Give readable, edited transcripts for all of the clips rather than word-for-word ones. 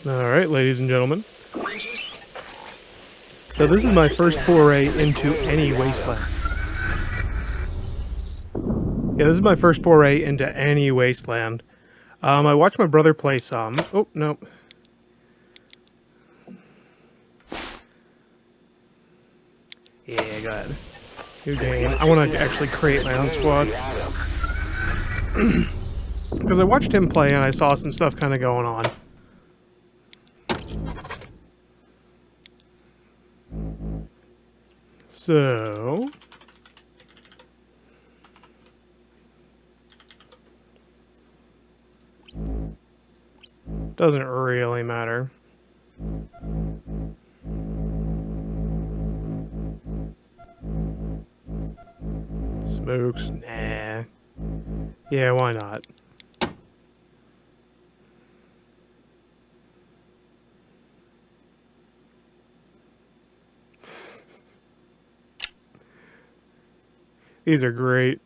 Alright, ladies and gentlemen. So this is my first foray into any Wasteland. Yeah, this is my first foray into any Wasteland. I watched my brother play some. Oh, no. Yeah, go ahead. New game. I want to actually create my own squad. Because I watched him play and I saw some stuff kind of going on. So... doesn't really matter. Smokes? Nah. Yeah, why not? These are great.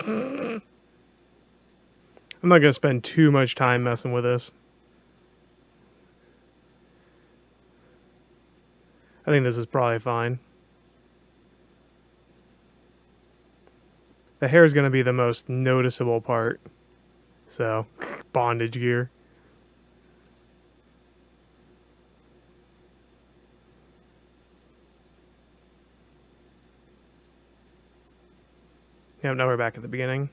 I'm not going to spend too much time messing with this. I think this is probably fine. The hair is going to be the most noticeable part. So, bondage gear. Yep, now we're back at the beginning.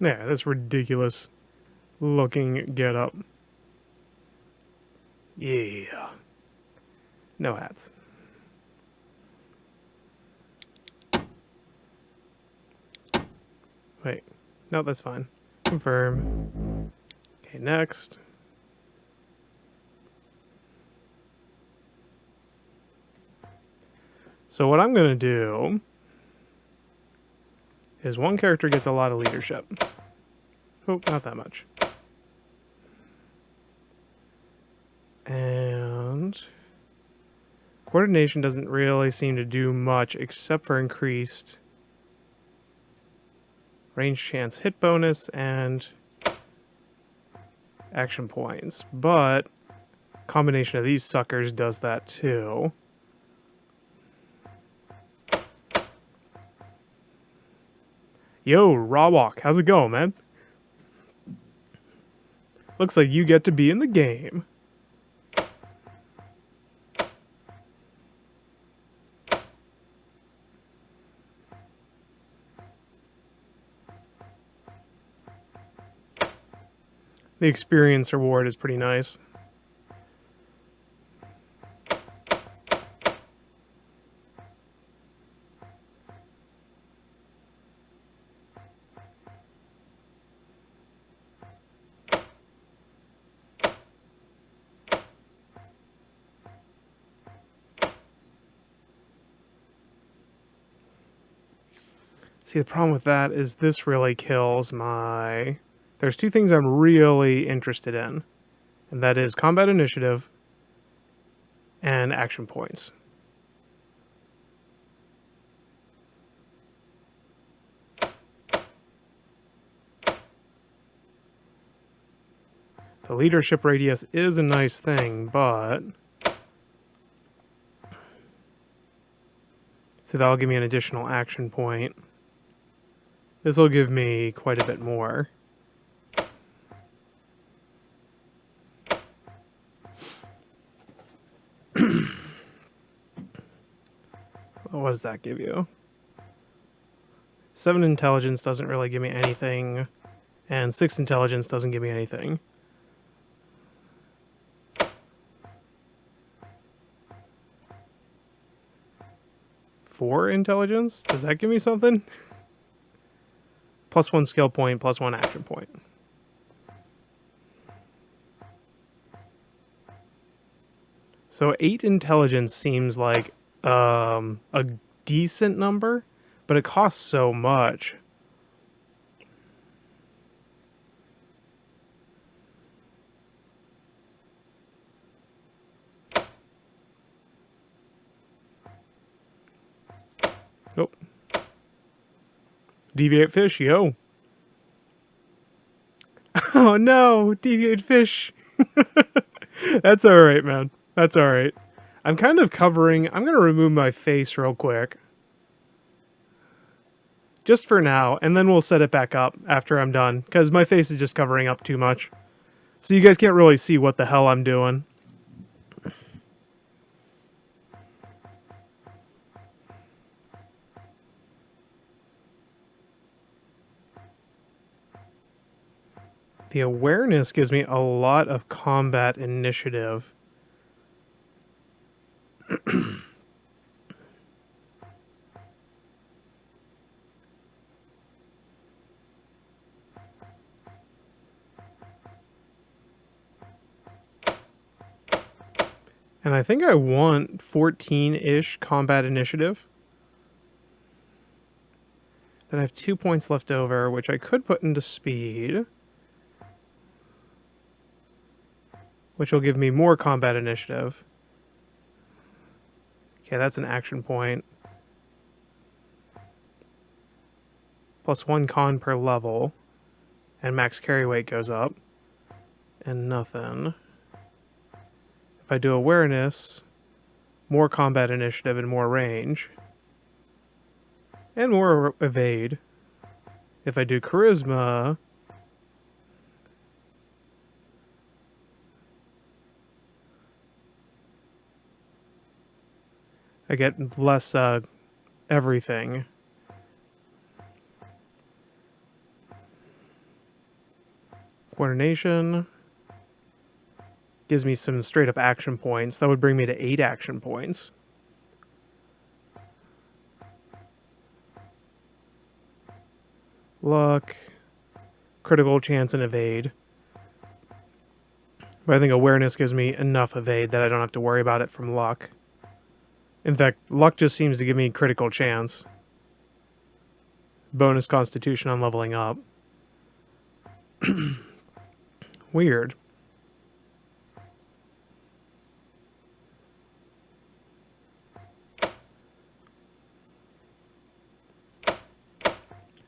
Yeah, this ridiculous looking getup. Yeah. No hats. Wait. No, that's fine. Confirm. Okay, next. So what I'm going to do is one character gets a lot of leadership. Oh, not that much. And coordination doesn't really seem to do much except for increased range chance hit bonus and action points. But combination of these suckers does that too. Yo, Rawalk, how's it going, man? Looks like you get to be in the game. The experience reward is pretty nice. See, the problem with that is this really kills my... There's two things I'm really interested in, and that is combat initiative and action points. The leadership radius is a nice thing, but... So that'll give me an additional action point. This will give me quite a bit more. What does that give you? 7 intelligence doesn't really give me anything, and 6 intelligence doesn't give me anything. Four intelligence? Does that give me something? +1 skill point, +1 action point. So 8 intelligence seems like a decent number, but it costs so much. Oh. Deviate fish, yo. Oh no, deviate fish. That's alright, man. That's alright. I'm kind of covering... I'm going to remove my face real quick. Just for now, and then we'll set it back up after I'm done, because my face is just covering up too much. So you guys can't really see what the hell I'm doing. The awareness gives me a lot of combat initiative. And I think I want 14-ish combat initiative. Then I have 2 points left over, which I could put into speed. Which will give me more combat initiative. Okay, that's an action point. Plus 1 con per level. And max carry weight goes up. And nothing. If I do awareness, more combat initiative and more range. And more evade. If I do charisma... I get less everything. Coordination gives me some straight up action points. That would bring me to 8 action points. Luck, critical chance, and evade. But I think awareness gives me enough evade that I don't have to worry about it from luck. In fact, luck just seems to give me critical chance. Bonus constitution on leveling up. Weird.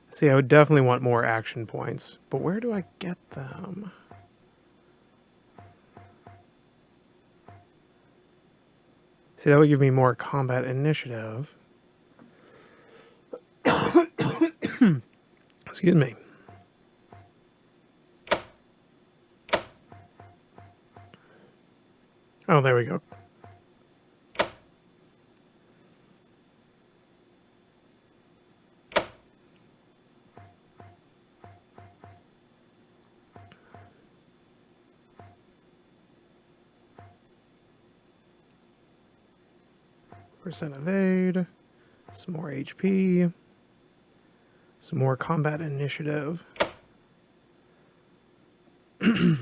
See, I would definitely want more action points, but where do I get them? See, that would give me more combat initiative. Excuse me. Oh, there we go. Percent evade, some more HP, some more combat initiative. I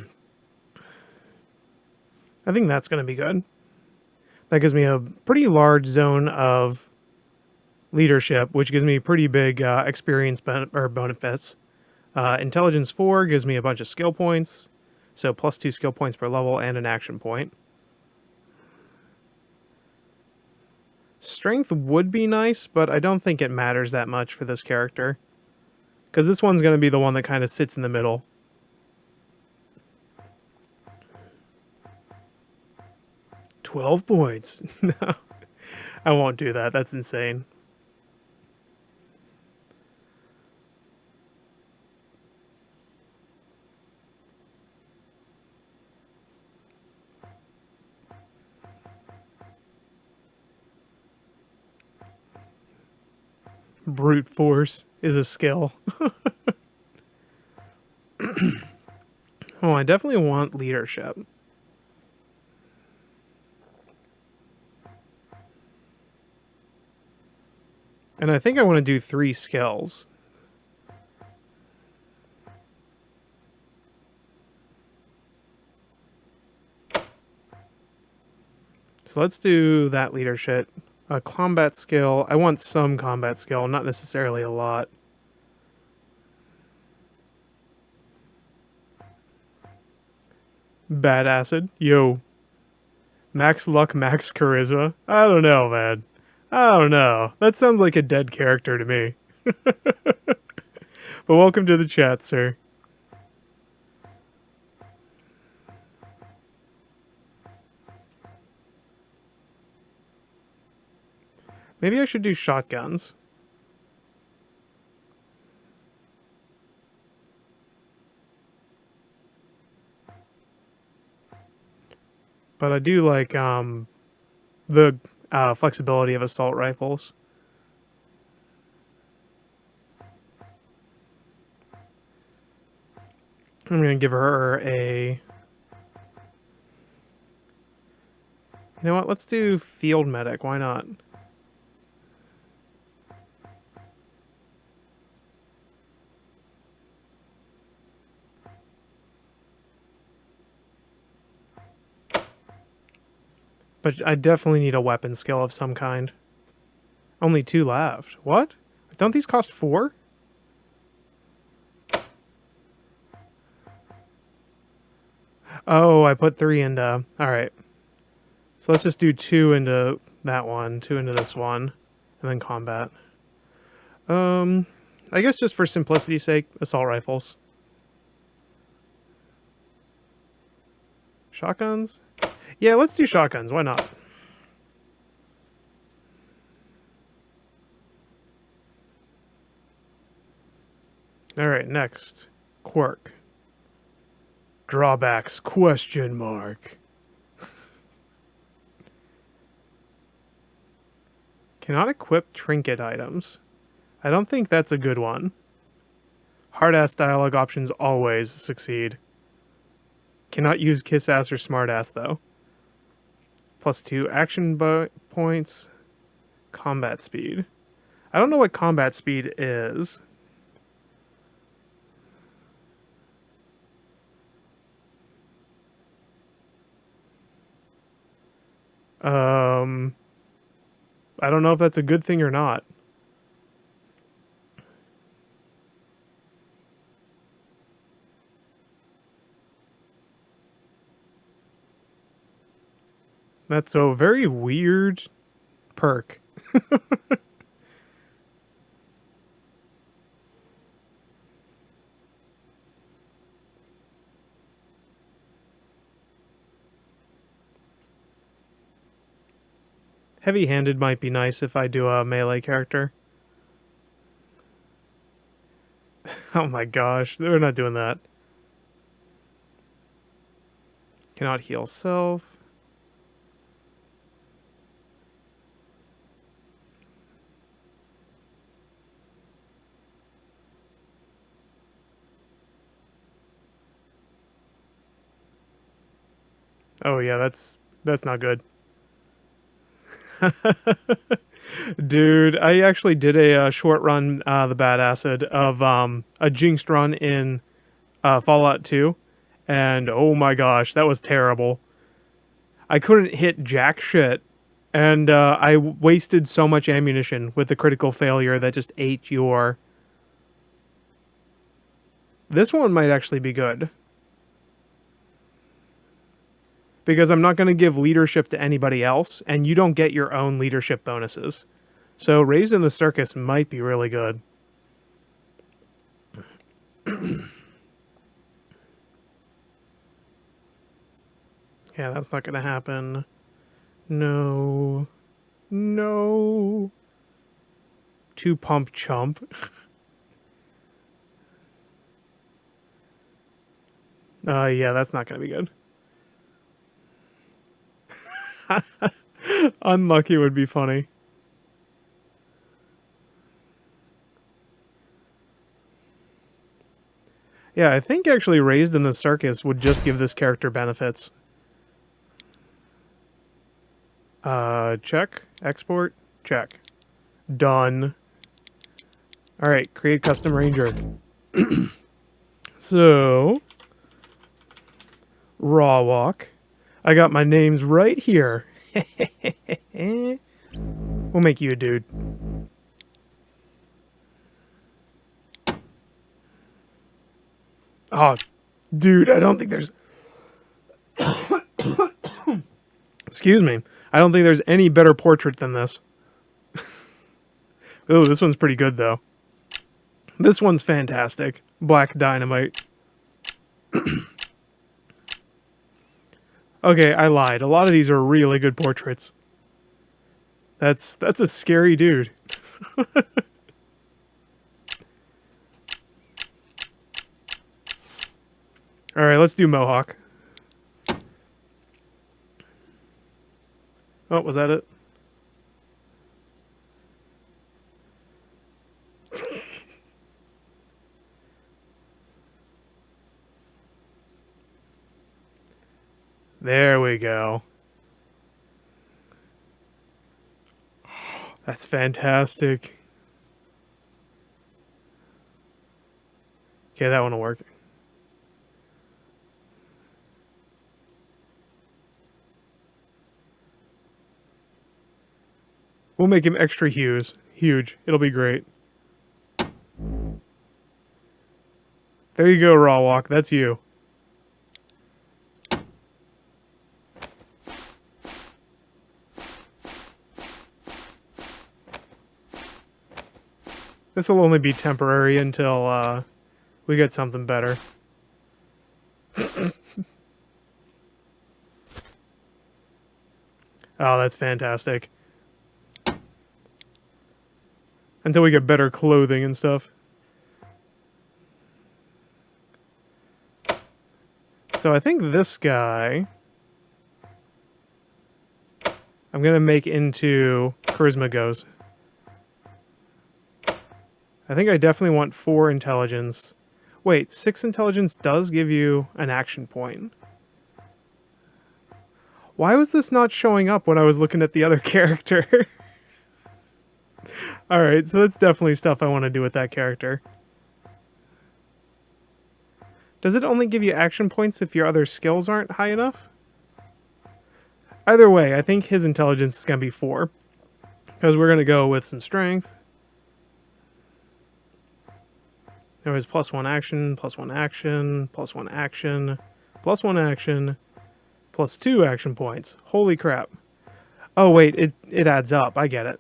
think that's going to be good. That gives me a pretty large zone of leadership, which gives me pretty big experience benefits. Intelligence 4 gives me a bunch of skill points, so plus 2 skill points per level and an action point. Strength would be nice, but I don't think it matters that much for this character. Because this one's going to be the one that kind of sits in the middle. $12 points. No, I won't do that. That's insane. Brute force is a skill. Oh, I definitely want leadership. And I think I want to do 3 skills. So let's do that leadership. A combat skill. I want some combat skill, not necessarily a lot. Bad acid. Yo. Max luck, max charisma. I don't know, man. I don't know. That sounds like a dead character to me. But welcome to the chat, sir. Maybe I should do shotguns. But I do like the flexibility of assault rifles. I'm going to give her a... You know what? Let's do field medic. Why not? But I definitely need a weapon skill of some kind. Only 2 left. What? Don't these cost 4? Oh, I put 3 into... Alright. So let's just do 2 into that one, 2 into this one, and then combat. I guess just for simplicity's sake, assault rifles. Shotguns? Yeah, let's do shotguns. Why not? Alright, next. Quirk. Drawbacks, question mark. Cannot equip trinket items. I don't think that's a good one. Hard-ass dialogue options always succeed. Cannot use kiss-ass or smart-ass, though. +2 action points. Combat speed. I don't know what combat speed is. I don't know if that's a good thing or not. That's a very weird perk. Heavy-handed might be nice if I do a melee character. Oh my gosh, we're not doing that. Cannot heal self. Oh yeah, that's not good. Dude, I actually did a short run, the Bad Acid, of a Jinxed run in Fallout 2, and oh my gosh, that was terrible. I couldn't hit jack shit, and I wasted so much ammunition with the critical failure that just ate your... This one might actually be good. Because I'm not going to give leadership to anybody else, and you don't get your own leadership bonuses. So Raised in the Circus might be really good. Yeah, that's not going to happen. No. No. 2 pump chump. Yeah, that's not going to be good. Unlucky would be funny. Yeah, I think actually Raised in the Circus would just give this character benefits. Check. Export. Check. Done. Alright, create custom ranger. So... Raw walk. I got my names right here. We'll make you a dude. Oh, dude, I don't think there's... Excuse me. I don't think there's any better portrait than this. Oh, this one's pretty good, though. This one's fantastic. Black Dynamite. Okay, I lied. A lot of these are really good portraits. That's a scary dude. Alright, let's do Mohawk. Oh, was that it? There we go. That's fantastic. Okay, that one will work. We'll make him extra huge. It'll be great. There you go, Raw Walk. That's you. This will only be temporary until we get something better. Oh, that's fantastic. Until we get better clothing and stuff. So I think this guy I'm going to make into Charisma Goes. I think I definitely want 4 intelligence. Wait, 6 intelligence does give you an action point. Why was this not showing up when I was looking at the other character? Alright, so that's definitely stuff I want to do with that character. Does it only give you action points if your other skills aren't high enough? Either way, I think his intelligence is going to be 4. Because we're going to go with some strength. There was +1 action, +1 action, +1 action, +1 action, +2 action points. Holy crap. Oh wait, it adds up. I get it.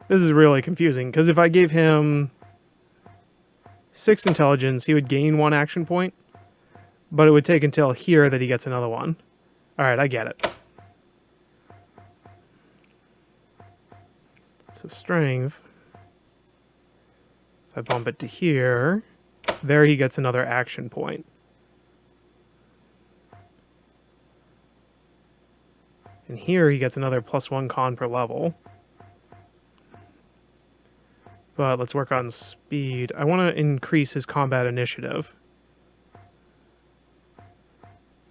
This is really confusing, because if I gave him 6 intelligence, he would gain 1 action point, but it would take until here that he gets another one. Alright, I get it. So strength, if I bump it to here, there he gets another action point. And here he gets another +1 con per level. But let's work on speed. I want to increase his combat initiative.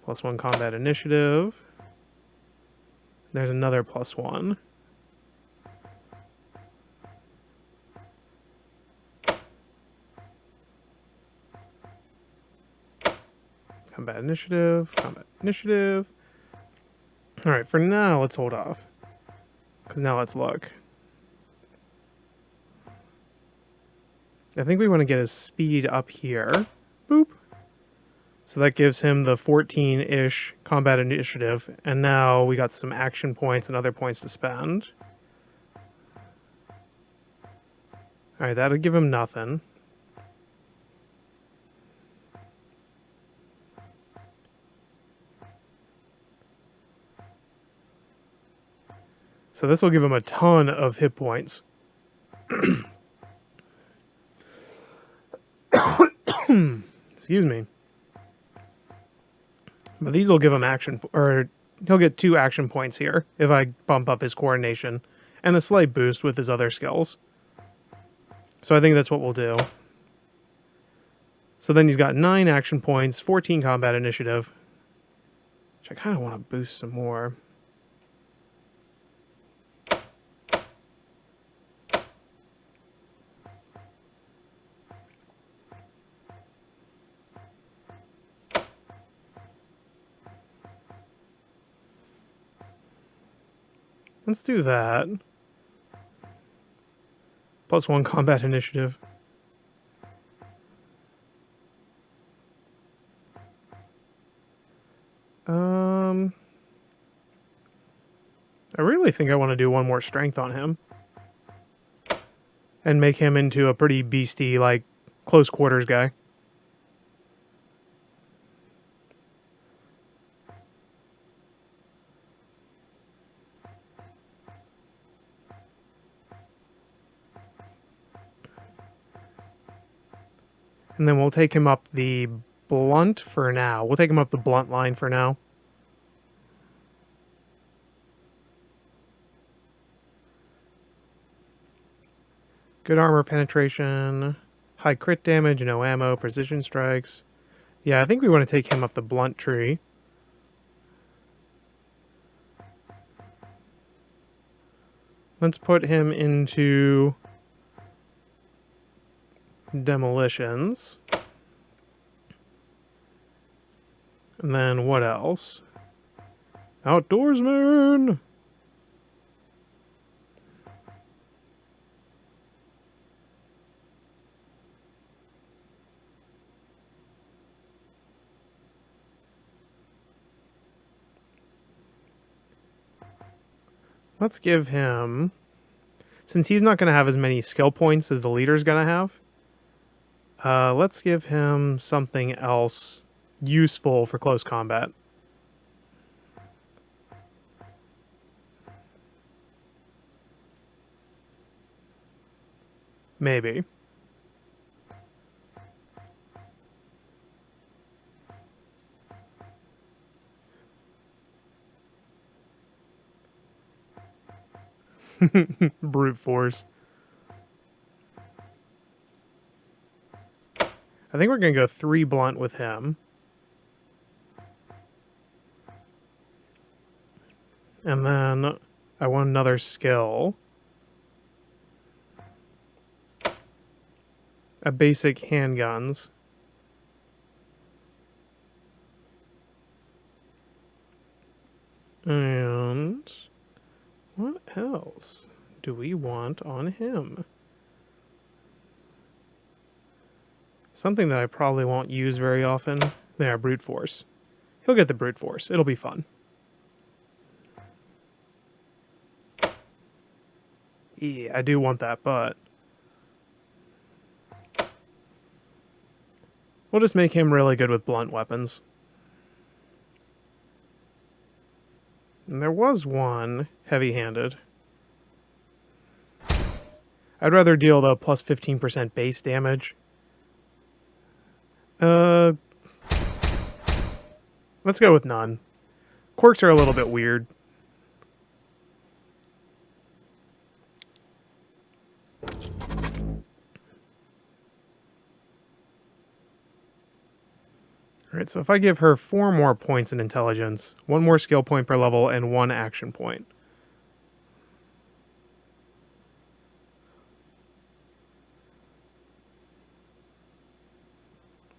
+1 combat initiative. There's another +1. Combat initiative, combat initiative. Alright, for now, let's hold off. Because now let's look. I think we want to get his speed up here. Boop. So that gives him the 14-ish combat initiative. And now we got some action points and other points to spend. Alright, that'll give him nothing. So this will give him a ton of hit points. Excuse me. But these will give him action, or he'll get 2 action points here if I bump up his coordination, and a slight boost with his other skills. So I think that's what we'll do. So then he's got 9 action points, 14 combat initiative, which I kind of want to boost some more. Let's do that. +1 combat initiative. I really think I want to do one more strength on him. And make him into a pretty beastie, like, close quarters guy. And then we'll take him up the blunt for now. We'll take him up the blunt line for now. Good armor penetration, high crit damage, no ammo, precision strikes. Yeah, I think we want to take him up the blunt tree. Let's put him into demolitions. And then what else? Outdoorsman! Let's give him, since he's not going to have as many skill points as the leader's going to have, let's give him something else useful for close combat. Maybe. Brute force. I think we're going to go 3 blunt with him. And then I want another skill. A basic handguns. And what else do we want on him? Something that I probably won't use very often. There, brute force. He'll get the brute force. It'll be fun. Yeah, I do want that, but we'll just make him really good with blunt weapons. And there was one heavy-handed. I'd rather deal the plus 15% base damage. Let's go with none. Quirks are a little bit weird. Alright, so if I give her 4 more points in intelligence, 1 more skill point per level, and 1 action point.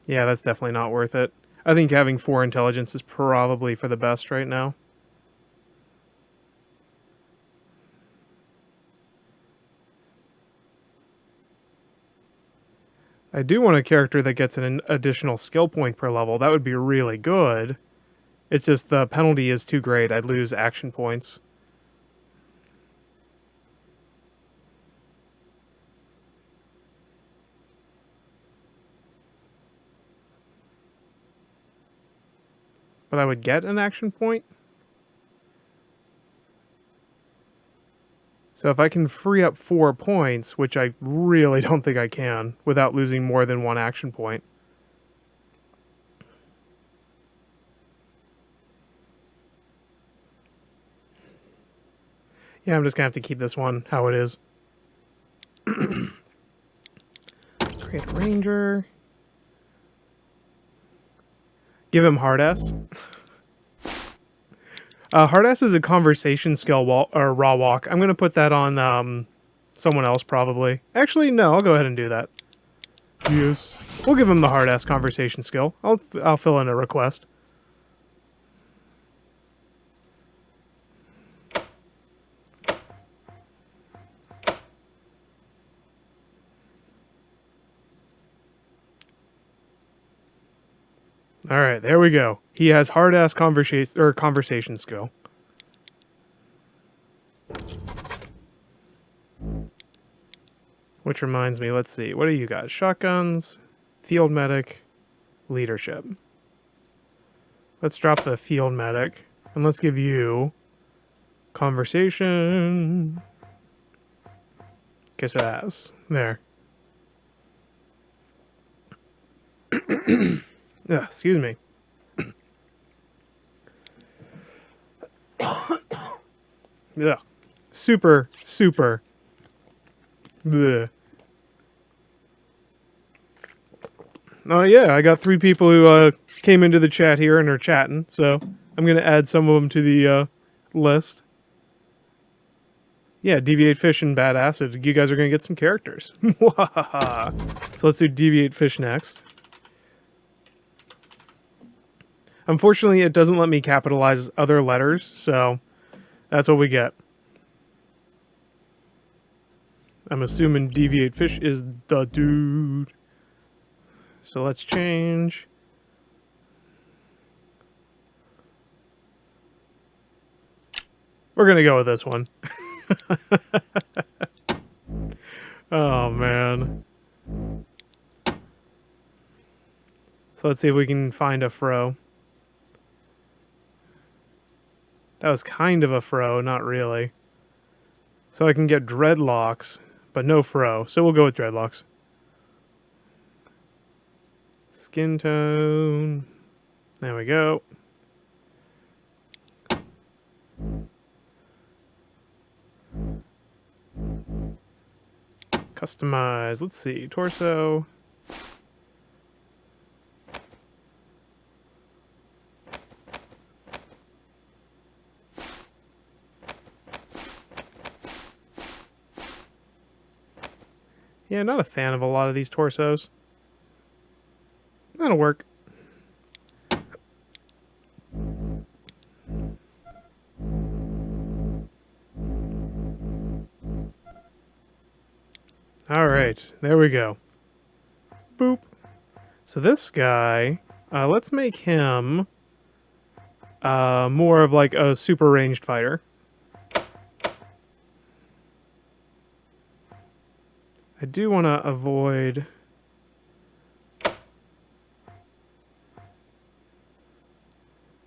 Yeah, that's definitely not worth it. I think having 4 intelligence is probably for the best right now. I do want a character that gets an additional skill point per level. That would be really good. It's just the penalty is too great. I'd lose action points. But I would get an action point. So if I can free up 4 points, which I really don't think I can, without losing more than 1 action point. Yeah, I'm just going to have to keep this one how it is. Create a ranger. Give him hard ass. Hard ass is a conversation skill or raw walk. I'm going to put that on someone else probably. Actually, no, I'll go ahead and do that. Yes. We'll give him the hard ass conversation skill. I'll fill in a request. All right, there we go. He has hard-ass conversation skill. Which reminds me, let's see. What do you got? Shotguns, field medic, leadership. Let's drop the field medic. And let's give you conversation. Kiss ass. There. Excuse me. Yeah. Super. Bleh. Oh yeah, I got 3 people who came into the chat here and are chatting, so I'm gonna add some of them to the list. Yeah, Deviate Fish and Bad Acid. You guys are gonna get some characters. So let's do Deviate Fish next. Unfortunately, it doesn't let me capitalize other letters, so that's what we get. I'm assuming Deviate Fish is the dude. So let's change. We're going to go with this one. Oh, man. So let's see if we can find a fro. That was kind of a fro, not really. So I can get dreadlocks, but no fro. So we'll go with dreadlocks. Skin tone. There we go. Customize. Let's see. Torso. Yeah, not a fan of a lot of these torsos. That'll work. Alright, there we go. Boop. So this guy, let's make him more of like a super ranged fighter. I do want to avoid...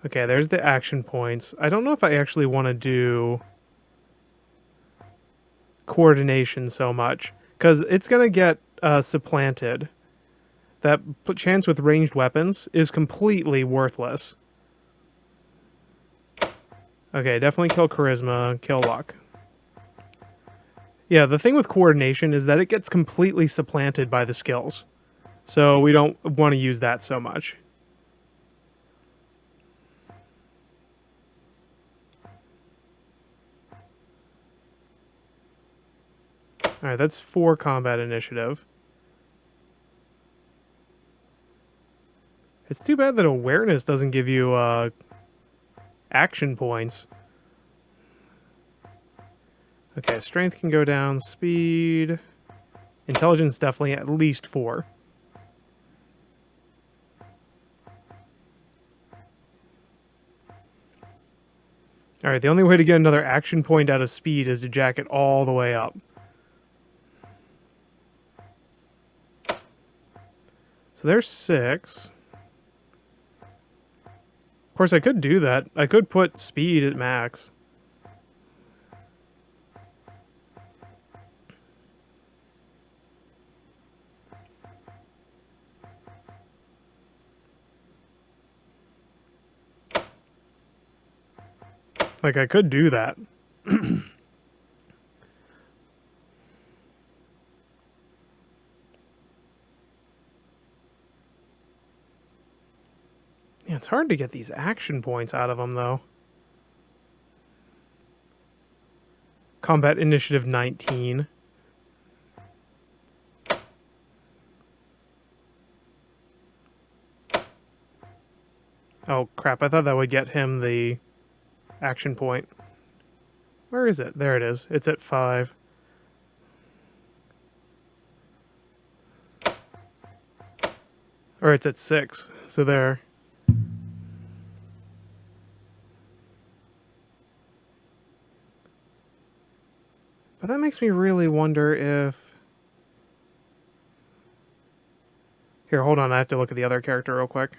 Okay, there's the action points. I don't know if I actually want to do coordination so much, because it's going to get supplanted. That chance with ranged weapons is completely worthless. Okay, definitely kill charisma, kill luck. Yeah, the thing with coordination is that it gets completely supplanted by the skills. So we don't want to use that so much. Alright, that's 4 combat initiative. It's too bad that awareness doesn't give you action points. Okay, strength can go down, speed... Intelligence definitely at least 4. Alright, the only way to get another action point out of speed is to jack it all the way up. So there's 6. Of course, I could do that. I could put speed at max. Like, I could do that. Yeah, it's hard to get these action points out of them, though. Combat Initiative 19. Oh, crap. I thought that would get him the action point. Where is it? There it is. It's at 5. Or it's at 6. So there. But that makes me really wonder if Here, hold on. I have to look at the other character real quick.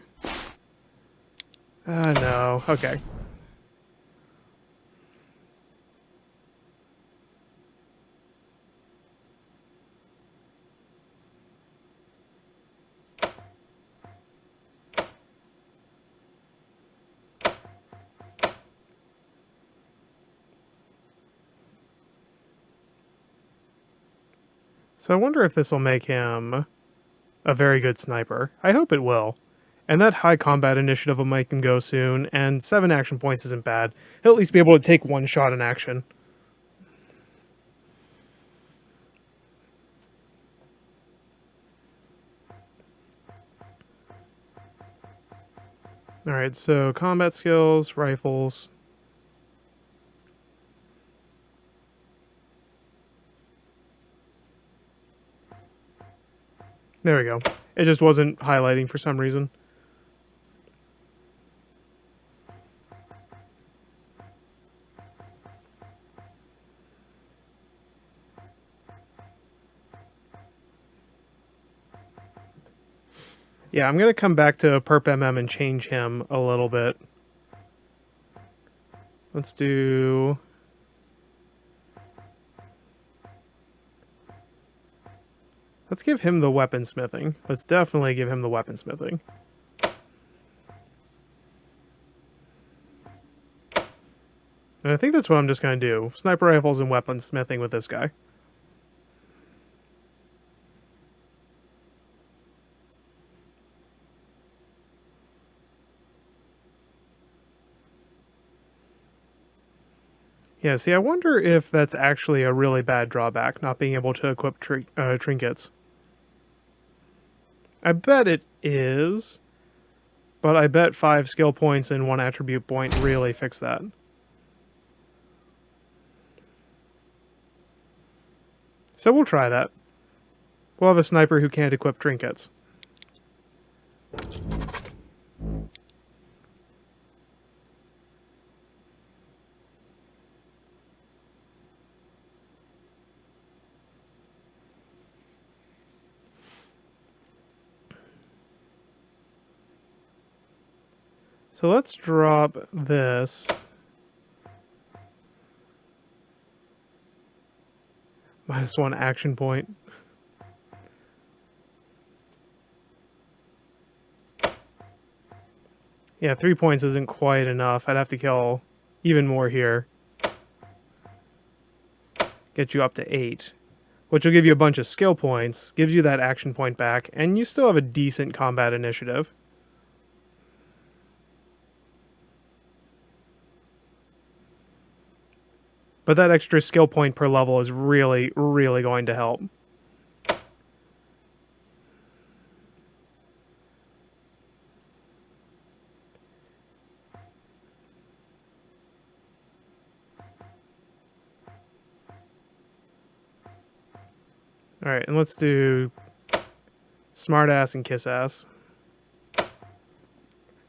No. Okay. So I wonder if this will make him a very good sniper. I hope it will. And that high combat initiative will make him go soon, and 7 action points isn't bad. He'll at least be able to take one shot in action. Alright, so combat skills, rifles. There we go. It just wasn't highlighting for some reason. Yeah, I'm going to come back to Perp MM and change him a little bit. Let's do... Let's give him the weaponsmithing. Let's definitely give him the weaponsmithing. And I think that's what I'm just going to do. Sniper rifles and weaponsmithing with this guy. Yeah, see, I wonder if that's actually a really bad drawback, not being able to equip trinkets. I bet it is, but I bet 5 skill points and 1 attribute point really fix that. So we'll try that. We'll have a sniper who can't equip trinkets. So let's drop this. -1 action point. Yeah, 3 points isn't quite enough. I'd have to kill even more here. Get you up to 8. Which will give you a bunch of skill points, gives you that action point back, and you still have a decent combat initiative. But that extra skill point per level is really, really going to help. Alright, and let's do Smartass and Kissass.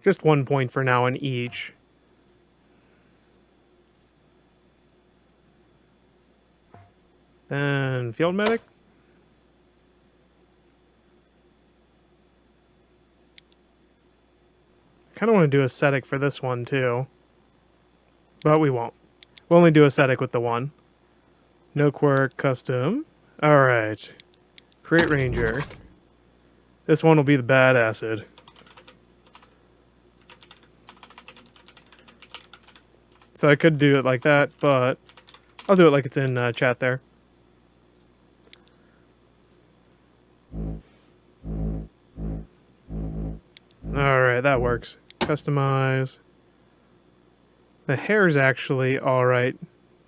Just 1 point for now in each. Then Field Medic. I kind of want to do Ascetic for this one too. But we won't. We'll only do Ascetic with the one. No quirk, custom. Alright. Create Ranger. This one will be the bad acid. So I could do it like that, but I'll do it like it's in chat there. Alright, that works. Customize. The hair's actually alright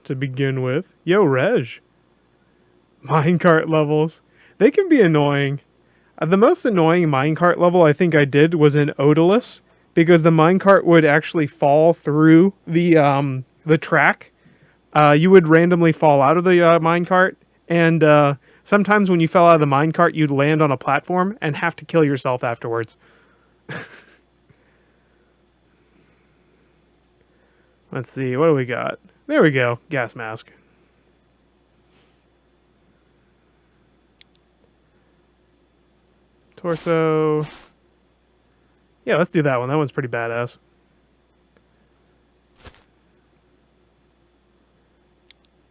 to begin with. Yo, Reg. Minecart levels. They can be annoying. The most annoying minecart level I think I did was in Odalus, because the minecart would actually fall through the track. You would randomly fall out of the minecart, and sometimes when you fell out of the minecart, you'd land on a platform and have to kill yourself afterwards. Let's see, what do we got? There we go, gas mask. Torso. Yeah, let's do that one. That one's pretty badass.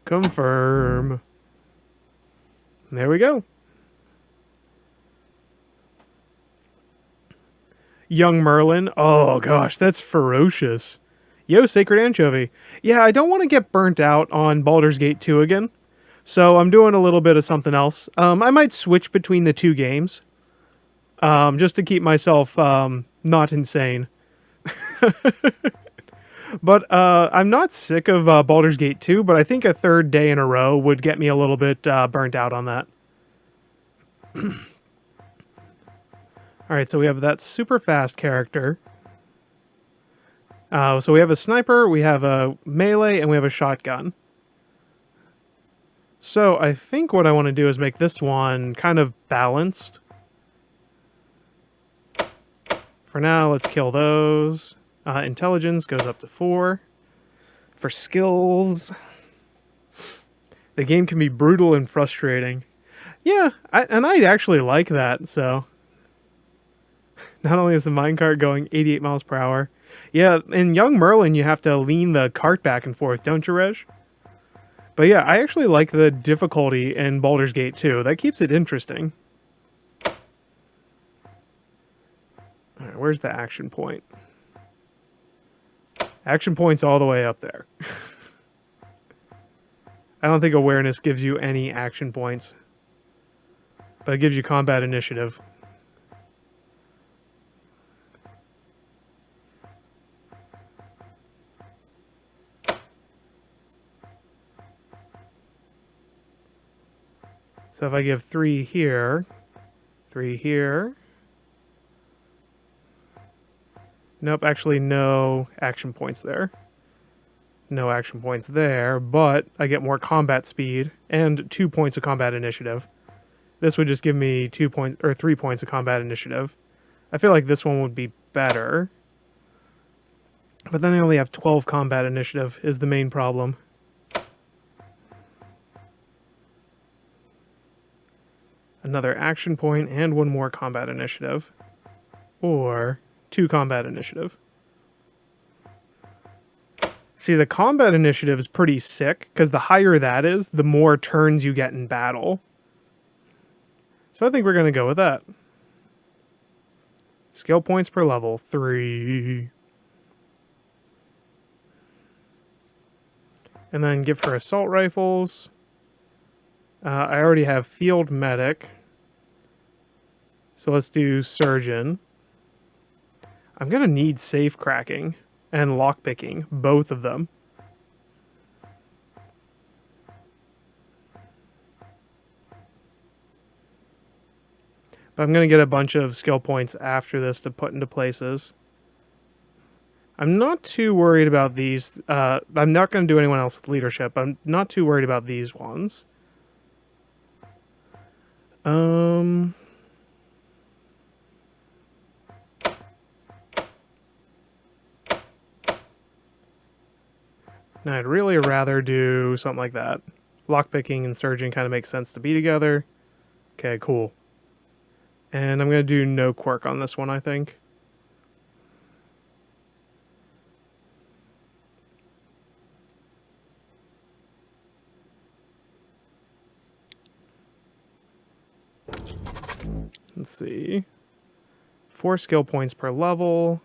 Confirm. There we go. Young Merlin. Oh gosh, that's ferocious. Yo, Sacred Anchovy. Yeah, I don't want to get burnt out on Baldur's Gate 2 again. So I'm doing a little bit of something else. I might switch between the two games. Just to keep myself not insane. But I'm not sick of Baldur's Gate 2, but I think a third day in a row would get me a little bit burnt out on that. Alright, so we have that super fast character. So we have a sniper, we have a melee, and we have a shotgun. So I think what I want to do is make this one kind of balanced. For now, let's kill those. Intelligence goes up to 4. For skills, the game can be brutal and frustrating. Yeah, I actually like that, so. Not only is the minecart going 88 miles per hour. Yeah, in Young Merlin, you have to lean the cart back and forth, don't you, Reg? But yeah, I actually like the difficulty in Baldur's Gate 2. That keeps it interesting. Alright, where's the action point? Action point's all the way up there. I don't think awareness gives you any action points. But it gives you combat initiative. So if I give 3 here, 3 here. Nope, actually no action points there. No action points there, but I get more combat speed and 2 points of combat initiative. This would just give me 2 points or 3 points of combat initiative. I feel like this one would be better. But then I only have 12 combat initiative is the main problem. Another action point and 1 more combat initiative. Or 2 combat initiative. See, the combat initiative is pretty sick, because the higher that is, the more turns you get in battle. So I think we're going to go with that. Skill points per level, 3. And then give her assault rifles. I already have field medic. So let's do surgeon. I'm going to need safe cracking and lockpicking, both of them. But I'm going to get a bunch of skill points after this to put into places. I'm not too worried about these. I'm not going to do anyone else with leadership. I'm not too worried about these ones. Now I'd really rather do something like that. Lockpicking and surging kind of makes sense to be together. Okay, cool. And I'm going to do no quirk on this one, I think. Let's see. 4 skill points per level.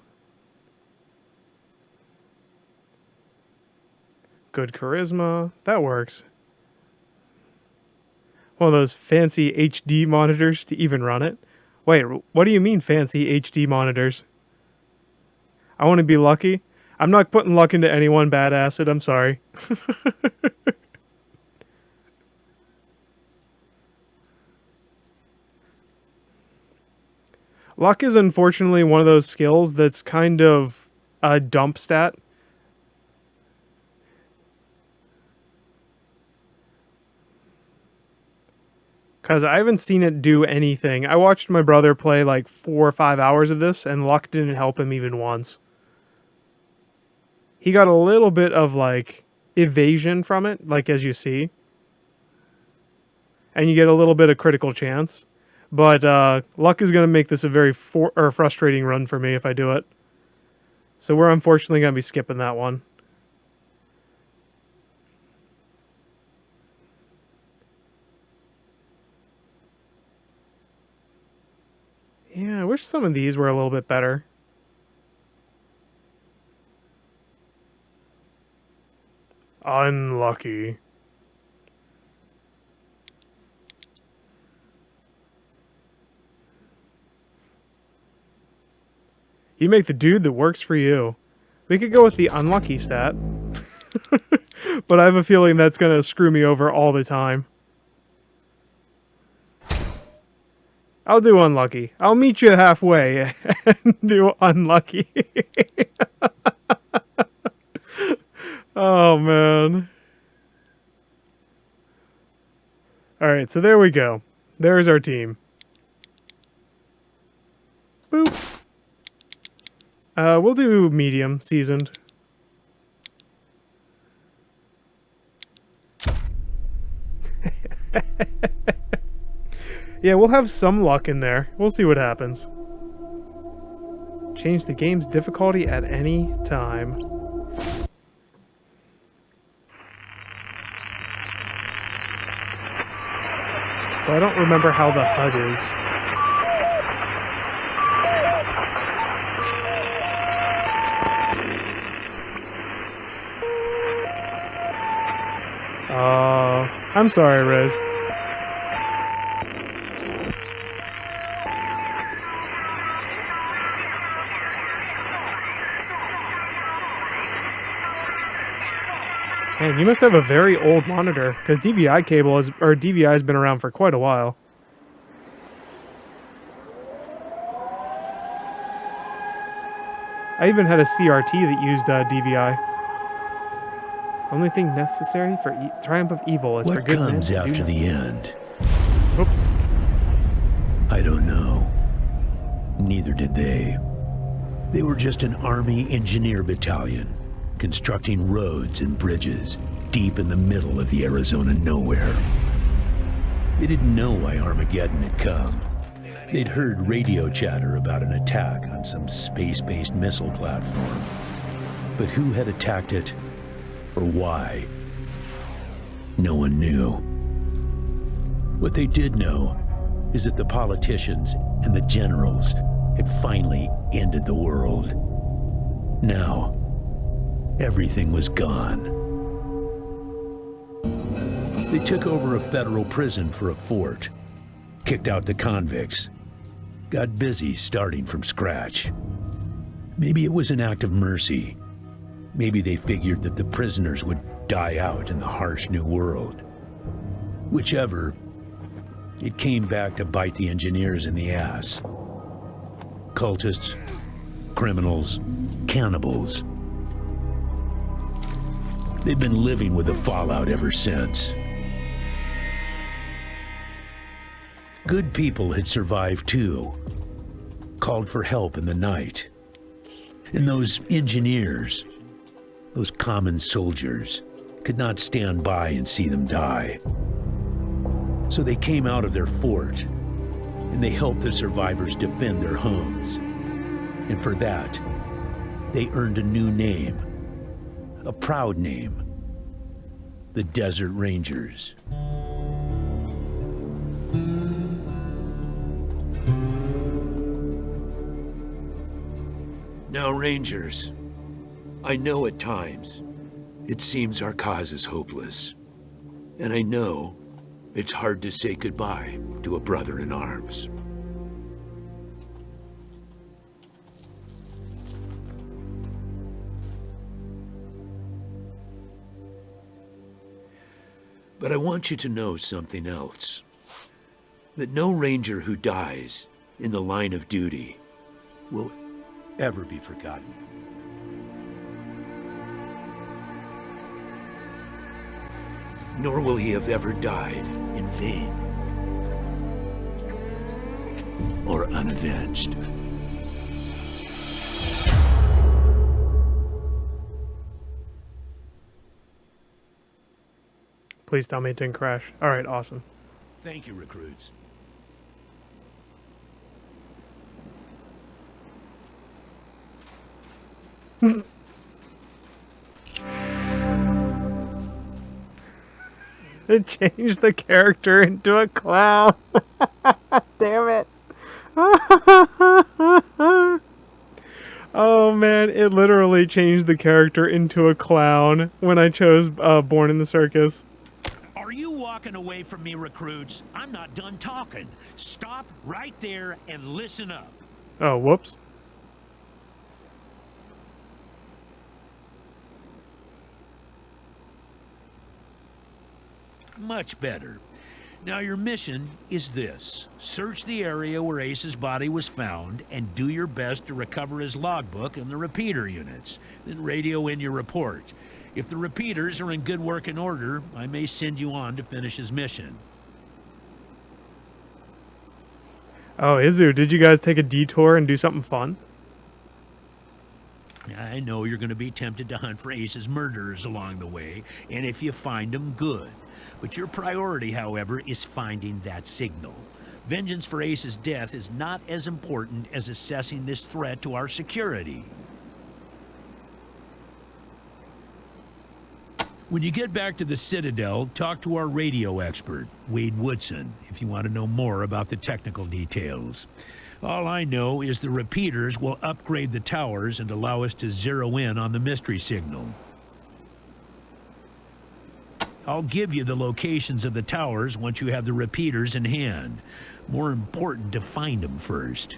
Good charisma. That works. One of those fancy HD monitors to even run it. Wait, what do you mean fancy HD monitors? I want to be lucky. I'm not putting luck into anyone, bad acid. I'm sorry. Luck is unfortunately one of those skills that's kind of a dump stat. Because I haven't seen it do anything. I watched my brother play like 4 or 5 hours of this, and luck didn't help him even once. He got a little bit of like evasion from it, like as you see. And you get a little bit of critical chance. But luck is going to make this a very frustrating run for me if I do it. So we're unfortunately going to be skipping that one. Yeah, I wish some of these were a little bit better. Unlucky. You make the dude that works for you. We could go with the unlucky stat. But I have a feeling that's going to screw me over all the time. I'll do unlucky. I'll meet you halfway and do unlucky. Oh, man. Alright, so there we go. There's our team. Boop. We'll do medium, seasoned. Yeah, we'll have some luck in there. We'll see what happens. Change the game's difficulty at any time. So I don't remember how the HUD is. I'm sorry, Reg. Man, you must have a very old monitor, because DVI cable has, or DVI has been around for quite a while. I even had a CRT that used DVI. Only thing necessary for triumph of evil is for good men to do. What comes after the end? Oops. I don't know. Neither did they. They were just an Army engineer battalion, constructing roads and bridges deep in the middle of the Arizona nowhere. They didn't know why Armageddon had come. They'd heard radio chatter about an attack on some space-based missile platform. But who had attacked it, or why? No one knew. What they did know is that the politicians and the generals had finally ended the world. Now, everything was gone. They took over a federal prison for a fort, kicked out the convicts, got busy starting from scratch. Maybe it was an act of mercy. Maybe they figured that the prisoners would die out in the harsh new world. Whichever, it came back to bite the engineers in the ass. Cultists, criminals, cannibals. They've been living with the fallout ever since. Good people had survived too, called for help in the night. And those engineers, those common soldiers, could not stand by and see them die. So they came out of their fort, and they helped the survivors defend their homes. And for that, they earned a new name, a proud name, the Desert Rangers. Now, Rangers, I know at times it seems our cause is hopeless. And I know it's hard to say goodbye to a brother in arms. But I want you to know something else. That no Ranger who dies in the line of duty will ever be forgotten. Nor will he have ever died in vain or unavenged. Please tell me it didn't crash. Alright, awesome. Thank you, recruits. It changed the character into a clown. Damn it. Oh man, it literally changed the character into a clown when I chose Born in the Circus. Are you walking away from me, recruits? I'm not done talking. Stop right there and listen up. Oh, whoops. Much better. Now your mission is this. Search the area where Ace's body was found and do your best to recover his logbook and the repeater units. Then radio in your report. If the repeaters are in good working order, I may send you on to finish his mission. Oh, Izu, did you guys take a detour and do something fun? I know you're going to be tempted to hunt for Ace's murderers along the way, and if you find them, good. But your priority, however, is finding that signal. Vengeance for Ace's death is not as important as assessing this threat to our security. When you get back to the Citadel, talk to our radio expert, Wade Woodson, if you want to know more about the technical details. All I know is the repeaters will upgrade the towers and allow us to zero in on the mystery signal. I'll give you the locations of the towers once you have the repeaters in hand. More important to find them first.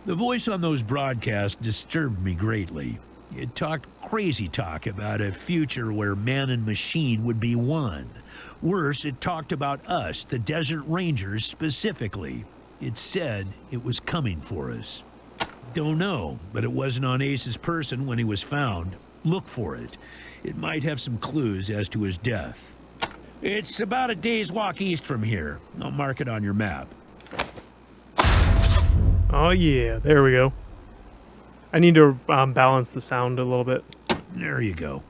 The voice on those broadcasts disturbed me greatly. It talked crazy talk about a future where man and machine would be one. Worse, it talked about us, the Desert Rangers, specifically. It said it was coming for us. Don't know, but it wasn't on Ace's person when he was found. Look for it. It might have some clues as to his death. It's about a day's walk east from here. I'll mark it on your map. Oh yeah, there we go. I need to balance the sound a little bit. There you go.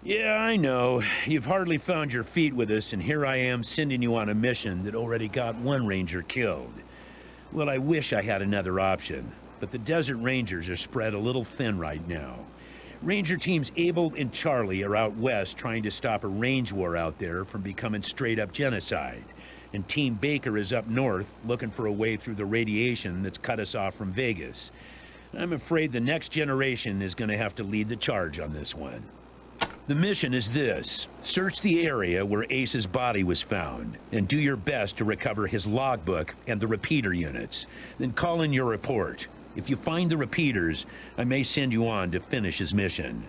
Yeah, I know. You've hardly found your feet with us, and here I am sending you on a mission that already got one ranger killed. Well, I wish I had another option, but the Desert Rangers are spread a little thin right now. Ranger teams Abel and Charlie are out west trying to stop a range war out there from becoming straight-up genocide. And Team Baker is up north looking for a way through the radiation that's cut us off from Vegas. I'm afraid the next generation is going to have to lead the charge on this one. The mission is this. Search the area where Ace's body was found, and do your best to recover his logbook and the repeater units. Then call in your report. If you find the repeaters, I may send you on to finish his mission.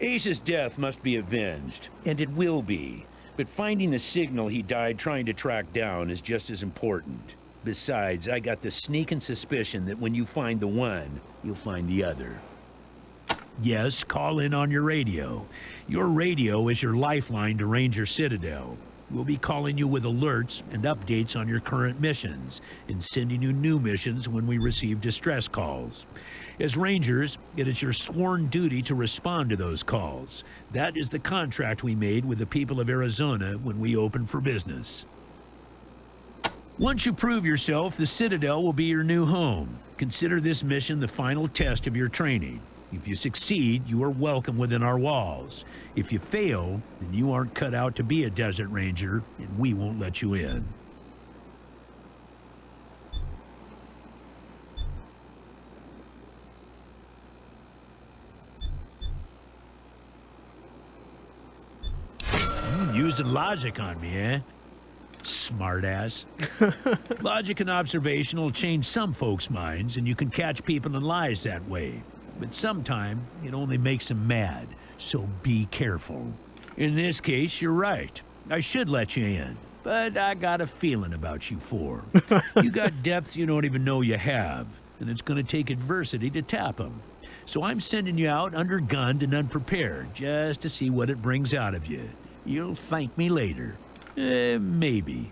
Ace's death must be avenged, and it will be. But finding the signal he died trying to track down is just as important. Besides, I got the sneaking suspicion that when you find the one, you'll find the other. Yes, call in on your radio. Your radio is your lifeline to Ranger Citadel. We'll be calling you with alerts and updates on your current missions, and sending you new missions when we receive distress calls. As Rangers, it is your sworn duty to respond to those calls. That is the contract we made with the people of Arizona when we opened for business. Once you prove yourself, the Citadel will be your new home. Consider this mission the final test of your training. If you succeed, you are welcome within our walls. If you fail, then you aren't cut out to be a Desert Ranger, and we won't let you in. Using logic on me, eh? Smartass. Logic and observation will change some folks' minds, and you can catch people in lies that way. But sometimes it only makes them mad, so be careful. In this case, you're right. I should let you in, but I got a feeling about you four. You got depths you don't even know you have, and it's going to take adversity to tap them. So I'm sending you out undergunned and unprepared, just to see what it brings out of you. You'll thank me later. Maybe.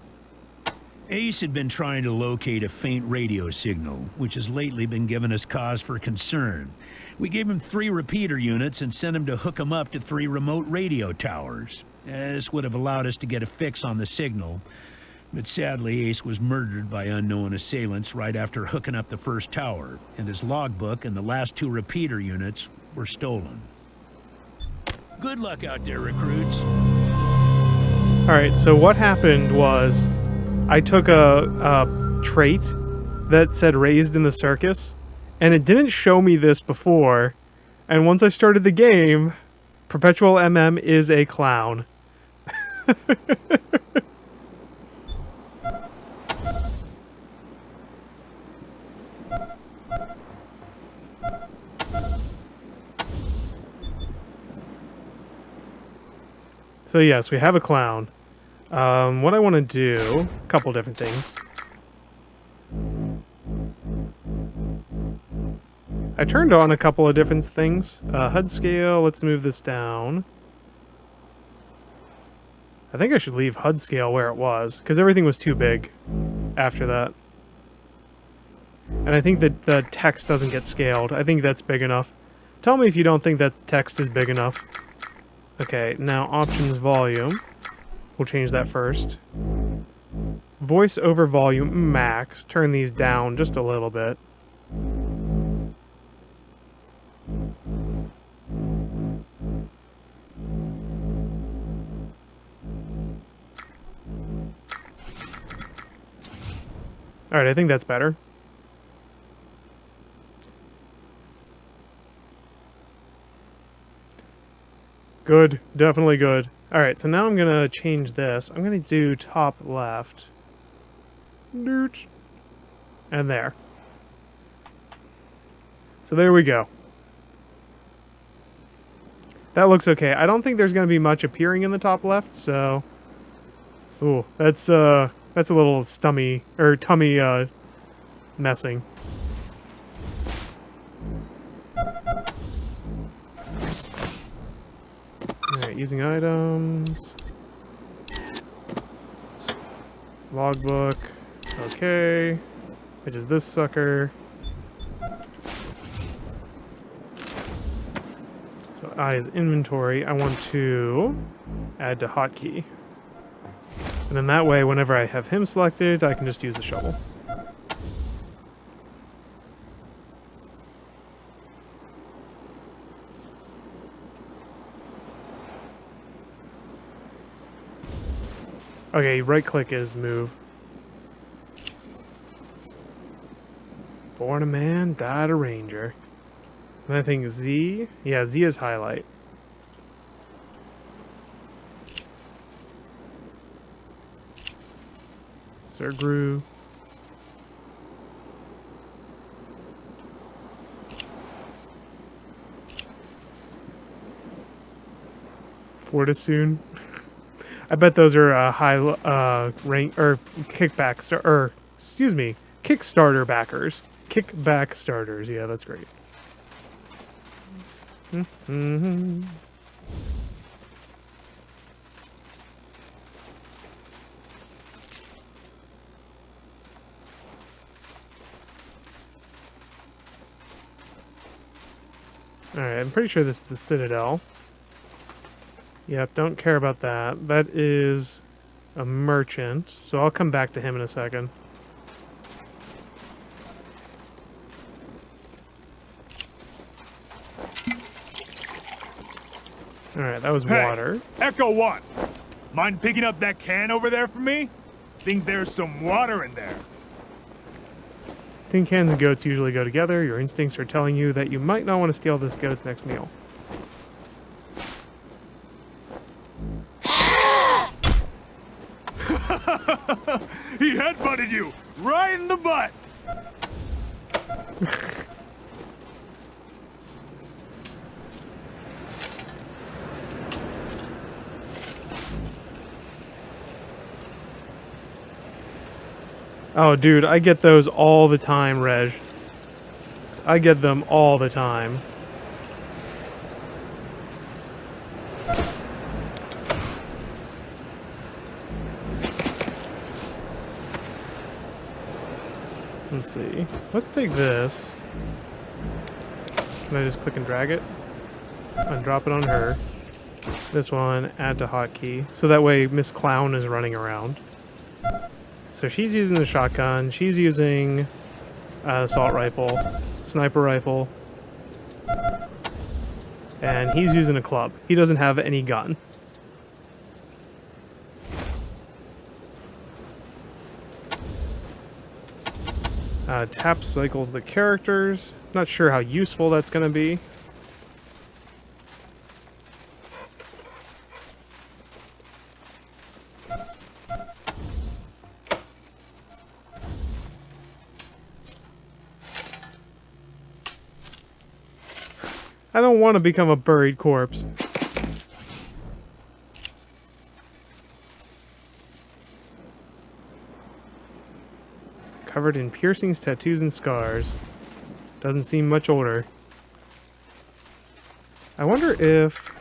Ace had been trying to locate a faint radio signal, which has lately been giving us cause for concern. We gave him 3 repeater units and sent him to hook them up to 3 remote radio towers. This would have allowed us to get a fix on the signal. But sadly, Ace was murdered by unknown assailants right after hooking up the first tower, and his logbook and the last 2 repeater units were stolen. Good luck out there, recruits. Alright, so what happened was I took a trait that said raised in the circus, and it didn't show me this before, and once I started the game, Perpetual MM is a clown. So yes, we have a clown. What I want to do, a couple different things. I turned on a couple of different things. HUD scale, let's move this down. I think I should leave HUD scale where it was, because everything was too big after that. And I think that the text doesn't get scaled. I think that's big enough. Tell me if you don't think that text is big enough. Okay, now options volume. We'll change that first. Voice over volume max. Turn these down just a little bit. Alright, I think that's better. Good. Definitely good. Alright, so now I'm going to change this. I'm going to do top left. Doot. And there. So there we go. That looks okay. I don't think there's going to be much appearing in the top left, so... Ooh, that's a little tummy messing. Alright, using items. Logbook. Okay. Which is this sucker. So I is inventory. I want to add to hotkey. And then that way, whenever I have him selected, I can just use the shovel. Okay, right click is move. Born a man, died a ranger. And I think Z, yeah, Z is highlight. Sir Gru. Fortitude. I bet those are high rank or Kickstarter backers. Kickback starters. Yeah, that's great. Mm-hmm. Alright, I'm pretty sure this is the Citadel. Yep, don't care about that. That is a merchant, so I'll come back to him in a second. Alright, that was water. Echo 1, mind picking up that can over there for me? Think there's some water in there. Tin cans and goats usually go together. Your instincts are telling you that you might not want to steal this goat's next meal. He headbutted you right in the butt. Oh, dude, I get those all the time, Reg. I get them all the time. Let's see. Let's take this. Can I just click and drag it? And drop it on her. This one, add to hotkey. So that way Miss Clown is running around. So she's using the shotgun. She's using assault rifle, sniper rifle. And he's using a club. He doesn't have any gun. Tap cycles the characters. Not sure how useful that's going to be. I don't want to become a buried corpse. Covered in piercings, tattoos, and scars. Doesn't seem much older. I wonder if...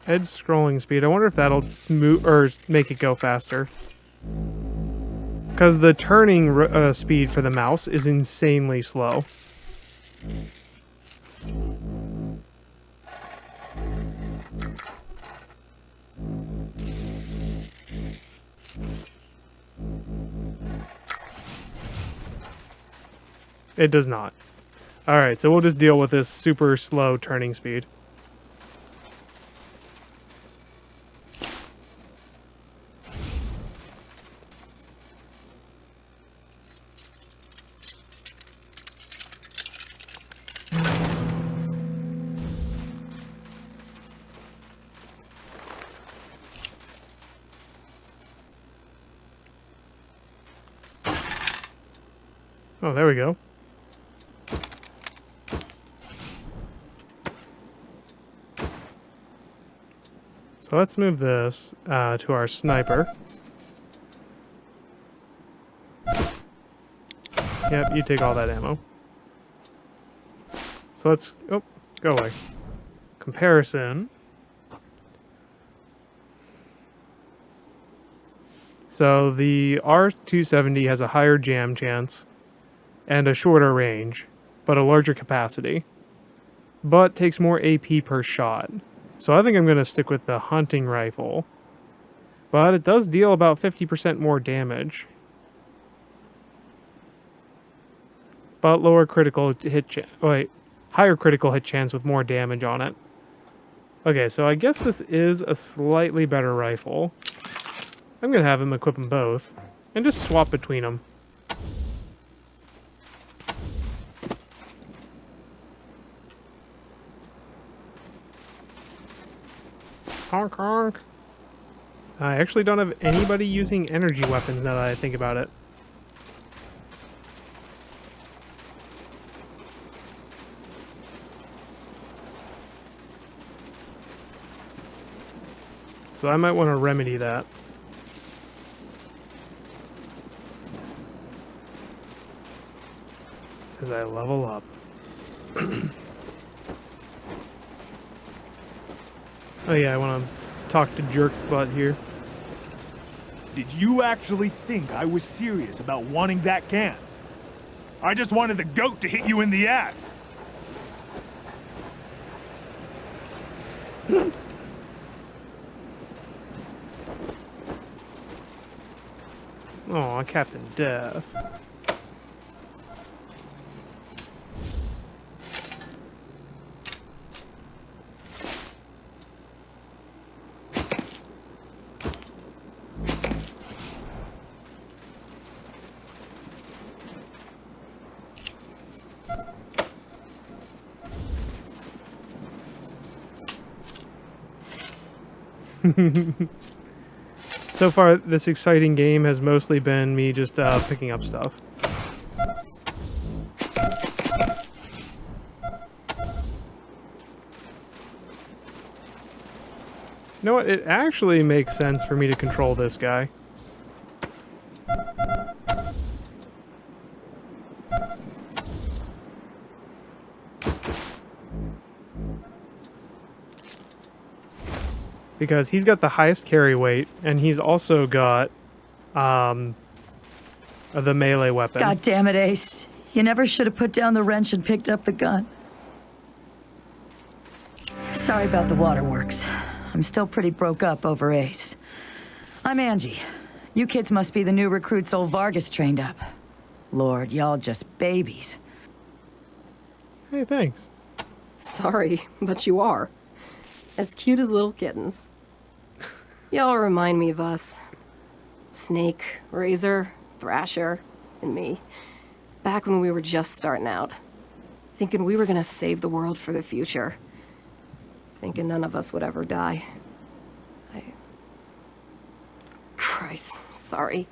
Edge scrolling speed. I wonder if that'll move or make it go faster. Because the turning speed for the mouse is insanely slow. It does not. Alright, so we'll just deal with this super slow turning speed. Oh, there we go. So let's move this to our sniper. Yep, you take all that ammo. So let's... Oh, go away. Comparison. So the R270 has a higher jam chance and a shorter range, but a larger capacity, but takes more AP per shot. So I think I'm going to stick with the hunting rifle, but it does deal about 50% more damage, but lower critical hit higher critical hit chance with more damage on it. Okay, so I guess this is a slightly better rifle. I'm going to have him equip them both and just swap between them. Honk honk. I actually don't have anybody using energy weapons now that I think about it. So I might want to remedy that. As I level up. Oh yeah, I want to talk to Jerk Butt here. Did you actually think I was serious about wanting that can? I just wanted the goat to hit you in the ass. Oh, Captain Death. So far, this exciting game has mostly been me just picking up stuff. You know what? It actually makes sense for me to control this guy. Because he's got the highest carry weight, and he's also got the melee weapon. God damn it, Ace. You never should have put down the wrench and picked up the gun. Sorry about the waterworks. I'm still pretty broke up over Ace. I'm Angie. You kids must be the new recruits old Vargas trained up. Lord, y'all just babies. Hey, thanks. Sorry, but you are. As cute as little kittens. Y'all remind me of us. Snake, Razor, Thrasher, and me. Back when we were just starting out. Thinking we were gonna save the world for the future. Thinking none of us would ever die. Christ, sorry.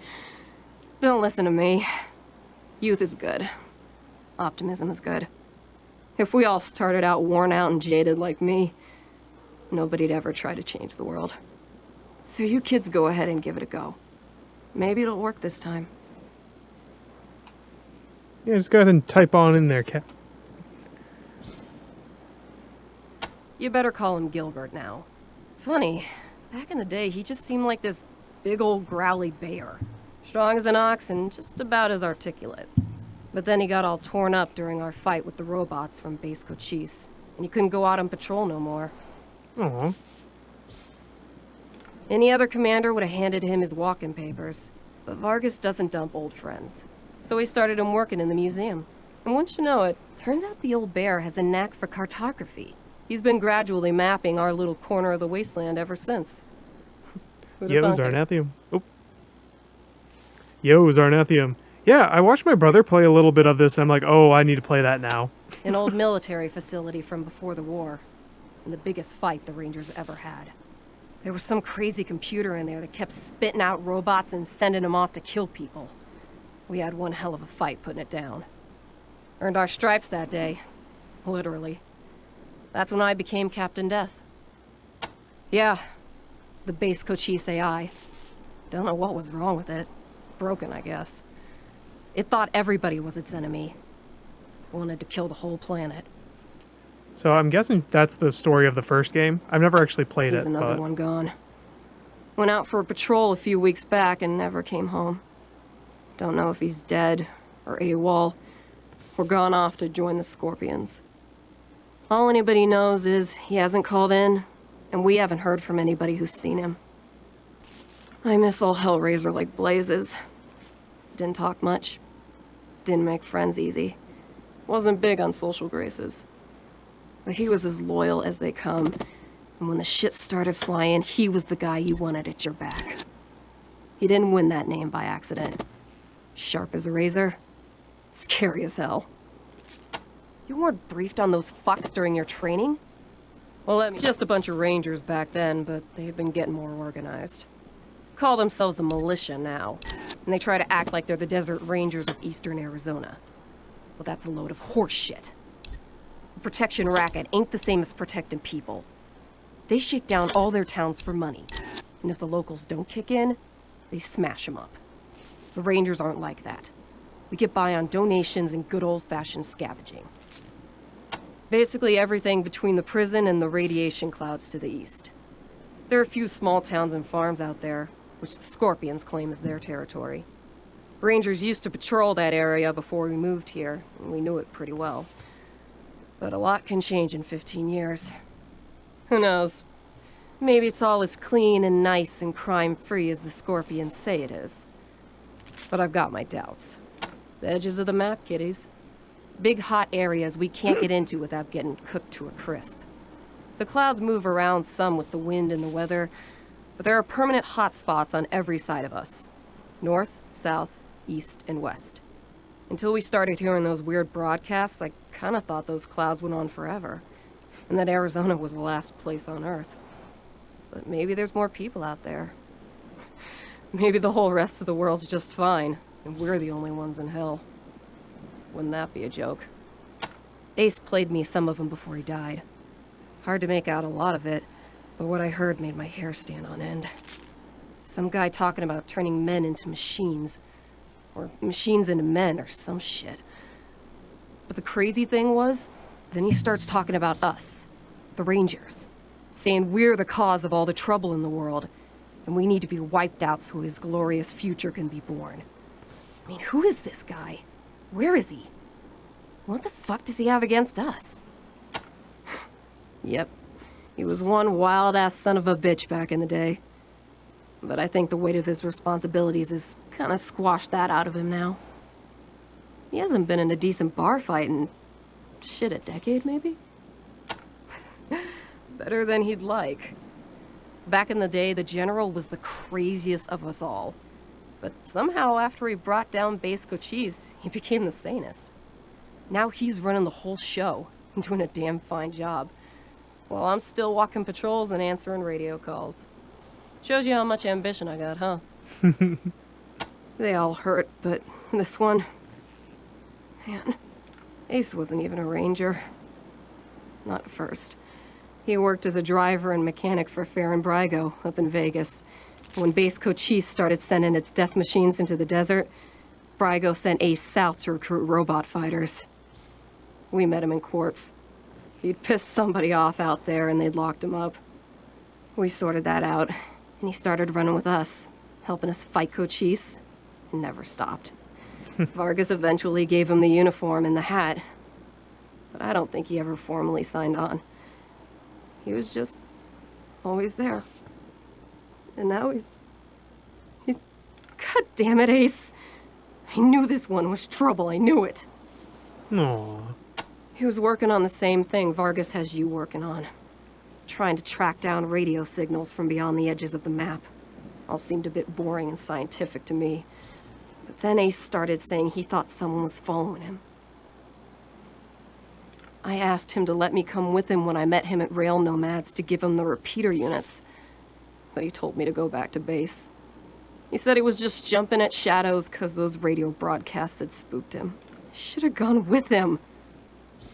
Don't listen to me. Youth is good. Optimism is good. If we all started out worn out and jaded like me, nobody'd ever try to change the world. So you kids go ahead and give it a go. Maybe it'll work this time. Yeah, just go ahead and type on in there, Cap. You better call him Gilbert now. Funny, back in the day, he just seemed like this big old growly bear. Strong as an ox and just about as articulate. But then he got all torn up during our fight with the robots from Base Cochise, and he couldn't go out on patrol no more. Aw. Any other commander would have handed him his walking papers, but Vargas doesn't dump old friends. So he started him working in the museum. And once you know it, turns out the old bear has a knack for cartography. He's been gradually mapping our little corner of the wasteland ever since. Yo, Zarnathium. Oh. Yo, Zarnathium. Yeah, I watched my brother play a little bit of this, and I'm like, oh, I need to play that now. An old military facility from before the war. And the biggest fight the Rangers ever had. There was some crazy computer in there that kept spitting out robots and sending them off to kill people. We had one hell of a fight putting it down. Earned our stripes that day. Literally. That's when I became Captain Death. Yeah, the Base Cochise AI. Don't know what was wrong with it. Broken, I guess. It thought everybody was its enemy. Wanted to kill the whole planet. So I'm guessing that's the story of the first game. I've never actually played Here's it, another but... one gone. Went out for a patrol a few weeks back and never came home. Don't know if he's dead, or AWOL, or gone off to join the Scorpions. All anybody knows is he hasn't called in, and we haven't heard from anybody who's seen him. I miss old Hellraiser like blazes. Didn't talk much. Didn't make friends easy. Wasn't big on social graces. But he was as loyal as they come, and when the shit started flying, he was the guy you wanted at your back. He didn't win that name by accident. Sharp as a razor, scary as hell. You weren't briefed on those fucks during your training? Well, just a bunch of Rangers back then, but they've been getting more organized. Call themselves the militia now, and they try to act like they're the Desert Rangers of Eastern Arizona. Well, that's a load of horse shit. The protection racket ain't the same as protecting people. They shake down all their towns for money, and if the locals don't kick in, they smash them up. The Rangers aren't like that. We get by on donations and good old-fashioned scavenging. Basically everything between the prison and the radiation clouds to the east. There are a few small towns and farms out there, which the Scorpions claim is their territory. Rangers used to patrol that area before we moved here, and we knew it pretty well. But a lot can change in 15 years. Who knows? Maybe it's all as clean and nice and crime-free as the Scorpions say it is. But I've got my doubts. The edges of the map, kiddies. Big hot areas we can't get into without getting cooked to a crisp. The clouds move around some with the wind and the weather, but there are permanent hot spots on every side of us. North, south, east, and west. Until we started hearing those weird broadcasts, I kinda thought those clouds went on forever, and that Arizona was the last place on Earth. But maybe there's more people out there. Maybe the whole rest of the world's just fine, and we're the only ones in hell. Wouldn't that be a joke? Ace played me some of them before he died. Hard to make out a lot of it, but what I heard made my hair stand on end. Some guy talking about turning men into machines. Or machines into men, or some shit. But the crazy thing was, then he starts talking about us, the Rangers. Saying we're the cause of all the trouble in the world, and we need to be wiped out so his glorious future can be born. I mean, who is this guy? Where is he? What the fuck does he have against us? Yep. He was one wild-ass son of a bitch back in the day. But I think the weight of his responsibilities has kind of squashed that out of him now. He hasn't been in a decent bar fight in, shit, a decade, maybe? Better than he'd like. Back in the day, the General was the craziest of us all. But somehow, after he brought down Base Cochise, he became the sanest. Now he's running the whole show, and doing a damn fine job. While I'm still walking patrols and answering radio calls. Shows you how much ambition I got, huh? They all hurt, but this one... Man, Ace wasn't even a ranger. Not at first. He worked as a driver and mechanic for Fair and Brygo up in Vegas. When Base Cochise started sending its death machines into the desert, Brygo sent Ace south to recruit robot fighters. We met him in Quartz. He'd pissed somebody off out there and they'd locked him up. We sorted that out, and he started running with us, helping us fight Cochise, and never stopped. Vargas eventually gave him the uniform and the hat, but I don't think he ever formally signed on. He was just always there. And now he's... God damn it, Ace. I knew this one was trouble, I knew it. Aww. He was working on the same thing Vargas has you working on. Trying to track down radio signals from beyond the edges of the map. All seemed a bit boring and scientific to me. But then Ace started saying he thought someone was following him. I asked him to let me come with him when I met him at Rail Nomads to give him the repeater units. But he told me to go back to base. He said he was just jumping at shadows because those radio broadcasts had spooked him. I should have gone with him.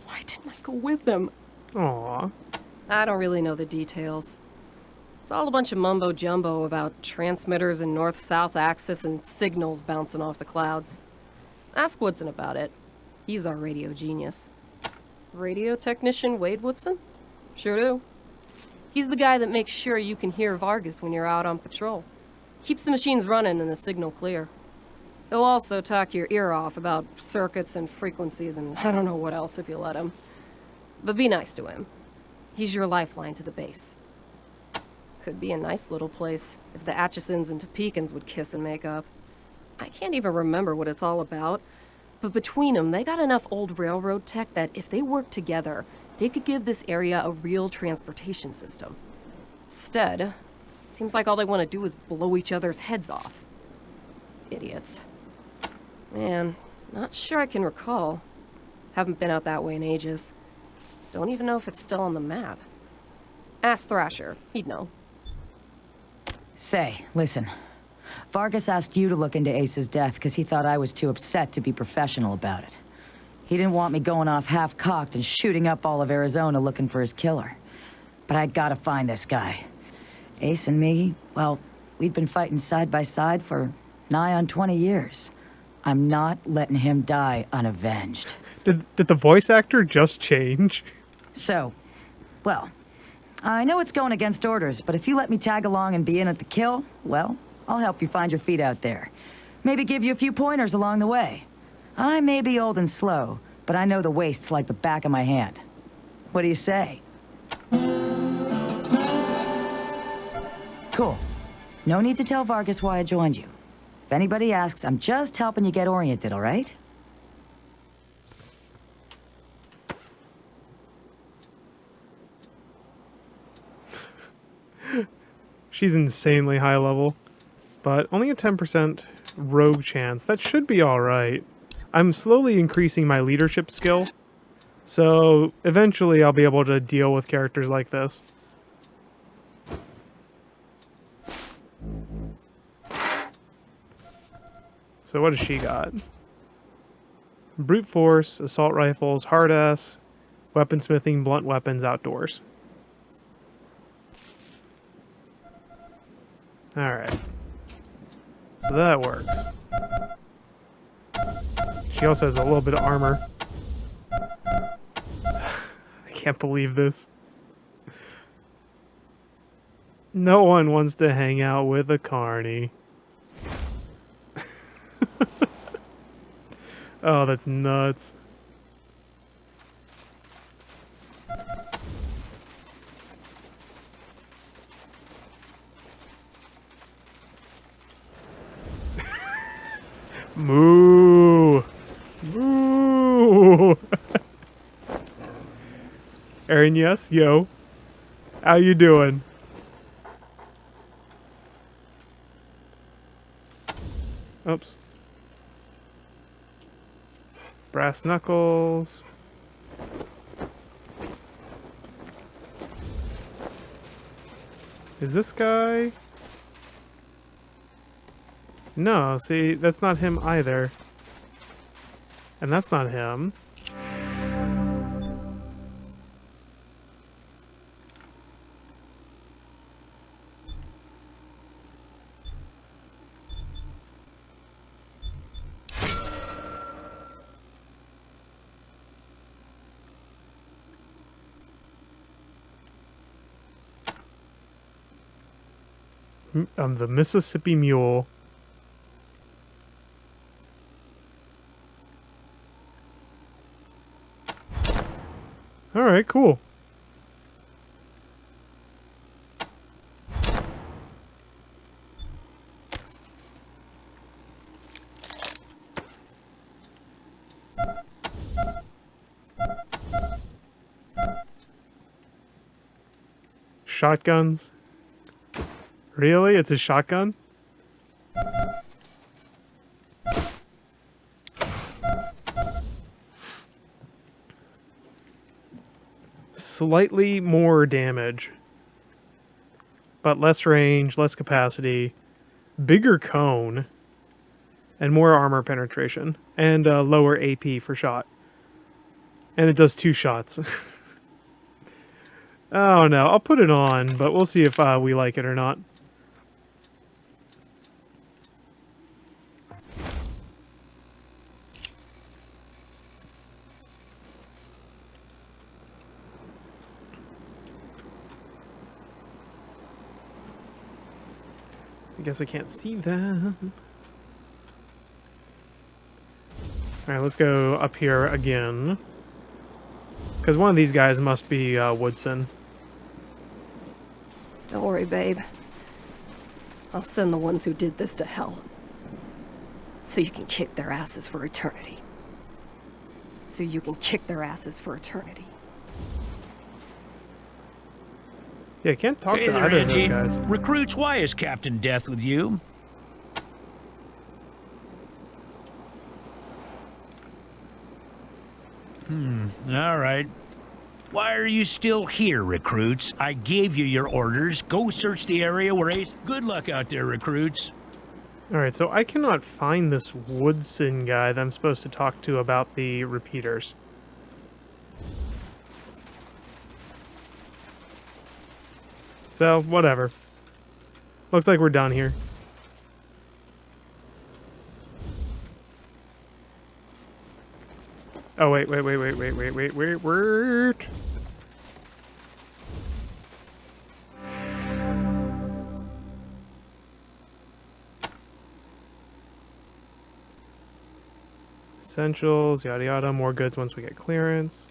Why didn't I go with him? Aww. I don't really know the details. It's all a bunch of mumbo-jumbo about transmitters and north-south axis and signals bouncing off the clouds. Ask Woodson about it. He's our radio genius. Radio technician Wade Woodson? Sure do. He's the guy that makes sure you can hear Vargas when you're out on patrol. Keeps the machines running and the signal clear. He'll also talk your ear off about circuits and frequencies and I don't know what else if you let him. But be nice to him. He's your lifeline to the base. Could be a nice little place if the Atchisons and Topekans would kiss and make up. I can't even remember what it's all about, but between them, they got enough old railroad tech that if they worked together, they could give this area a real transportation system. Instead, it seems like all they want to do is blow each other's heads off. Idiots. Man, not sure I can recall. Haven't been out that way in ages. Don't even know if it's still on the map. Ask Thrasher. He'd know. Say, listen. Vargas asked you to look into Ace's death because he thought I was too upset to be professional about it. He didn't want me going off half-cocked and shooting up all of Arizona looking for his killer. But I gotta find this guy. Ace and me, well, we'd been fighting side by side for nigh on 20 years. I'm not letting him die unavenged. Did the voice actor just change? So, well, I know it's going against orders, but if you let me tag along and be in at the kill, well, I'll help you find your feet out there. Maybe give you a few pointers along the way. I may be old and slow, but I know the wastes like the back of my hand. What do you say? Cool. No need to tell Vargas why I joined you. If anybody asks, I'm just helping you get oriented, all right? She's insanely high level, but only a 10% rogue chance. That should be alright. I'm slowly increasing my leadership skill, so eventually I'll be able to deal with characters like this. So what does she got? Brute force, assault rifles, hard ass, weaponsmithing, blunt weapons, outdoors. Alright. So that works. She also has a little bit of armor. I can't believe this. No one wants to hang out with a carny. Oh, that's nuts. Moo! Moo! Aaron, yes? Yo. How you doing? Oops. Brass knuckles. Is this guy? No, see, that's not him either. And that's not him. I'm the Mississippi Mule. Alright, cool. Shotguns? Really? It's a shotgun? Slightly more damage, but less range, less capacity, bigger cone, and more armor penetration, and lower AP for shot. And it does 2 shots. Oh no, I'll put it on, but we'll see if we like it or not. I guess I can't see them. Alright, let's go up here again. Because one of these guys must be Woodson. Don't worry, babe. I'll send the ones who did this to hell. So you can kick their asses for eternity. So you can kick their asses for eternity. Yeah, I can't talk Hey to there, either of Andy. those guys. Recruits, why is Captain Death with you? All right. Why are you still here, recruits? I gave you your orders. Go search the area where Ace... Good luck out there, recruits. Alright, so I cannot find this Woodson guy that I'm supposed to talk to about the repeaters. So, whatever. Looks like we're done here. Oh, wait. Essentials, yada yada, more goods once we get clearance.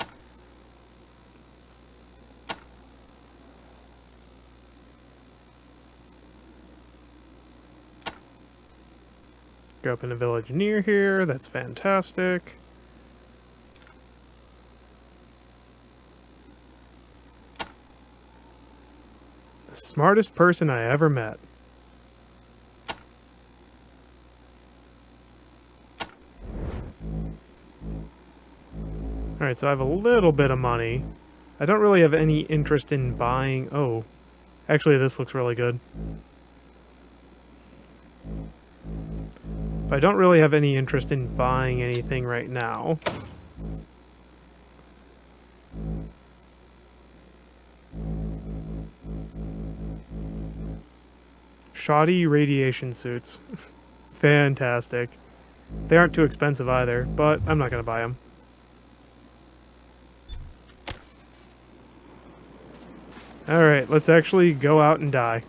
Go up in a village near here, that's fantastic. The smartest person I ever met. Alright, so I have a little bit of money. I don't really have any interest in buying... Oh, actually this looks really good. But I don't really have any interest in buying anything right now. Shoddy radiation suits. Fantastic. They aren't too expensive either, but I'm not going to buy them. Alright, let's actually go out and die.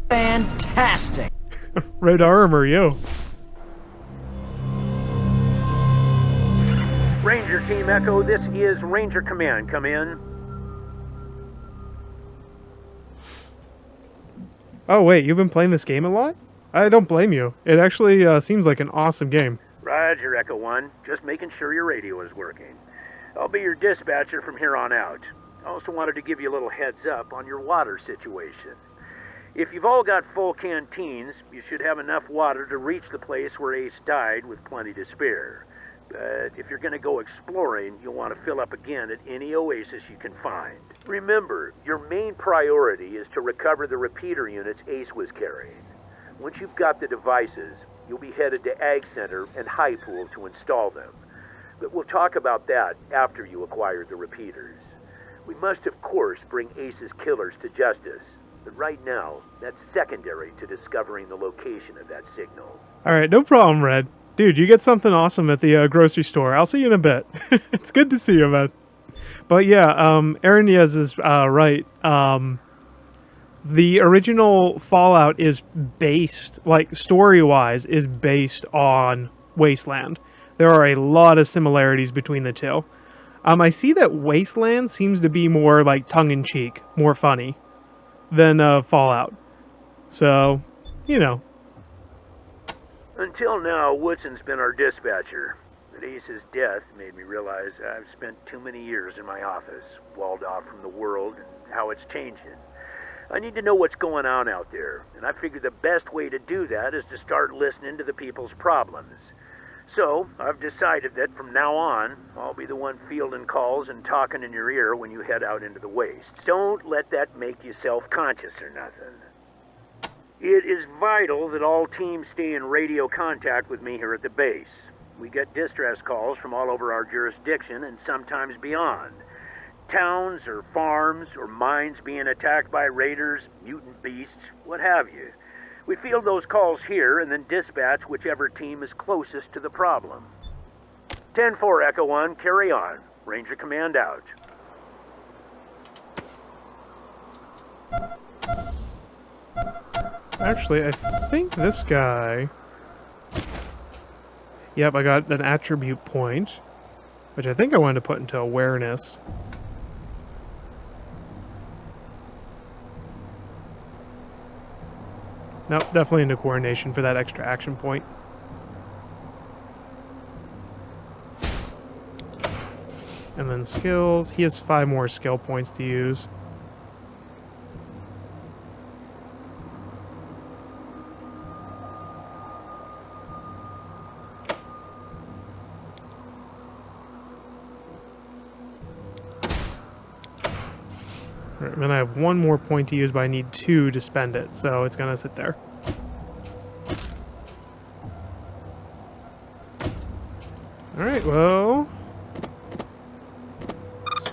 Fantastic! Red armor, yo. Ranger Team Echo, this is Ranger Command. Come in. Oh, wait, you've been playing this game a lot? I don't blame you. It actually seems like an awesome game. Roger, Echo 1. Just making sure your radio is working. I'll be your dispatcher from here on out. I also wanted to give you a little heads up on your water situation. If you've all got full canteens, you should have enough water to reach the place where Ace died with plenty to spare. But if you're going to go exploring, you'll want to fill up again at any oasis you can find. Remember, your main priority is to recover the repeater units Ace was carrying. Once you've got the devices, you'll be headed to Ag Center and High Pool to install them. But we'll talk about that after you acquire the repeaters. We must, of course, bring Ace's killers to justice. But right now, that's secondary to discovering the location of that signal. Alright, no problem, Red. Dude, you get something awesome at the grocery store. I'll see you in a bit. It's good to see you, man. But yeah, Aaron Diaz is right. The original Fallout is based, like, story-wise, is based on Wasteland. There are a lot of similarities between the two. I see that Wasteland seems to be more, like, tongue-in-cheek, more funny than Fallout. So, you know. Until now, Woodson's been our dispatcher. But Ace's death made me realize I've spent too many years in my office, walled off from the world and how it's changing. I need to know what's going on out there, and I figure the best way to do that is to start listening to the people's problems. So, I've decided that from now on, I'll be the one fielding calls and talking in your ear when you head out into the waste. Don't let that make you self-conscious or nothing. It is vital that all teams stay in radio contact with me here at the base. We get distress calls from all over our jurisdiction and sometimes beyond. Towns or farms or mines being attacked by raiders, mutant beasts, what have you. We field those calls here and then dispatch whichever team is closest to the problem. 10-4, Echo 1, carry on. Ranger Command out. Actually, I think this guy... Yep, I got an attribute point, which I think I wanted to put into awareness. Nope, definitely into coordination for that extra action point. And then skills. He has 5 more skill points to use. And then I have 1 more point to use, but I need 2 to spend it, so it's gonna sit there. Alright, well...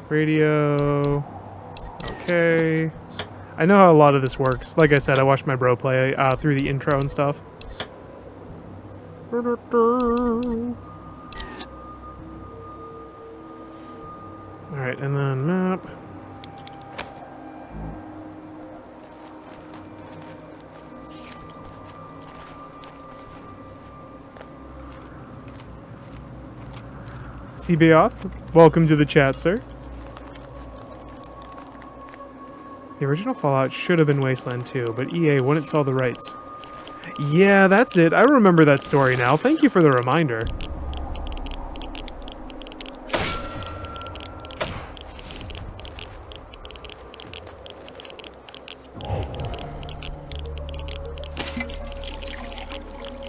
Radio... Okay... I know how a lot of this works. Like I said, I watched my bro play through the intro and stuff. Alright, and then map... CBoth, welcome to the chat, sir. The original Fallout should have been Wasteland 2, but EA wouldn't sell the rights. Yeah, that's it. I remember that story now. Thank you for the reminder.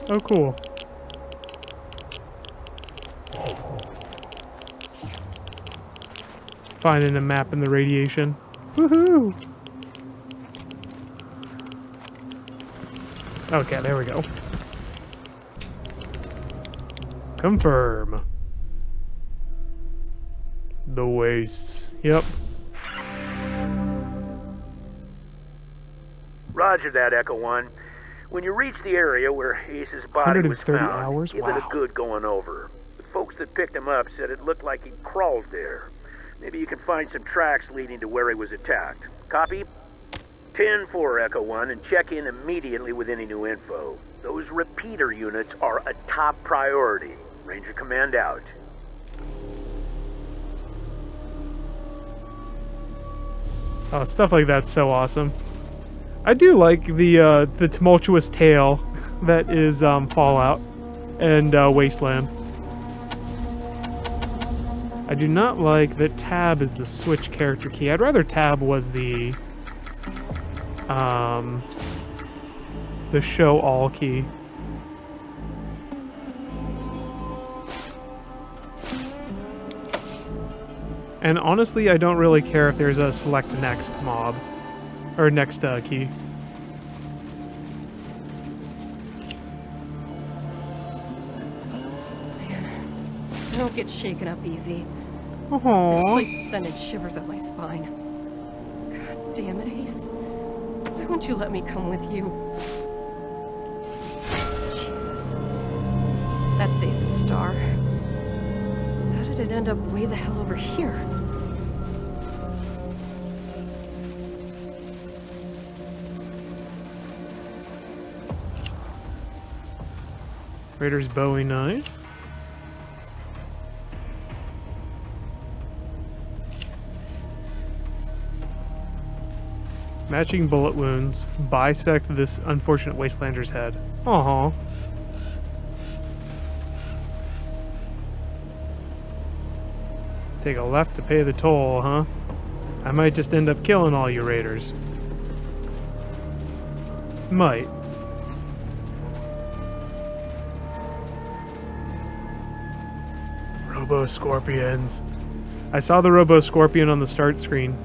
Oh, cool. Finding a map in the radiation. Woohoo! Okay, there we go. Confirm. The wastes. Yep. Roger that, Echo 1. When you reach the area where Ace's body was 130 found, hours? give it Wow. a good going over. The folks that picked him up said it looked like he crawled there. Maybe you can find some tracks leading to where he was attacked. Copy? 10-4, Echo 1, and check in immediately with any new info. Those repeater units are a top priority. Ranger Command out. Oh, stuff like that's so awesome. I do like the tumultuous tale that is Fallout and Wasteland. I do not like that tab is the switch character key. I'd rather tab was the show all key. And honestly, I don't really care if there's a select next mob or next key. I don't get shaken up easy. This Aww. place is sending shivers up my spine. God damn it, Ace. Why won't you let me come with you? Jesus. That's Ace's star. How did it end up way the hell over here? Raider's Bowie knife. Matching bullet wounds bisect this unfortunate wastelander's head. Aw. Take a left to pay the toll, huh? I might just end up killing all you raiders. Might. Robo-scorpions. I saw the Robo-scorpion on the start screen.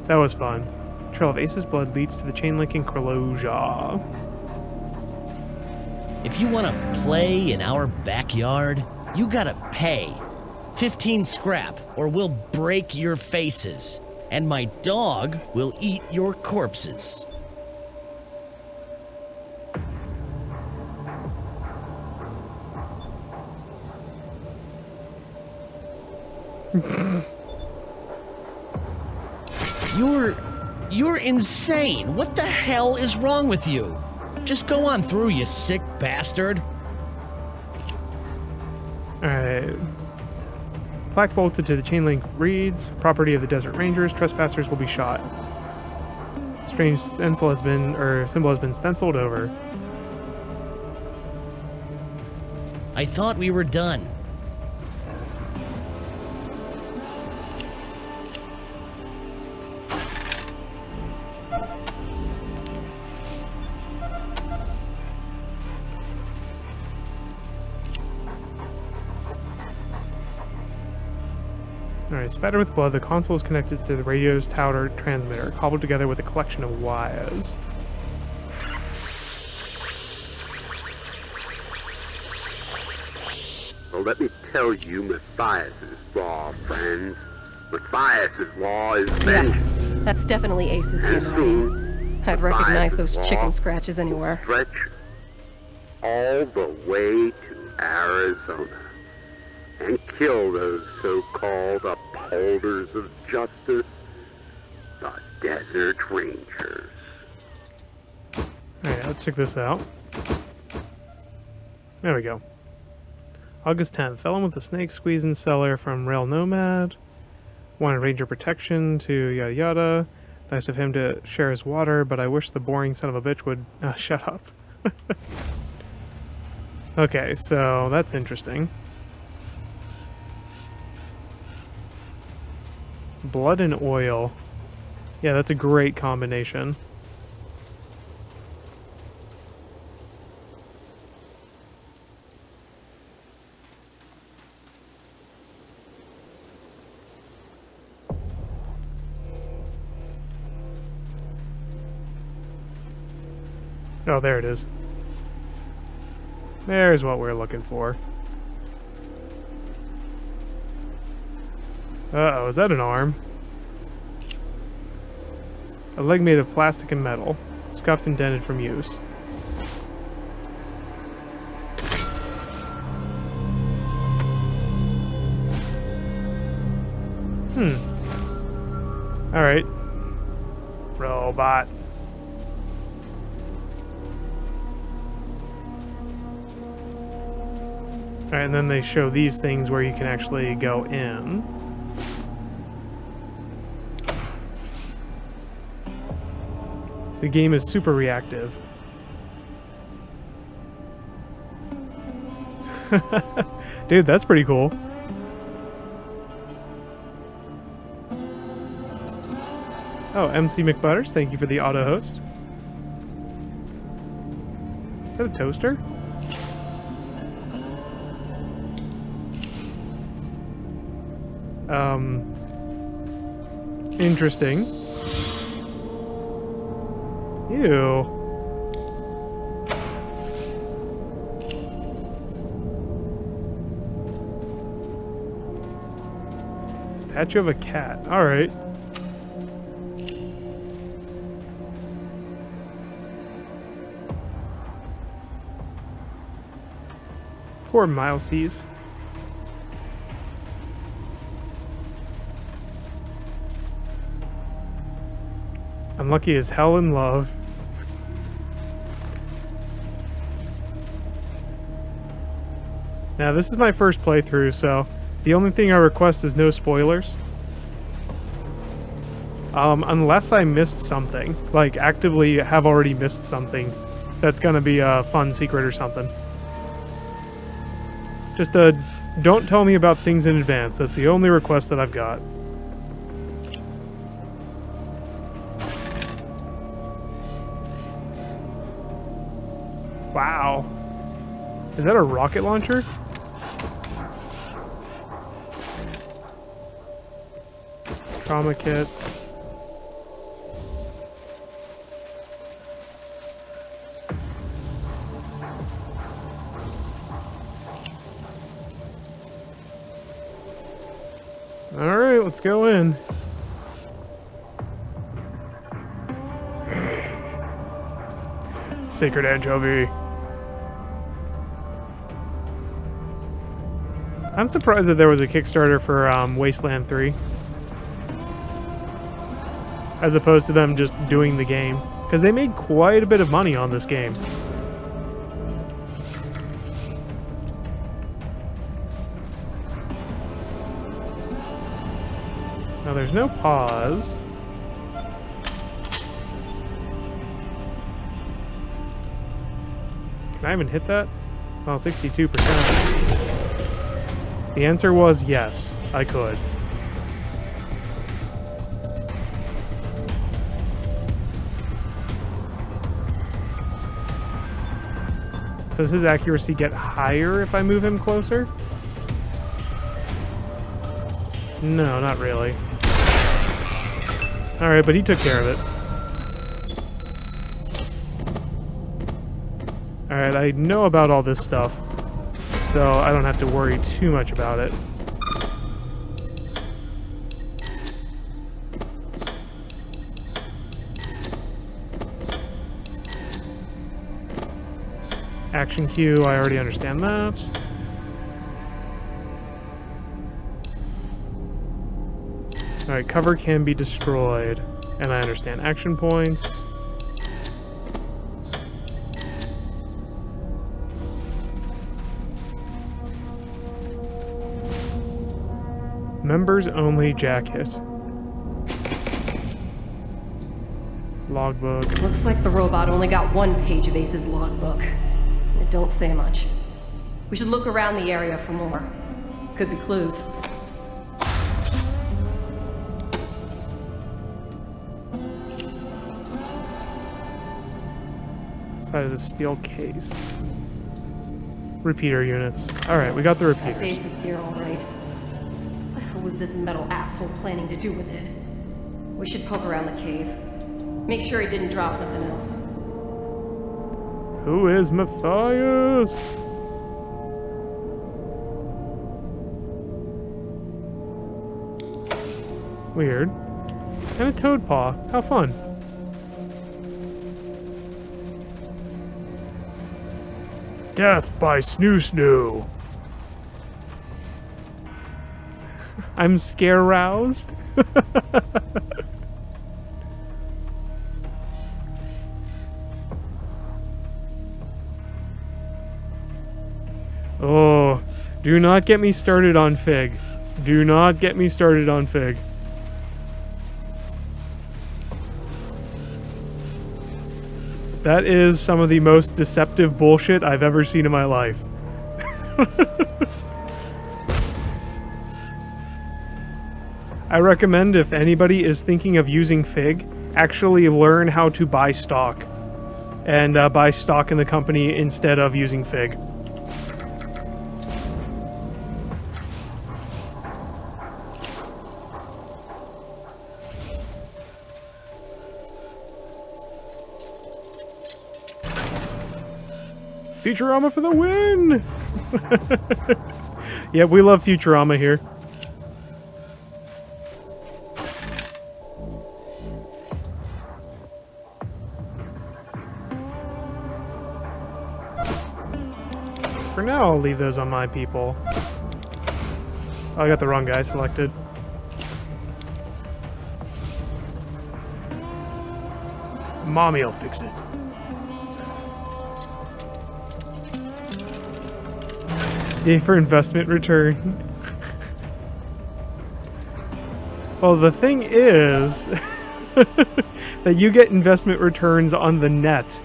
That was fun. Trail of Ace's blood leads to the chain-link enclosure. If you want to play in our backyard, you gotta pay. 15 scrap, or we'll break your faces. And my dog will eat your corpses. You're insane. What the hell is wrong with you? Just go on through, you sick bastard. Alright. Plaque bolted to the chain link reads, property of the Desert Rangers, trespassers will be shot. Strange stencil has been, or symbol has been stenciled over. I thought we were done. Alright, spattered with blood, the console is connected to the radio's tower transmitter, cobbled together with a collection of wires. Well, let me tell you Matthias's law, friends. Matthias's law is vengeance. That's definitely Ace's And handwriting. soon, I'd recognize those Matthias's chicken law scratches anywhere. stretch all the way to Arizona and kill those so-called upholders of justice, the Desert Rangers. Alright, let's check this out. There we go. August 10th. Felon with the snake squeezing cellar from Rail Nomad. Wanted ranger protection to yada yada. Nice of him to share his water, but I wish the boring son of a bitch would shut up. Okay, so that's interesting. Blood and oil. Yeah, that's a great combination. Oh, there it is. There's what we're looking for. Uh-oh, is that an arm? A leg made of plastic and metal, scuffed and dented from use. Alright. Robot. Alright, and then they show these things where you can actually go in. The game is super reactive. Dude, that's pretty cool. Oh, MC McButters, thank you for the auto host. Is that a toaster? Interesting. Ew. Statue of a cat. Alright. Poor Milesies. Unlucky as hell in love. Now, this is my first playthrough, so the only thing I request is no spoilers. Unless I missed something. Like, actively have already missed something that's gonna be a fun secret or something. Just, don't tell me about things in advance. That's the only request that I've got. Wow. Is that a rocket launcher? Trauma kits. Alright, let's go in. Sacred anchovy. I'm surprised that there was a Kickstarter for Wasteland 3. As opposed to them just doing the game. Because they made quite a bit of money on this game. Now there's no pause. Can I even hit that? Well, 62%. The answer was yes, I could. Does his accuracy get higher if I move him closer? No, not really. Alright, but he took care of it. Alright, I know about all this stuff, so I don't have to worry too much about it. Action cue, I already understand that. Alright, cover can be destroyed, and I understand action points. Members only jacket. Logbook. Looks like the robot only got one page of Ace's logbook. It don't say much. We should look around the area for more. Could be clues. Side of the steel case. Repeater units. Alright, we got the That's repeaters. Ace's gear, all right. What the hell was this metal asshole planning to do with it? We should poke around the cave. Make sure he didn't drop nothing else. Who is Matthias? Weird. And a toad paw. How fun. Death by Snoo Snoo. I'm scare-roused. Oh, do not get me started on Fig. Do not get me started on Fig. That is some of the most deceptive bullshit I've ever seen in my life. I recommend if anybody is thinking of using Fig, actually learn how to buy stock. And buy stock in the company instead of using Fig. Futurama for the win! Yeah, we love Futurama here. For now, I'll leave those on my people. Oh, I got the wrong guy selected. Mommy'll fix it. Yay for investment return. Well, the thing is that you get investment returns on the net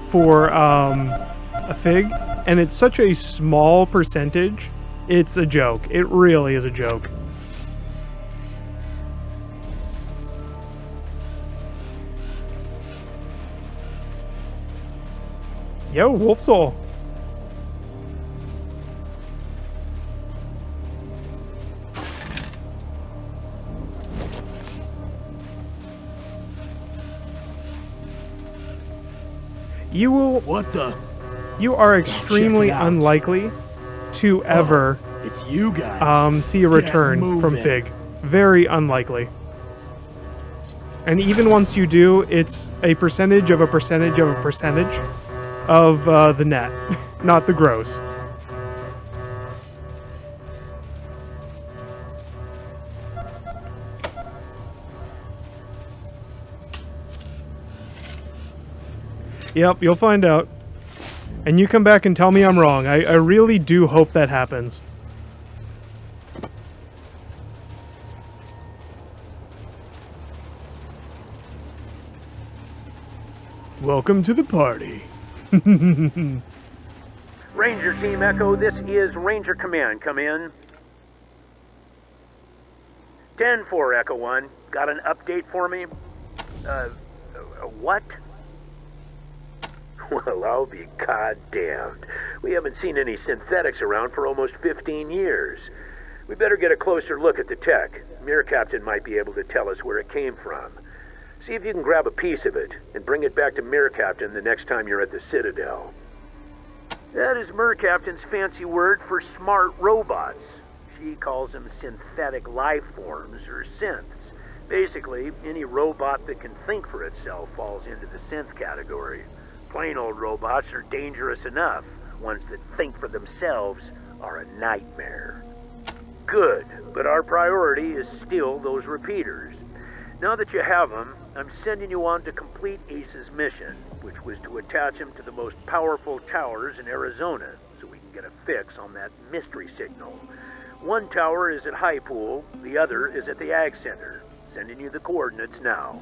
for a Fig, and it's such a small percentage, it's a joke. It really is a joke. Yo, Wolf Soul. You will. What the? You are extremely Check it out. unlikely to ever It's you guys. see a return from moving. Fig. Very unlikely. And even once you do, it's a percentage of a percentage of a percentage of the net, not the gross. Yep, you'll find out. And you come back and tell me I'm wrong. I really do hope that happens. Welcome to the party. Ranger Team Echo, this is Ranger Command. Come in. 10-4, Echo 1. Got an update for me? What? Well, I'll be goddamned. We haven't seen any synthetics around for almost 15 years. We better get a closer look at the tech. Mirror Captain might be able to tell us where it came from. See if you can grab a piece of it and bring it back to Mirror Captain the next time you're at the Citadel. That is Mirror Captain's fancy word for smart robots. She calls them synthetic life forms, or synths. Basically, any robot that can think for itself falls into the synth category. Plain old robots are dangerous enough. Ones that think for themselves are a nightmare. Good, but our priority is still those repeaters. Now that you have them, I'm sending you on to complete Ace's mission, which was to attach him to the most powerful towers in Arizona, so we can get a fix on that mystery signal. One tower is at High Pool, the other is at the Ag Center. Sending you the coordinates now.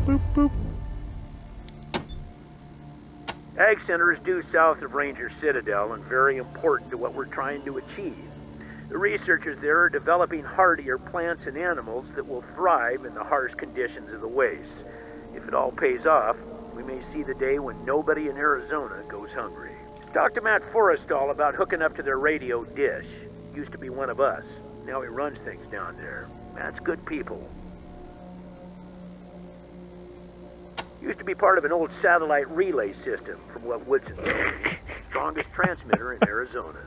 Boop, boop. Ag Center is due south of Ranger Citadel and very important to what we're trying to achieve. The researchers there are developing hardier plants and animals that will thrive in the harsh conditions of the wastes. If it all pays off, we may see the day when nobody in Arizona goes hungry. Talk to Matt Forrestal about hooking up to their radio dish. Used to be one of us. Now he runs things down there. Matt's good people. Used to be part of an old satellite relay system from what Woodson said. Strongest transmitter in Arizona.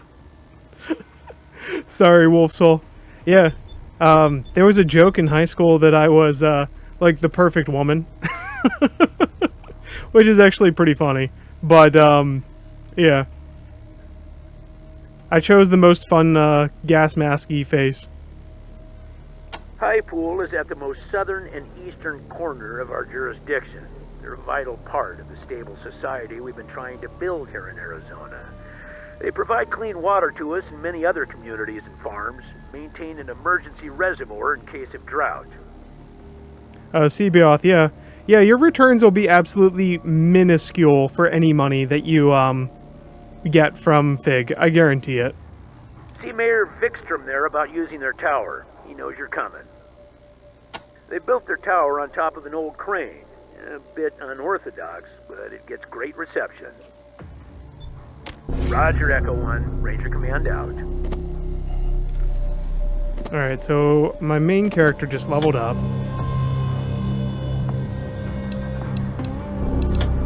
Sorry, Wolf Soul. Yeah, there was a joke in high school that I was, like, the perfect woman. Which is actually pretty funny. But, yeah. I chose the most fun, gas mask-y face. High Pool is at the most southern and eastern corner of our jurisdiction. They're a vital part of the stable society we've been trying to build here in Arizona. They provide clean water to us and many other communities and farms, maintain an emergency reservoir in case of drought. Seabaoth, yeah. Yeah, your returns will be absolutely minuscule for any money that you get from Fig. I guarantee it. See Mayor Vikstrom there about using their tower. He knows you're coming. They built their tower on top of an old crane. A bit unorthodox, but it gets great reception. Roger, Echo 1. Ranger Command out. Alright, so my main character just leveled up.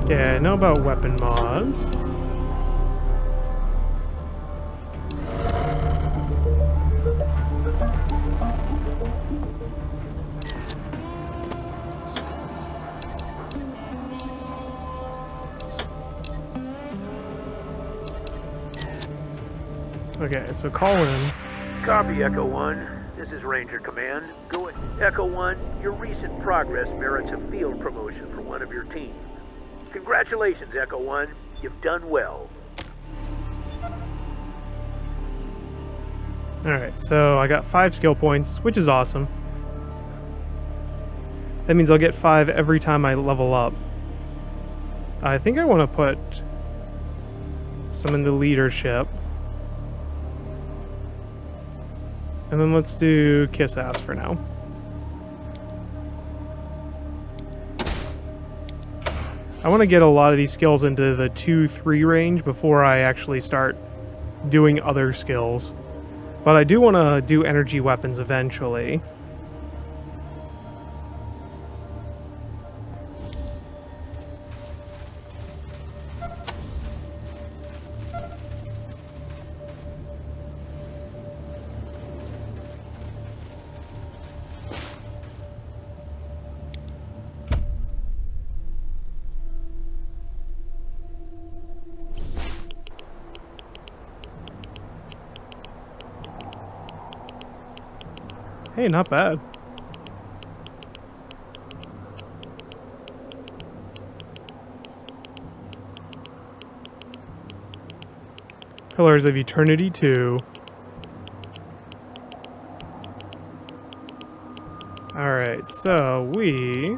Yeah, I know about weapon mods. Okay, so call in. Copy, Echo 1. This is Ranger Command. Go ahead. Echo 1, your recent progress merits a field promotion for one of your team. Congratulations, Echo 1. You've done well. Alright, so I got 5 skill points, which is awesome. That means I'll get 5 every time I level up. I think I want to put some into leadership. And then let's do Kiss Ass for now. I want to get a lot of these skills into the 2-3 range before I actually start doing other skills. But I do want to do energy weapons eventually. Hey, not bad. Pillars of Eternity 2. Alright, so we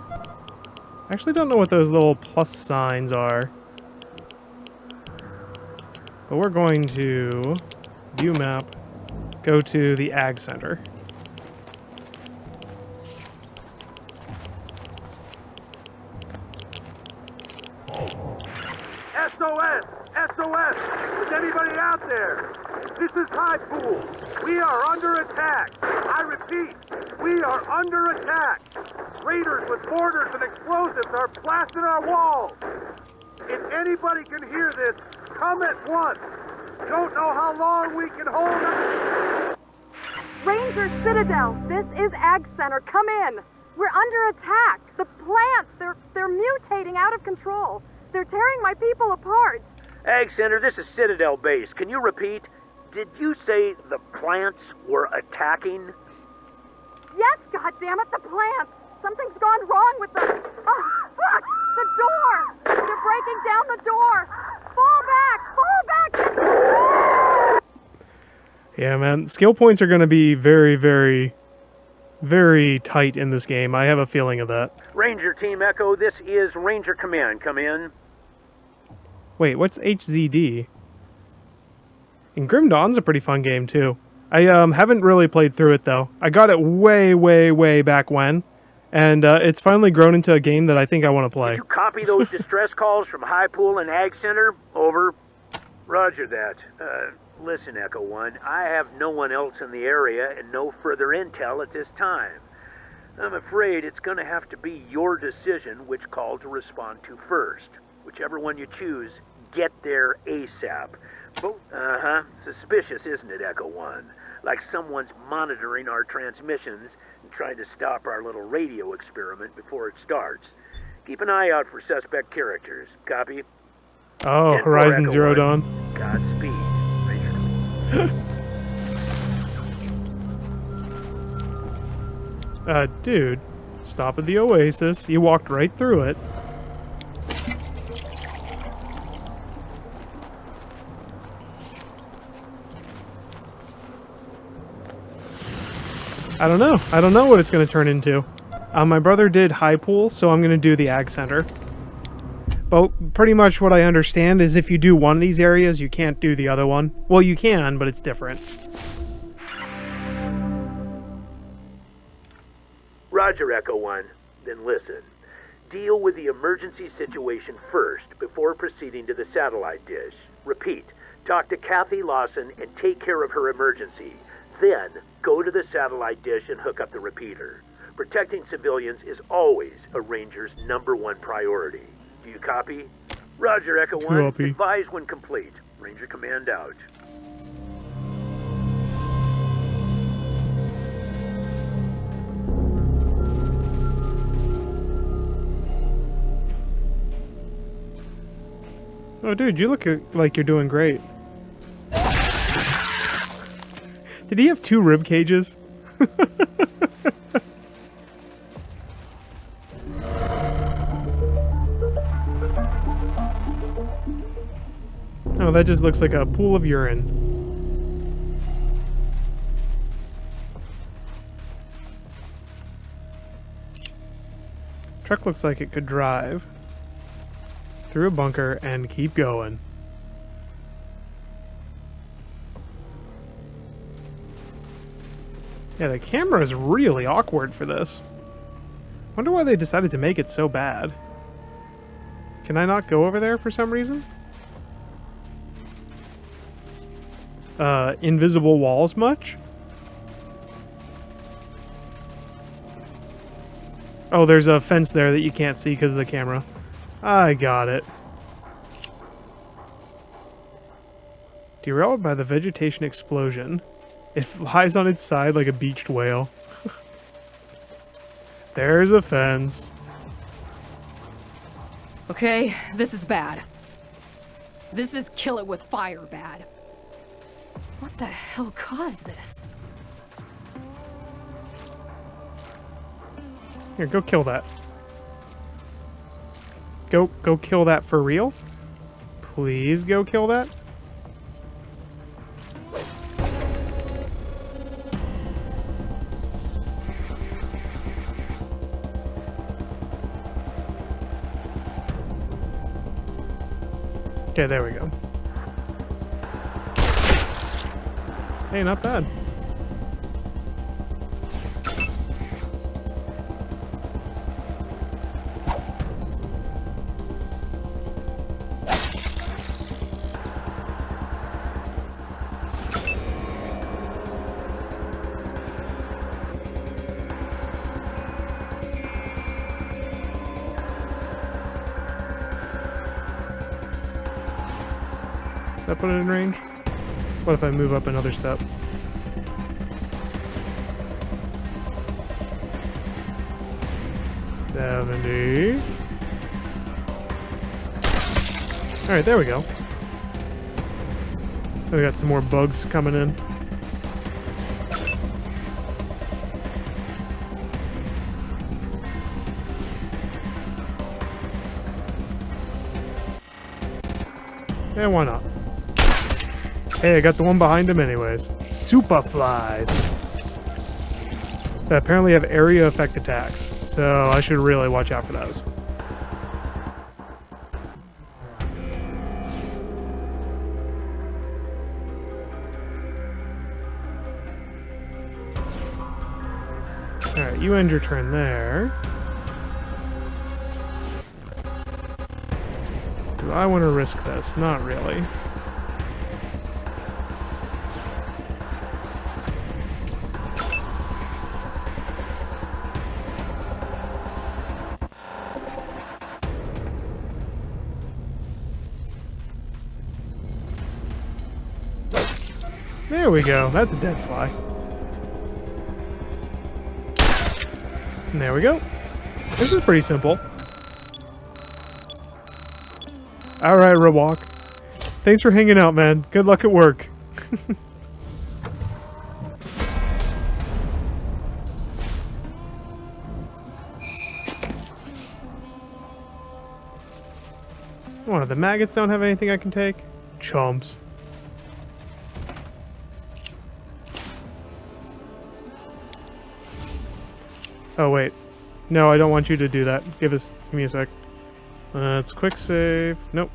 actually don't know what those little plus signs are. But we're going to view map, go to the Ag Center. SOS! SOS! Is anybody out there? This is High Pool. We are under attack. I repeat, we are under attack. Raiders with mortars and explosives are blasting our walls. If anybody can hear this, come at once. Don't know how long we can hold it. Ranger Citadel, this is Ag Center. Come in. We're under attack. The plants, they're mutating out of control. They're tearing my people apart. Ag Center, this is Citadel Base. Can you repeat? Did you say the plants were attacking? Yes, goddammit, the plants. Something's gone wrong with the... Oh, fuck! The door! They're breaking down the door! Fall back! Fall back! Yeah, man. Skill points are going to be very, very, very tight in this game. I have a feeling of that. Ranger Team Echo, this is Ranger Command. Come in. Wait, what's HZD? And Grim Dawn's a pretty fun game, too. I haven't really played through it, though. I got it way, way, way back when. And it's finally grown into a game that I think I want to play. Did you copy those distress calls from High Pool and Ag Center? Over. Roger that. Listen, Echo 1, I have no one else in the area and no further intel at this time. I'm afraid it's going to have to be your decision which call to respond to first. Whichever one you choose, get there ASAP. Suspicious, isn't it, Echo 1? Like someone's monitoring our transmissions and trying to stop our little radio experiment before it starts. Keep an eye out for suspect characters. Copy? Oh, 10-4, Horizon Echo Zero 1. Dawn. Godspeed. Dude, stop at the Oasis. You walked right through it. I don't know. I don't know what it's going to turn into. My brother did high pool, so I'm going to do the ag center. But pretty much what I understand is if you do one of these areas, you can't do the other one. Well, you can, but it's different. Roger, Echo 1. Then listen. Deal with the emergency situation first before proceeding to the satellite dish. Repeat, talk to Kathy Lawson and take care of her emergency. Then, go to the satellite dish and hook up the repeater. Protecting civilians is always a Ranger's #1 priority. Do you copy? Roger, Echo 1. Copy. Advise when complete. Ranger Command out. Oh, dude, you look like you're doing great. Did he have 2 rib cages? Oh, that just looks like a pool of urine. Truck looks like it could drive through a bunker and keep going. Yeah, the camera is really awkward for this. Wonder why they decided to make it so bad. Can I not go over there for some reason? Invisible walls much? Oh, there's a fence there that you can't see because of the camera. I got it. Derailed by the vegetation explosion. It lies on its side like a beached whale. There's a fence. Okay, this is bad. This is kill it with fire bad. What the hell caused this? Here, go kill that. Go kill that for real? Please go kill that? Okay, there we go. Hey, not bad. Does that put it in range? What if I move up another step? $70. Alright, there we go. We got some more bugs coming in. Yeah, why not? Hey, I got the one behind him anyways. Super flies. That apparently have area effect attacks, so I should really watch out for those. Alright, you end your turn there. Do I want to risk this? Not really. There we go. That's a dead fly. And there we go. This is pretty simple. Alright, Robok. Thanks for hanging out, man. Good luck at work. What, the maggots don't have anything I can take? Chumps. Oh, wait. No, I don't want you to do that. Give me a sec. It's quick save. Nope.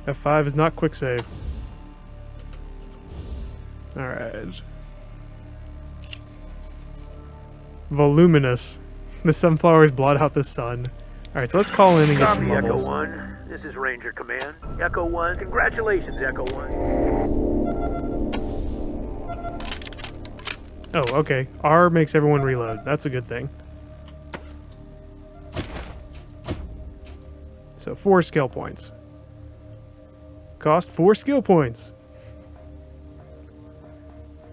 F5 is not quick save. Alright. Voluminous. The sunflowers blot out the sun. Alright, so let's call in and get some Copy, levels. Echo 1. This is Ranger Command. Echo 1. Congratulations, Echo 1. Oh, okay. R makes everyone reload. That's a good thing. So 4 skill points. Cost 4 skill points.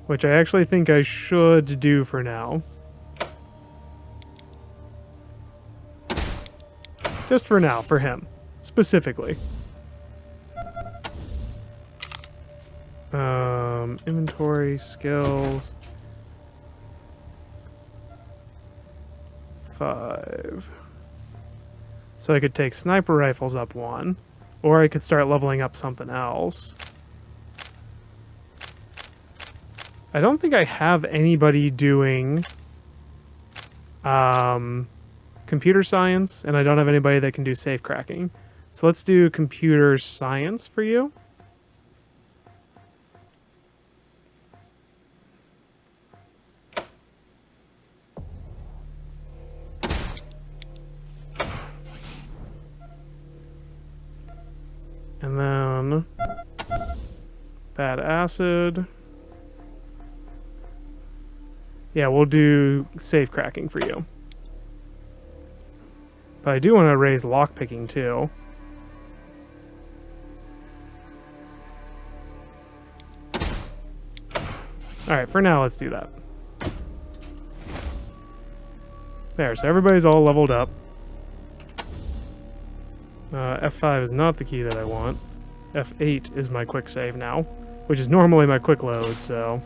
Which I actually think I should do for now. Just for now, for him. Specifically. Inventory, skills. 5. So I could take sniper rifles up 1. Or I could start leveling up something else. I don't think I have anybody doing computer science, and I don't have anybody that can do safe cracking. So let's do computer science for you. And then bad acid. Yeah, we'll do safe cracking for you. But I do want to raise lockpicking too. Alright, for now, let's do that. There, so everybody's all leveled up. F5 is not the key that I want. F8 is my quick save now, which is normally my quick load, so...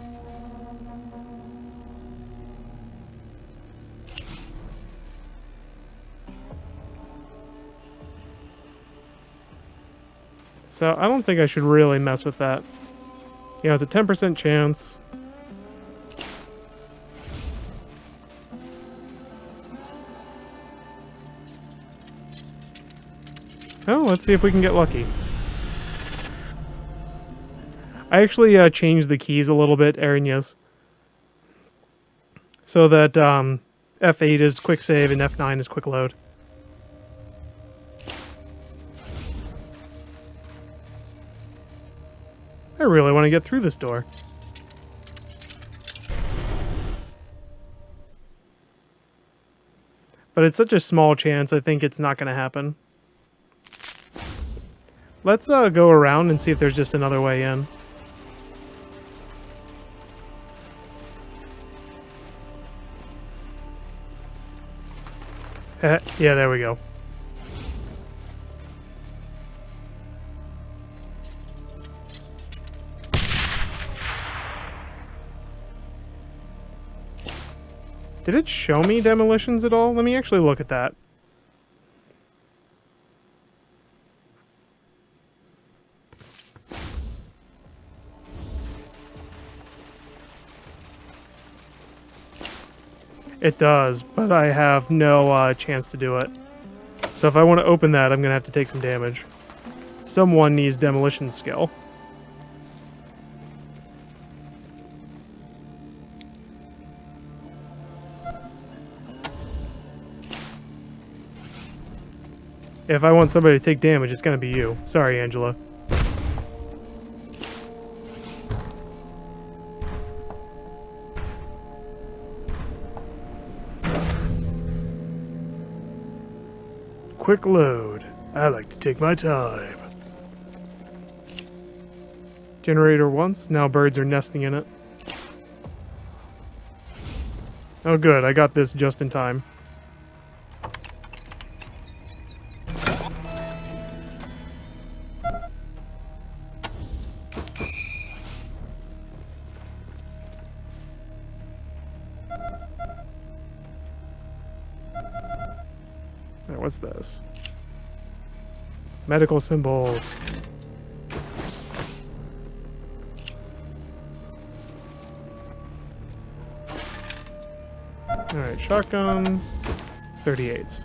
So I don't think I should really mess with that. You know, it's a 10% chance. Oh, let's see if we can get lucky. I actually changed the keys a little bit, Aaron, yes. So that F8 is quick save and F9 is quick load. I really want to get through this door. But it's such a small chance, I think it's not going to happen. Let's go around and see if there's just another way in. Yeah, there we go. Did it show me demolitions at all? Let me actually look at that. It does, but I have no chance to do it. So if I want to open that, I'm going to have to take some damage. Someone needs demolition skill. If I want somebody to take damage, it's going to be you. Sorry, Angela. Quick load. I like to take my time. Generator once. Now birds are nesting in it. Oh good, I got this just in time. What's this? Medical symbols. Alright, shotgun. 38s.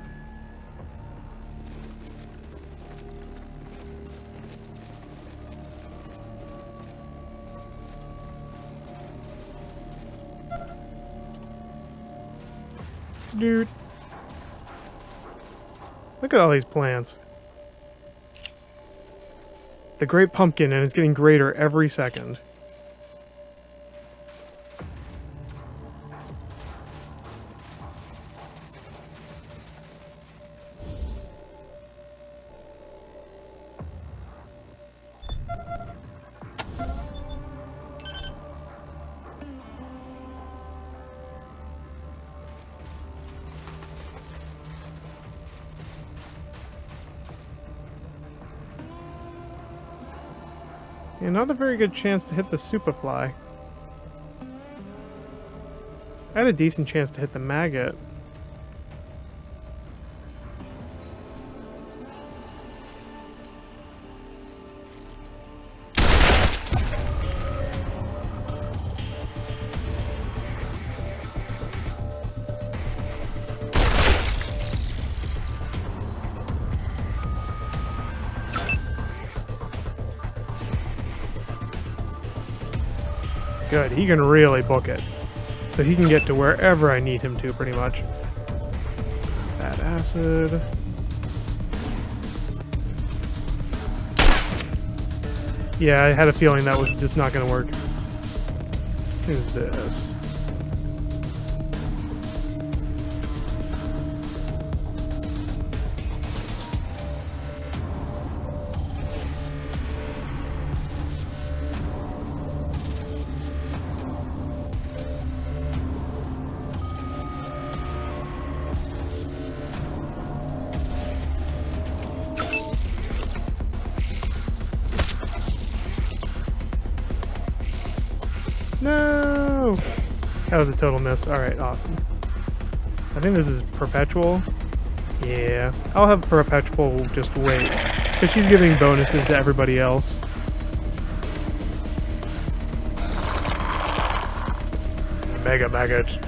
Dude. Look at all these plants. The Great Pumpkin, and it's getting greater every second. Yeah, not a very good chance to hit the Superfly. I had a decent chance to hit the Maggot. Good, he can really book it. So he can get to wherever I need him to, pretty much. Bad acid. Yeah, I had a feeling that was just not gonna work. Who's this? No! That was a total miss. Alright, awesome. I think this is Perpetual. Yeah, I'll have Perpetual just wait. Because she's giving bonuses to everybody else. Mega Maggot.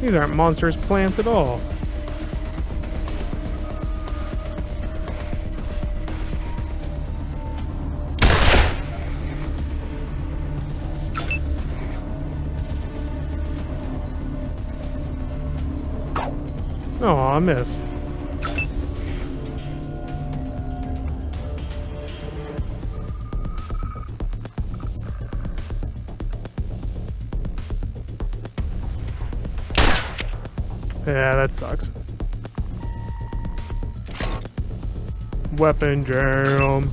These aren't monstrous plants at all. Oh, I missed. Yeah, that sucks. Weapon jam.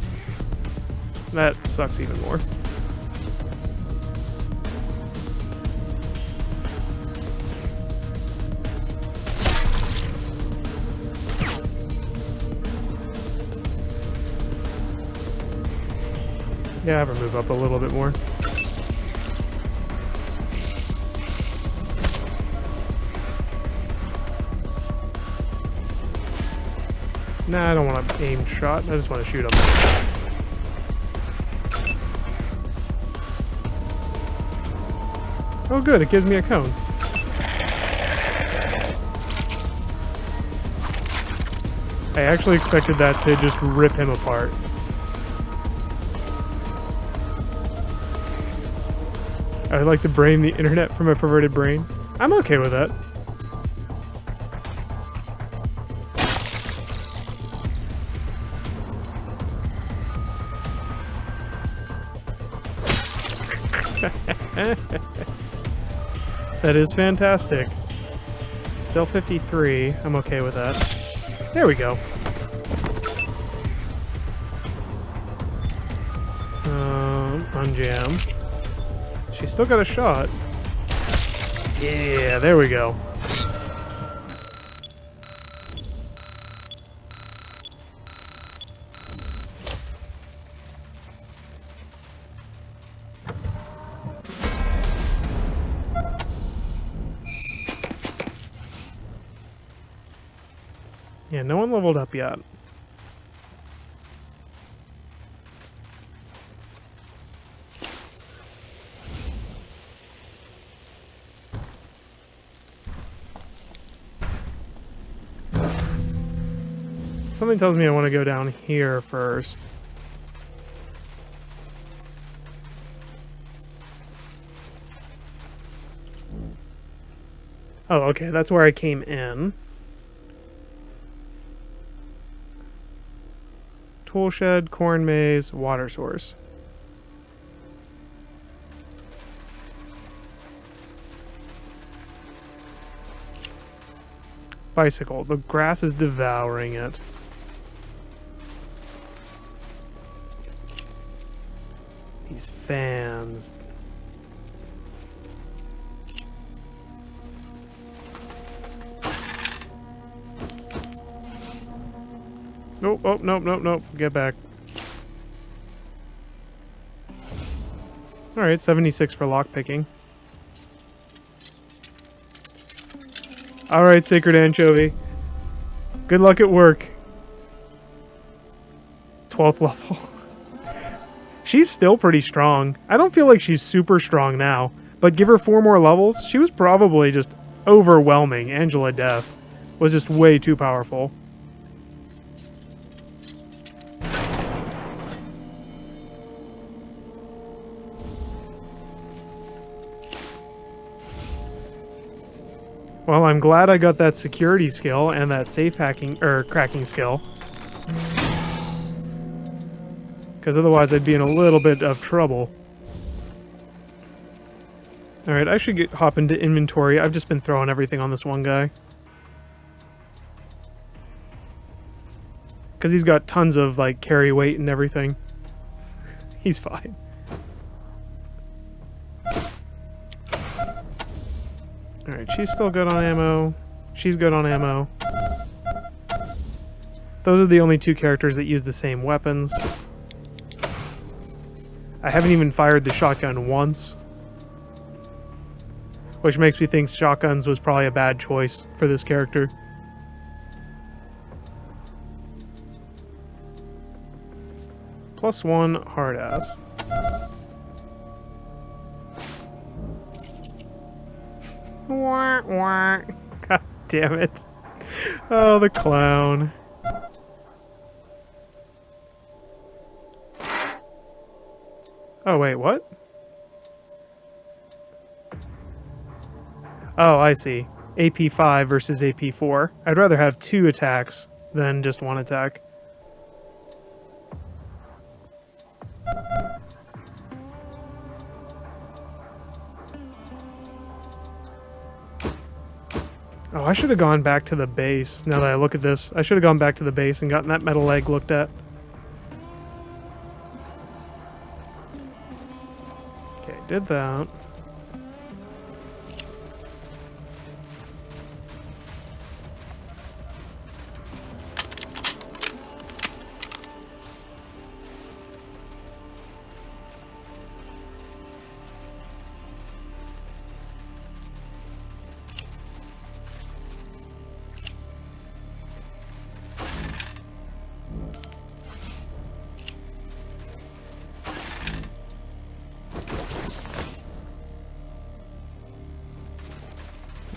That sucks even more. Yeah, have her move up a little bit more. Nah, I don't want to aim shot. I just want to shoot him. Oh good, it gives me a cone. I actually expected that to just rip him apart. I would like to blame the internet for my perverted brain. I'm okay with that. That is fantastic. Still 53. I'm okay with that. There we go. Unjam. She's still got a shot. Yeah, there we go. Yeah, no one leveled up yet. Something tells me I want to go down here first. Oh, okay, that's where I came in. Tool shed, corn maze, water source. Bicycle. The grass is devouring it. These fans. Nope, oh, nope, nope, nope. Get back. Alright, 76 for lockpicking. Alright, Sacred Anchovy. Good luck at work. 12th level. She's still pretty strong. I don't feel like she's super strong now, but give her 4 more levels, she was probably just overwhelming. Angela Death was just way too powerful. Well, I'm glad I got that security skill and that safe hacking, or cracking skill. Because otherwise I'd be in a little bit of trouble. Alright, I should hop into inventory. I've just been throwing everything on this one guy. Because he's got tons of, like, carry weight and everything. He's fine. Alright, she's still good on ammo. She's good on ammo. Those are the only 2 characters that use the same weapons. I haven't even fired the shotgun once. Which makes me think shotguns was probably a bad choice for this character. +1 hard ass. Wah, wah. God damn it. Oh, the clown. Oh, wait, what? Oh, I see. AP 5 versus AP 4. I'd rather have 2 attacks than just 1 attack. Oh, I should have gone back to the base. Now that I look at this, I should have gone back to the base and gotten that metal leg looked at. Okay, did that.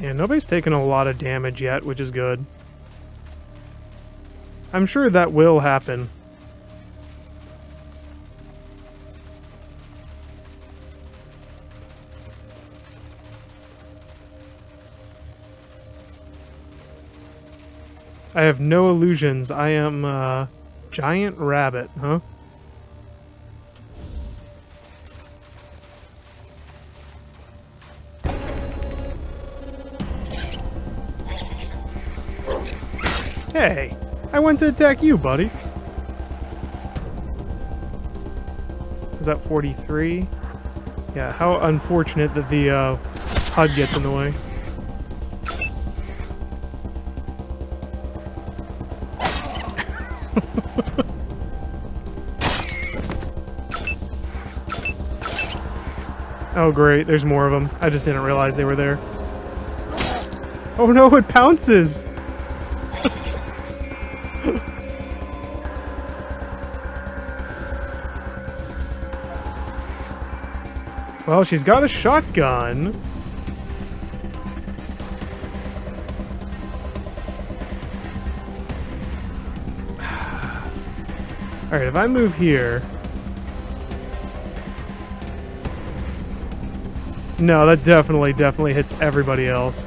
Yeah, nobody's taken a lot of damage yet, which is good. I'm sure that will happen. I have no illusions. I am a giant rabbit, huh? Hey, I went to attack you, buddy. Is that 43? Yeah, how unfortunate that the HUD gets in the way. Oh great, there's more of them. I just didn't realize they were there. Oh no, it pounces! Well, she's got a shotgun. Alright, if I move here... No, that definitely hits everybody else.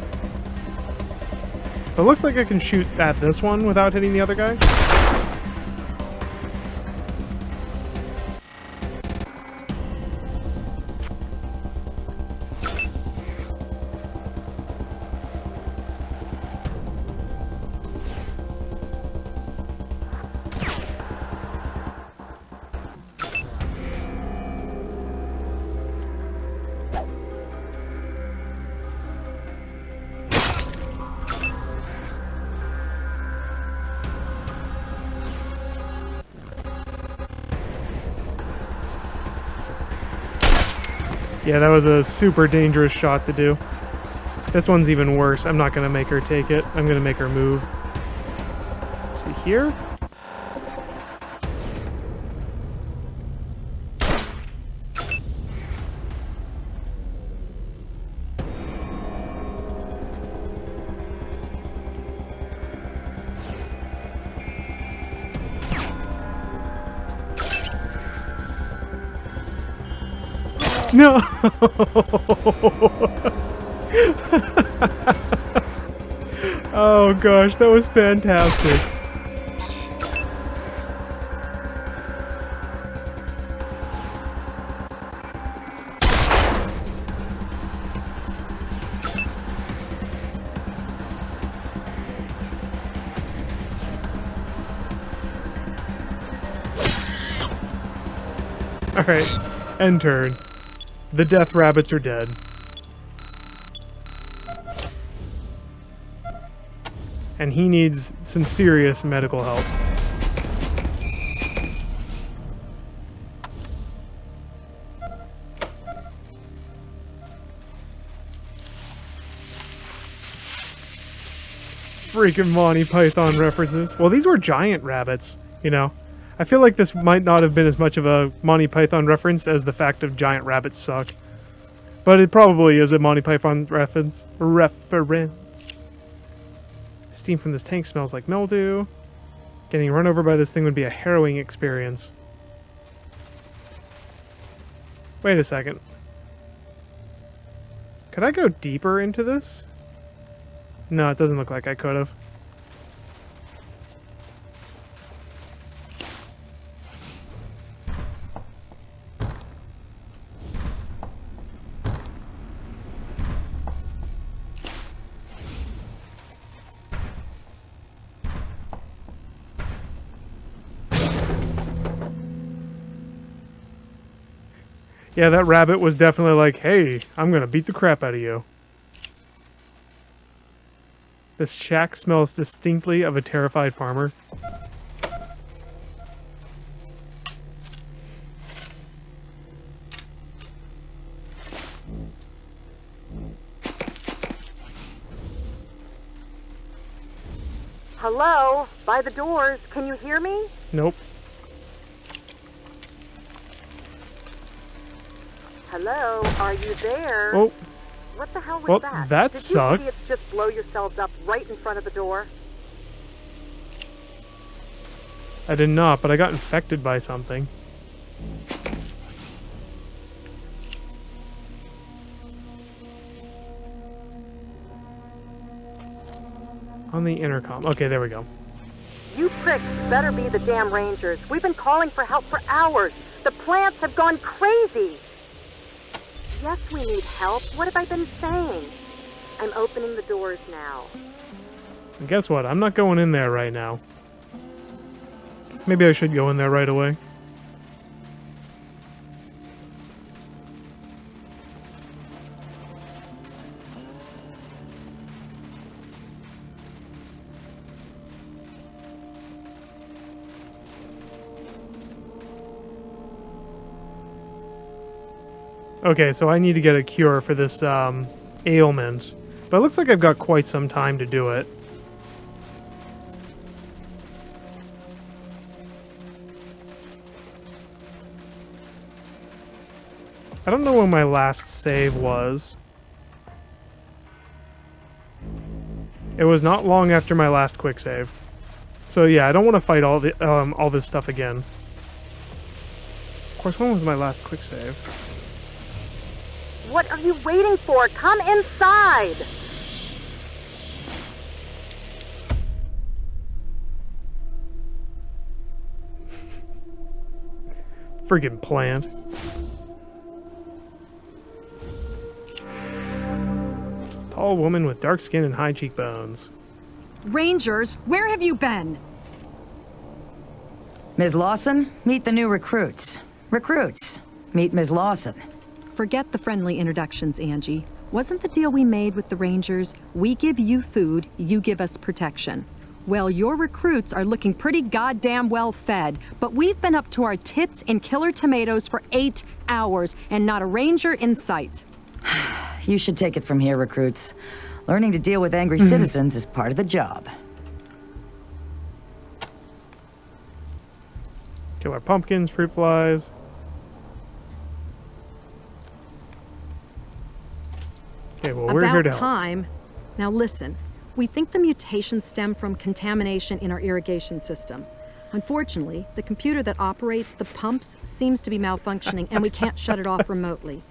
But it looks like I can shoot at this one without hitting the other guy. Yeah, that was a super dangerous shot to do. This one's even worse. I'm not going to make her take it. I'm going to make her move. See here? No! Oh gosh, that was fantastic. Alright, end turn. The death rabbits are dead. And he needs some serious medical help. Freaking Monty Python references. Well, these were giant rabbits, you know. I feel like this might not have been as much of a Monty Python reference as the fact of giant rabbits suck. But it probably is a Monty Python reference. Steam from this tank smells like mildew. Getting run over by this thing would be a harrowing experience. Wait a second. Could I go deeper into this? No, it doesn't look like I could have. Yeah, that rabbit was definitely like, hey, I'm gonna beat the crap out of you. This shack smells distinctly of a terrified farmer. Hello? By the doors. Can you hear me? Nope. Hello? Are you there? Oh. What the hell was Well, that? that Did sucked. you idiots just blow yourselves up right in front of the door? I did not, but I got infected by something. On the intercom. Okay, there we go. You pricks better be the damn Rangers. We've been calling for help for hours. The plants have gone crazy. Yes, we need help. What have I been saying? I'm opening the doors now. And guess what? I'm not going in there right now. Maybe I should go in there right away. Okay, so I need to get a cure for this ailment. But it looks like I've got quite some time to do it. I don't know when my last save was. It was not long after my last quick save. So yeah, I don't want to fight all this stuff again. course, when was my last quick save? What are you waiting for? Come inside! Friggin' plant. Tall woman with dark skin and high cheekbones. Rangers, where have you been? Ms. Lawson, meet the new recruits. Recruits, meet Ms. Lawson. Forget the friendly introductions, Angie. Wasn't the deal we made with the Rangers, we give you food, you give us protection? Well, your recruits are looking pretty goddamn well fed, but we've been up to our tits in killer tomatoes for 8 hours, and not a Ranger in sight. You should take it from here, recruits. Learning to deal with angry citizens is part of the job. Kill our pumpkins, fruit flies. Okay, well, we're here to About help. time. Now listen, we think the mutations stem from contamination in our irrigation system. Unfortunately, the computer that operates the pumps seems to be malfunctioning and we can't shut it off remotely.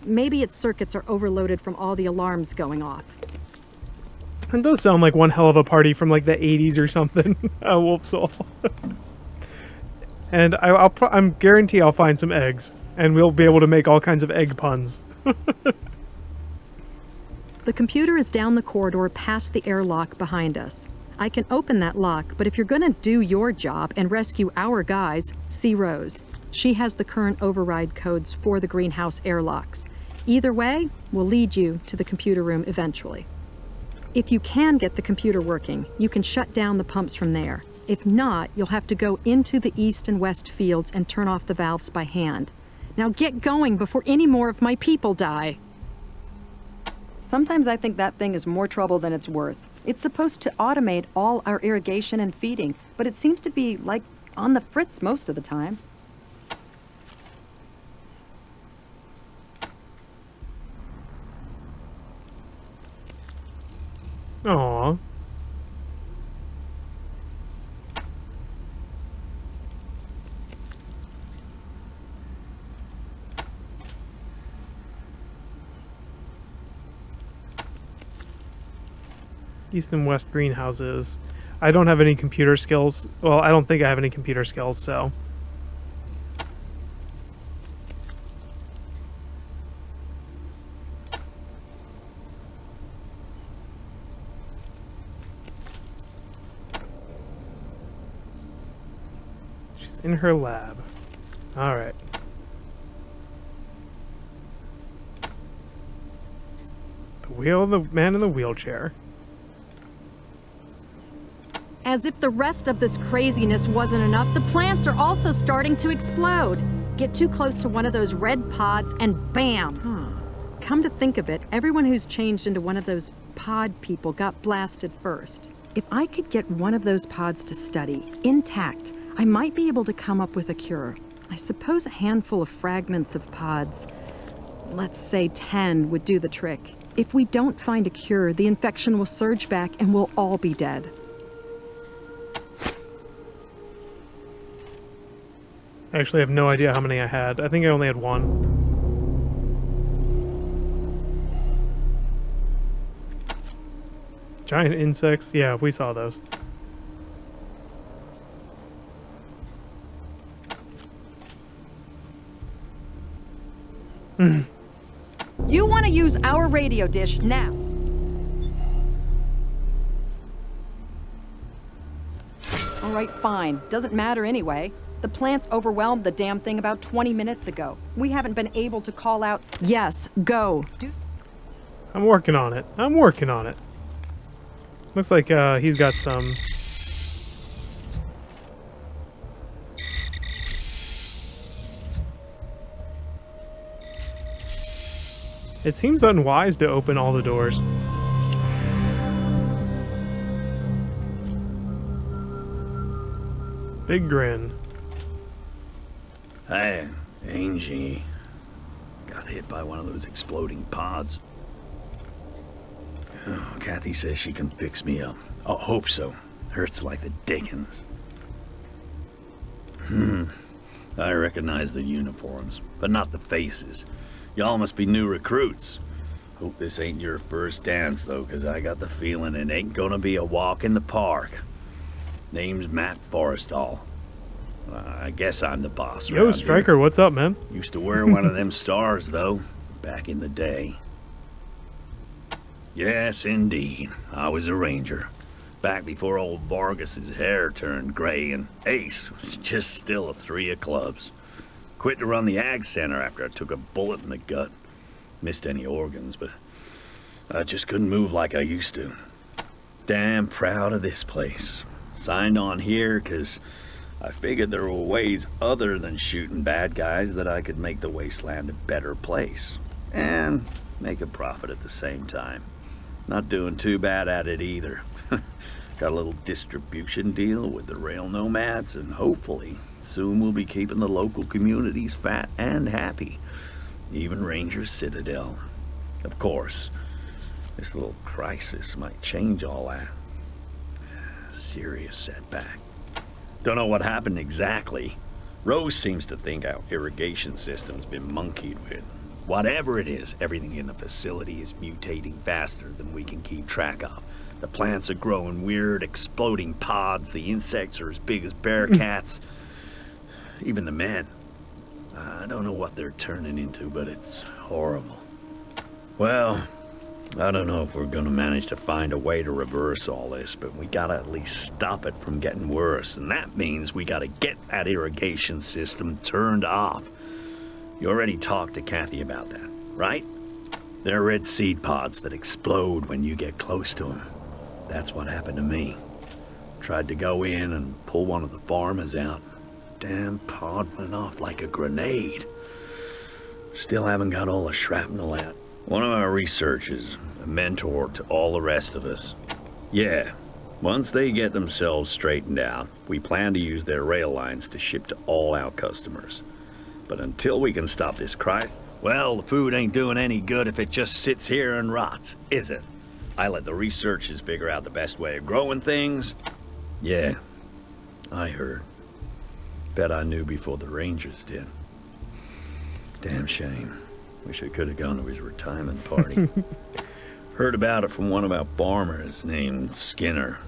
Maybe its circuits are overloaded from all the alarms going off. It does sound like one hell of a party from like the 80s or something. Wolf Soul. And I'm guarantee I'll find some eggs, and we'll be able to make all kinds of egg puns. The computer is down the corridor past the airlock behind us. I can open that lock, but if you're gonna do your job and rescue our guys, see Rose. She has the current override codes for the greenhouse airlocks. Either way, we'll lead you to the computer room eventually. If you can get the computer working, you can shut down the pumps from there. If not, you'll have to go into the east and west fields and turn off the valves by hand. Now get going before any more of my people die. Sometimes I think that thing is more trouble than it's worth. It's supposed to automate all our irrigation and feeding, but it seems to be, like, on the fritz most of the time. Aww. East and west greenhouses. I don't have any computer skills. Well, I don't think I have any computer skills, so. She's in her lab. All right. The man in the wheelchair. As if the rest of this craziness wasn't enough, the plants are also starting to explode. Get too close to one of those red pods and bam! Come to think of it, everyone who's changed into one of those pod people got blasted first. If I could get one of those pods to study, intact, I might be able to come up with a cure. I suppose a handful of fragments of pods, let's say 10, would do the trick. If we don't find a cure, the infection will surge back and we'll all be dead. I actually have no idea how many I had. I think I only had one. Giant insects. Yeah, we saw those. You want to use our radio dish now. All right, fine. Doesn't matter anyway. The plants overwhelmed the damn thing about 20 minutes ago. We haven't been able to call out... Yes, go. I'm working on it. I'm working on it. Looks like he's got some... It seems unwise to open all the doors. Big grin. Hey, Angie. Got hit by one of those exploding pods. Oh, Kathy says she can fix me up. I hope so. Hurts like the dickens. I recognize the uniforms, but not the faces. Y'all must be new recruits. Hope this ain't your first dance, though, 'cause I got the feeling it ain't gonna be a walk in the park. Name's Matt Forrestal. I guess I'm the boss. Yo, Stryker, here. what's up, man? Used to wear one of them stars, though, back in the day. Yes, indeed. I was a ranger. Back before old Vargas's hair turned gray and Ace was just still a 3 of clubs. Quit to run the ag center after I took a bullet in the gut. Missed any organs, but I just couldn't move like I used to. Damn proud of this place. Signed on here because I figured there were ways other than shooting bad guys that I could make the Wasteland a better place. And make a profit at the same time. Not doing too bad at it either. Got a little distribution deal with the rail nomads, and hopefully soon we'll be keeping the local communities fat and happy. Even Ranger Citadel. Of course, this little crisis might change all that. Serious setback. Don't know what happened exactly. Rose seems to think our irrigation system's been monkeyed with. Whatever it is, everything in the facility is mutating faster than we can keep track of. The plants are growing weird, exploding pods. The insects are as big as bear cats. Even the men. I don't know what they're turning into, but it's horrible. Well, I don't know if we're gonna manage to find a way to reverse all this, but we gotta at least stop it from getting worse, and that means we gotta get that irrigation system turned off. You already talked to Kathy about that, right? They're red seed pods that explode when you get close to them. That's what happened to me. Tried to go in and pull one of the farmers out. Damn pod went off like a grenade. Still haven't got all the shrapnel out. One of our researchers, a mentor to all the rest of us. Yeah, once they get themselves straightened out, we plan to use their rail lines to ship to all our customers. But until we can stop this crisis, well, the food ain't doing any good if it just sits here and rots, is it? I let the researchers figure out the best way of growing things. Yeah, I heard. Bet I knew before the Rangers did. Damn shame. Wish I could have gone to his retirement party. Heard about it from one of our farmers named Skinner.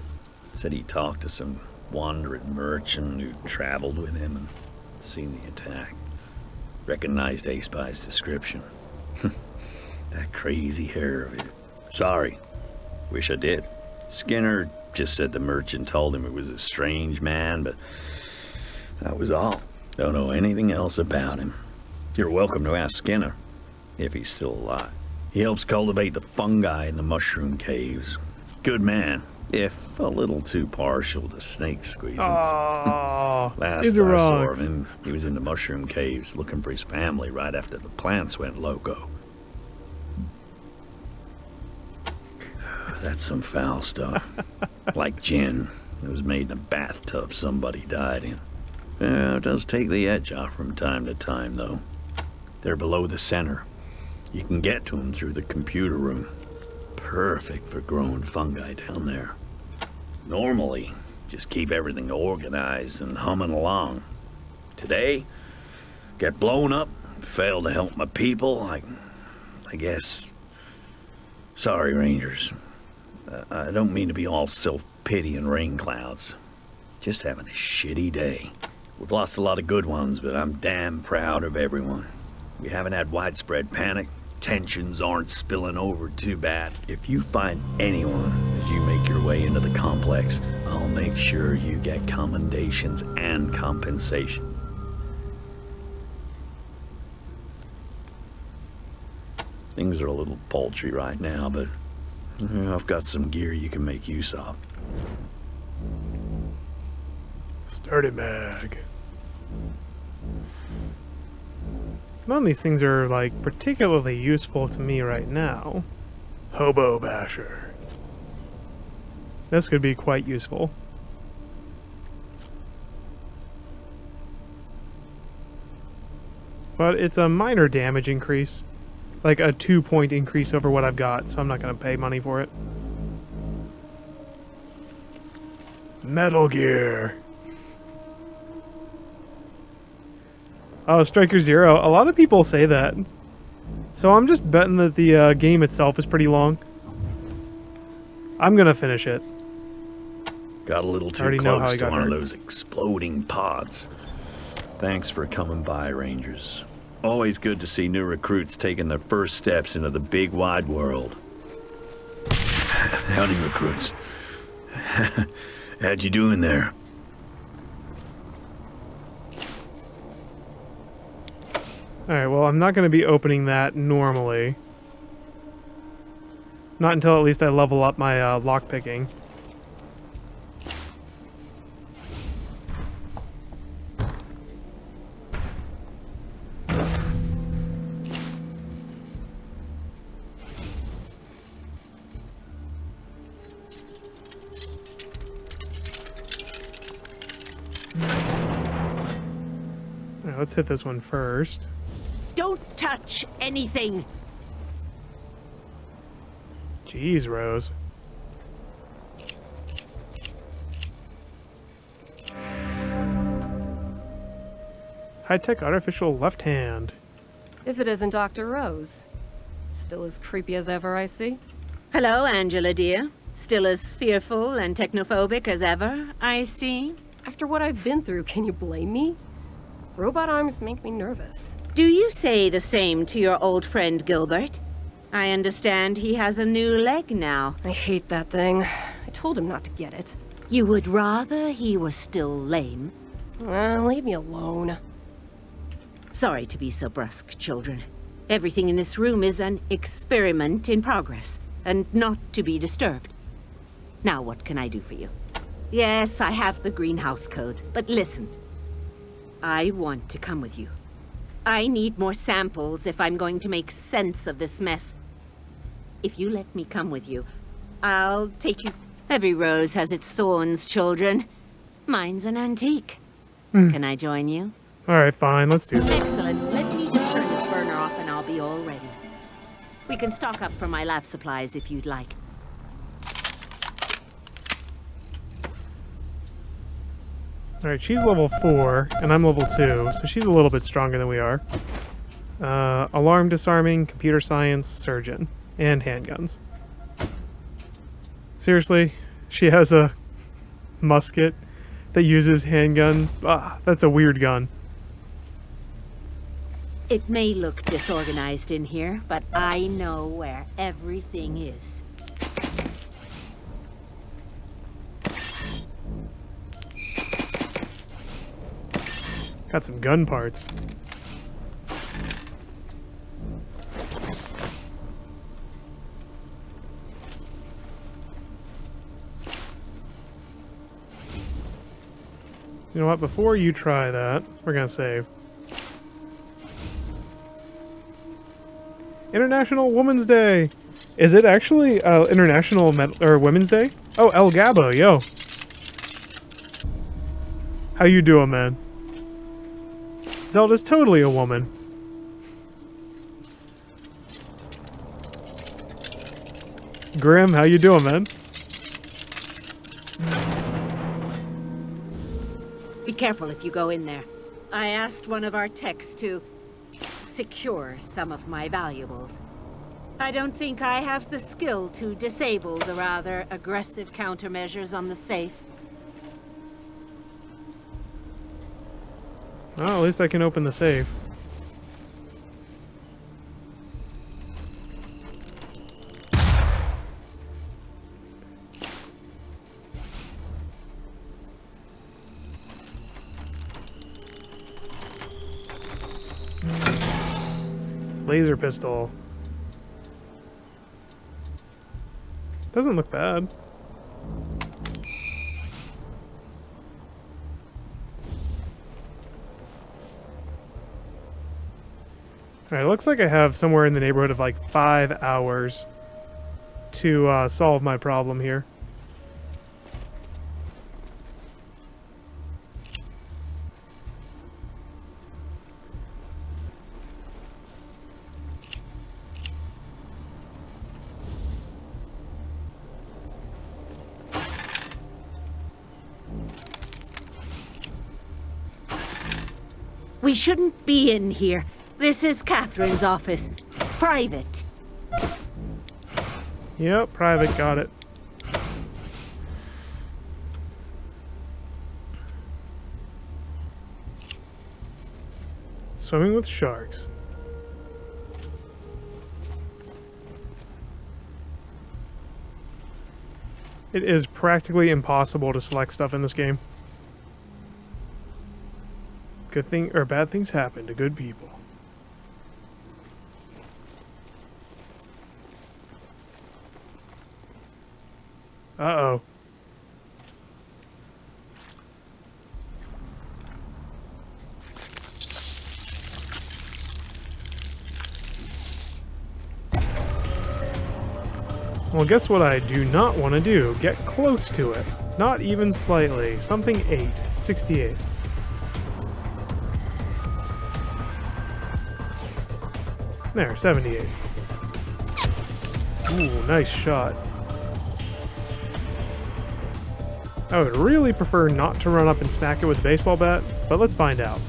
Said he talked to some wandering merchant who traveled with him and seen the attack. Recognized Ace by his description. That crazy hair of it. Sorry. Wish I did. Skinner just said the merchant told him it was a strange man, but that was all. Don't know anything else about him. You're welcome to ask Skinner, if he's still alive. He helps cultivate the fungi in the mushroom caves. Good man, if a little too partial to snake squeezings. Oh, Last I saw him, he was in the mushroom caves looking for his family right after the plants went loco. That's some foul stuff. Like gin. It was made in a bathtub somebody died in. Yeah, it does take the edge off from time to time, though. They're below the center. You can get to them through the computer room. Perfect for growing fungi down there. Normally, just keep everything organized and humming along. Today, get blown up, fail to help my people, I guess. Sorry, Rangers. I don't mean to be all self-pity and rain clouds. Just having a shitty day. We've lost a lot of good ones, but I'm damn proud of everyone. We haven't had widespread panic. Tensions aren't spilling over too bad. If you find anyone as you make your way into the complex, I'll make sure you get commendations and compensation. Things are a little paltry right now, but I've got some gear you can make use of. Sturdy mag. None of these things are, like, particularly useful to me right now. Hobo basher. This could be quite useful. But it's a minor damage increase. Like a 2-point increase over what I've got, so I'm not going to pay money for it. Metal Gear. Oh, Striker Zero. A lot of people say that. So I'm just betting that the game itself is pretty long. I'm gonna finish it. Got a little too Already know how close he to got one of hurt. those exploding pods. Thanks for coming by, Rangers. Always good to see new recruits taking their first steps into the big wide world. Howdy, recruits. How'd you doing there? Alright, well, I'm not going to be opening that normally. Not until at least I level up my lockpicking. Alright, let's hit this one first. Don't touch anything. Jeez, Rose. High-tech artificial left hand. If it isn't Dr. Rose. Still as creepy as ever, I see. Hello, Angela, dear. Still as fearful and technophobic as ever, I see. After what I've been through, can you blame me? Robot arms make me nervous. Do you say the same to your old friend Gilbert? I understand he has a new leg now. I hate that thing. I told him not to get it. You would rather he was still lame? Leave me alone. Sorry to be so brusque, children. Everything in this room is an experiment in progress, and not to be disturbed. Now what can I do for you? Yes, I have the greenhouse code, but listen. I want to come with you. I need more samples if I'm going to make sense of this mess. If you let me come with you, I'll take you... Every rose has its thorns, children. Mine's an antique. Can I join you? Alright, fine, let's do this. Excellent. Let me just turn this burner off and I'll be all ready. We can stock up for my lab supplies if you'd like. Alright, she's level 4, and I'm level 2, so she's a little bit stronger than we are. Alarm disarming, computer science, surgeon, and handguns. Seriously? She has a musket that uses handgun? Ah, that's a weird gun. It may look disorganized in here, but I know where everything is. Got some gun parts. You know what? Before you try that, we're gonna save. International Women's Day. Is it actually International Women's Day? Oh, El Gabo, yo. How you doing, man? Zelda's totally a woman. Grim, how you doing, man? Be careful if you go in there. I asked one of our techs to secure some of my valuables. I don't think I have the skill to disable the rather aggressive countermeasures on the safe. Well, at least I can open the safe. Laser pistol. Doesn't look bad. Alright, looks like I have somewhere in the neighborhood of like 5 hours to solve my problem here. We shouldn't be in here. This is Catherine's office. Private. Yep, private, got it. Swimming with sharks. It is practically impossible to select stuff in this game. Good thing or bad things happen to good people. Uh-oh. Well, guess what I do not want to do? Get close to it. Not even slightly. Something 8. 68. There, 78. Ooh, nice shot. I would really prefer not to run up and smack it with a baseball bat, but let's find out.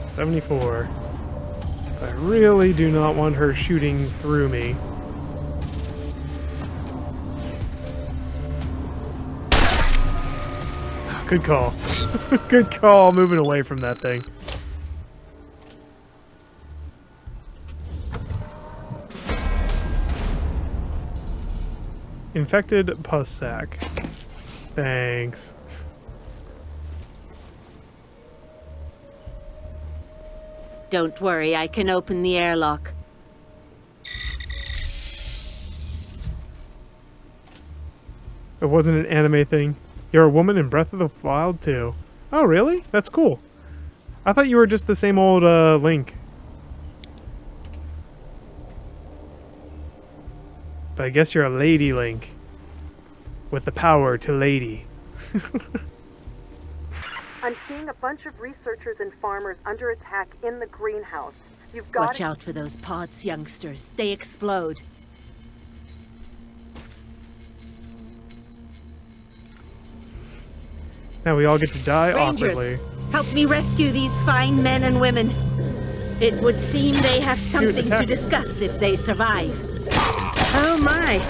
$74. I really do not want her shooting through me. Good call. Good call moving away from that thing. Infected pus sac. Thanks. Don't worry, I can open the airlock. It wasn't an anime thing. You're a woman in Breath of the Wild too. Oh, really? That's cool. I thought you were just the same old Link. But I guess you're a lady Link. With the power to lady. I'm seeing a bunch of researchers and farmers under attack in the greenhouse. You've got Watch out for those pods, youngsters. They explode. Now we all get to die Rangers, awkwardly. help me rescue these fine men and women. It would seem they have something to discuss if they survive. Oh my!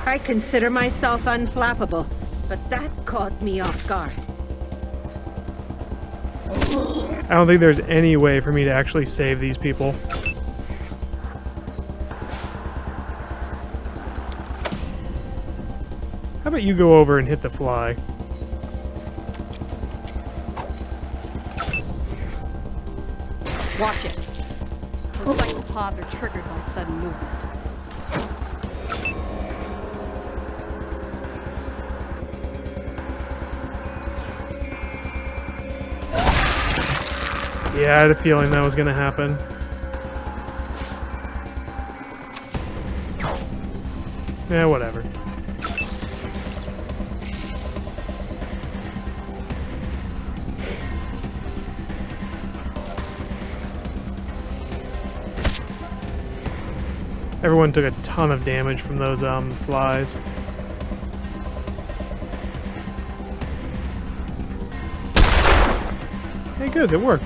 I consider myself unflappable, but that caught me off guard. I don't think there's any way for me to actually save these people. How about you go over and hit the fly? Watch it. Looks like the pods are triggered by sudden movement. Yeah, I had a feeling that was gonna happen. Yeah, whatever. Everyone took a ton of damage from those flies. Hey, good, it worked.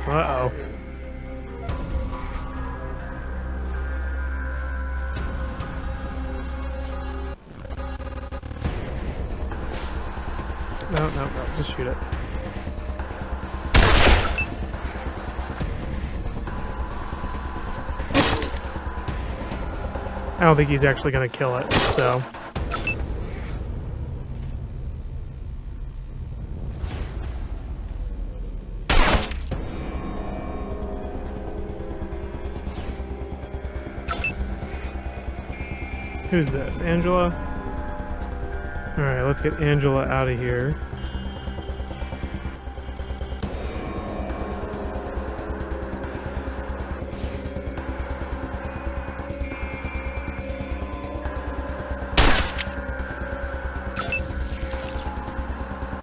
Uh-oh. No, just shoot it. I don't think he's actually gonna kill it, so... Who's this? Angela? Alright, let's get Angela out of here.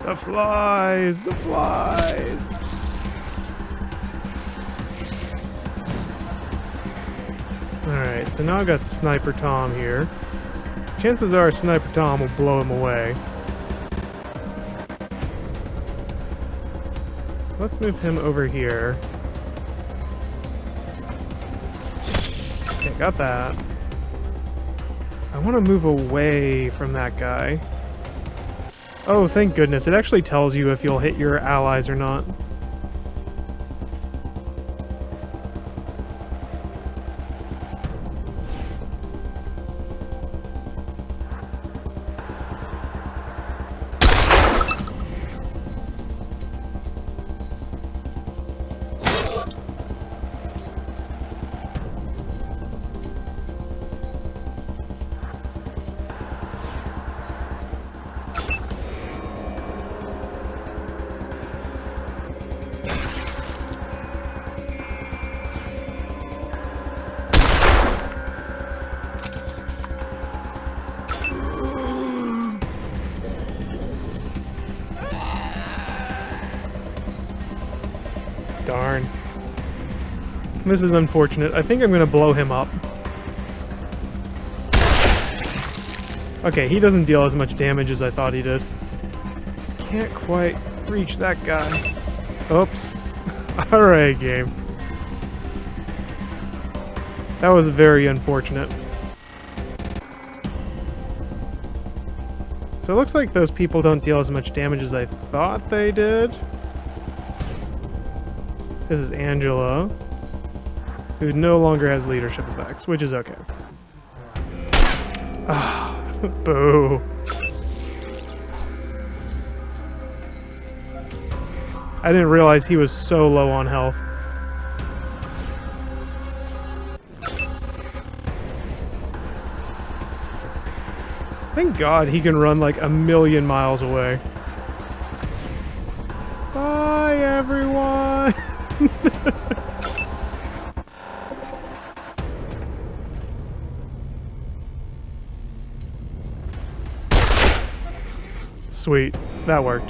The flies! The flies! Alright, so now I've got Sniper Tom here. Chances are Sniper Tom will blow him away. Let's move him over here. Okay, got that. I want to move away from that guy. Oh, thank goodness. It actually tells you if you'll hit your allies or not. Darn. This is unfortunate. I think I'm gonna blow him up. Okay, he doesn't deal as much damage as I thought he did. Can't quite reach that guy. Oops. Alright, game. That was very unfortunate. So it looks like those people don't deal as much damage as I thought they did. This is Angela, who no longer has leadership effects, which is okay. Ah, boo. I didn't realize he was so low on health. Thank God he can run like 1,000,000 miles away. Bye, everyone! Sweet. That worked.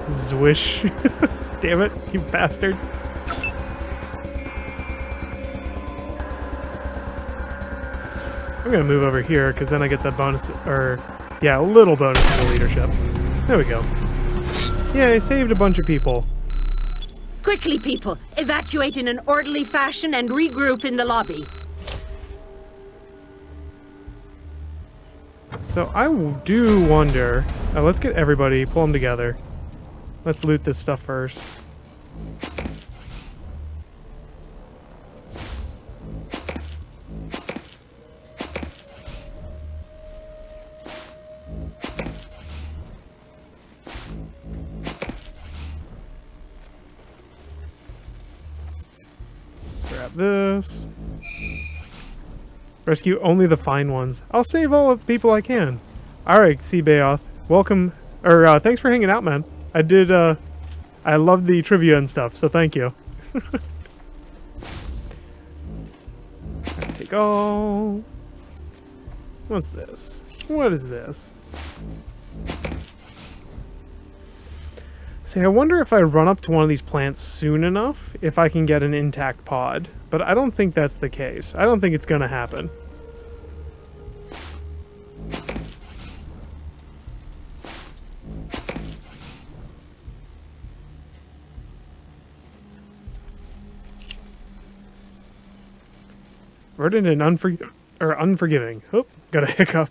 Zwish. Damn it, you bastard. I'm gonna move over here, because then I get the bonus, or, yeah, a little bonus to the leadership. There we go. Yeah, I saved a bunch of people. Quickly, people! Evacuate in an orderly fashion and regroup in the lobby. So I do wonder... let's get everybody, pull them together. Let's loot this stuff first. Grab this. Rescue only the fine ones. I'll save all the people I can. Alright, Seabayoth. Welcome. Or, thanks for hanging out, man. I did, I loved the trivia and stuff, so thank you. Take all. What's this? What is this? See, I wonder if I run up to one of these plants soon enough, if I can get an intact pod. But I don't think that's the case. I don't think it's gonna happen. Verdant and unforgiving. Oop, got a hiccup.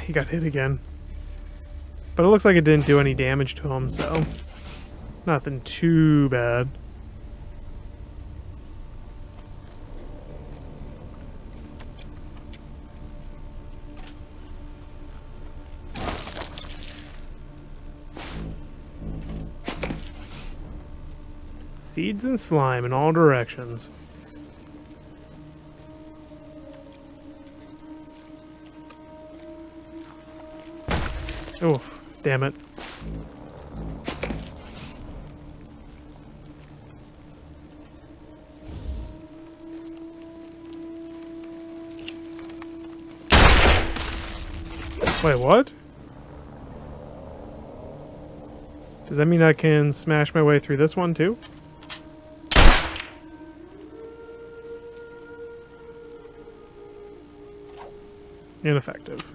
he got hit again. But it looks like it didn't do any damage to him, so nothing too bad. Seeds and slime in all directions. Oof, damn it. Wait, what? Does that mean I can smash my way through this one too? Ineffective.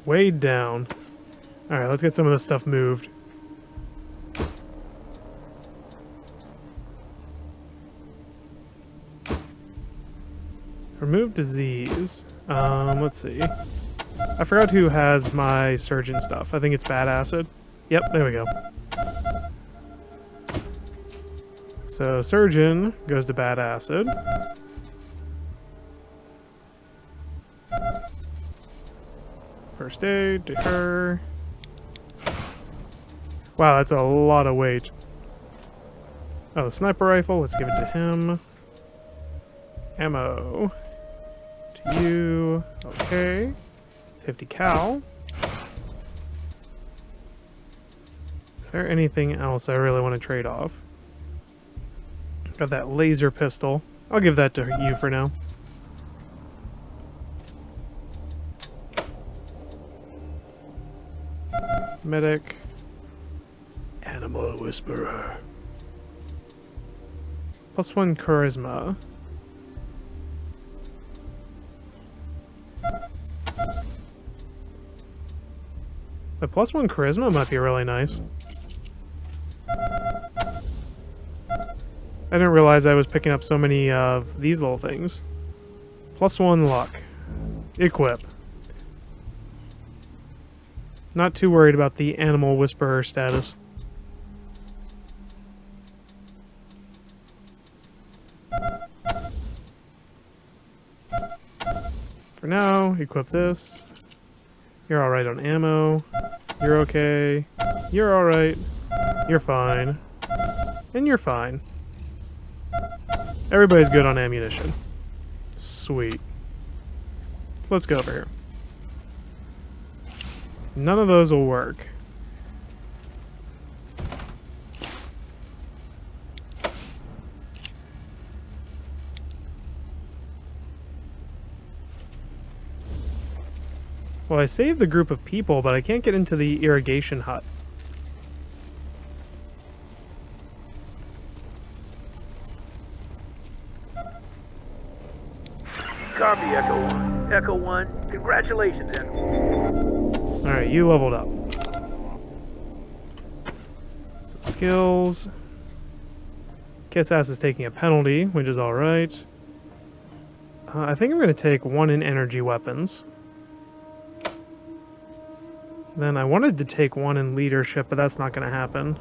Weighed down. Alright, let's get some of this stuff moved. Remove disease. Let's see. I forgot who has my surgeon stuff. I think it's bad acid. Yep, there we go. So surgeon goes to bad acid. First aid to her. Wow, that's a lot of weight. Oh, the sniper rifle. Let's give it to him. Ammo. To you. Okay. 50 cal. Is there anything else I really want to trade off? Got that laser pistol. I'll give that to you for now. Medic. Animal Whisperer. +1 charisma. The +1 charisma might be really nice. I didn't realize I was picking up so many of these little things. +1 luck. Equip. Not too worried about the Animal Whisperer status. For now, equip this. You're alright on ammo. You're okay. You're alright. You're fine. And you're fine. Everybody's good on ammunition. Sweet. So let's go over here. None of those will work. Well, I saved the group of people, but I can't get into the irrigation hut. Copy, Echo 1. Echo 1, congratulations, Echo 1. Alright, you leveled up. So skills. Kiss Ass is taking a penalty, which is alright. I think I'm going to take 1 in energy weapons. Then I wanted to take 1 in leadership, but that's not going to happen.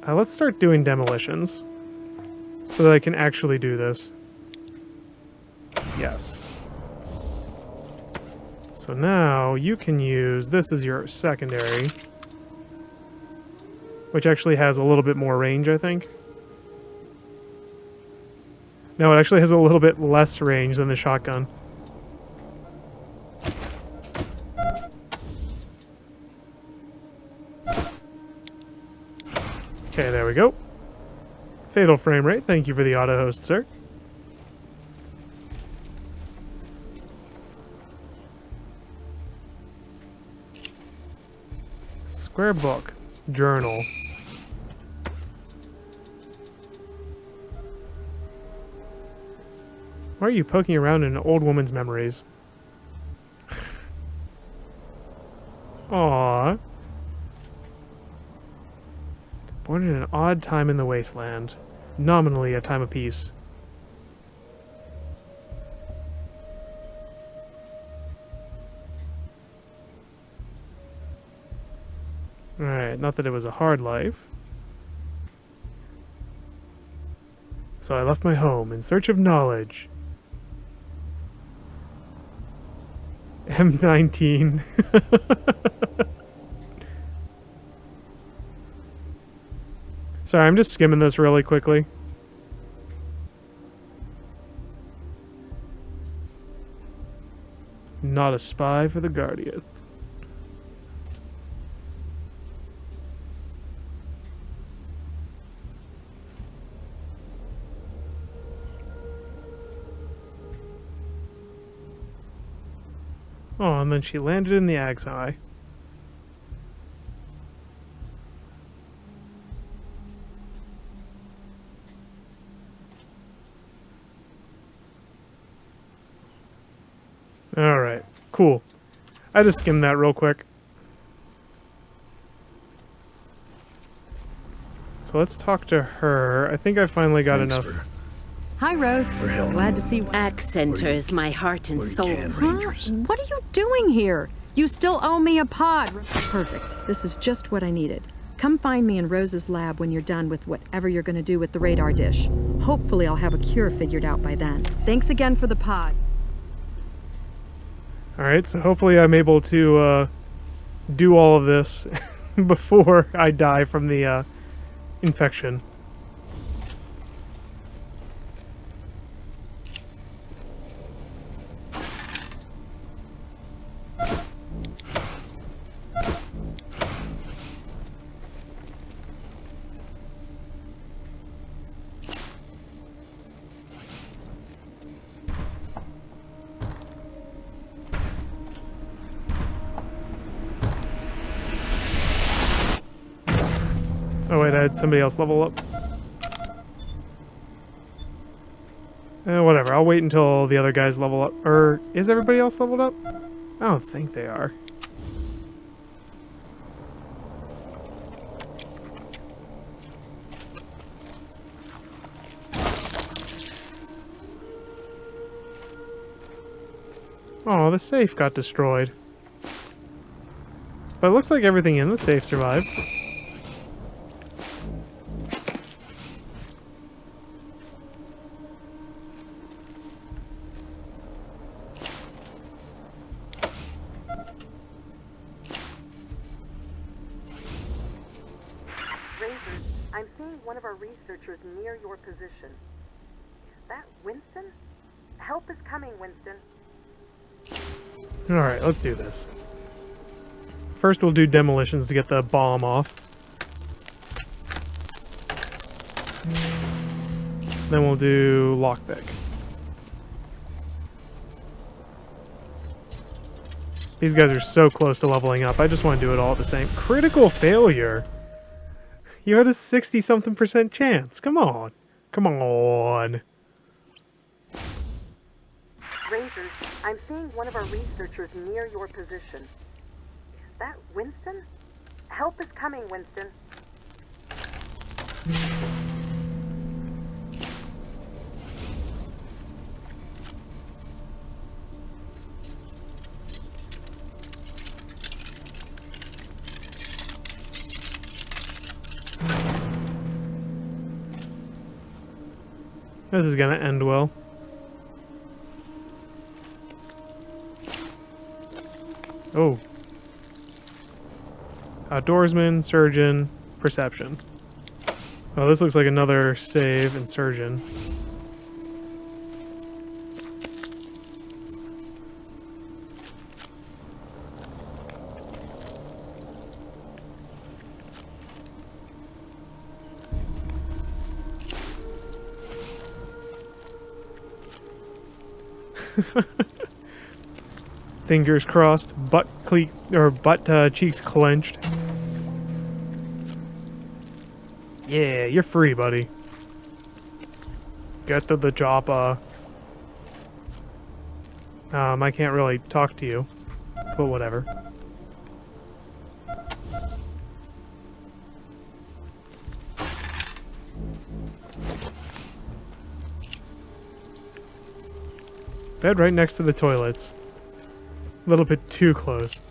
Let's start doing demolitions so that I can actually do this. Yes. So now you can use this as your secondary, which actually has a little bit more range, I think. No, it actually has a little bit less range than the shotgun. Okay, there we go. Fatal frame rate. Thank you for the auto host, sir. Square book. Journal. Why are you poking around in an old woman's memories? Aww. odd time in the Wasteland. Nominally a time of peace. Alright, not that it was a hard life. So I left my home in search of knowledge. M19. Sorry, I'm just skimming this really quickly. Not a spy for the Guardians. Oh, and then she landed in the Ag's Eye. Alright, cool. I just skimmed that real quick. So let's talk to her. I think I finally got enough. Hi, Rose. Glad to see you. Accenters my heart and soul. What are you doing here? You still owe me a pod. Perfect. This is just what I needed. Come find me in Rose's lab when you're done with whatever you're going to do with the radar dish. Hopefully I'll have a cure figured out by then. Thanks again for the pod. Alright, so hopefully I'm able to do all of this before I die from the infection. Oh wait, I had somebody else level up. Whatever, I'll wait until the other guys level up. Or, is everybody else leveled up? I don't think they are. Oh, the safe got destroyed. But it looks like everything in the safe survived. I'm seeing one of our researchers near your position. Is that Winston? Help is coming, Winston. Alright, let's do this. First we'll do demolitions to get the bomb off. Then we'll do lockpick. These guys are so close to leveling up. I just want to do it all at the same. Critical failure? You had a 60-something% chance. Come on. Come on. Rangers, I'm seeing one of our researchers near your position. Is that Winston? Help is coming, Winston. This is gonna end well. Oh. Outdoorsman, surgeon, perception. Oh, this looks like another save and surgeon. Fingers crossed, butt cheeks clenched. Yeah, you're free, buddy. Get to the chopper. I can't really talk to you, but whatever. Bed right next to the toilets. A little bit too close.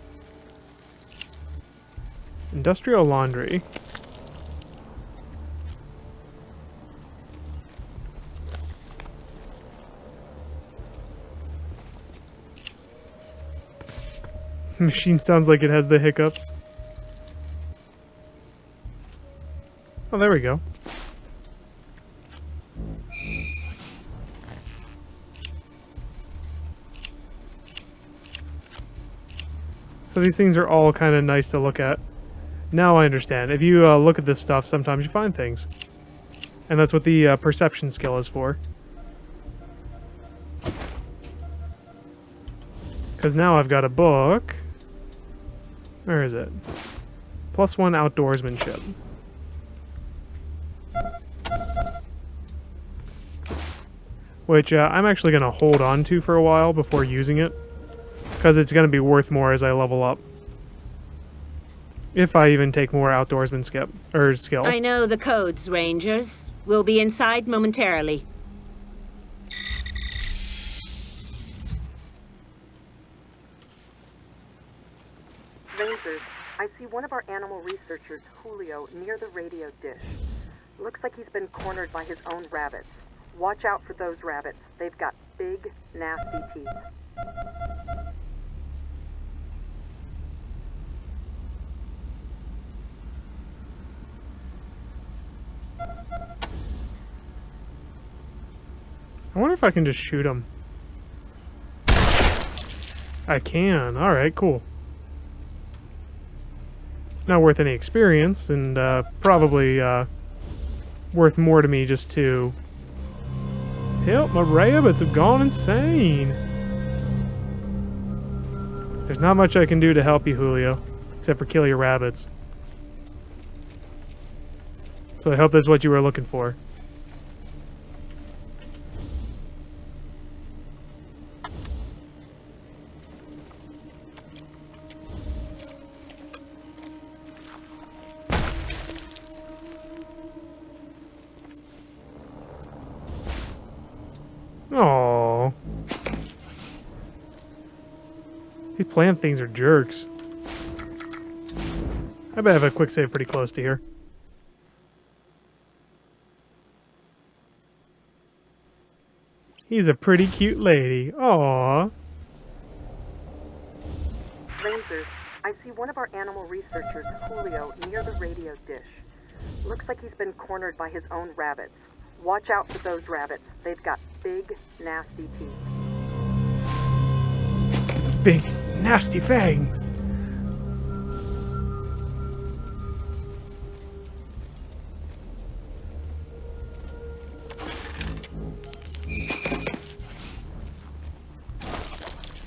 Industrial laundry. Machine sounds like it has the hiccups. Oh, there we go. So these things are all kind of nice to look at. Now I understand. If you look at this stuff, sometimes you find things. And that's what the perception skill is for. Because now I've got a book. Where is it? +1 outdoorsmanship. Which I'm actually going to hold on to for a while before using it. Because it's going to be worth more as I level up. If I even take more outdoorsman skill. I know the codes, Rangers. We'll be inside momentarily. Rangers, I see one of our animal researchers, Julio, near the radio dish. Looks like he's been cornered by his own rabbits. Watch out for those rabbits. They've got big, nasty teeth. I wonder if I can just shoot him. I can. Alright, cool. Not worth any experience, and probably worth more to me just to... Help, my rabbits have gone insane! There's not much I can do to help you, Julio, except for kill your rabbits. So I hope that's what you were looking for. Aww. These plant things are jerks. I bet I have a quick save pretty close to here. He's a pretty cute lady. Aww. Rangers, I see one of our animal researchers, Julio, near the radio dish. Looks like he's been cornered by his own rabbits. Watch out for those rabbits. They've got big, nasty teeth. Big, nasty fangs.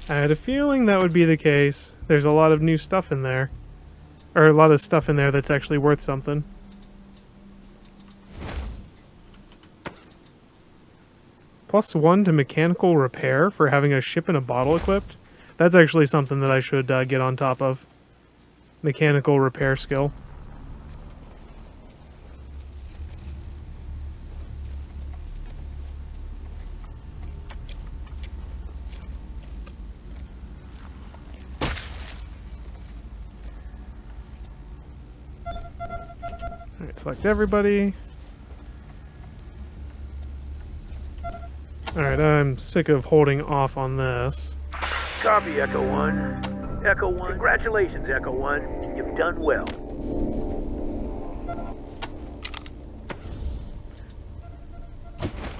I had a feeling that would be the case. There's a lot of new stuff in there. Or a lot of stuff in there that's actually worth something. +1 to mechanical repair for having a ship in a bottle equipped. That's actually something that I should get on top of. Mechanical repair skill. Alright, select everybody. Alright, I'm sick of holding off on this. Copy, Echo 1. Echo 1. Congratulations, Echo 1. You've done well.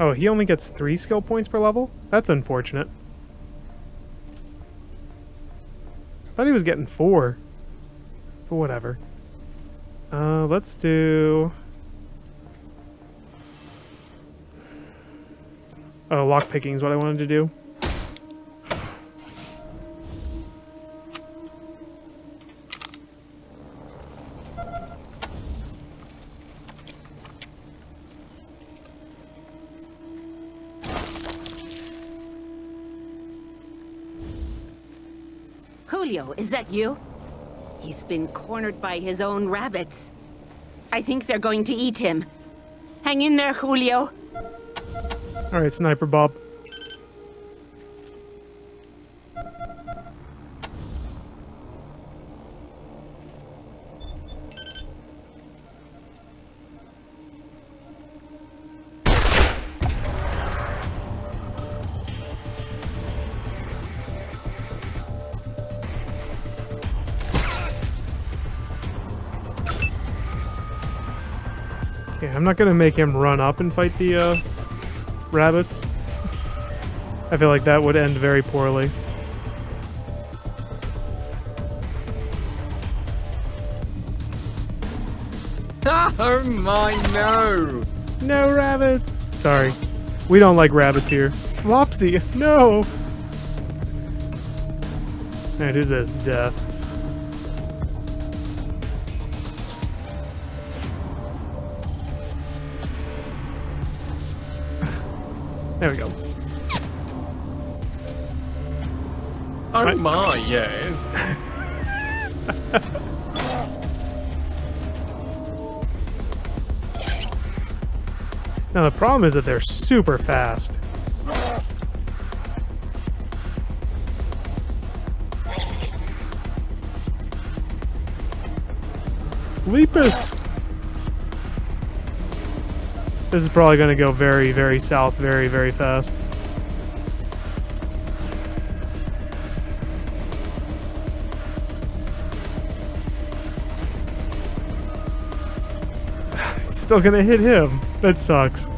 Oh, he only gets 3 skill points per level? That's unfortunate. I thought he was getting 4. But whatever. Let's do... Oh, lockpicking is what I wanted to do. Julio, is that you? He's been cornered by his own rabbits. I think they're going to eat him. Hang in there, Julio. Alright, Sniper Bob. Okay, I'm not gonna make him run up and fight the rabbits. I feel like that would end very poorly. Oh my, no! No rabbits! Sorry. We don't like rabbits here. Flopsy! No! Alright, who's this? Death. There we go. Oh my, yes. Now the problem is that they're super fast. Lepus! This is probably going to go very, very south very, very fast. It's still going to hit him. That sucks.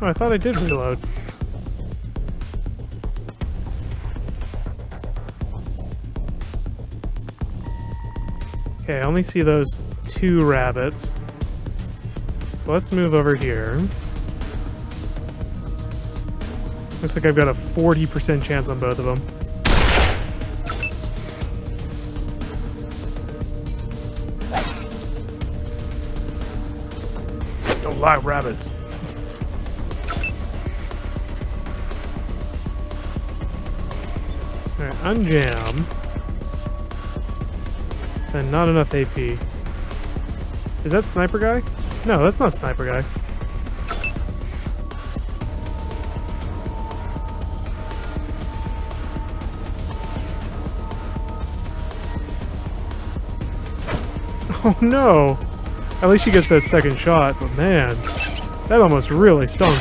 Oh, I thought I did reload. Okay, I only see those 2 rabbits. So let's move over here. Looks like I've got a 40% chance on both of them. Don't like rabbits. Alright, unjam. And not enough AP. Is that sniper guy? No, that's not sniper guy. Oh no! At least she gets that second shot, but man, that almost really stung.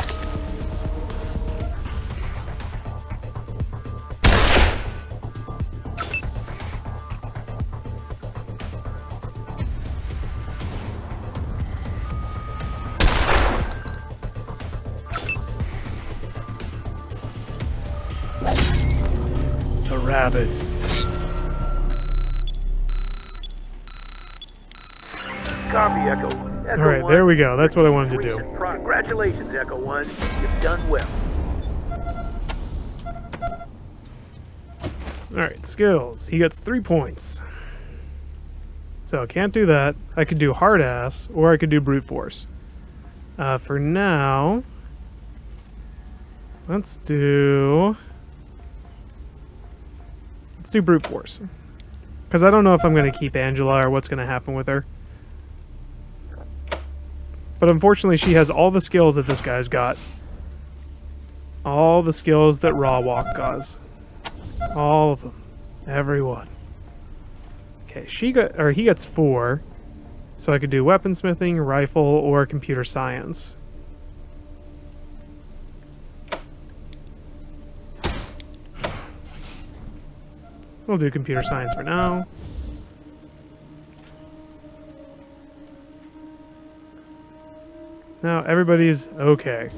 The rabbits. Copy, Echo 1. Echo Alright, 1, there we go. That's what I wanted to do. Congratulations, Echo 1. You've done well. Alright, skills. He gets 3 points. So, can't do that. I could do hard ass, or I could do brute force. For now, let's do brute force. Because I don't know if I'm going to keep Angela or what's going to happen with her. But unfortunately, she has all the skills that this guy's got. All the skills that Rawwalk has. All of them. Everyone. Okay, he gets 4. So I could do weaponsmithing, rifle, or computer science. We'll do computer science for now. Now everybody's okay.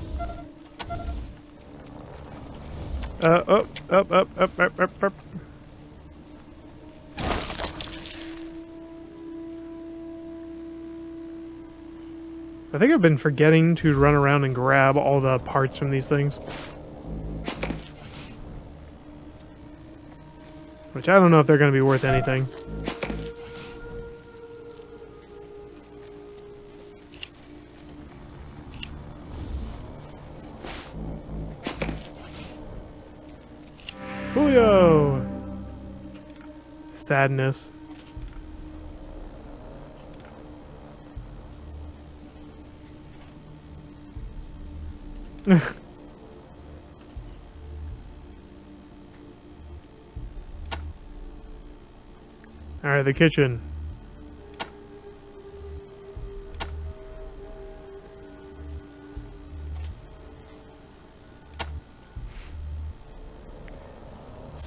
Up. I think I've been forgetting to run around and grab all the parts from these things. Which I don't know if they're going to be worth anything. Julio! Sadness. Alright, the kitchen.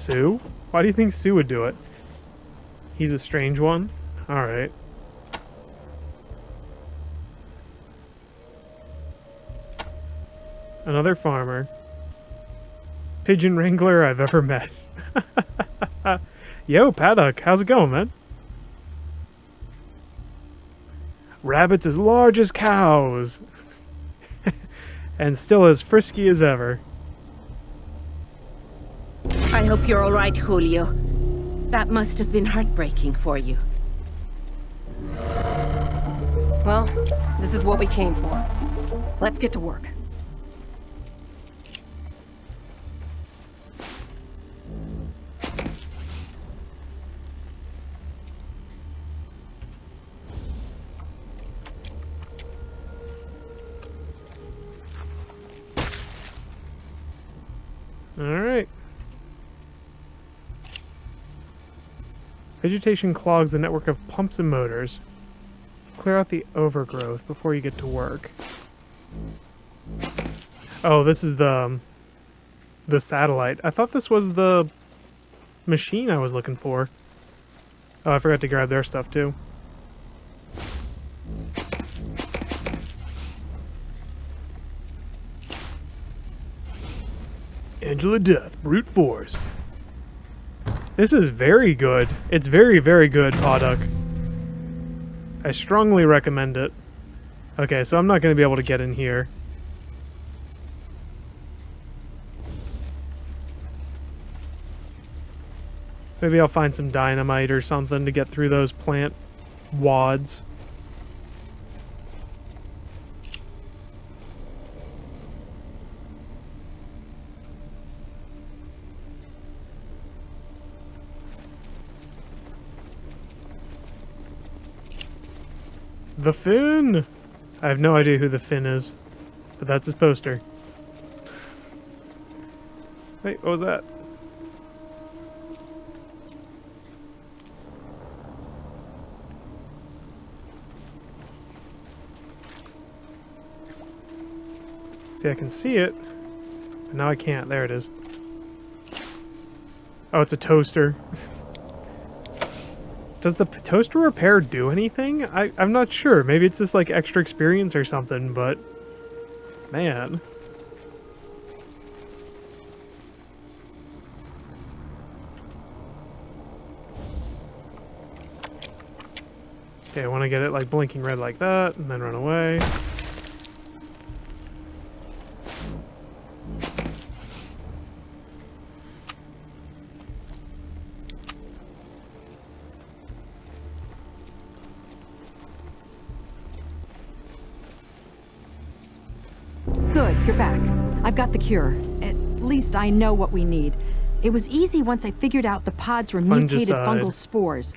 Sue? Why do you think Sue would do it? He's a strange one? Alright. Another farmer. Pigeon wrangler I've ever met. Yo, Paddock, how's it going, man? Rabbits as large as cows. And still as frisky as ever. I hope you're all right, Julio. That must have been heartbreaking for you. Well, this is what we came for. Let's get to work. Alright. Vegetation clogs the network of pumps and motors. Clear out the overgrowth before you get to work. Oh, this is the satellite. I thought this was the machine I was looking for. Oh, I forgot to grab their stuff too. Angela Death, brute force. This is very good. It's very, very good, Paddock. I strongly recommend it. Okay, so I'm not going to be able to get in here. Maybe I'll find some dynamite or something to get through those plant wads. The Finn! I have no idea who the Finn is, but that's his poster. Wait, what was that? See, I can see it, but now I can't. There it is. Oh, it's a toaster. Does the toaster repair do anything? I'm not sure. Maybe it's just like extra experience or something, but man. Okay, I want to get it like blinking red like that and then run away. Good, you're back. I've got the cure. At least I know what we need. It was easy once I figured out the pods were mutated fungal spores.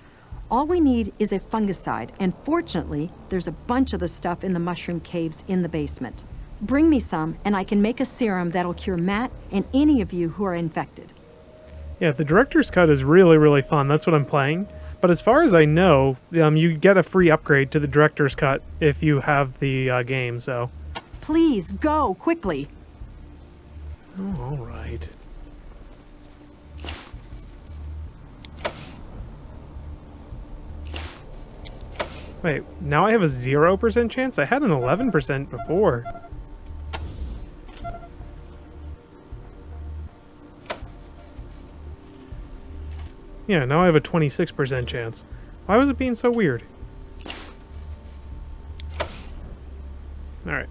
All we need is a fungicide, and fortunately, there's a bunch of the stuff in the mushroom caves in the basement. Bring me some, and I can make a serum that'll cure Matt and any of you who are infected. Yeah, the director's cut is really, really fun. That's what I'm playing. But as far as I know, you get a free upgrade to the director's cut if you have the game, so... Please, go, quickly. Oh, all right. Wait, now I have a 0% chance? I had an 11% before. Yeah, now I have a 26% chance. Why was it being so weird? Alright.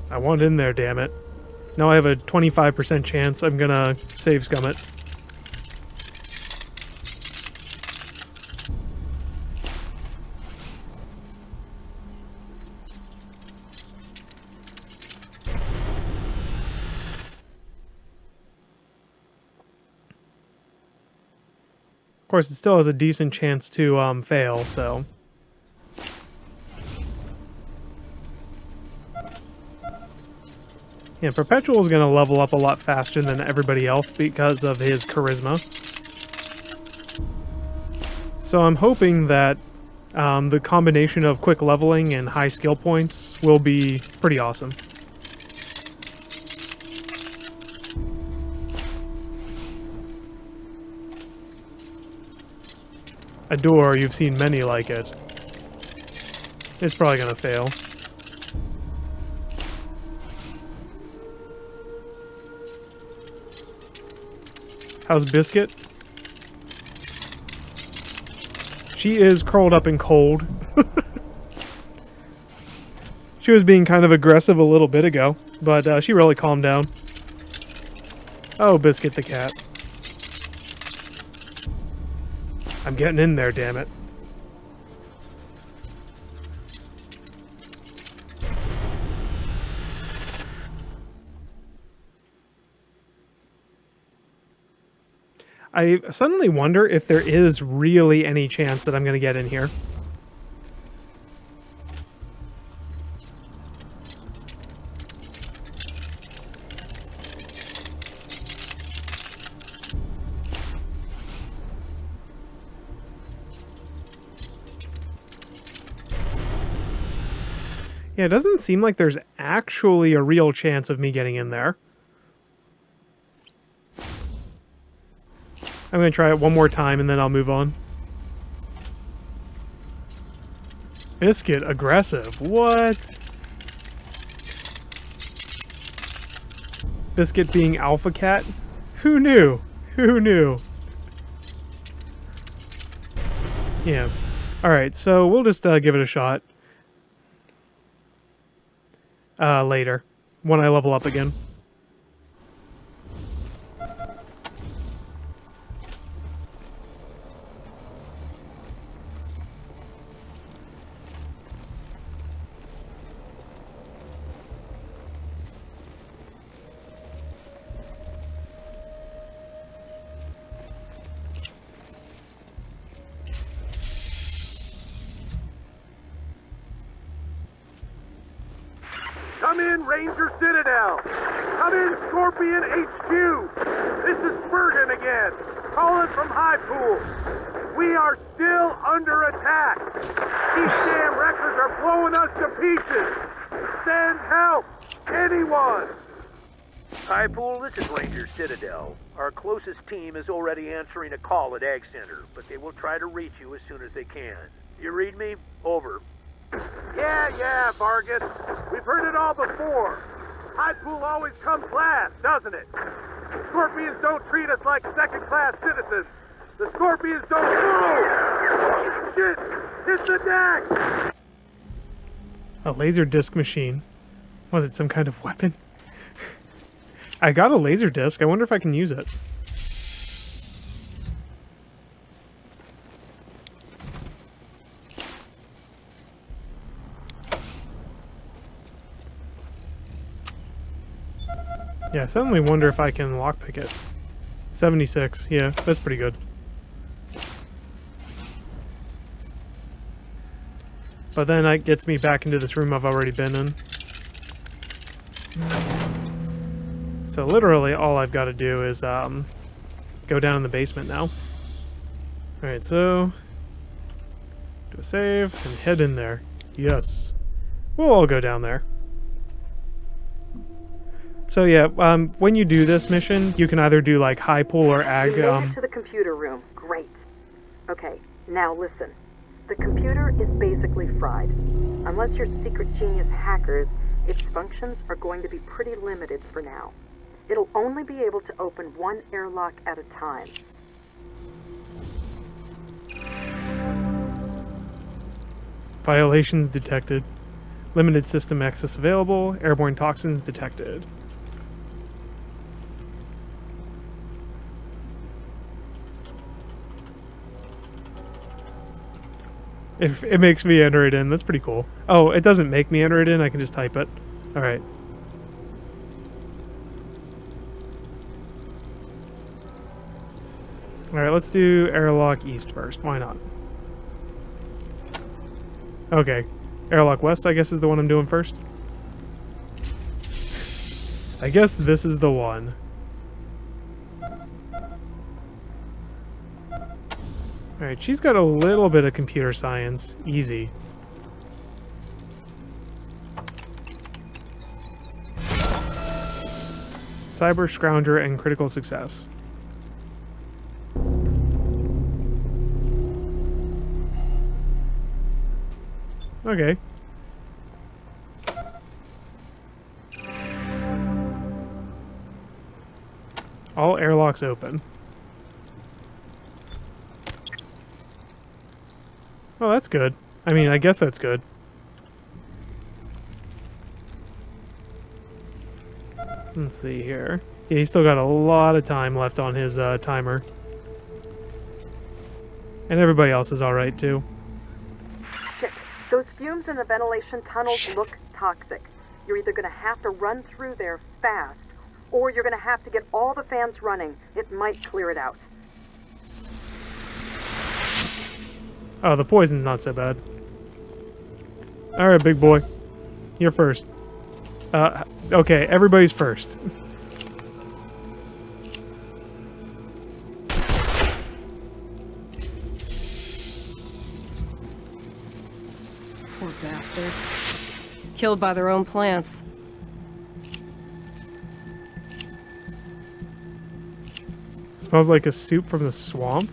I want in there, damn it. Now I have a 25% chance I'm gonna save scum it. Of course, it still has a decent chance to fail, so... Yeah, Perpetual is going to level up a lot faster than everybody else because of his charisma. So I'm hoping that the combination of quick leveling and high skill points will be pretty awesome. a door, you've seen many like it. It's probably gonna fail. How's Biscuit? She is curled up and cold. She was being kind of aggressive a little bit ago, but she really calmed down. Oh, Biscuit the cat. I'm getting in there, damn it. I suddenly wonder if there is really any chance that I'm going to get in here. Yeah, it doesn't seem like there's actually a real chance of me getting in there. I'm going to try it one more time and then I'll move on. Biscuit aggressive. What? Biscuit being Alpha Cat? Who knew? Who knew? Yeah. Alright, so we'll just give it a shot. Later. When I level up again. Come in, Ranger Citadel! Come in, Scorpion HQ! This is Bergen again, calling from High Pool. We are still under attack. These damn wreckers are blowing us to pieces. Send help! Anyone! High Pool, this is Ranger Citadel. Our closest team is already answering a call at Ag Center, but they will try to reach you as soon as they can. You read me? Over. Yeah, Vargas. We've heard it all before. High Pool always comes last, doesn't it? Scorpions don't treat us like second-class citizens. The Scorpions don't move! Shit! Hit the deck! A laser disc machine. Was it some kind of weapon? I got a laser disc. I wonder if I can use it. Yeah, I suddenly wonder if I can lockpick it. 76, yeah, that's pretty good. But then that gets me back into this room I've already been in. So literally all I've got to do is go down in the basement now. Alright, so do a save and head in there. Yes. We'll all go down there. So yeah, when you do this mission, you can either do like High Pool or Ag. You made it to the computer room. Great. Okay, now listen. The computer is basically fried. Unless you're secret genius hackers, its functions are going to be pretty limited for now. It'll only be able to open one airlock at a time. Violations detected. Limited system access available. Airborne toxins detected. If it makes me enter it in, that's pretty cool. Oh, it doesn't make me enter it in, I can just type it. Alright. Alright, let's do airlock east first. Why not? Okay. Airlock west, I guess, is the one I'm doing first. I guess this is the one. Alright, she's got a little bit of computer science. Easy. Cyber Scrounger and critical success. Okay. All airlocks open. Oh, that's good. I mean, I guess that's good. Let's see here. Yeah, he's still got a lot of time left on his timer. And everybody else is alright, too. Shit. Those fumes in the ventilation tunnels look toxic. You're either going to have to run through there fast, or you're going to have to get all the fans running. It might clear it out. Oh, the poison's not so bad. Alright, big boy. You're first. Okay, everybody's first. Poor bastards. Killed by their own plants. Smells like a soup from the swamp.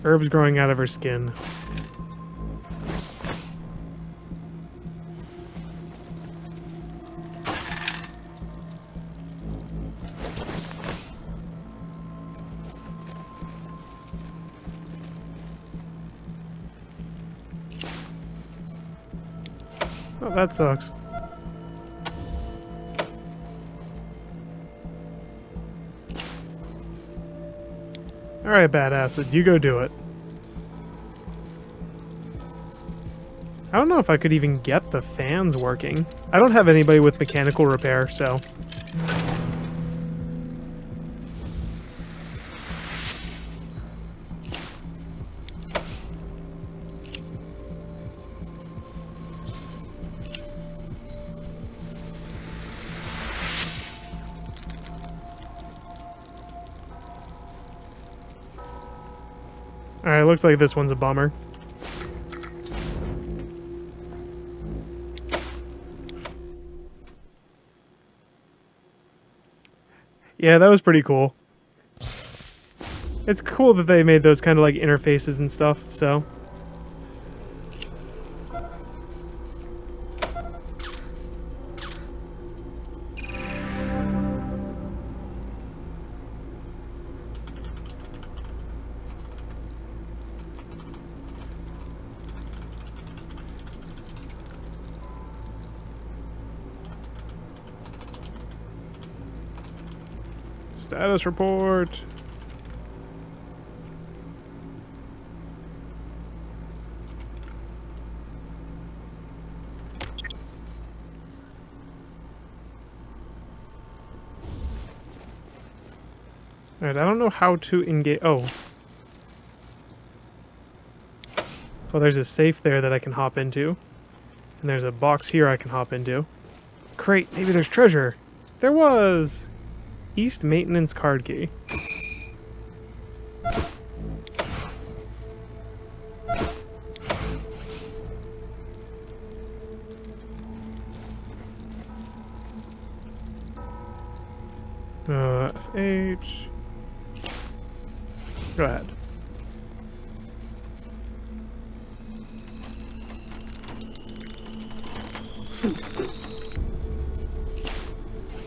Herbs growing out of her skin. Oh, that sucks. Alright, Bad Acid, you go do it. I don't know if I could even get the fans working. I don't have anybody with mechanical repair, so... Alright, looks like this one's a bummer. Yeah, that was pretty cool. It's cool that they made those kind of like interfaces and stuff, so... Status report. Alright, I don't know how to engage. Oh. Oh, there's a safe there that I can hop into. And there's a box here I can hop into. Crate, maybe there's treasure. There was! East Maintenance card key. FH. Go ahead.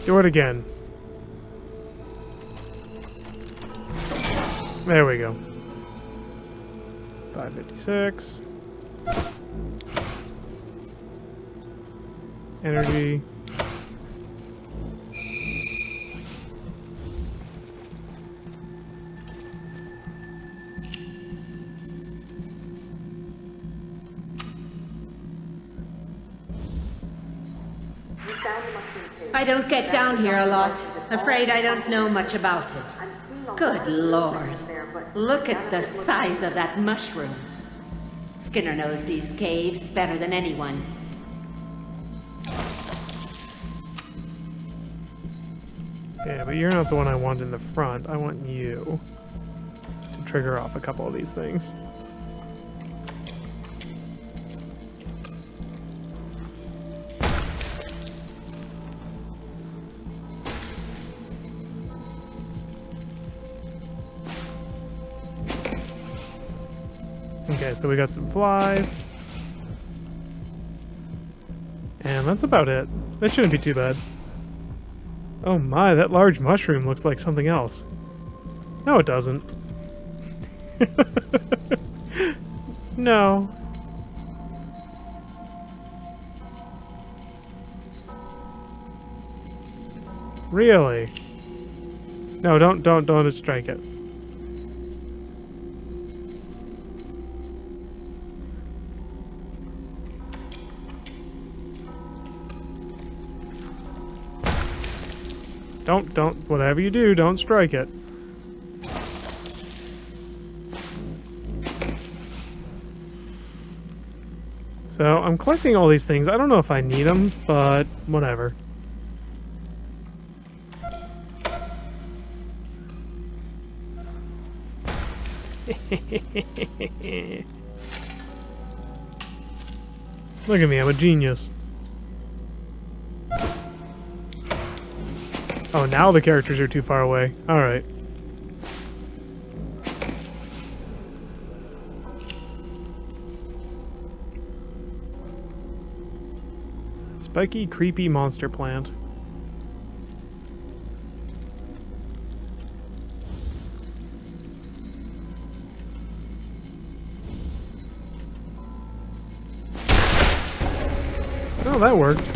Do it again. There we go. 556. Energy. I don't get down here a lot. Afraid I don't know much about it. Good Lord. Look at the size of that mushroom. Skinner knows these caves better than anyone. Yeah, but you're not the one I want in the front. I want you to trigger off a couple of these things. Okay, so we got some flies. And that's about it. That shouldn't be too bad. Oh my, that large mushroom looks like something else. No, it doesn't. No. Really? No, don't strike it. Don't, whatever you do, don't strike it. So, I'm collecting all these things. I don't know if I need them, but whatever. Look at me, I'm a genius. Oh, now the characters are too far away. Alright. Spiky, creepy monster plant. Oh, that worked.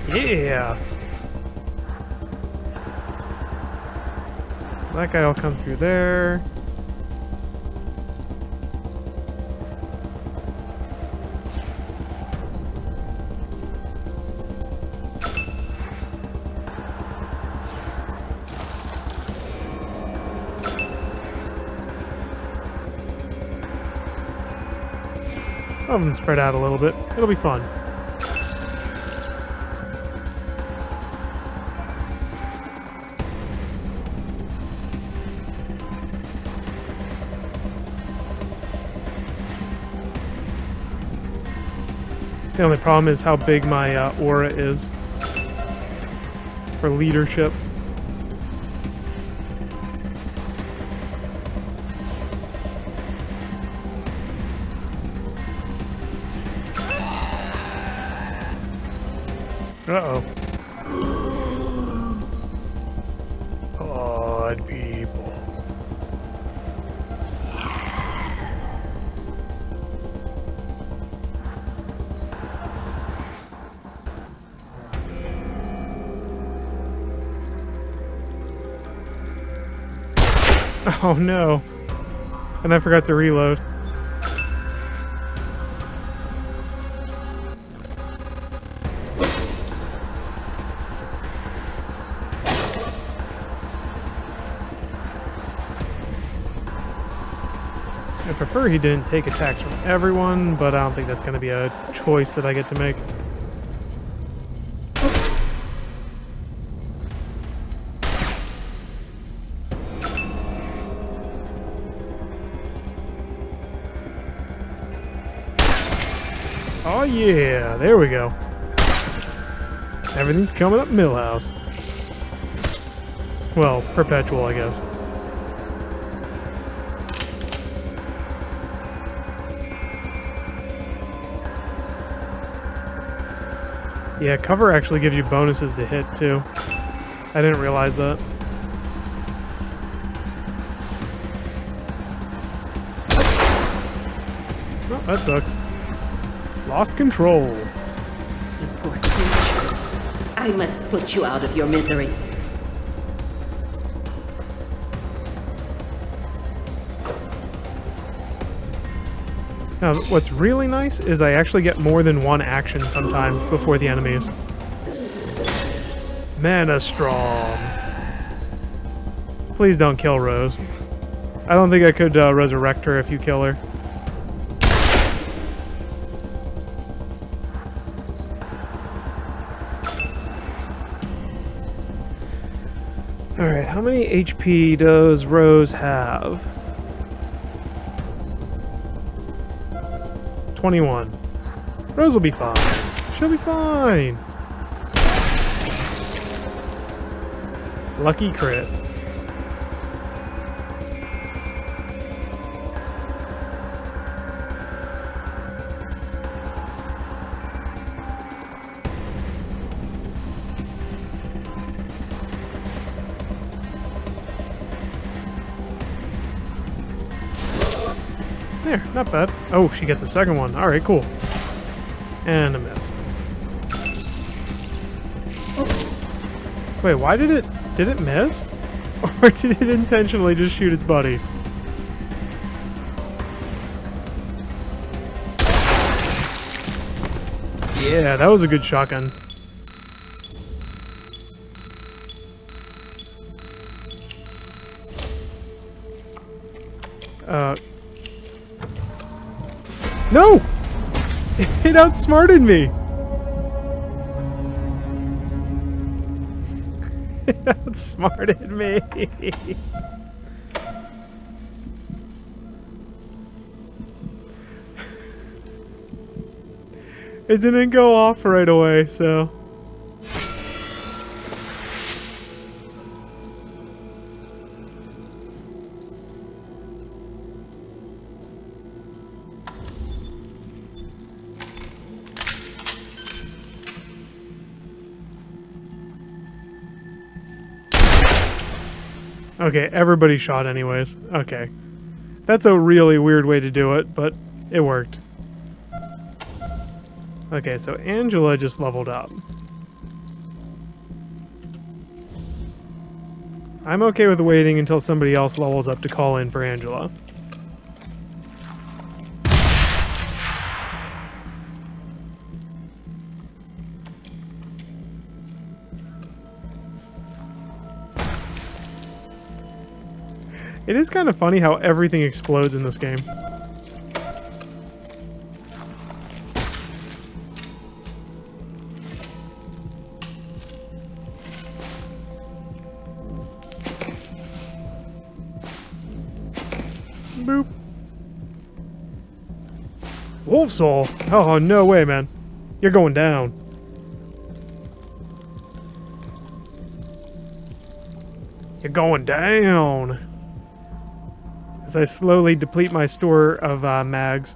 Yeah! So that guy will come through there. I'll have them spread out a little bit. It'll be fun. The only problem is how big my aura is for leadership. Uh-oh. Odd people. Oh no. And I forgot to reload. I prefer he didn't take attacks from everyone, but I don't think that's going to be a choice that I get to make. Oh yeah, there we go. Everything's coming up Millhouse. Well, Perpetual, I guess. Yeah, cover actually gives you bonuses to hit, too. I didn't realize that. Oh, that sucks. Lost control. You poor creature. I must put you out of your misery. Now, what's really nice is I actually get more than one action sometimes before the enemies. Mana Strong. Please don't kill Rose. I don't think I could resurrect her if you kill her. Alright, how many HP does Rose have? 21. Rose will be fine. She'll be fine. Lucky crit. There, not bad. Oh, she gets a second one. Alright, cool. And a miss. Wait, why did it miss? Or did it intentionally just shoot its buddy? Yeah, that was a good shotgun. No! It outsmarted me! It outsmarted me! It didn't go off right away, so... Okay, everybody shot anyways. Okay. That's a really weird way to do it, but it worked. Okay, so Angela just leveled up. I'm okay with waiting until somebody else levels up to call in for Angela. It is kind of funny how everything explodes in this game. Boop. Wolf Soul? Oh, no way, man. You're going down. You're going down. As I slowly deplete my store of mags.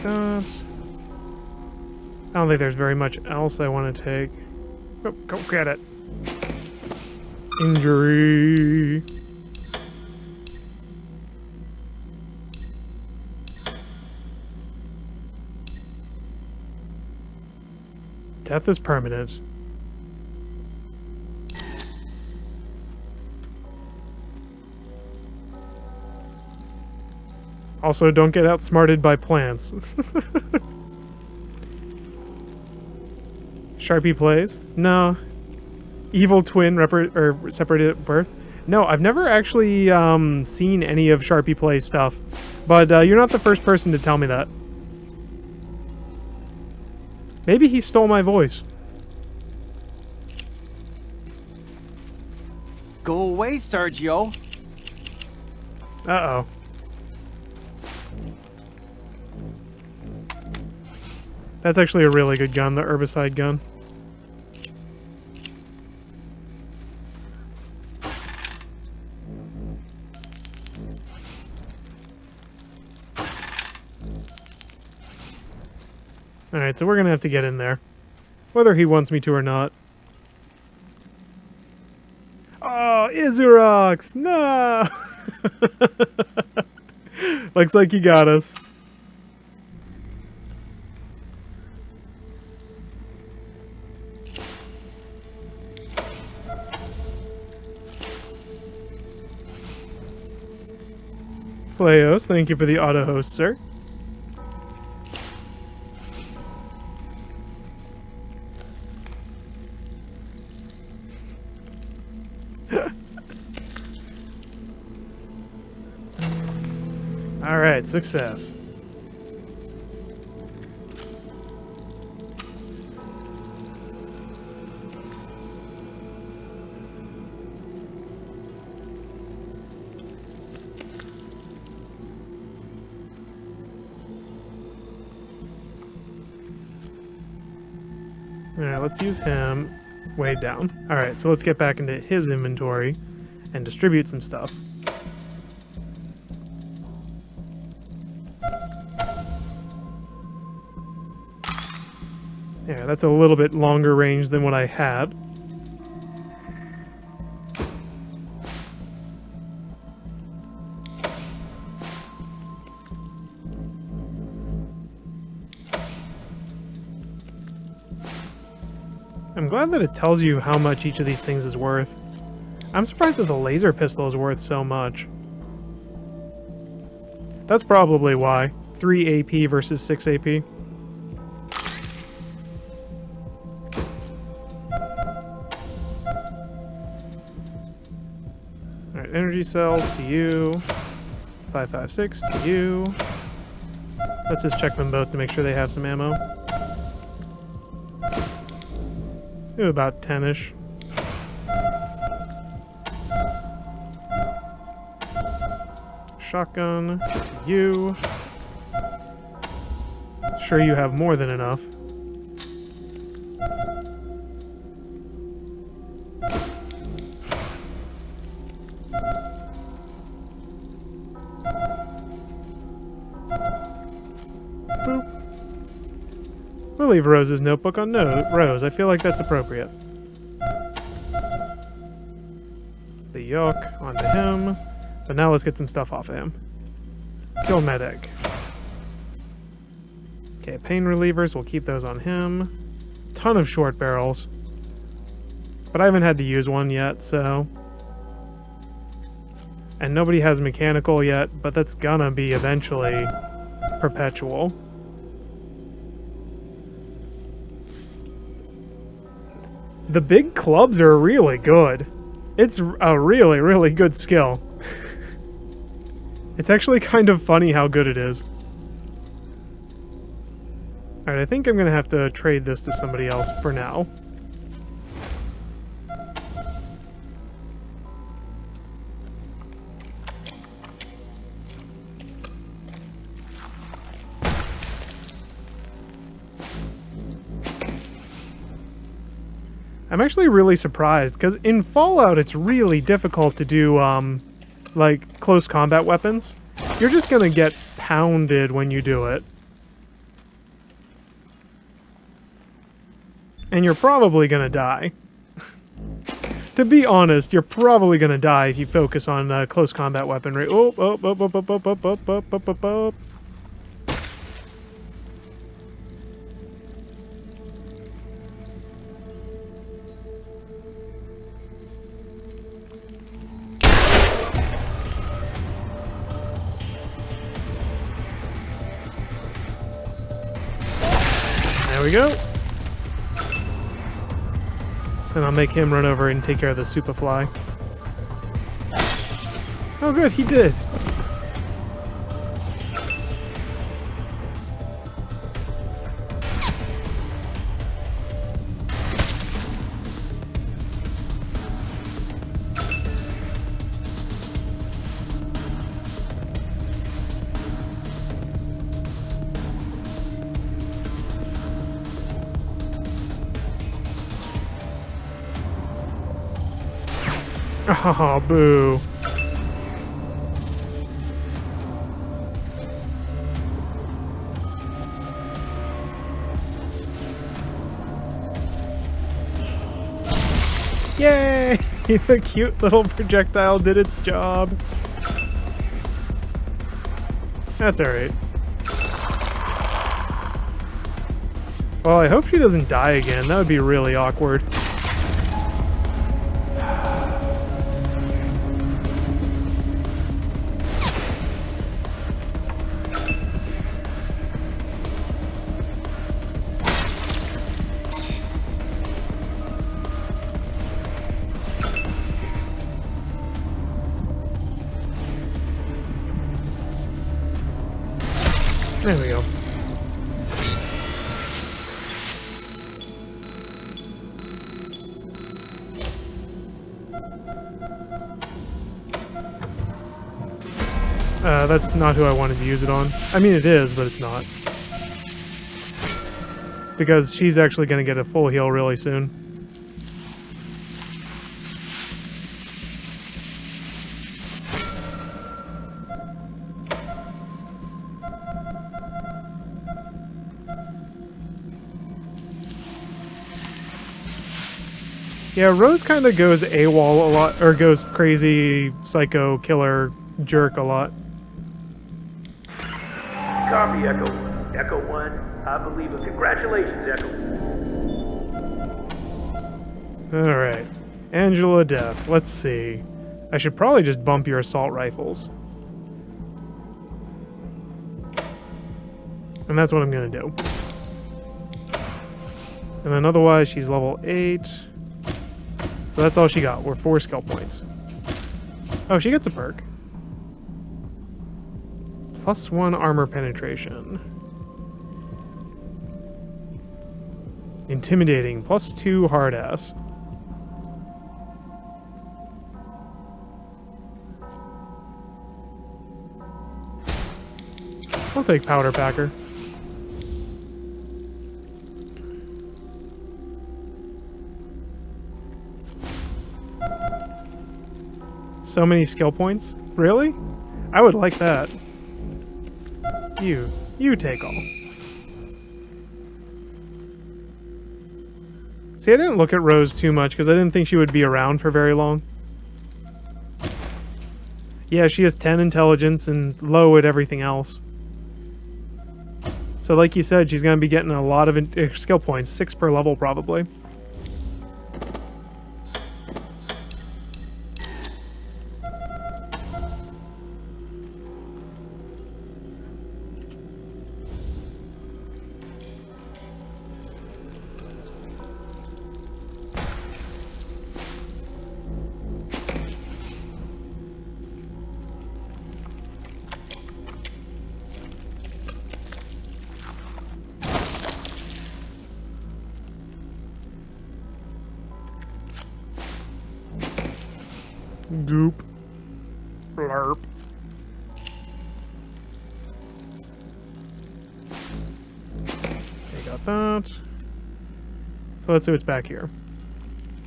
I don't think there's very much else I want to take. Oh, go get it. Injury. Death is permanent. Also, don't get outsmarted by plants. Sharpie plays? No. Evil twin separated at birth? No, I've never actually seen any of Sharpie Play's stuff. But you're not the first person to tell me that. Maybe he stole my voice. Go away, Sergio. Uh-oh. That's actually a really good gun, the herbicide gun. Alright, so we're gonna have to get in there. Whether he wants me to or not. Oh, Izurox! No! Looks like he got us. Playos, thank you for the auto host, sir. Alright, success. Alright, let's use him way down. Alright, so let's get back into his inventory and distribute some stuff. Yeah, that's a little bit longer range than what I had. I'm glad that it tells you how much each of these things is worth. I'm surprised that the laser pistol is worth so much. That's probably why. 3 AP versus 6 AP. Alright, energy cells to you. 556 to you. Let's just check them both to make sure they have some ammo. About 10-ish. Shotgun to you. Sure you have more than enough. Boop. We'll leave Rose's notebook on Rose. I feel like that's appropriate. The yoke onto him. But now let's get some stuff off of him. Kill medic. Okay, pain relievers. We'll keep those on him. Ton of short barrels. But I haven't had to use one yet, so... And nobody has mechanical yet, but that's gonna be eventually perpetual. The big clubs are really good. It's a really, really good skill. It's actually kind of funny how good it is. Alright, I think I'm gonna have to trade this to somebody else for now. I'm actually really surprised, because in Fallout it's really difficult to do, like, close combat weapons. You're just gonna get pounded when you do it. And you're probably gonna die. To be honest, you're probably gonna die if you focus on close combat weaponry. Oh, oh, oh, oh, oh, oh, oh, oh, oh, oh, oh. There we go. And I'll make him run over and take care of the Superfly. Oh good, he did. Oh, boo. Yay! The cute little projectile did its job. That's alright. Well, I hope she doesn't die again. That would be really awkward. There we go. That's not who I wanted to use it on. I mean, it is, but it's not. because she's actually going to get a full heal really soon. Yeah, Rose kind of goes AWOL a lot, or goes crazy, psycho, killer, jerk a lot. Copy, Echo 1. Echo 1, I believe it. Congratulations, Echo. Alright. Angela Death. Let's see. I should probably just bump your assault rifles. And that's what I'm going to do. And then otherwise, she's level 8. So that's all she got. We're 4 skill points. Oh, she gets a perk. +1 armor penetration. Intimidating. +2 hard ass. I'll take powder packer. So many skill points? Really? I would like that. You take all. See, I didn't look at Rose too much because I didn't think she would be around for very long. Yeah, she has 10 intelligence and low at everything else. So like you said, she's going to be getting a lot of skill points, 6 per level probably. Goop. Blurp. Okay, got that. So let's see what's back here.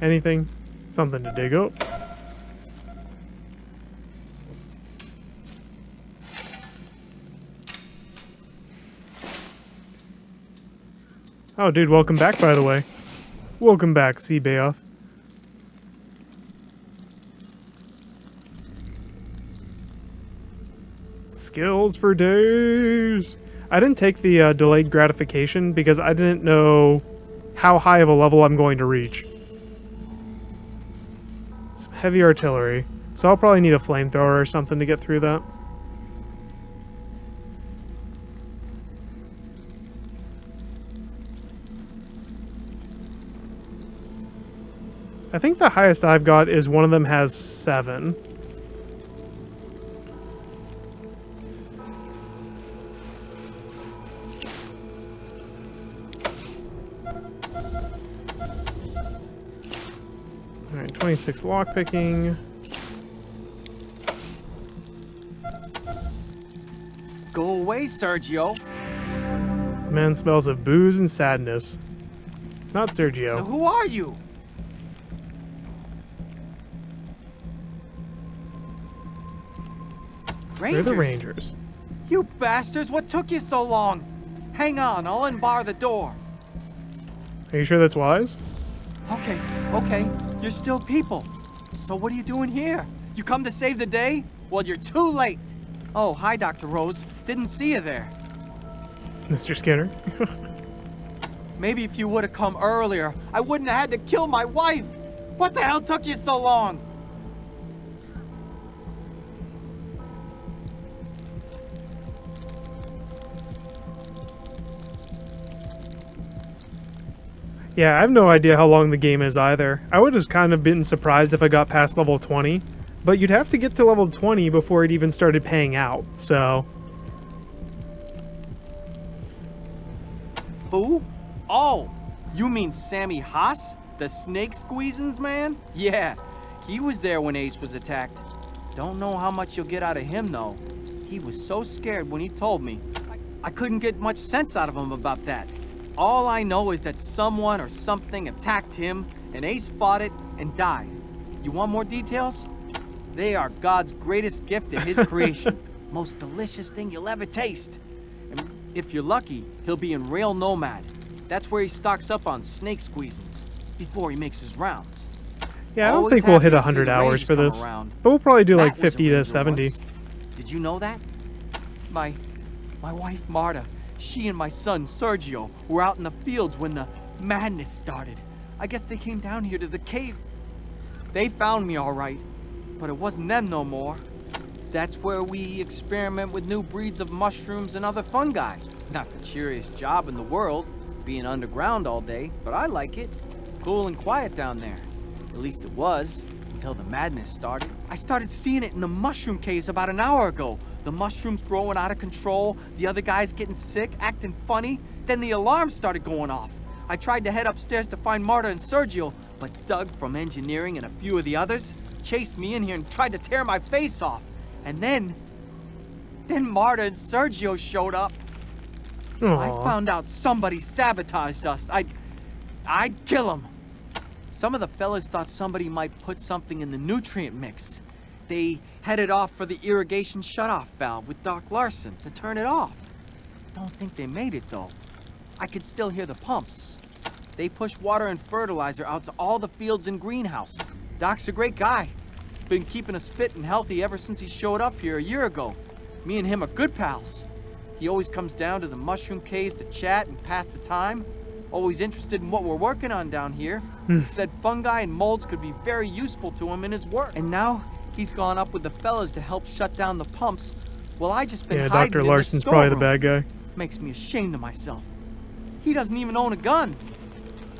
Anything? Something to dig up. Oh, dude, welcome back, by the way. Welcome back, Seabayoth. Skills for days. I didn't take the delayed gratification because I didn't know how high of a level I'm going to reach. Some heavy artillery. So I'll probably need a flamethrower or something to get through that. I think the highest I've got is one of them has 7. Alright, 26 lockpicking. Go away, Sergio. The man smells of booze and sadness. Not Sergio. So who are you? Rangers. We're the Rangers. You bastards, what took you so long? Hang on, I'll unbar the door. Are you sure that's wise? Okay, okay, you're still people. So what are you doing here? You come to save the day? Well, you're too late. Oh, hi, Dr. Rose. Didn't see you there. Mr. Skinner. Maybe if you would have come earlier, I wouldn't have had to kill my wife. What the hell took you so long? Yeah, I have no idea how long the game is either. I would have kind of been surprised if I got past level 20, but you'd have to get to level 20 before it even started paying out, so... Who? Oh, you mean Sammy Haas? The snake squeezins man? Yeah, he was there when Ace was attacked. Don't know how much you'll get out of him, though. He was so scared when he told me. I couldn't get much sense out of him about that. All I know is that someone or something attacked him, and Ace fought it and died. You want more details? They are God's greatest gift to his creation. Most delicious thing you'll ever taste. And if you're lucky, he'll be in Rail Nomad. That's where he stocks up on snake squeezins before he makes his rounds. Yeah, I don't Always think we'll happy hit to 100 see the hours Rangers for come this. around. But we'll probably do like That was a 50 to Ranger 70. once. Did you know that? My wife Marta, she and my son Sergio were out in the fields when the madness started. I guess they came down here to the caves. They found me all right, but it wasn't them no more. That's where we experiment with new breeds of mushrooms and other fungi. Not the cheeriest job in the world, being underground all day, but I like it. Cool and quiet down there. At least it was, until the madness started. I started seeing it in the mushroom caves about an hour ago. The mushrooms growing out of control, the other guys getting sick, acting funny. Then the alarm started going off. I tried to head upstairs to find Marta and Sergio, but Doug from engineering and a few of the others chased me in here and tried to tear my face off. And then Marta and Sergio showed up. Aww. I found out somebody sabotaged us. I'd kill them. Some of the fellas thought somebody might put something in the nutrient mix. They headed off for the irrigation shutoff valve with Doc Larson to turn it off. Don't think they made it though. I could still hear the pumps. They push water and fertilizer out to all the fields and greenhouses. Doc's a great guy. Been keeping us fit and healthy ever since he showed up here a year ago. Me and him are good pals. He always comes down to the mushroom caves to chat and pass the time. Always interested in what we're working on down here. Said fungi and molds could be very useful to him in his work. And now he's gone up with the fellas to help shut down the pumps. Well, I just been hiding Dr. in Larson's the probably the storeroom. bad guy. Makes me ashamed of myself. He doesn't even own a gun.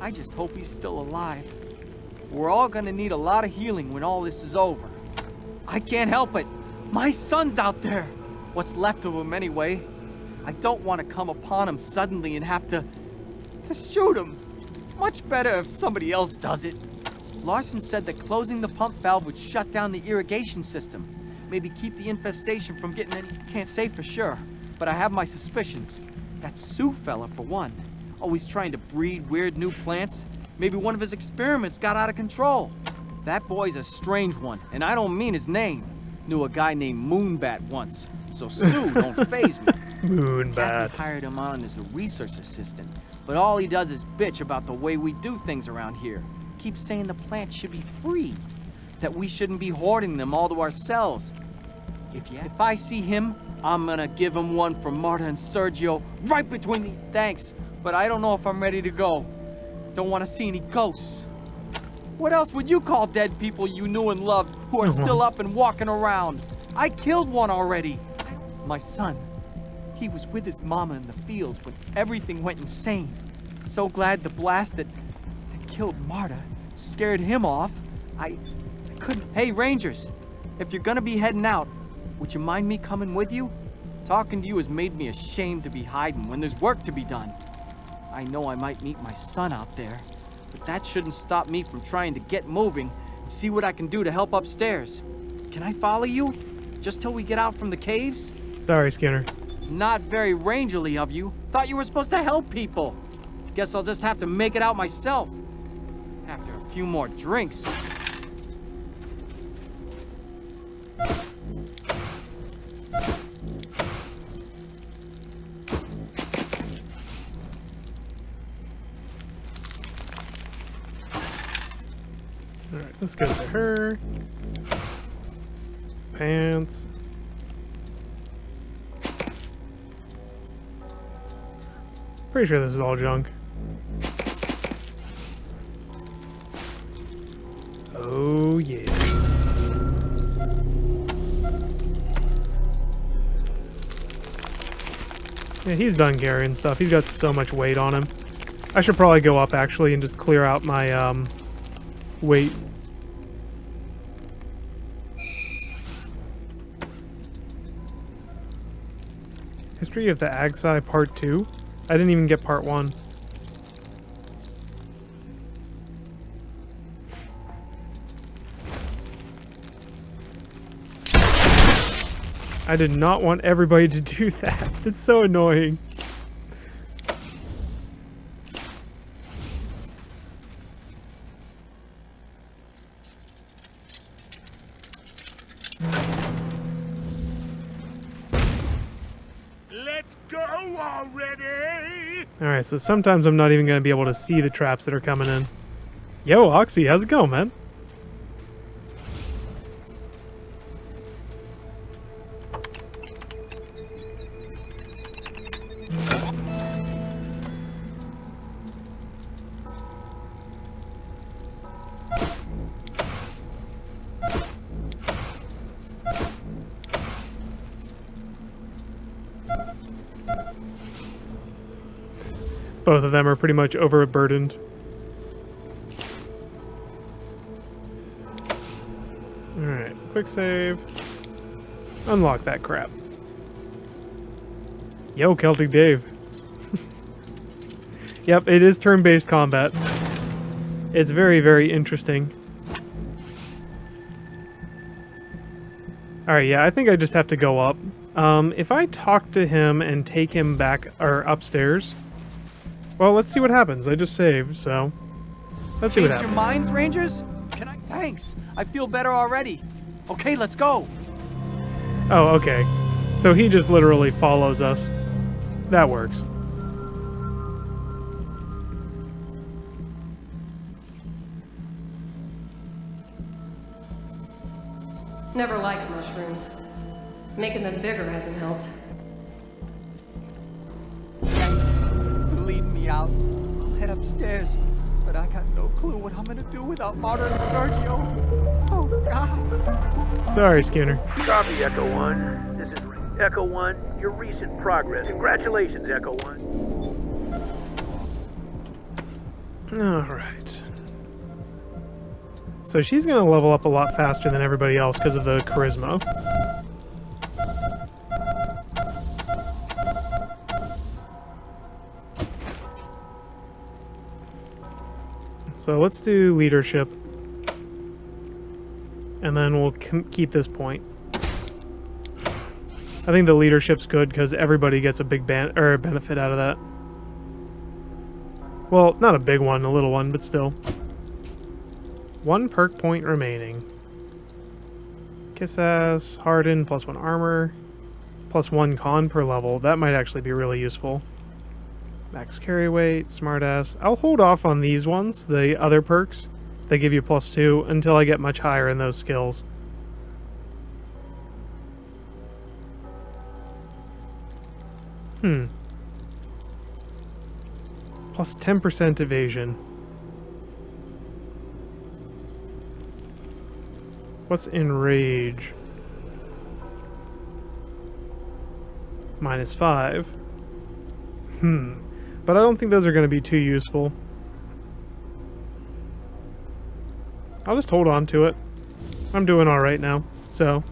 I just hope he's still alive. We're all gonna need a lot of healing when all this is over. I can't help it. My son's out there. What's left of him anyway. I don't want to come upon him suddenly and have to shoot him. Much better if somebody else does it. Larson said that closing the pump valve would shut down the irrigation system. Maybe keep the infestation from getting any... Can't say for sure, but I have my suspicions. That Sioux fella, for one. Always trying to breed weird new plants. Maybe one of his experiments got out of control. That boy's a strange one, and I don't mean his name. Knew a guy named Moonbat once, so Sioux don't faze me. Moonbat. Kathy hired him on as a research assistant, but all he does is bitch about the way we do things around here. Keeps saying the plants should be free, that we shouldn't be hoarding them all to ourselves. If I see him, I'm gonna give him one for Marta and Sergio right between the... Thanks, but I don't know if I'm ready to go. Don't want to see any ghosts. What else would you call dead people you knew and loved who are still up and walking around? I killed one already. My son. He was with his mama in the fields when everything went insane. So glad the blast that killed Marta scared him off. I couldn't... Hey, Rangers, if you're gonna be heading out, would you mind me coming with you? Talking to you has made me ashamed to be hiding when there's work to be done. I know I might meet my son out there, but that shouldn't stop me from trying to get moving and see what I can do to help upstairs. Can I follow you? Just till we get out from the caves? Sorry, Skinner. Not very rangerly of you. Thought you were supposed to help people. Guess I'll just have to make it out myself. After a few more drinks. Alright, let's go to her. Pants. Pretty sure this is all junk. Oh yeah. Yeah, he's done carrying stuff. He's got so much weight on him. I should probably go up actually and just clear out my weight. History of the Agsai Part 2? I didn't even get Part 1. I did not want everybody to do that. It's so annoying. Let's go already! Alright, so sometimes I'm not even going to be able to see the traps that are coming in. Yo, Oxy, how's it going, man? Both of them are pretty much overburdened. Alright, quick save. Unlock that crap. Yo, Celtic Dave. Yep, it is turn-based combat. It's very, very interesting. Alright, yeah, I think I just have to go up. If I talk to him and take him back, or upstairs... Well, let's see what happens. I just saved, so... Let's see what happens. Change your minds, Rangers? Can I? Thanks. I feel better already. Okay, let's go. Oh, okay. So he just literally follows us. That works. Never liked mushrooms. Making them bigger hasn't helped. Thanks for leading me out. I'll head upstairs, but I got no clue what I'm gonna do without Marta and Sergio. Oh, God. Sorry, Skinner. Copy, Echo 1. This is Echo 1. Your recent progress. Congratulations, Echo 1. Alright. So she's going to level up a lot faster than everybody else because of the charisma. So let's do leadership. And then we'll keep this point. I think the leadership's good because everybody gets a big benefit out of that. Well, not a big one, a little one, but still. 1 perk point remaining. Kiss ass, harden, +1 armor, +1 con per level. That might actually be really useful. Max carry weight, smart ass. I'll hold off on these ones, the other perks. They give you +2 until I get much higher in those skills. Plus 10% evasion. What's enrage? -5. But I don't think those are going to be too useful. I'll just hold on to it. I'm doing alright now, so...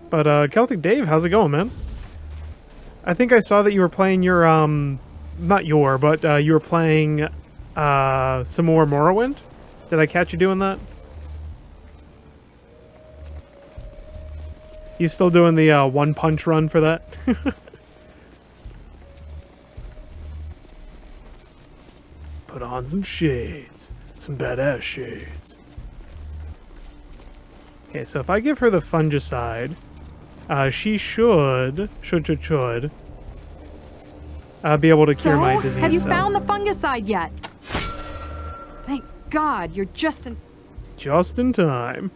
But, Celtic Dave, how's it going, man? I think I saw that you were playing your, not your, but, you were playing, some more Morrowind? Did I catch you doing that? You still doing the, one-punch run for that? Put on some shades. Some badass shades. Okay, so if I give her the fungicide, she should be able to cure my disease. Have you found the fungicide yet? Thank God, you're just in time.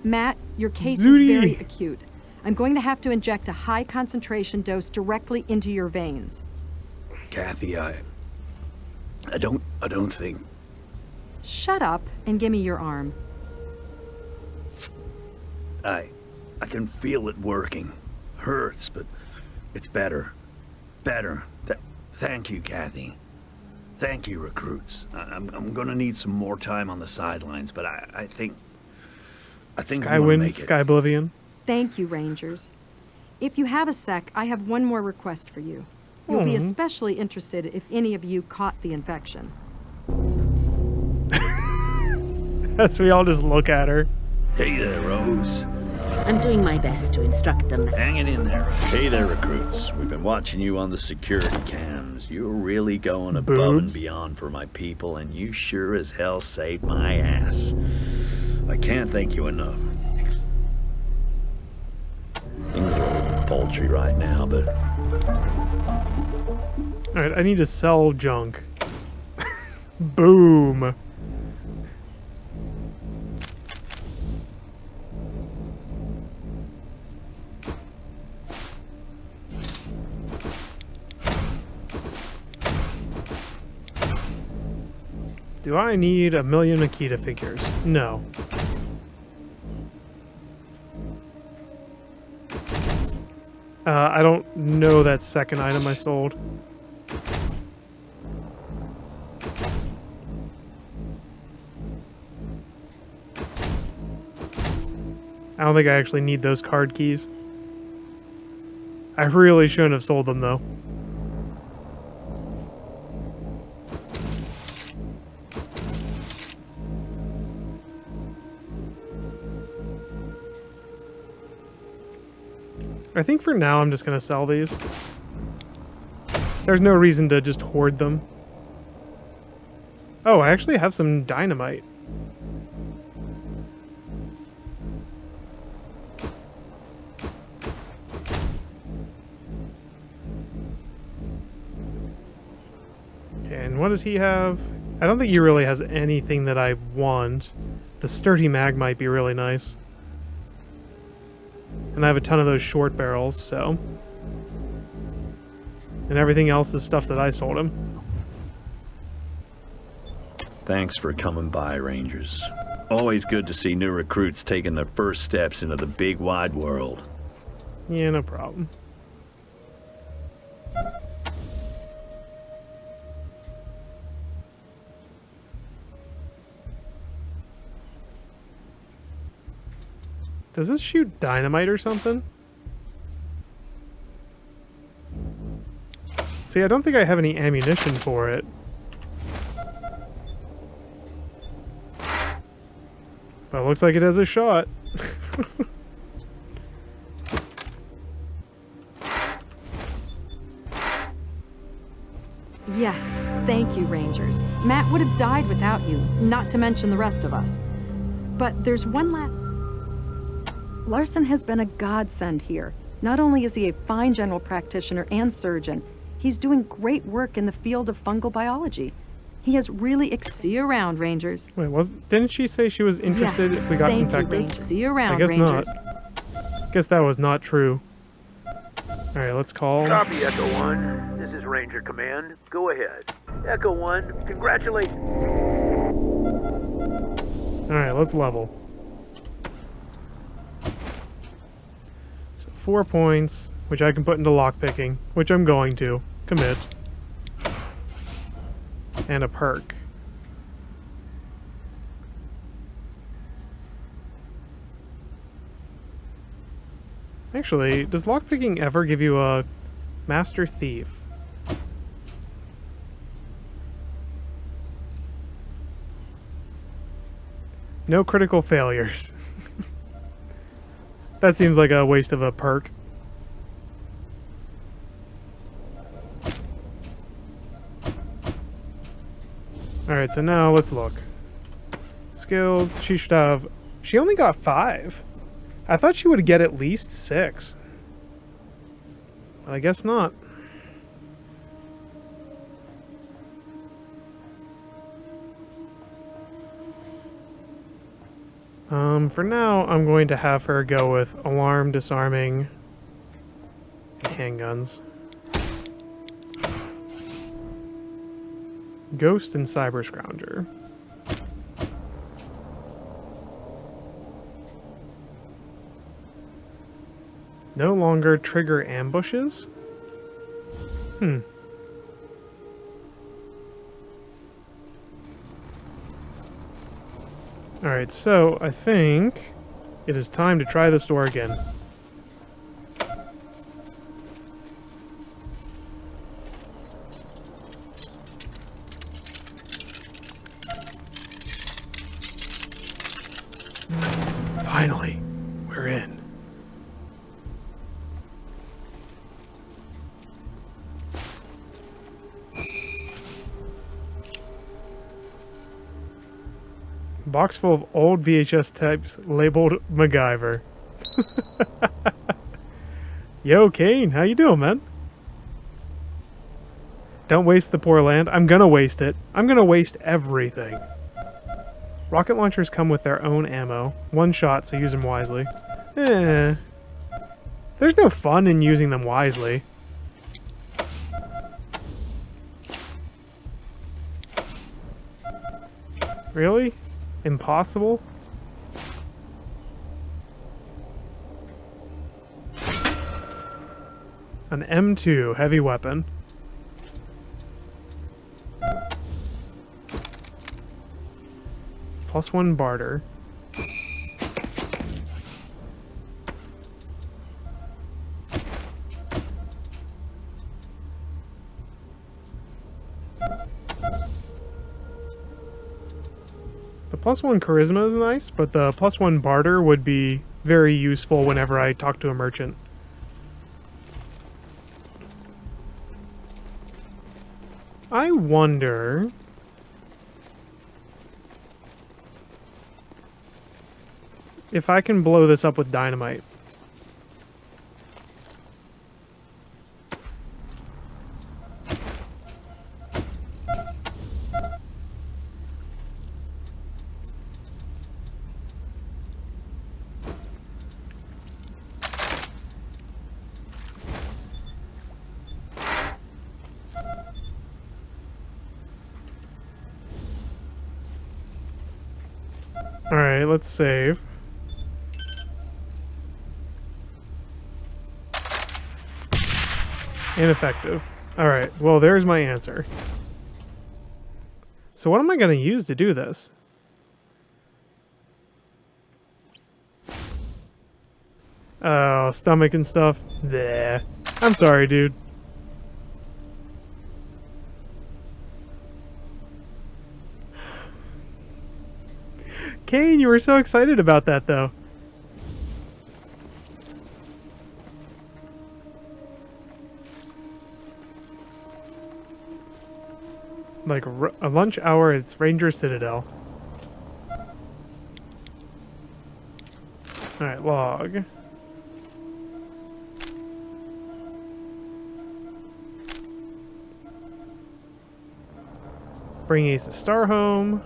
Matt, your case Zooty. is very acute. I'm going to have to inject a high concentration dose directly into your veins. Kathy, I don't think... Shut up and give me your arm. I can feel it working. Hurts, but it's better. Better. Thank you, Kathy. Thank you, recruits. I'm gonna need some more time on the sidelines, but I think Skywind, Skyblivion. Thank you, Rangers. If you have a sec, I have one more request for you. You'll be especially interested if any of you caught the infection. As we all just look at her. Hey there, Rose. I'm doing my best to instruct them. Hanging in there. Hey there, recruits. We've been watching you on the security cams. You're really going above and beyond for my people, and you sure as hell saved my ass. I can't thank you enough. Things are a little paltry right now, but... Alright, I need to sell junk. Boom. Do I need 1,000,000 Makita figures? No. I don't know that second item I sold. I don't think I actually need those card keys. I really shouldn't have sold them, though. I think for now I'm just going to sell these. There's no reason to just hoard them. Oh, I actually have some dynamite. Okay, and what does he have? I don't think he really has anything that I want. The sturdy mag might be really nice. And I have a ton of those short barrels, so... And everything else is stuff that I sold him. Thanks for coming by, Rangers. Always good to see new recruits taking their first steps into the big wide world. Yeah, no problem. Does this shoot dynamite or something? See, I don't think I have any ammunition for it. But it looks like it has a shot. Yes, thank you, Rangers. Matt would have died without you, not to mention the rest of us. But there's one last... Larson has been a godsend here. Not only is he a fine general practitioner and surgeon, he's doing great work in the field of fungal biology. He has really See you around, Rangers. Wait, didn't she say she was interested if we got infected? See you around, I guess Rangers. not. Guess that was not true. Alright, let's call. Copy, Echo 1. This is Ranger Command. Go ahead. Echo 1, congratulations. Alright, let's level. So 4 points, which I can put into lockpicking, which I'm going to. Commit. And a perk. Actually, does lockpicking ever give you a Master Thief? No critical failures. That seems like a waste of a perk. Alright, so now let's look. Skills, she should have... She only got 5. I thought she would get at least 6. I guess not. For now, I'm going to have her go with alarm, disarming, and handguns. Ghost and Cyber Scrounger. No longer trigger ambushes? Alright, so I think it is time to try this door again. Finally, we're in. box full of old VHS tapes labeled MacGyver. Yo, Kane, how you doing, man? Don't waste the poor land. I'm gonna waste it. I'm gonna waste everything. Rocket launchers come with their own ammo. One shot, so use them wisely. There's no fun in using them wisely. Really? Impossible? An M2 heavy weapon. +1 barter. The +1 charisma is nice, but the +1 barter would be very useful whenever I talk to a merchant. I wonder... if I can blow this up with dynamite. Alright, let's save. Ineffective. Alright, well there's my answer. So what am I going to use to do this? Oh, stomach and stuff? Bleh. I'm sorry, dude. Kane, you were so excited about that, though. Like a lunch hour, it's Ranger Citadel. Alright, log. Bring Ace a Star home.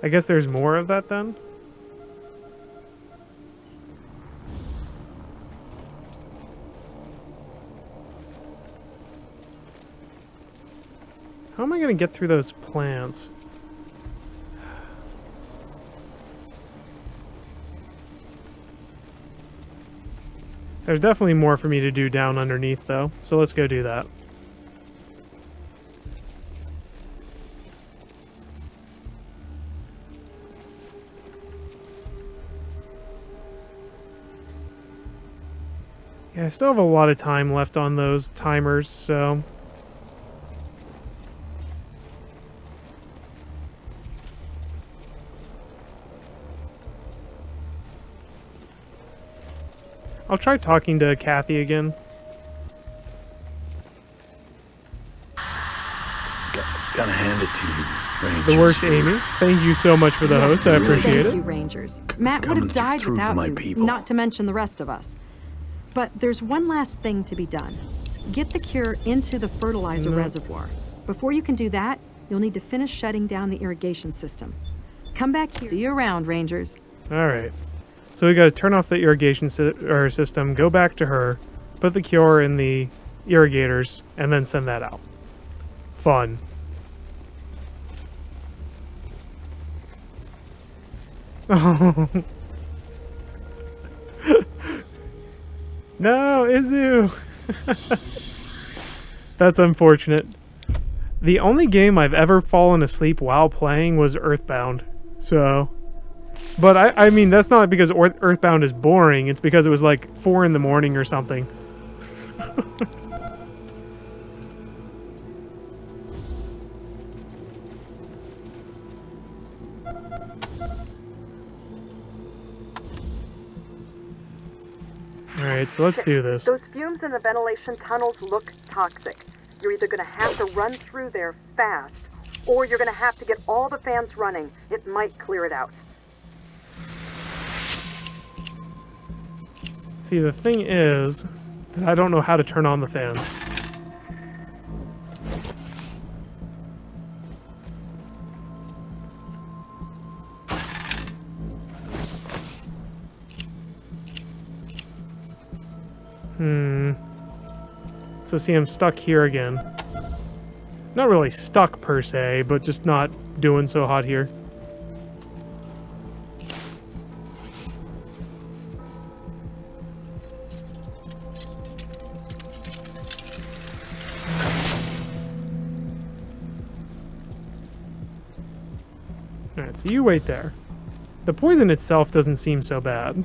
I guess there's more of that then? How am I going to get through those plants? There's definitely more for me to do down underneath, though, so let's go do that. Yeah, I still have a lot of time left on those timers, so... I'll try talking to Kathy again. Gotta hand it to you, Rangers. The worst Amy. Thank you so much for the host. I appreciate it. Thank you, Rangers. Matt would have died without you, not to mention the rest of us. But there's one last thing to be done. Get the cure into the fertilizer reservoir. Before you can do that, you'll need to finish shutting down the irrigation system. Come back here. See you around, Rangers. All right. So we got to turn off the irrigation system, go back to her, put the cure in the irrigators, and then send that out. Fun. Oh. No, Izu! That's unfortunate. The only game I've ever fallen asleep while playing was Earthbound, so... But I mean, that's not because Earthbound is boring, it's because it was like 4 in the morning or something. Alright, so let's do this. Those fumes in the ventilation tunnels look toxic. You're either gonna have to run through there fast, or you're gonna have to get all the fans running. It might clear it out. See, the thing is that I don't know how to turn on the fans. So see, I'm stuck here again. Not really stuck per se, but just not doing so hot here. Alright, so you wait there. The poison itself doesn't seem so bad.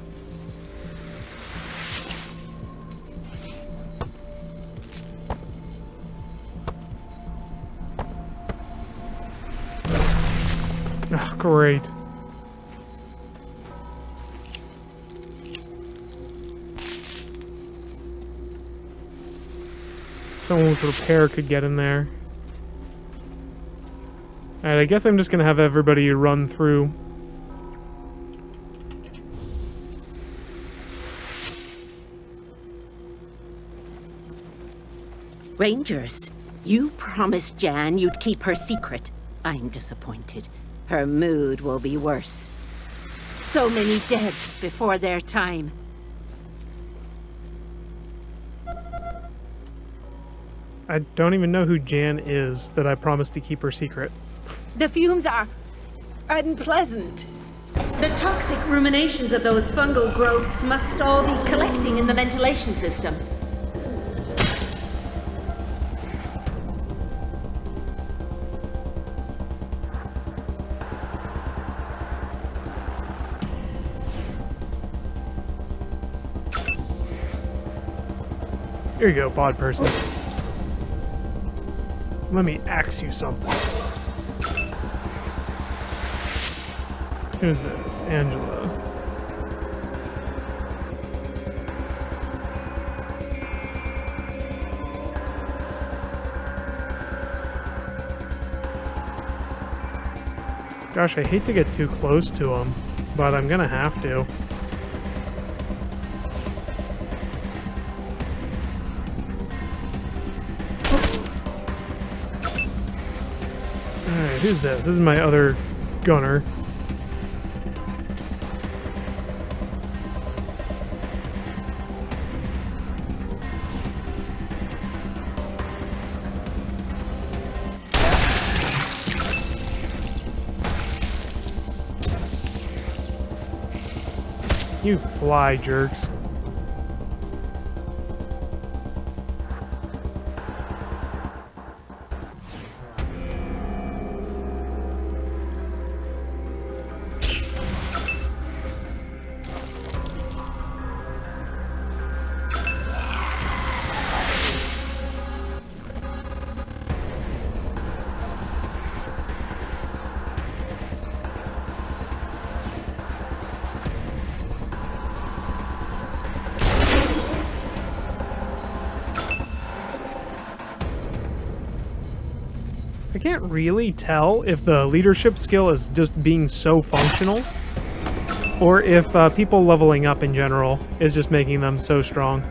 Oh, great. Someone with repair could get in there. Alright, I guess I'm just gonna have everybody run through. Rangers, you promised Jan you'd keep her secret. I'm disappointed. Her mood will be worse. So many dead before their time. I don't even know who Jan is that I promised to keep her secret. The fumes are unpleasant. The toxic ruminations of those fungal growths must all be collecting in the ventilation system. Here you go, pod person. Let me ask you something. Who's this? Angela. Gosh, I hate to get too close to him, but I'm gonna have to. Alright, who's this? This is my other gunner. You fly, jerks. I can't really tell if the leadership skill is just being so functional, or if people leveling up in general is just making them so strong.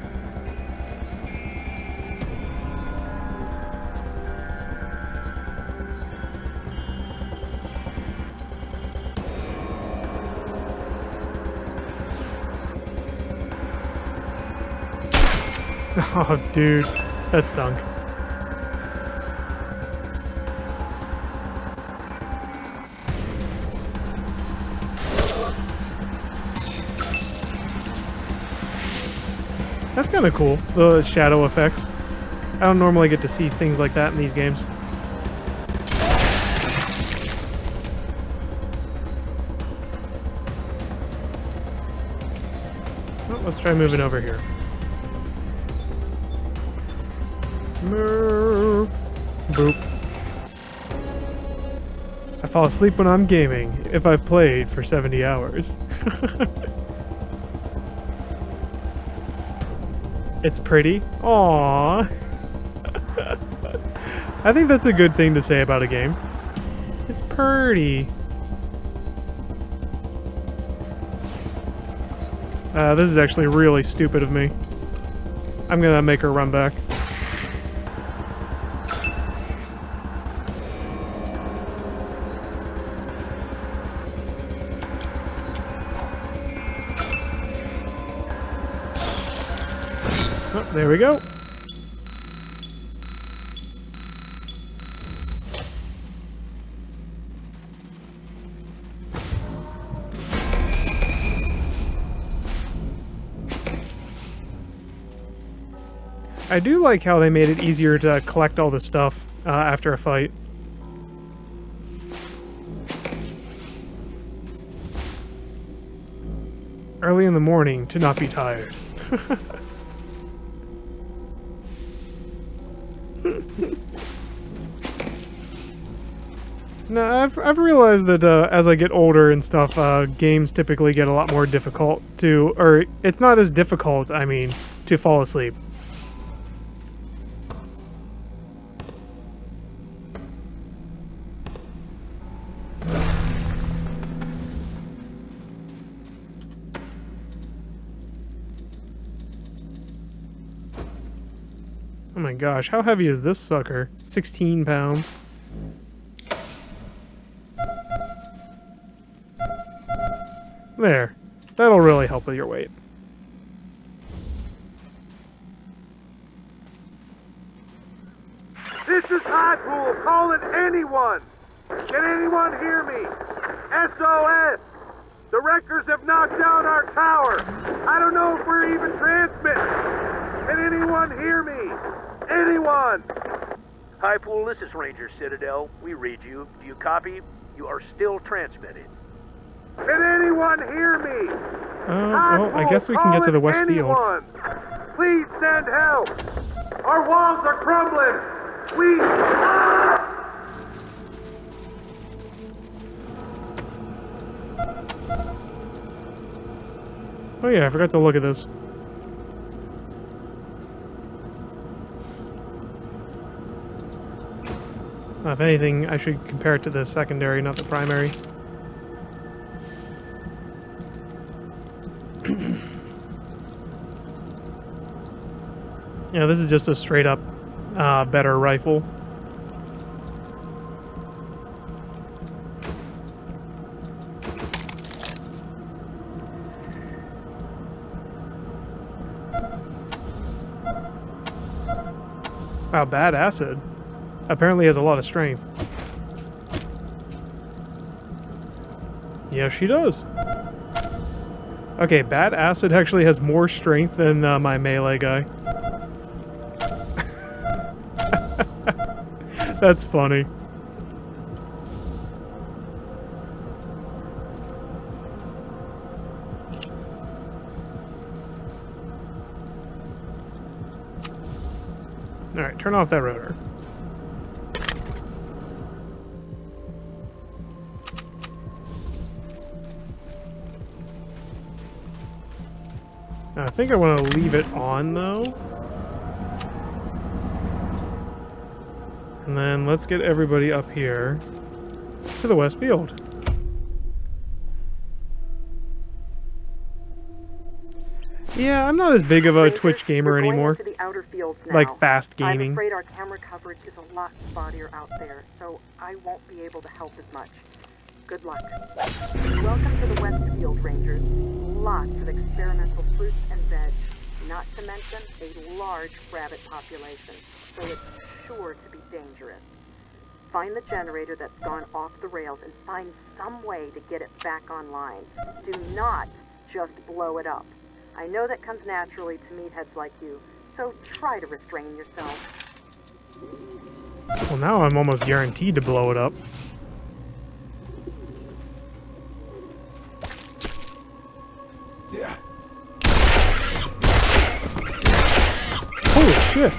Oh, dude, that stunk. That's kind of cool, the shadow effects. I don't normally get to see things like that in these games. Well, let's try moving over here. Move. Boop. I fall asleep when I'm gaming, if I've played for 70 hours. It's pretty. Aww. I think that's a good thing to say about a game. It's pretty. This is actually really stupid of me. I'm gonna make her run back. Oh, there we go. I do like how they made it easier to collect all the stuff after a fight. Early in the morning to not be tired. No, I've realized that as I get older and stuff, games typically get a lot more difficult to, or it's not as difficult, I mean, to fall asleep. Oh my gosh, how heavy is this sucker? 16 pounds. There. That'll really help with your weight. This is High Pool calling anyone! Can anyone hear me? SOS! The wreckers have knocked down our tower! I don't know if we're even transmitting! Can anyone hear me? Anyone! High Pool, this is Ranger Citadel. We read you. Do you copy? You are still transmitting. Can anyone hear me? Oh, I guess we can get to the West Field. Please send help! Our walls are crumbling! We... Oh yeah, I forgot to look at this. If anything, I should compare it to the secondary, not the primary. Yeah, this is just a straight up better rifle. Wow, bad acid. Apparently has a lot of strength. Yeah, she does. Okay, bad acid actually has more strength than my melee guy. That's funny. Alright, turn off that rotor. I think I want to leave it on, though. And then let's get everybody up here to the West Field. Yeah, I'm not as big of a Twitch gamer anymore. Like fast gaming. I'm afraid our camera coverage is a lot spottier out there, so I won't be able to help as much. Good luck. Welcome to the West Field, Rangers. Lots of experimental fruits and veg, not to mention a large rabbit population, so it's sure to be dangerous. Find the generator that's gone off the rails and find some way to get it back online. Do not just blow it up. I know that comes naturally to meatheads like you, so try to restrain yourself. Well, now I'm almost guaranteed to blow it up. Yeah. Holy shit!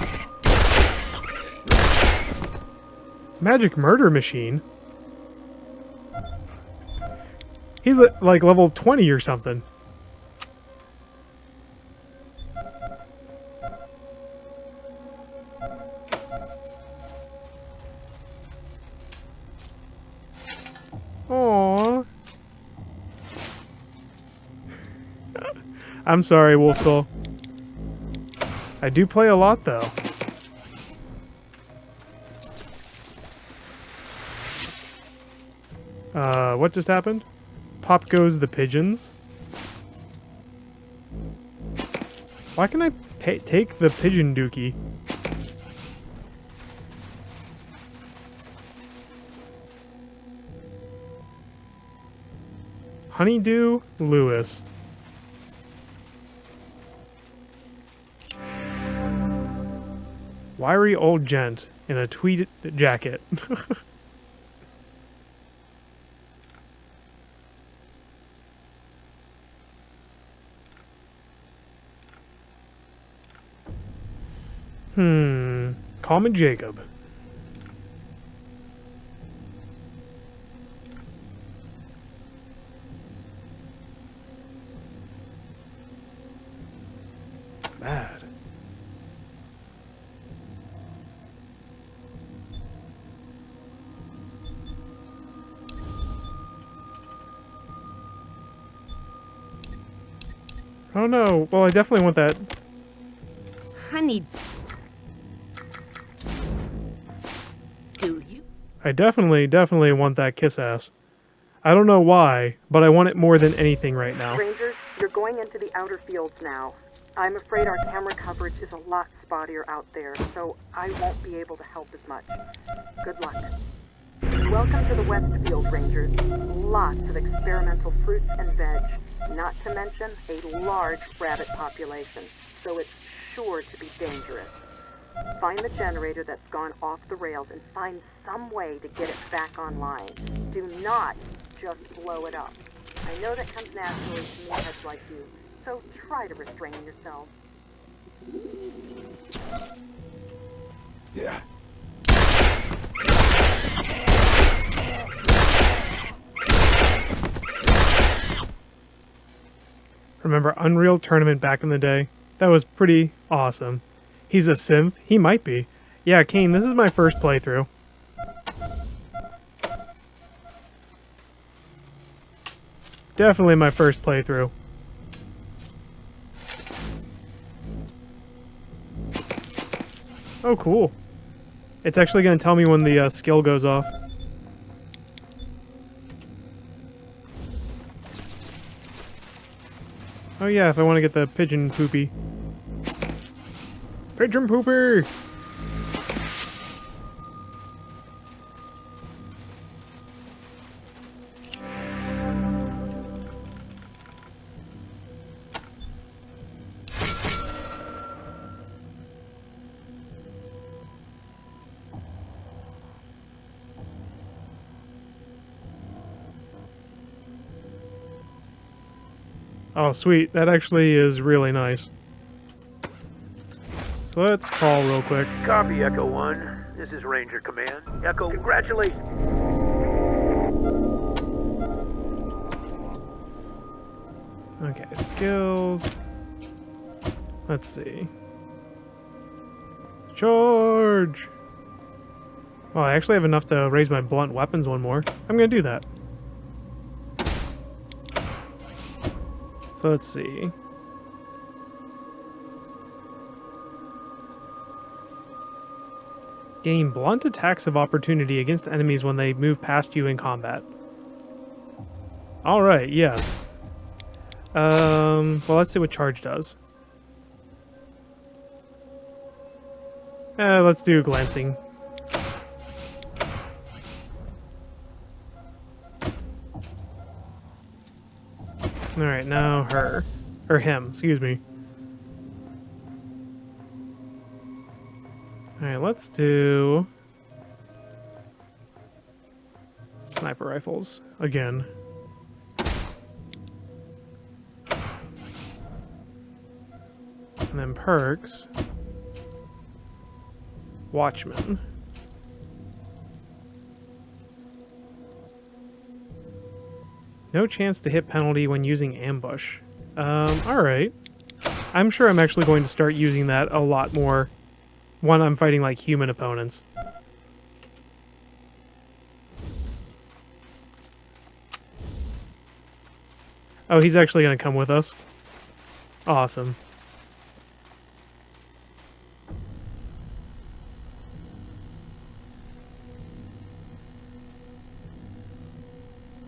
Magic murder machine? He's like level 20 or something. Aww. I'm sorry, Wolfsoul. I do play a lot, though. What just happened? Pop goes the pigeons. Why can I take the pigeon dookie? Honeydew Lewis. Wiry old gent in a tweed jacket. Call me Jacob. Bad. Oh no. Well, I definitely want that. Honey. Do you? I definitely want that kiss ass. I don't know why, but I want it more than anything right now. Rangers, you're going into the outer fields now. I'm afraid our camera coverage is a lot spottier out there, so I won't be able to help as much. Good luck. Welcome to the Westfield, Rangers. Lots of experimental fruits and veg, not to mention a large rabbit population, so it's sure to be dangerous. Find the generator that's gone off the rails and find some way to get it back online. Do not just blow it up. I know that comes naturally to meatheads like you, so try to restrain yourself. Yeah. Remember Unreal Tournament back in the day? That was pretty awesome. He's a synth? He might be. Yeah, Kane, this is my first playthrough. Definitely my first playthrough. Oh, cool. It's actually going to tell me when the skill goes off. Oh yeah, if I want to get the pigeon poopy. Pigeon pooper! Oh, sweet. That actually is really nice. So let's call real quick. Copy, Echo 1. This is Ranger Command. Echo, congratulations. Okay, skills. Let's see. Charge! Oh, I actually have enough to raise my blunt weapons one more. I'm gonna do that. So let's see. Gain blunt attacks of opportunity against enemies when they move past you in combat. Alright, yes. Well, let's see what charge does. Let's do glancing. Alright, now her. Or him, excuse me. Alright, let's do sniper rifles again. And then perks. Watchman. No chance to hit penalty when using ambush. Alright. I'm sure I'm actually going to start using that a lot more when I'm fighting like human opponents. Oh, he's actually going to come with us. Awesome.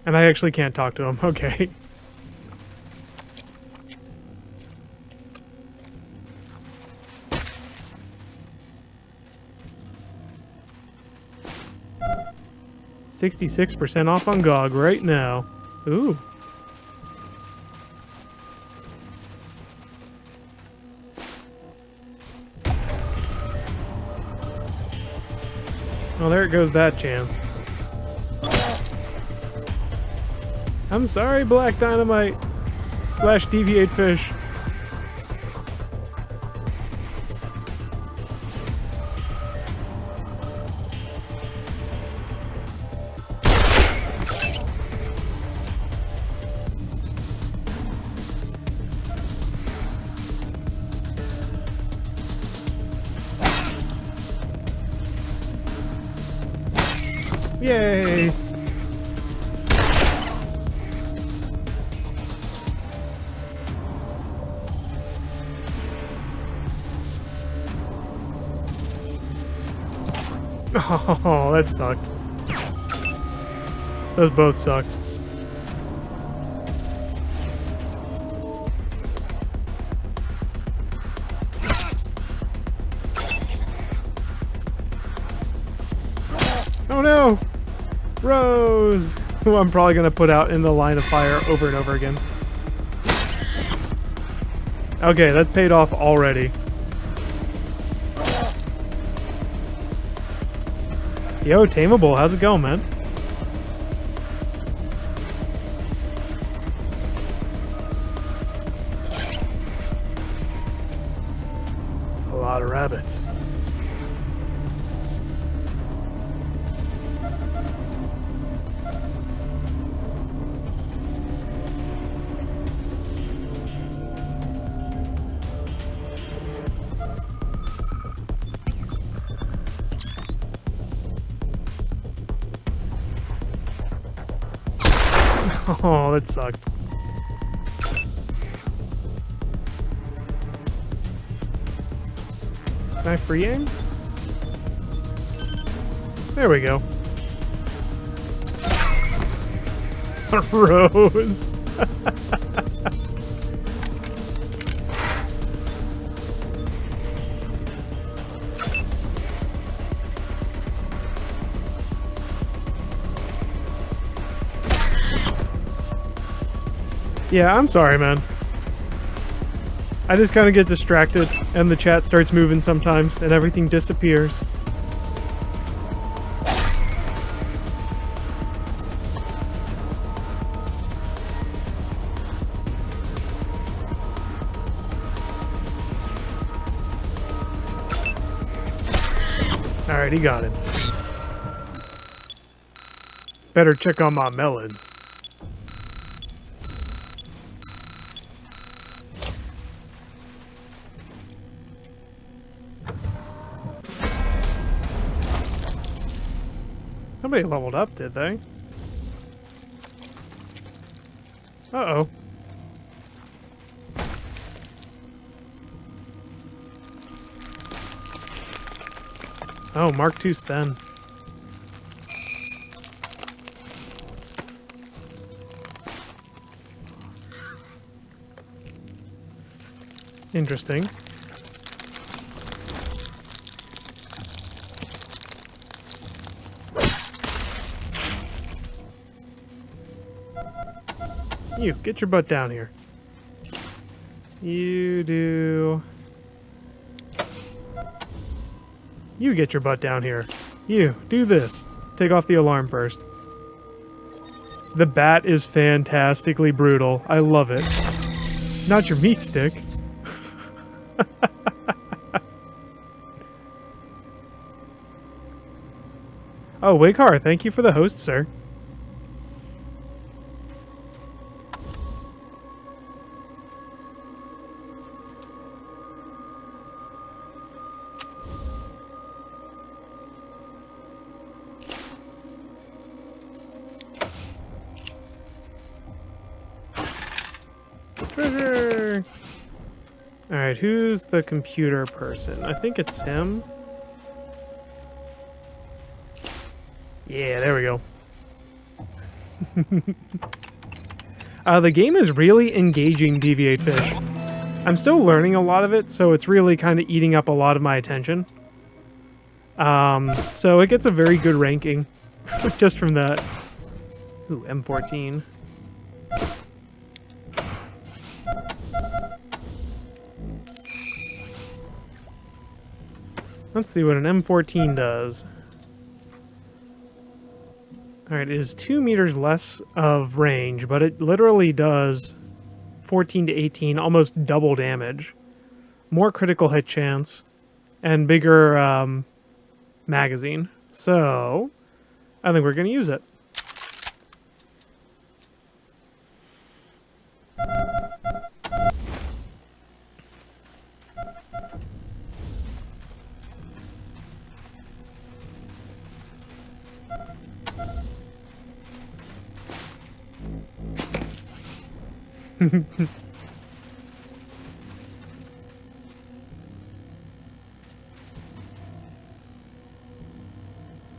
And I actually can't talk to him. Okay. $66% off on GOG right now. Ooh. Well, there goes that chance. I'm sorry, Black Dynamite / Deviate Fish. Yay! Oh, that sucked. Those both sucked. Oh no! Rose! Who I'm probably going to put out in the line of fire over and over again. Okay, that paid off already. Yo, Tameable, how's it going, man? It's a lot of rabbits. Oh, that sucked. Can I free aim? There we go. Rose. Yeah, I'm sorry, man. I just kind of get distracted, and the chat starts moving sometimes, and everything disappears. Alright, he got it. Better check on my melons. Somebody leveled up, did they? Uh-oh. Oh, Mark II Sten. Interesting. You, get your butt down here. You do... You get your butt down here. You, do this. Take off the alarm first. The bat is fantastically brutal. I love it. Not your meat stick. Oh, Wakar, thank you for the host, sir. Treasure! Alright, who's the computer person? I think it's him. Yeah, there we go. The game is really engaging Deviate Fish. I'm still learning a lot of it, so it's really kind of eating up a lot of my attention. So it gets a very good ranking just from that. Ooh, M14. Let's see what an M14 does. Alright, it is 2 meters less of range, but it literally does 14 to 18, almost double damage. More critical hit chance, and bigger magazine. So, I think we're going to use it.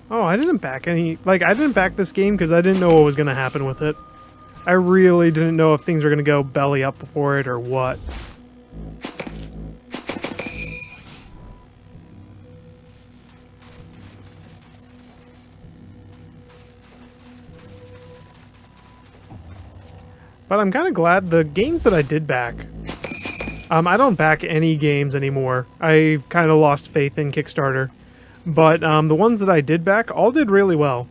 Oh, I didn't back any... Like, I didn't back this game because I didn't know what was going to happen with it. I really didn't know if things were going to go belly up before it or what. But I'm kind of glad the games that I did back... I don't back any games anymore. I kind of lost faith in Kickstarter. But the ones that I did back all did really well.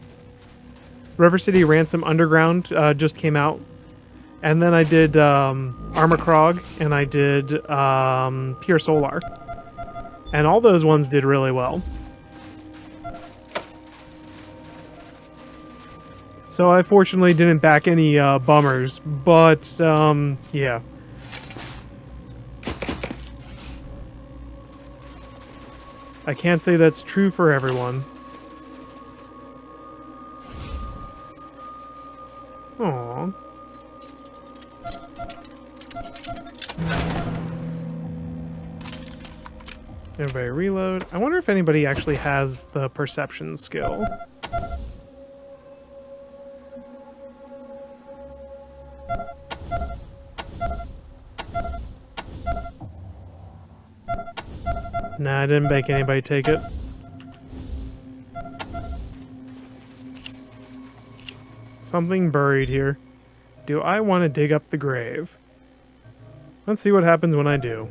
River City Ransom Underground just came out. And then I did Armor Krog, and I did Pure Solar. And all those ones did really well. So I fortunately didn't back any bummers, but yeah. I can't say that's true for everyone. Aww. Everybody reload. I wonder if anybody actually has the perception skill. Nah, I didn't make anybody take it. Something buried here. Do I want to dig up the grave? Let's see what happens when I do.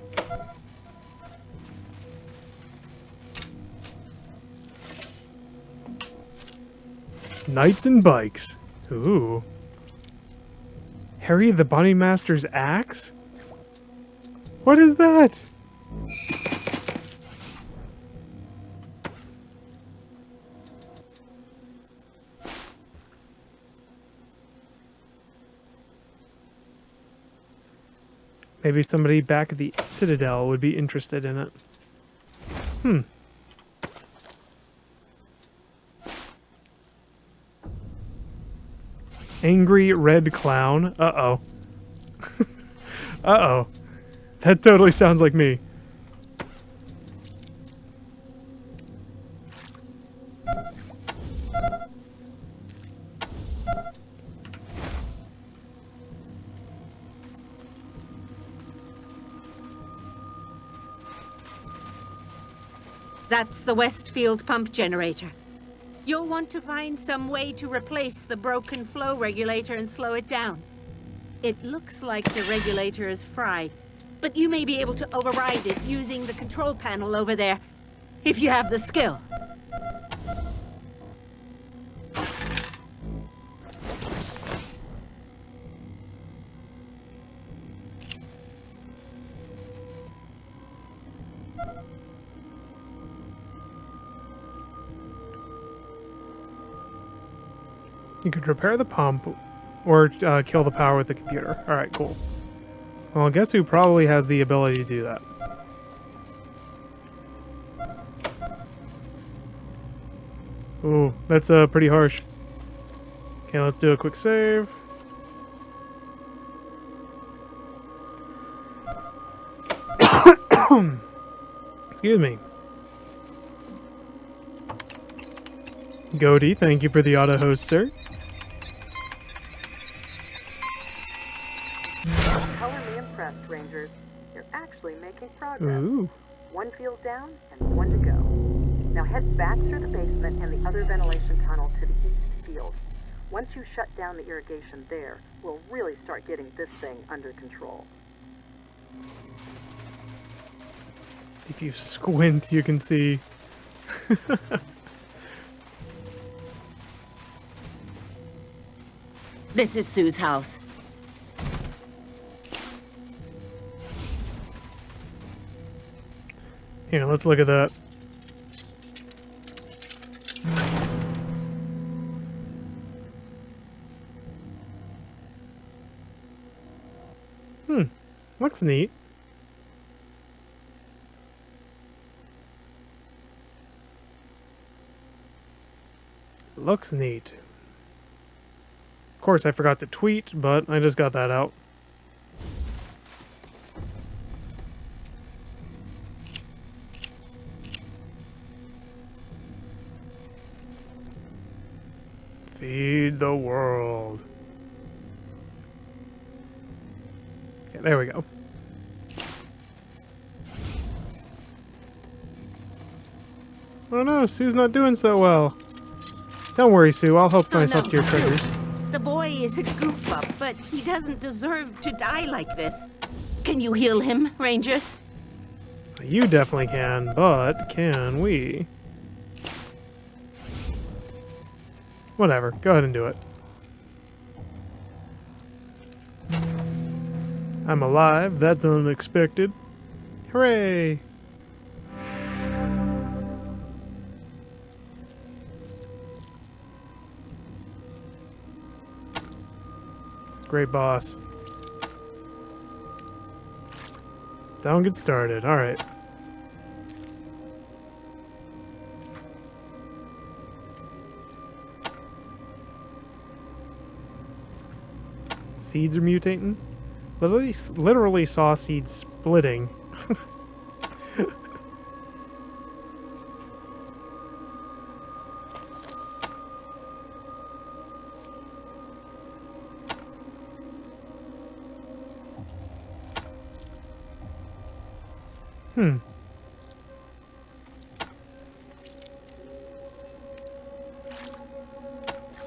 Knights and bikes. Ooh. Harry the Bunny Master's axe? What is that? Maybe somebody back at the Citadel would be interested in it. Hmm. Angry Red Clown. Uh-oh. Uh-oh. That totally sounds like me. That's the Westfield pump generator. You'll want to find some way to replace the broken flow regulator and slow it down. It looks like the regulator is fried, but you may be able to override it using the control panel over there, if you have the skill. You could repair the pump or kill the power with the computer. Alright, cool. Well, guess who probably has the ability to do that? Ooh, that's pretty harsh. Okay, let's do a quick save. Excuse me. Goaty, thank you for the auto host, sir. Color me impressed, Rangers. You're actually making progress. Ooh. One field down and one to go. Now head back through the basement and the other ventilation tunnel to the east field. Once you shut down the irrigation there, we'll really start getting this thing under control. If you squint, you can see. This is Sue's house. Here, let's look at that. Looks neat. Looks neat. Of course, I forgot to tweet, but I just got that out. Feed the world. Yeah, there we go. Oh no, Sue's not doing so well. Don't worry, Sue. I'll help myself to your triggers. The boy is a goof up, but he doesn't deserve to die like this. Can you heal him, Rangers? You definitely can, but can we? Whatever. Go ahead and do it. I'm alive. That's unexpected. Hooray! Great boss. Don't get started. Alright. Seeds are mutating? Literally saw seeds splitting.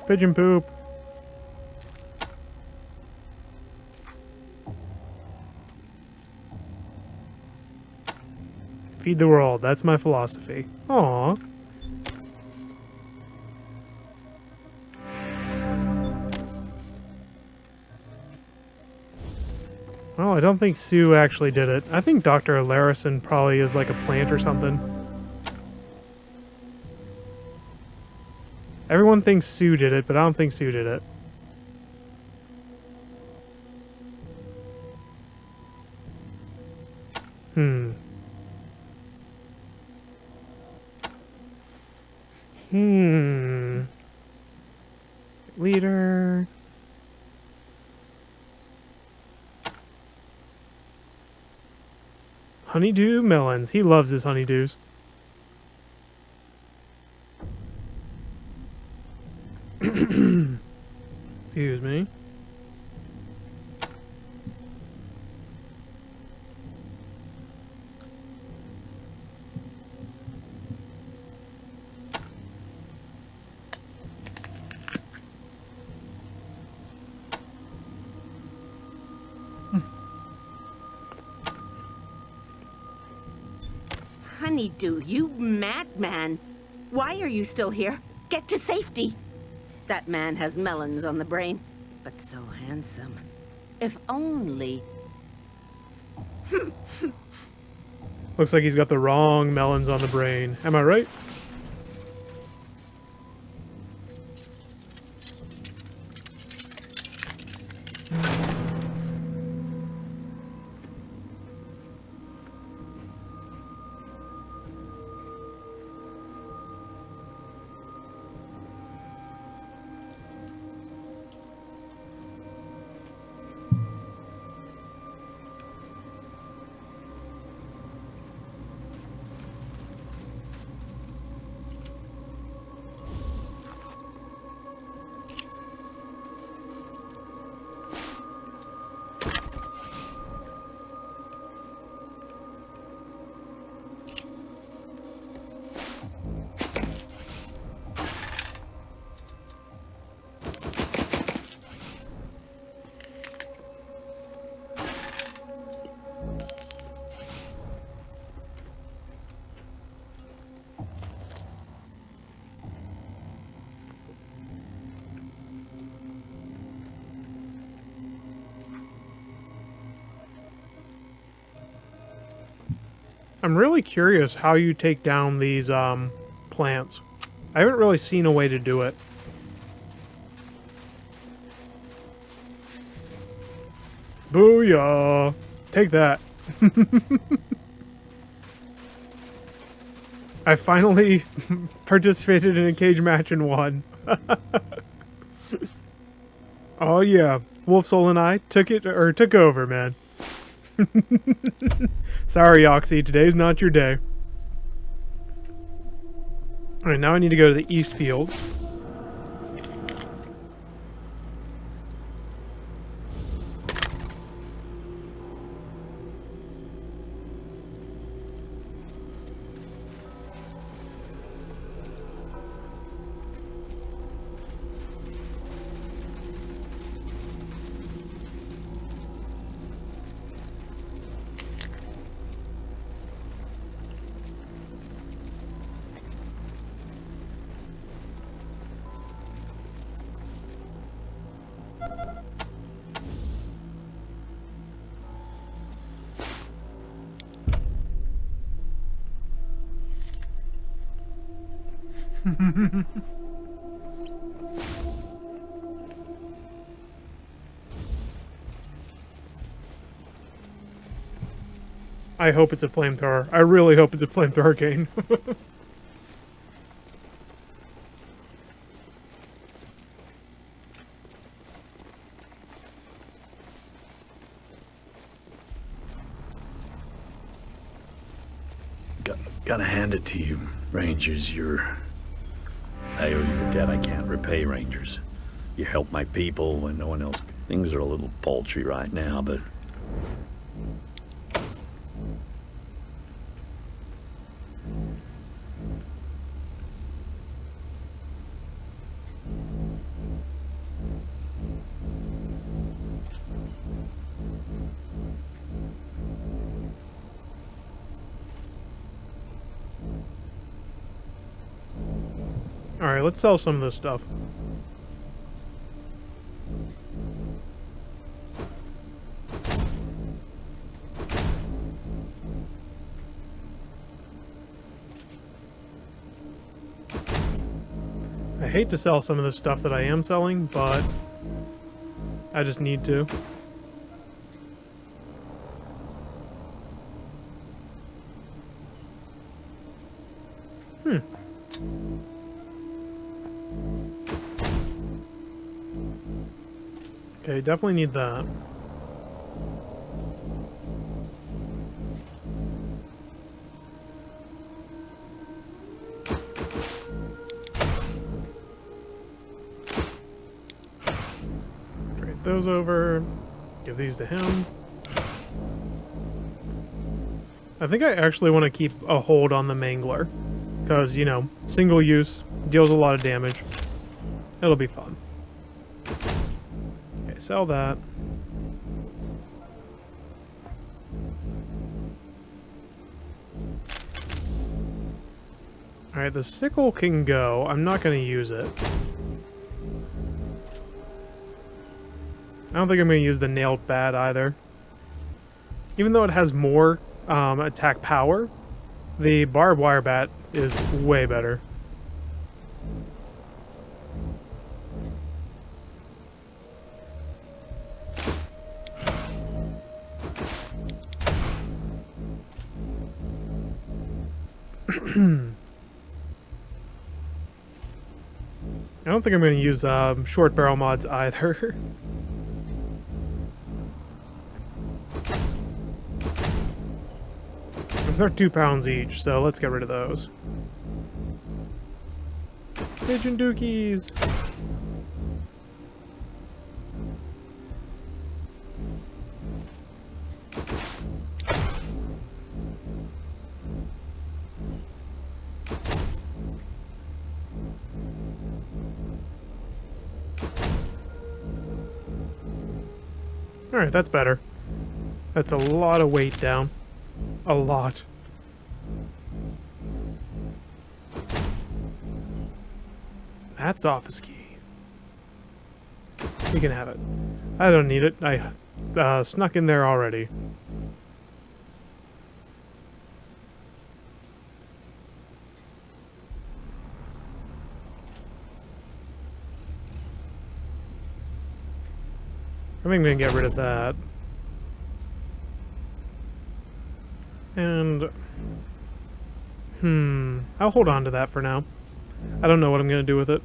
Pigeon poop. Feed the world. That's my philosophy. Aww. Well, I don't think Sue actually did it. I think Dr. Larison probably is like a plant or something. Everyone thinks Sue did it, but I don't think Sue did it. Leader. Honeydew melons. He loves his honeydews. Excuse me. Honeydew, you madman. Why are you still here? Get to safety. That man has melons on the brain, but so handsome. If only... Looks like he's got the wrong melons on the brain. Am I right? I'm really curious how you take down these plants. I haven't really seen a way to do it. Booyah! Take that. I finally participated in a cage match and won. Oh yeah, Wolf Soul and I took over, man. Sorry, Oxy, today's not your day. Alright, now I need to go to the East Field. I hope it's a flamethrower. I really hope it's a flamethrower cane. Gotta hand it to you, Rangers. I owe you a debt I can't repay, Rangers. You helped my people when no one else... Things are a little paltry right now, but... Alright, let's sell some of this stuff. I hate to sell some of the stuff that I am selling, but I just need to. Okay, definitely need that. Trade those over. Give these to him. I think I actually want to keep a hold on the Mangler. Because, you know, single use, deals a lot of damage. It'll be fun. Okay, sell that. Alright, the sickle can go. I'm not going to use it. I don't think I'm going to use the nailed bat either. Even though it has more attack power, the barbed wire bat is way better. I don't think I'm going to use short barrel mods either. They're 2 pounds each, so let's get rid of those. Pigeon dookies! Alright, that's better. That's a lot of weight down. A lot. That's office key. You can have it. I don't need it. I snuck in there already. I think I'm gonna get rid of that. And... I'll hold on to that for now. I don't know what I'm gonna do with it.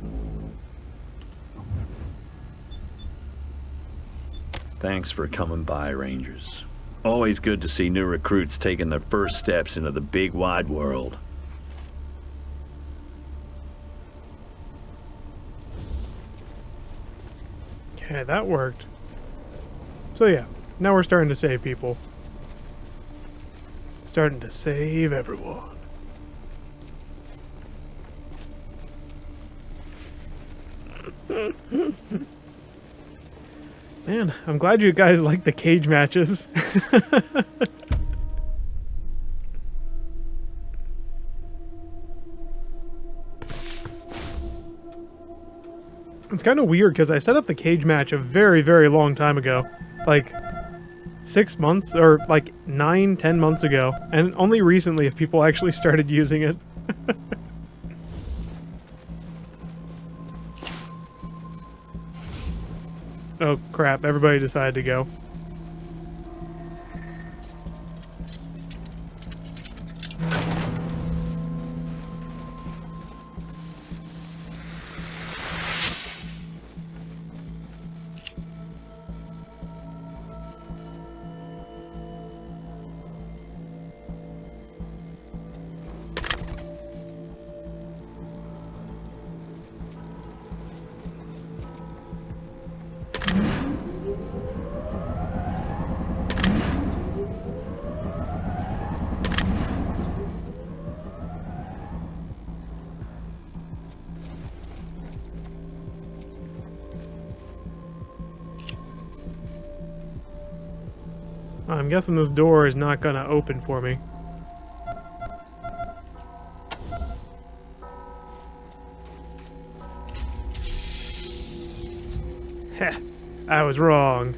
Thanks for coming by, Rangers. Always good to see new recruits taking their first steps into the big wide world. Okay, that worked. So yeah, now we're starting to save people. Starting to save everyone. Man, I'm glad you guys like the cage matches. It's kind of weird because I set up the cage match a very, very long time ago. Like 6 months or like 9-10 months ago. And only recently have people actually started using it. Oh crap, everybody decided to go. I'm guessing this door is not gonna open for me. Heh, I was wrong.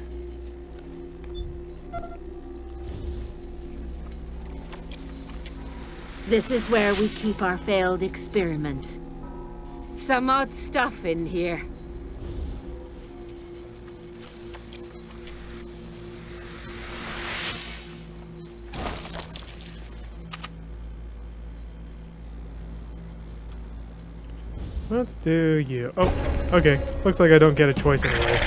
This is where we keep our failed experiments. Some odd stuff in here. Let's do you. Oh, okay. Looks like I don't get a choice anyways.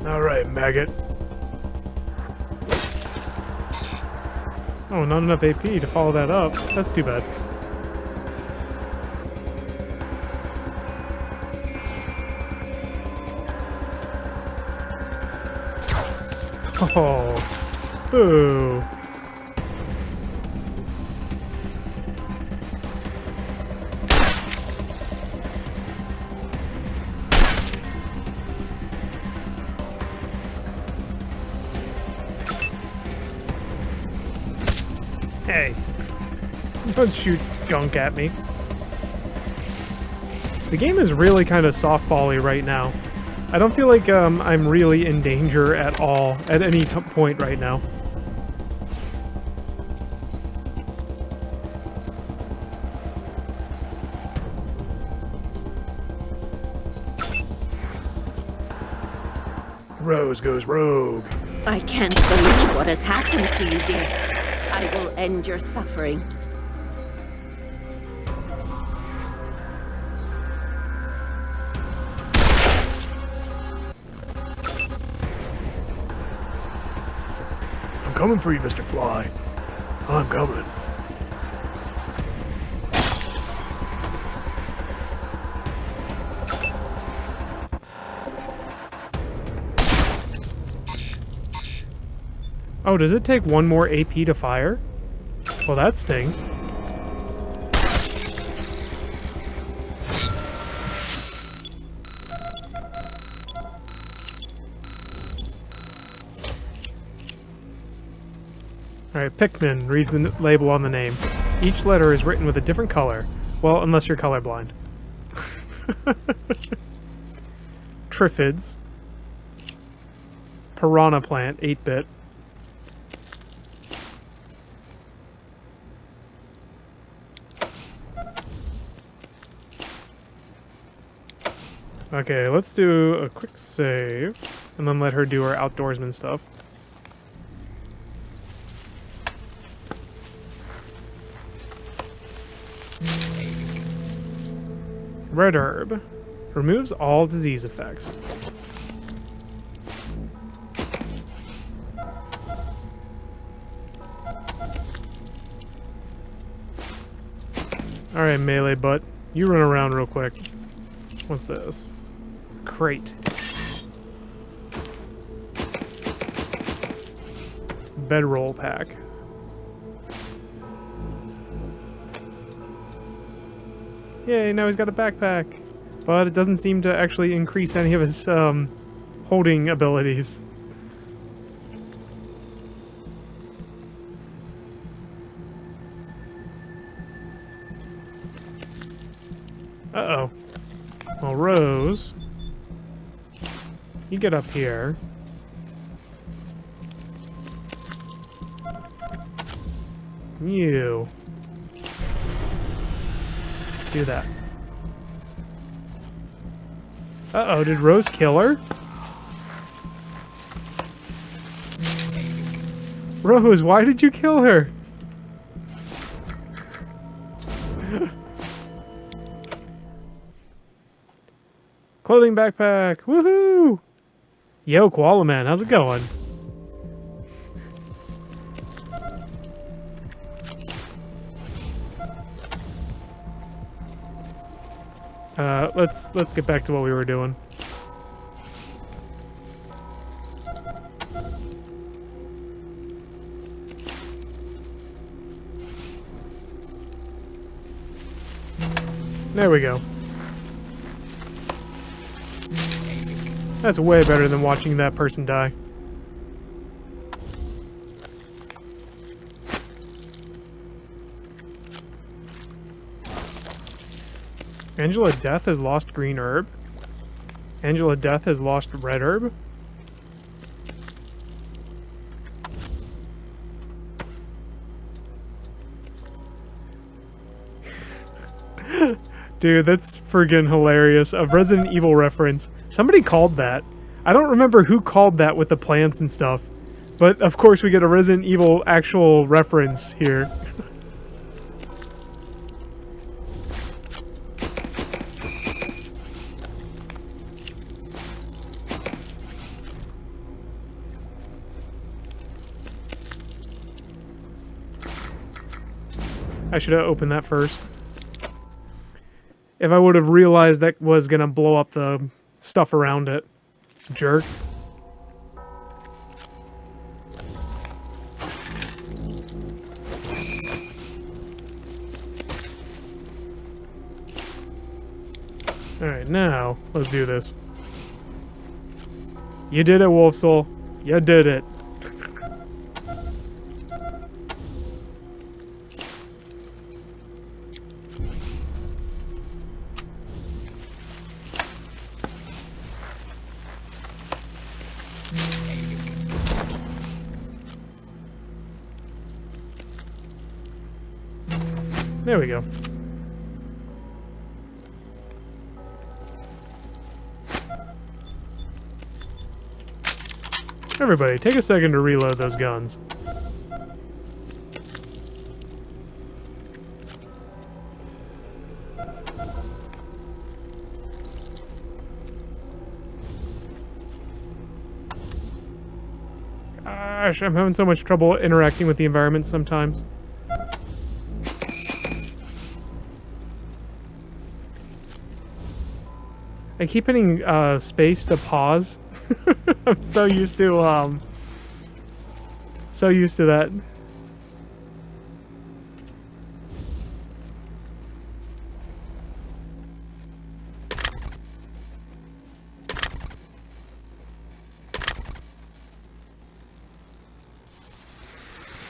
All right, maggot. Oh, not enough AP to follow that up. That's too bad. Oh, boo. Hey, don't shoot junk at me. The game is really kind of softball-y right now. I don't feel like I'm really in danger at all at any point right now. Rose goes rogue. I can't believe what has happened to you, dear. I will end your suffering. I'm coming for you, Mr. Fly. I'm coming. Oh, does it take one more AP to fire? Well, that stings. Alright, Pikmin reads the label on the name. Each letter is written with a different color. Well, unless you're colorblind. Triffids. Piranha plant, 8-bit. Okay, let's do a quick save, and then let her do her outdoorsman stuff. Red herb. Removes all disease effects. Alright, melee butt. You run around real quick. What's this? Crate. Bedroll pack. Yay, now he's got a backpack. But it doesn't seem to actually increase any of his holding abilities. Uh-oh. Well, Rose, you get up here. You do that. Uh-oh, did Rose kill her? Rose, why did you kill her? Clothing backpack, woohoo! Yo, Koala Man, how's it going? Let's get back to what we were doing. There we go. That's way better than watching that person die. Angela Death has lost green herb. Angela Death has lost red herb. Dude, that's friggin' hilarious. A Resident Evil reference. Somebody called that. I don't remember who called that with the plants and stuff. But of course we get a Resident Evil actual reference here. I should have opened that first. If I would have realized that was gonna blow up the stuff around it. Jerk. Alright, now, let's do this. You did it, Wolf Soul. You did it. There we go. Everybody, take a second to reload those guns. Gosh, I'm having so much trouble interacting with the environment sometimes. I keep hitting space to pause. I'm so used to that.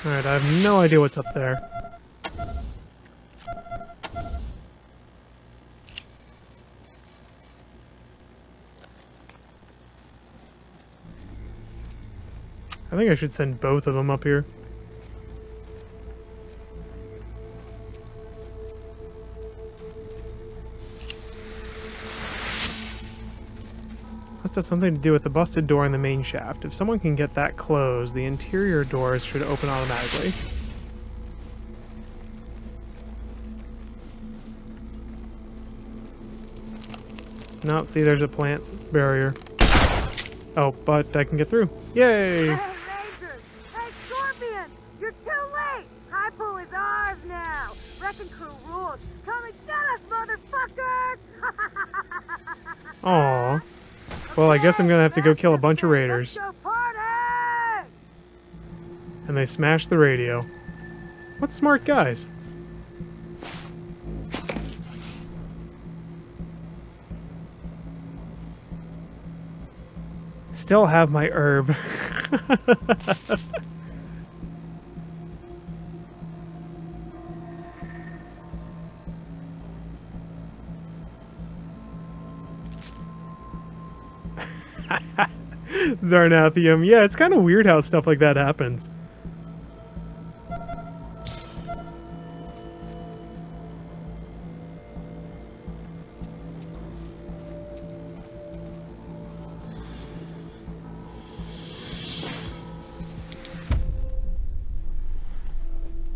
Alright, I have no idea what's up there. I think I should send both of them up here. Must have something to do with the busted door in the main shaft. If someone can get that closed, the interior doors should open automatically. Nope, see, there's a plant barrier. Oh, but I can get through. Yay! Hey, Rangers! Hey, Scorpion! You're too late! High Pool is ours now! Wrecking Crew rules! Come and get us, motherfuckers! Aww. Well, I guess I'm gonna have to go kill a bunch of raiders. And they smashed the radio. What smart guys? Still have my herb. Zarnathium. Yeah, it's kind of weird how stuff like that happens.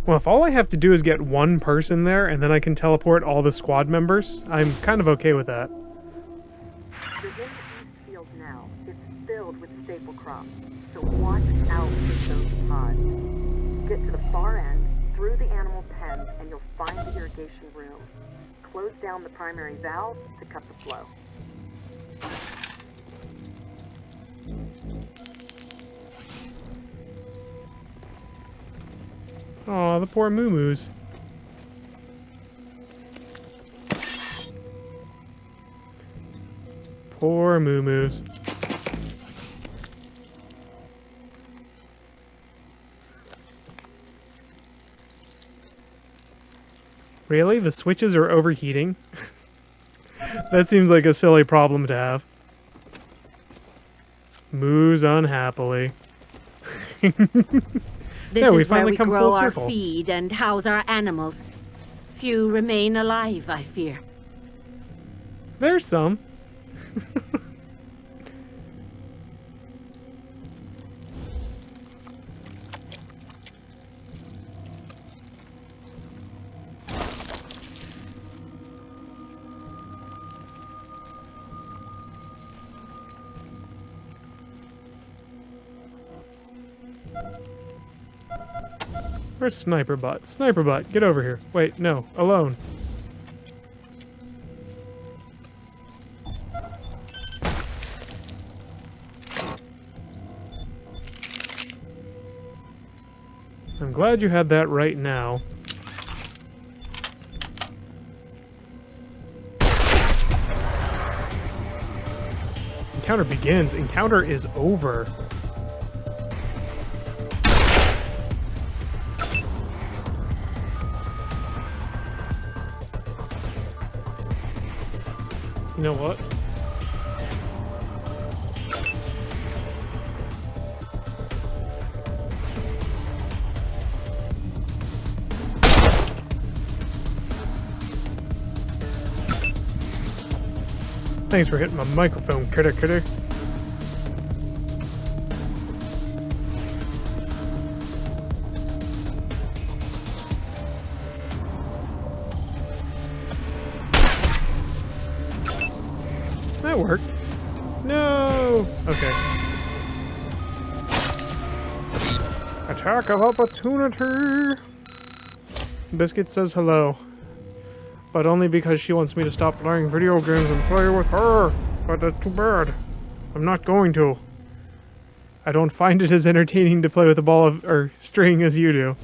Well, if all I have to do is get one person there and then I can teleport all the squad members, I'm kind of okay with that. You're in the east field now. It's filled with staple crops, so watch out for those pods. Get to the far end, through the animal pens, and you'll find the irrigation room. Close down the primary valve to cut the flow. Aw, the poor moo-moos. Poor moo-moos. Really? The switches are overheating? That seems like a silly problem to have. Moos unhappily. This yeah, we is where finally we come grow full our circle. feed and house our animals. Few remain alive, I fear. There's some. Where's Sniper Butt? Sniper Butt, get over here. Wait, no, alone. I'm glad you had that right now. Encounter begins. Encounter is over. You know what? Thanks for hitting my microphone, critter. That worked. No! Okay. Attack of opportunity! Biscuit says hello. But only because she wants me to stop playing video games and play with her. But that's too bad. I'm not going to. I don't find it as entertaining to play with a ball of or string as you do.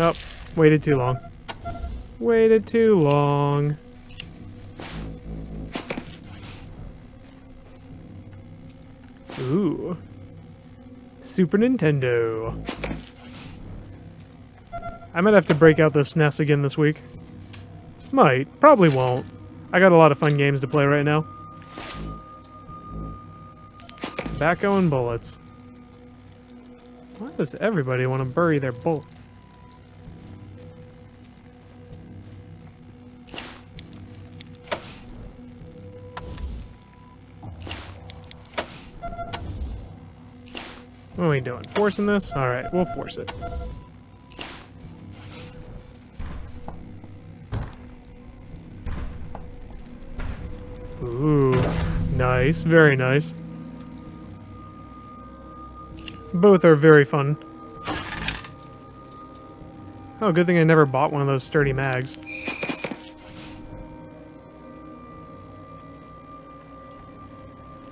Oh, waited too long. Waited too long. Ooh. Super Nintendo. I might have to break out this SNES again this week. Might. Probably won't. I got a lot of fun games to play right now. Tobacco and bullets. Why does everybody want to bury their bullets? What are we doing? Forcing this? Alright, we'll force it. Ooh, nice. Very nice. Both are very fun. Oh, good thing I never bought one of those sturdy mags.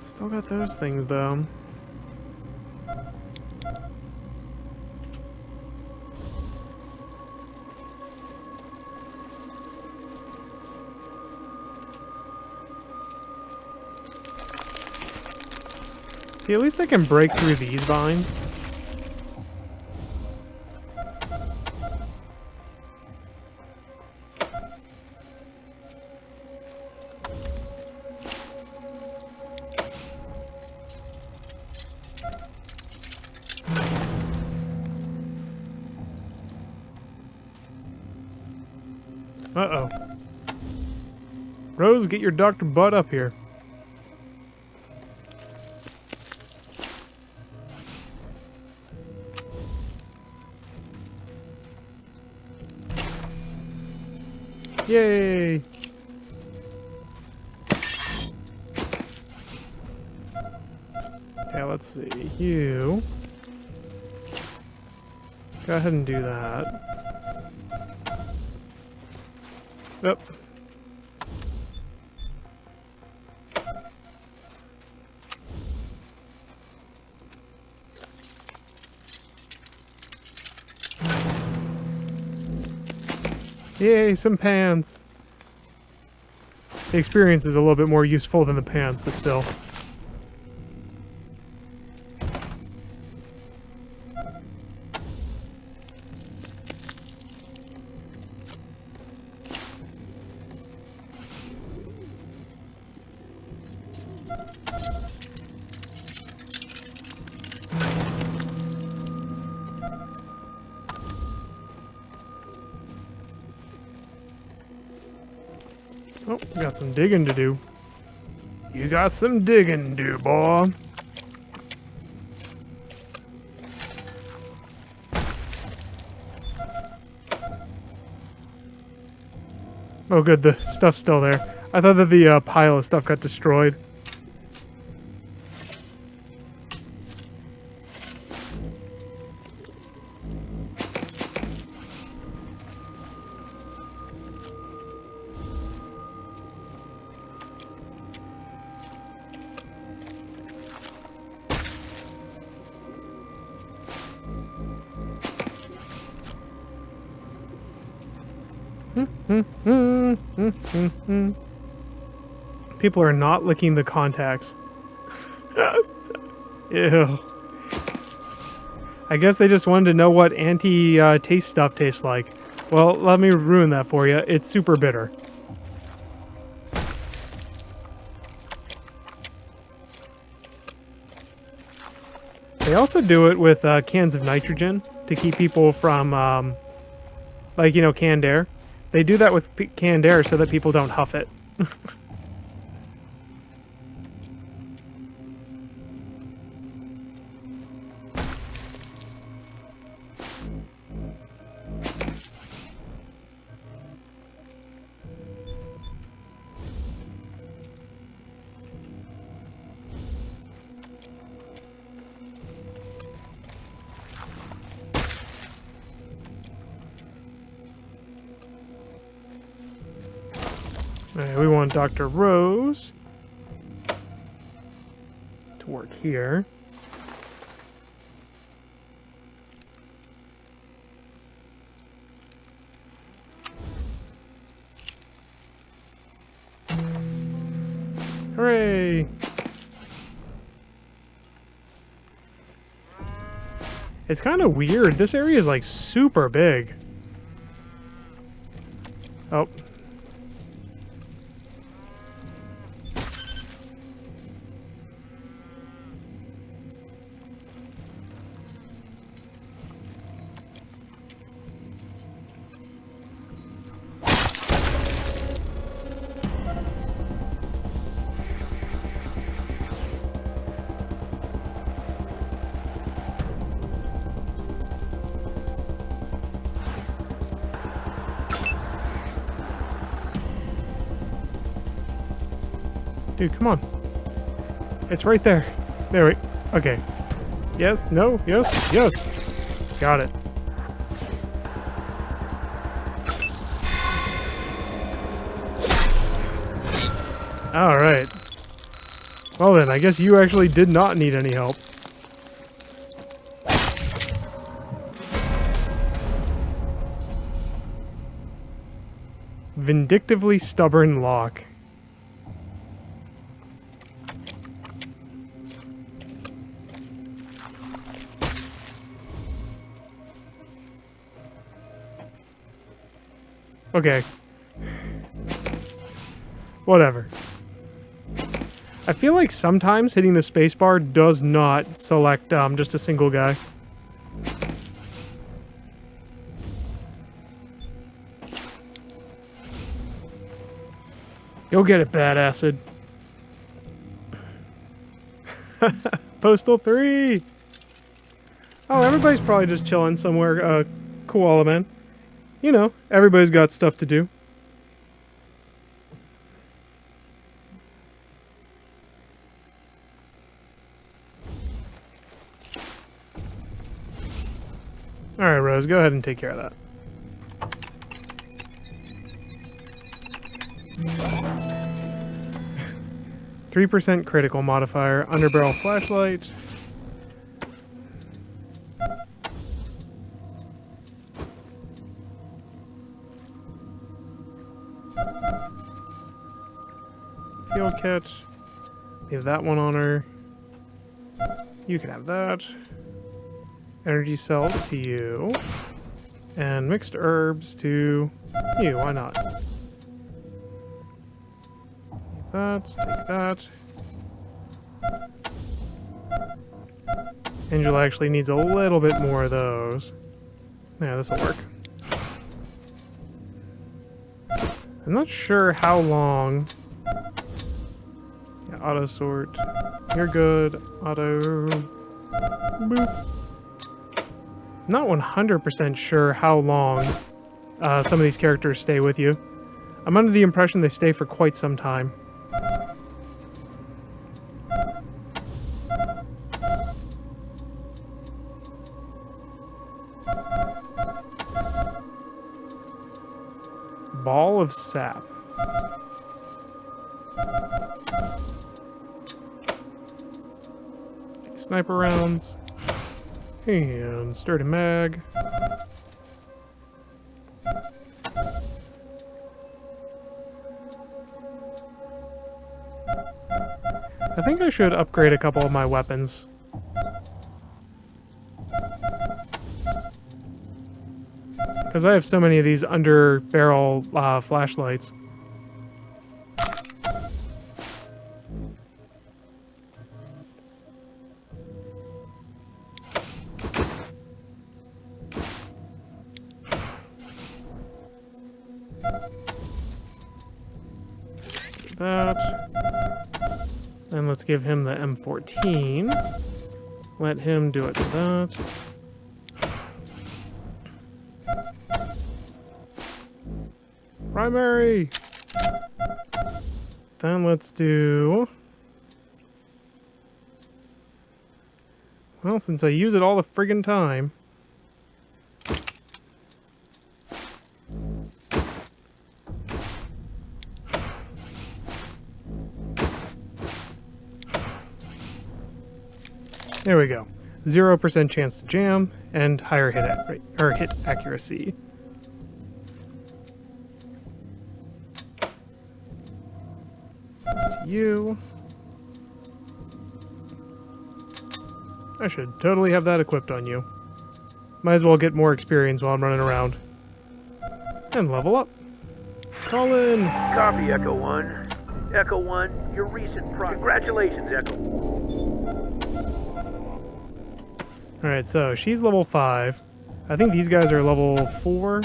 Still got those things, though. See, at least I can break through these vines. Uh-oh. Rose, get your Dr. Butt up here. Yay! Okay, let's see. You... Go ahead and do that. Yep. Yay, some pants. The experience is a little bit more useful than the pants, but still. Oh, we got some digging to do. You got some digging to do, boy. Oh good, the stuff's still there. I thought that the pile of stuff got destroyed. People are not licking the contacts. Ew. I guess they just wanted to know what anti-taste stuff tastes like. Well, let me ruin that for you. It's super bitter. They also do it with cans of nitrogen to keep people from, like, you know, canned air. They do that with canned air so that people don't huff it. Alright, we want Dr. Rose to work here. Hooray! It's kind of weird. This area is like super big. Oh. Dude, come on. It's right there. There we... Okay. Yes, no, yes, yes. Got it. Alright. Well then, I guess you actually did not need any help. Vindictively stubborn lock. Okay. Whatever. I feel like sometimes hitting the spacebar does not select just a single guy. Go get it, Bad Acid. Postal 3! Oh, everybody's probably just chilling somewhere, Koala Man. You know, everybody's got stuff to do. Alright, Rose, go ahead and take care of that. %3 critical modifier, underbarrel flashlight. Field kit. Leave that one on her. You can have that. Energy cells to you. And mixed herbs to you. Why not? Take that. Take that. Angela actually needs a little bit more of those. Yeah, this will work. I'm not sure how long... Yeah, auto sort. You're good. Auto... Boop. Not 100% sure how long some of these characters stay with you. I'm under the impression they stay for quite some time. Ball of sap. Okay, sniper rounds. And sturdy mag. I think I should upgrade a couple of my weapons. Because I have so many of these under barrel flashlights. That. And let's give him the M14. Let him do it to that. Primary! Then let's do... Well, since I use it all the friggin' time... There we go. 0% chance to jam, and higher hit accuracy. You. I should totally have that equipped on you. Might as well get more experience while I'm running around. And level up. Colin! Copy, Echo 1. Echo 1, your recent Congratulations, Echo. Alright, so she's level 5. I think these guys are level 4.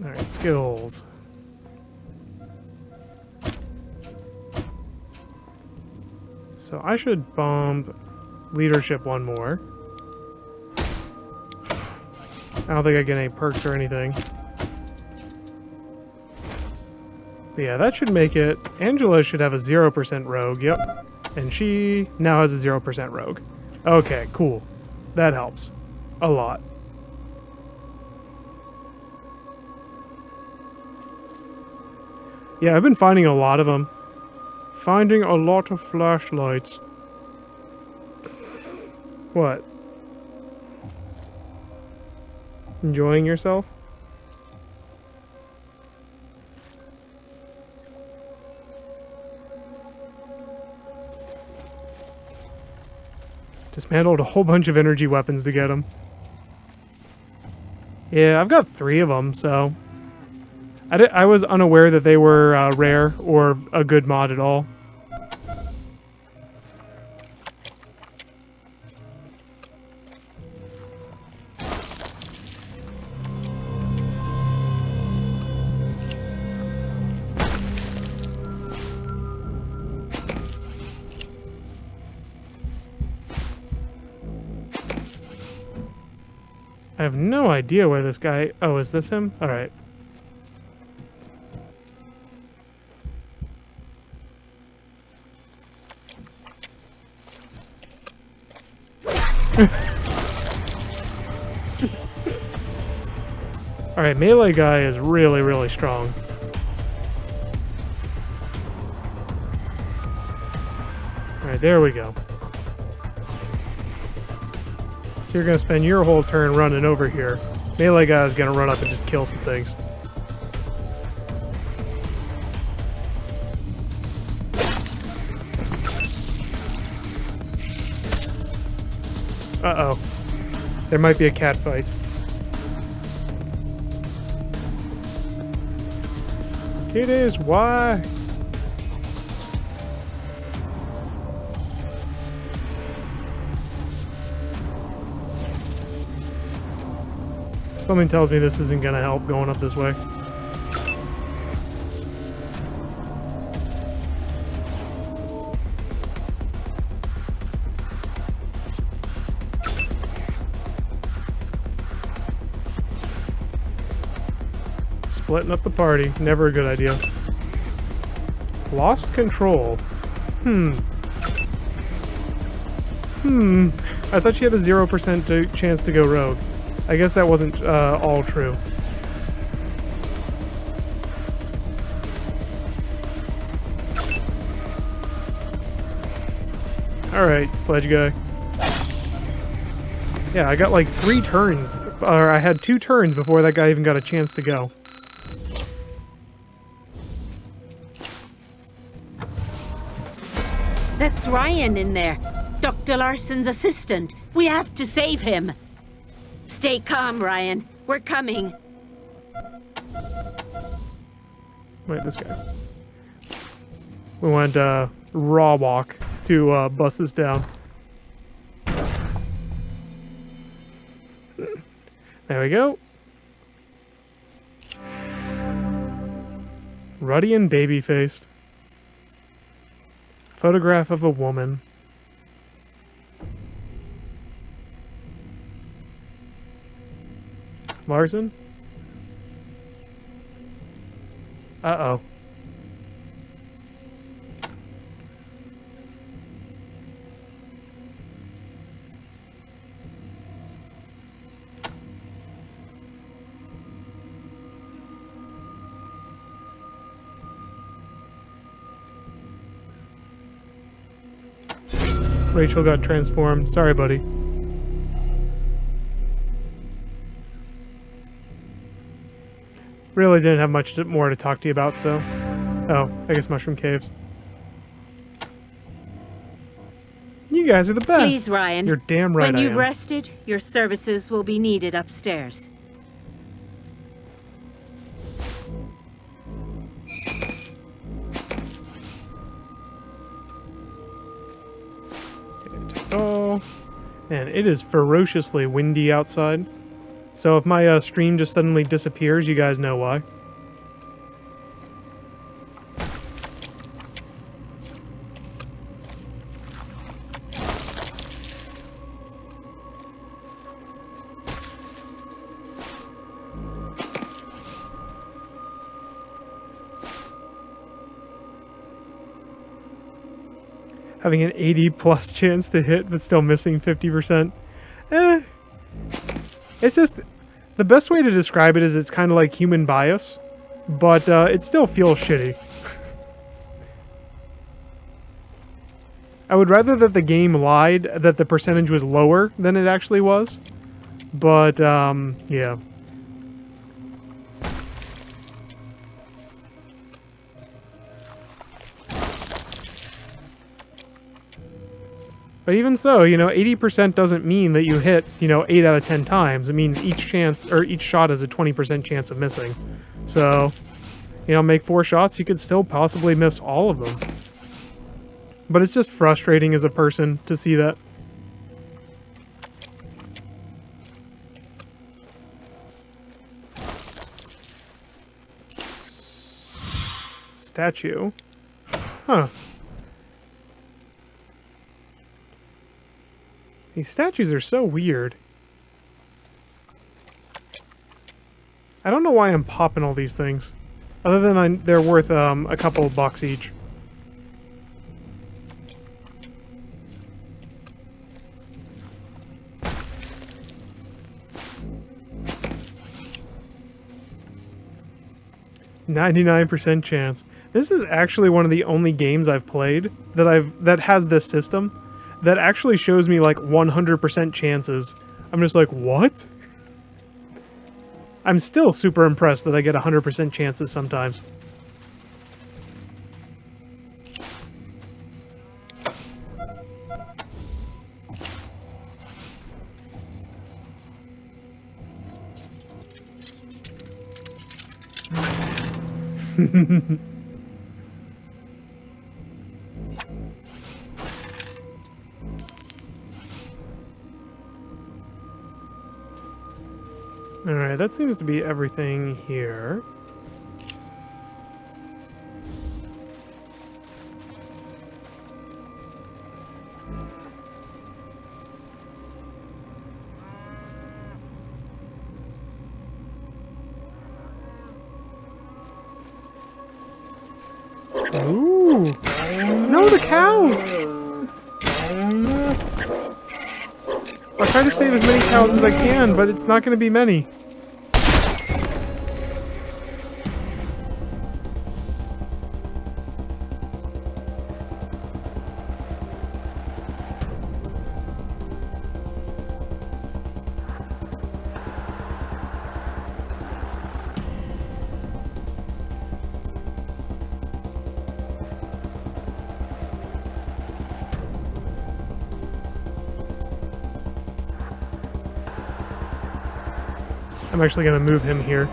Alright, skills. So I should bump leadership 1 more. I don't think I get any perks or anything. But yeah, that should make it. Angela should have a 0% rogue, yep. And she now has a 0% rogue. Okay, cool. That helps. A lot. Yeah, I've been finding a lot of them. Finding a lot of flashlights. What? Enjoying yourself? Dismantled a whole bunch of energy weapons to get them. Yeah, I've got 3 of them, so... I was unaware that they were rare or a good mod at all. I have no idea where this guy... Oh, is this him? Alright. Alright, melee guy is really, really strong. Alright, there we go. So you're going to spend your whole turn running over here. Melee guy is going to run up and just kill some things. Uh-oh. There might be a cat fight. Kitties, why? Something tells me this isn't gonna help going up this way. Splitting up the party, never a good idea. Lost control. I thought she had a 0% chance to go rogue. I guess that wasn't all true. Alright, sledge guy. Yeah, I got like 3 turns. Or I had 2 turns before that guy even got a chance to go. That's Ryan in there. Dr. Larson's assistant. We have to save him. Stay calm, Ryan. We're coming. Wait, this guy. We went raw walk to bust this down. There we go. Ruddy and baby-faced. Photograph of a woman. Larson? Uh-oh. Rachel got transformed. Sorry, buddy. Really didn't have much more to talk to you about, so... Oh, I guess Mushroom Caves. You You guys are the best. Please, Ryan. You're damn right When I you've am. rested, your services will be needed upstairs. Oh, and it is ferociously windy outside. So if my stream just suddenly disappears, you guys know why. Having an 80+ chance to hit, but still missing 50%. It's just, the best way to describe it is it's kind of like human bias, but it still feels shitty. I would rather that the game lied that the percentage was lower than it actually was, but yeah. But even so, you know, 80% doesn't mean that you hit, you know, 8 out of 10 times. It means each chance, or each shot has a 20% chance of missing. So, you know, make 4 shots, you could still possibly miss all of them. But it's just frustrating as a person to see that. Statue. Huh. These statues are so weird. I don't know why I'm popping all these things. Other than they're worth a couple of bucks each. %99 chance. This is actually one of the only games I've played that has this system that actually shows me like 100% chances. I'm just like, what? I'm still super impressed that I get 100% chances sometimes. Alright, that seems to be everything here. Ooh! No, the cows! I'll try to save as many cows as I can, but it's not going to be many. I'm actually going to move him here.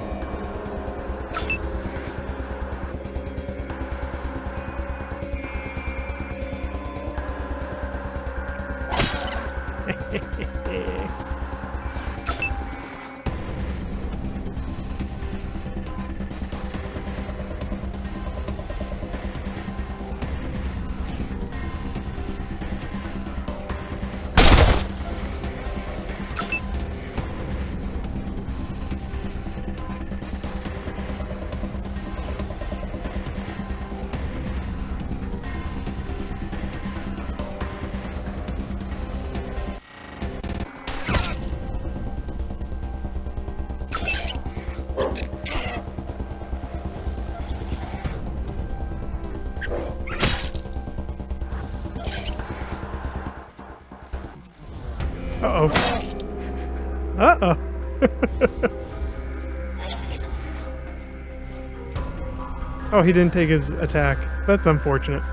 Uh-oh. Uh-oh. Oh, he didn't take his attack. That's unfortunate.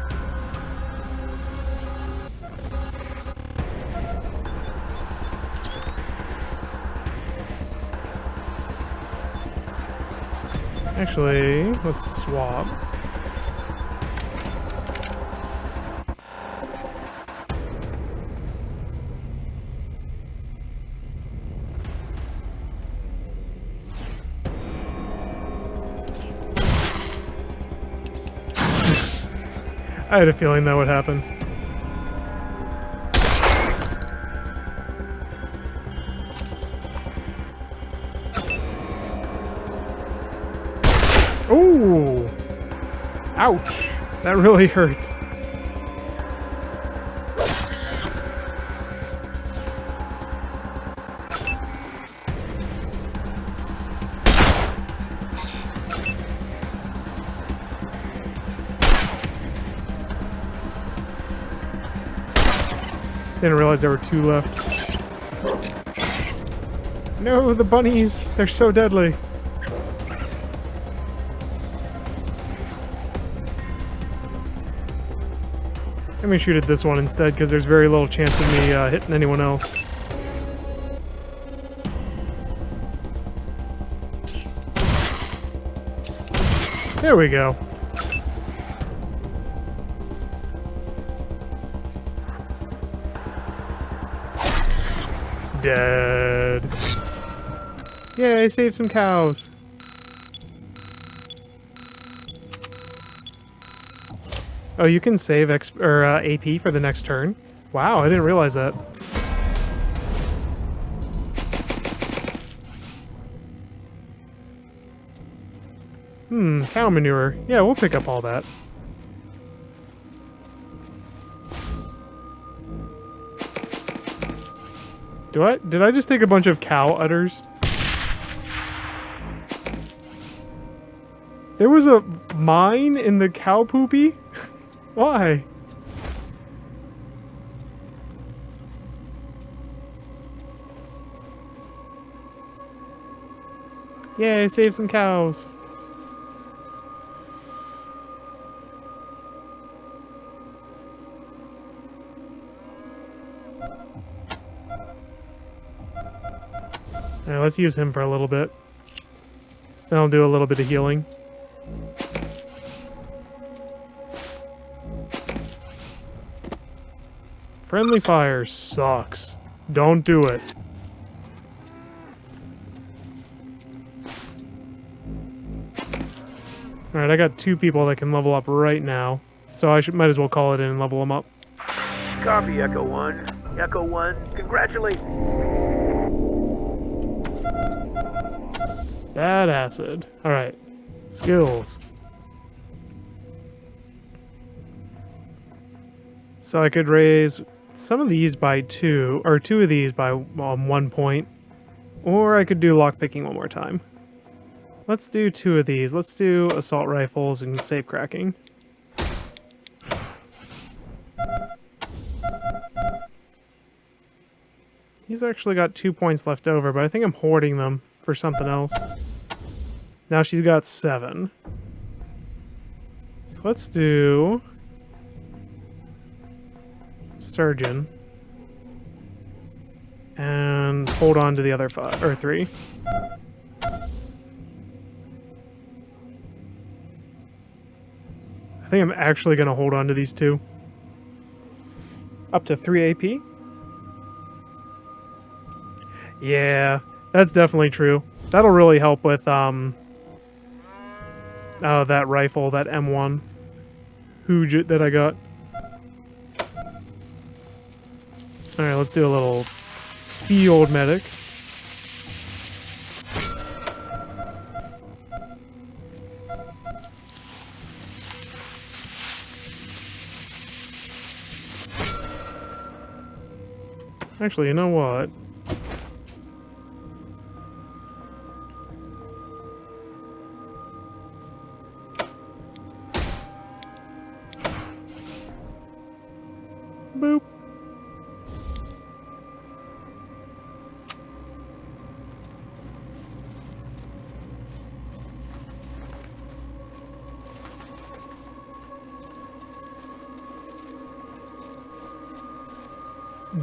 Actually, let's swap. I had a feeling that would happen. Ooh! Ouch! That really hurt. Didn't realize there were 2 left. No, the bunnies! They're so deadly. Let me shoot at this one instead, because there's very little chance of me hitting anyone else. There we go. Dead. Yay, I saved some cows. Oh, you can save AP for the next turn? Wow, I didn't realize that. Cow manure. Yeah, we'll pick up all that. Did I just take a bunch of cow udders? There was a mine in the cow poopy? Why? Yay, save some cows. Alright, let's use him for a little bit. Then I'll do a little bit of healing. Friendly fire sucks. Don't do it. Alright, I got 2 people that can level up right now. So I might as well call it in and level them up. Copy, Echo 1. Echo 1, congratulations. Bad acid. Alright. Skills. So I could raise some of these by 2, or 2 of these by 1 point. Or I could do lockpicking one more time. Let's do 2 of these. Let's do assault rifles and safe cracking. He's actually got 2 points left over, but I think I'm hoarding them for something else. Now she's got 7. So let's do surgeon and hold on to the other 5 or 3. I think I'm actually going to hold on to these 2. Up to 3 AP. Yeah, that's definitely true. That'll really help with that rifle, that M1 Hooj that I got. Alright, let's do a little field medic. Actually, you know what? Boop.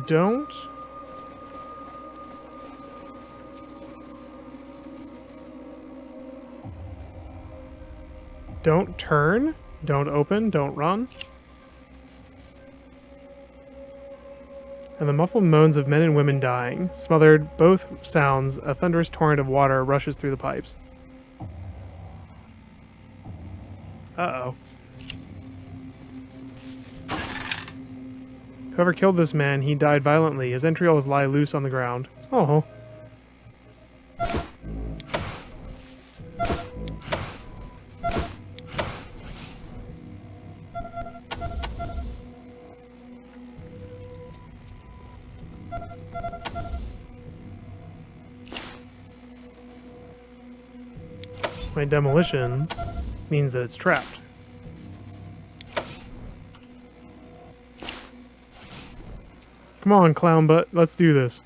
Don't. Don't turn, don't open, don't run. And the muffled moans of men and women dying. Smothered both sounds, a thunderous torrent of water rushes through the pipes. Uh-oh. Whoever killed this man, he died violently. His entrails lie loose on the ground. Oh. My demolitions means that it's trapped. Come on, clown butt, let's do this.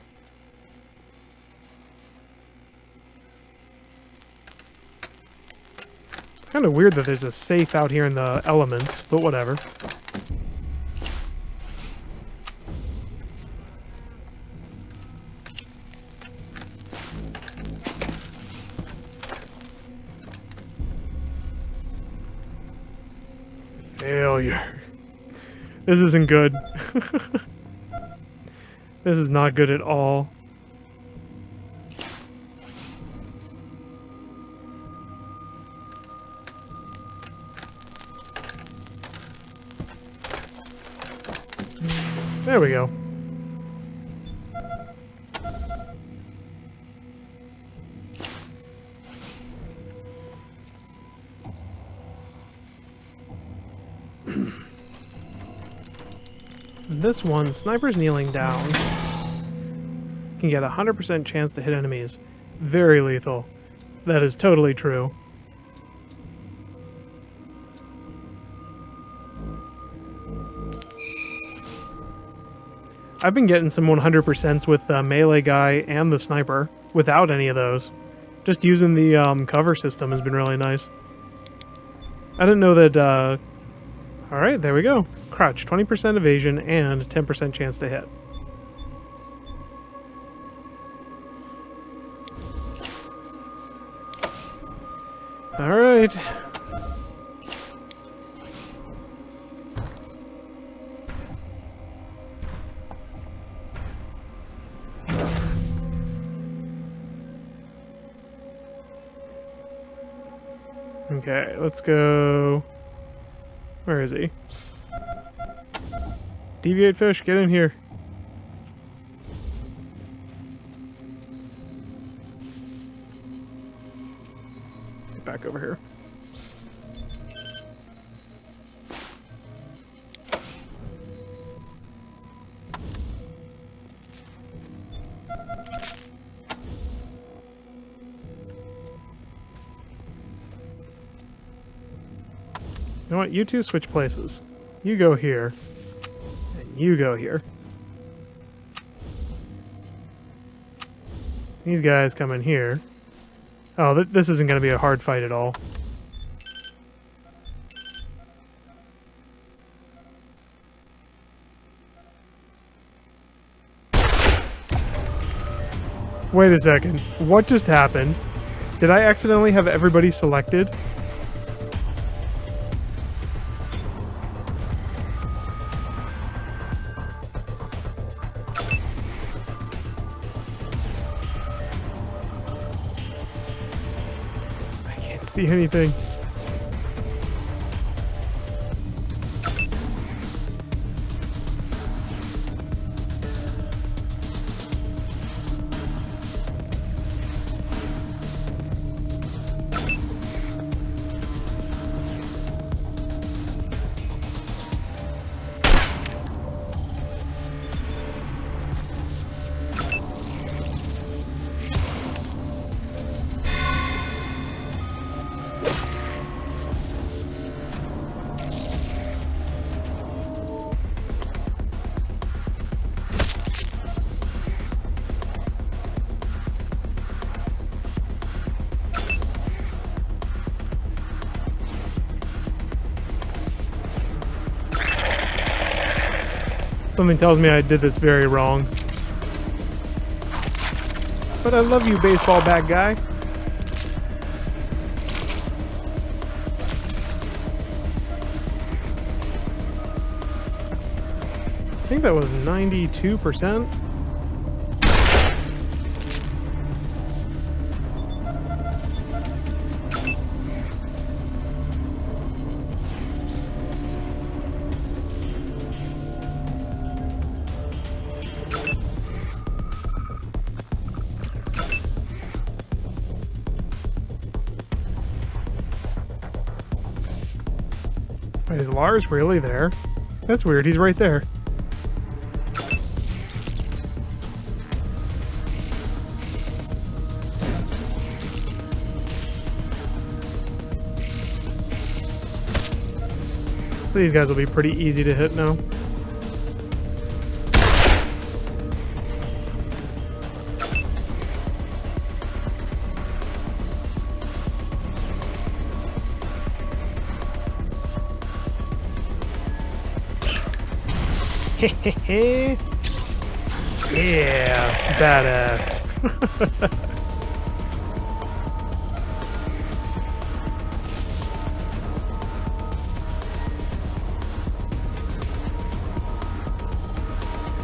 It's kind of weird that there's a safe out here in the elements, but whatever. Failure. This isn't good. This is not good at all. There we go. This one, snipers kneeling down, can get a 100% chance to hit enemies. Very lethal. That is totally true. I've been getting some 100%s with the melee guy and the sniper without any of those. Just using the cover system has been really nice. I didn't know that... Alright, there we go. Crouch, 20% evasion and 10% chance to hit. Alright. Okay, let's go... Where is he? Deviate fish, get in here. Get back over here. You know what? You two switch places. You go here. And you go here. These guys come in here. Oh, this isn't going to be a hard fight at all. Wait a second. What just happened? Did I accidentally have everybody selected? See anything. Something tells me I did this very wrong. But I love you, baseball bat guy. think that was 92%. Wait, is Lars really there? That's weird, he's right there. So these guys will be pretty easy to hit now. Yeah, badass.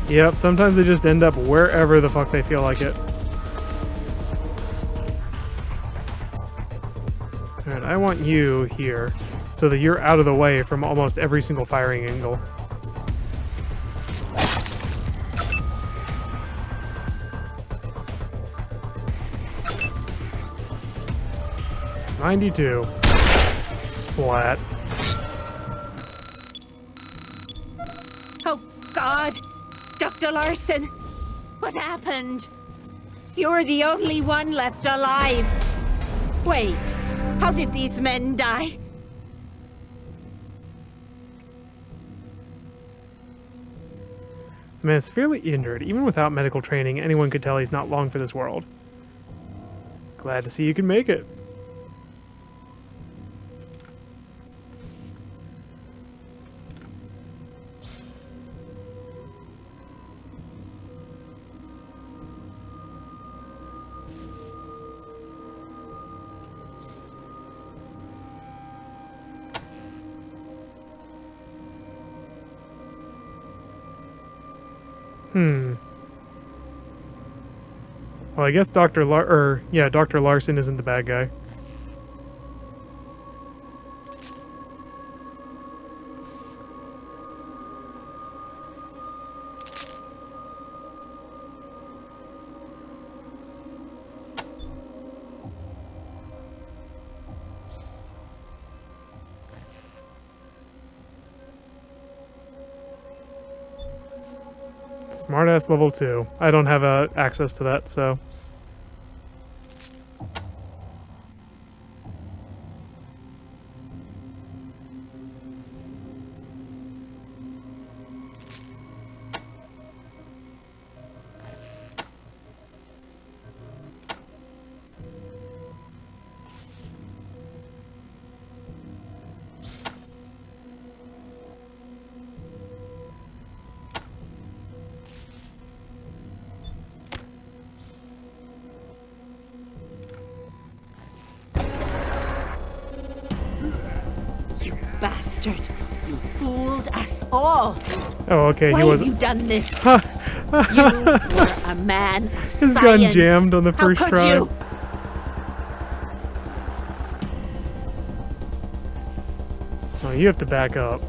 Yep, sometimes they just end up wherever the fuck they feel like it. Alright, I want you here, so that you're out of the way from almost every single firing angle. .92. Splat. Oh, God! Dr. Larson! What happened? You're the only one left alive. Wait, how did these men die? The man is severely injured. Even without medical training, anyone could tell he's not long for this world. Glad to see you can make it. Well, I guess Dr. Larson isn't the bad guy. Smartass level 2. I don't have access to that, so... Bastard! You fooled us all! Oh, okay, Why he wasn't... have you done this? You were a man of His science. gun jammed on the first How could try. you? Oh, you have to back up.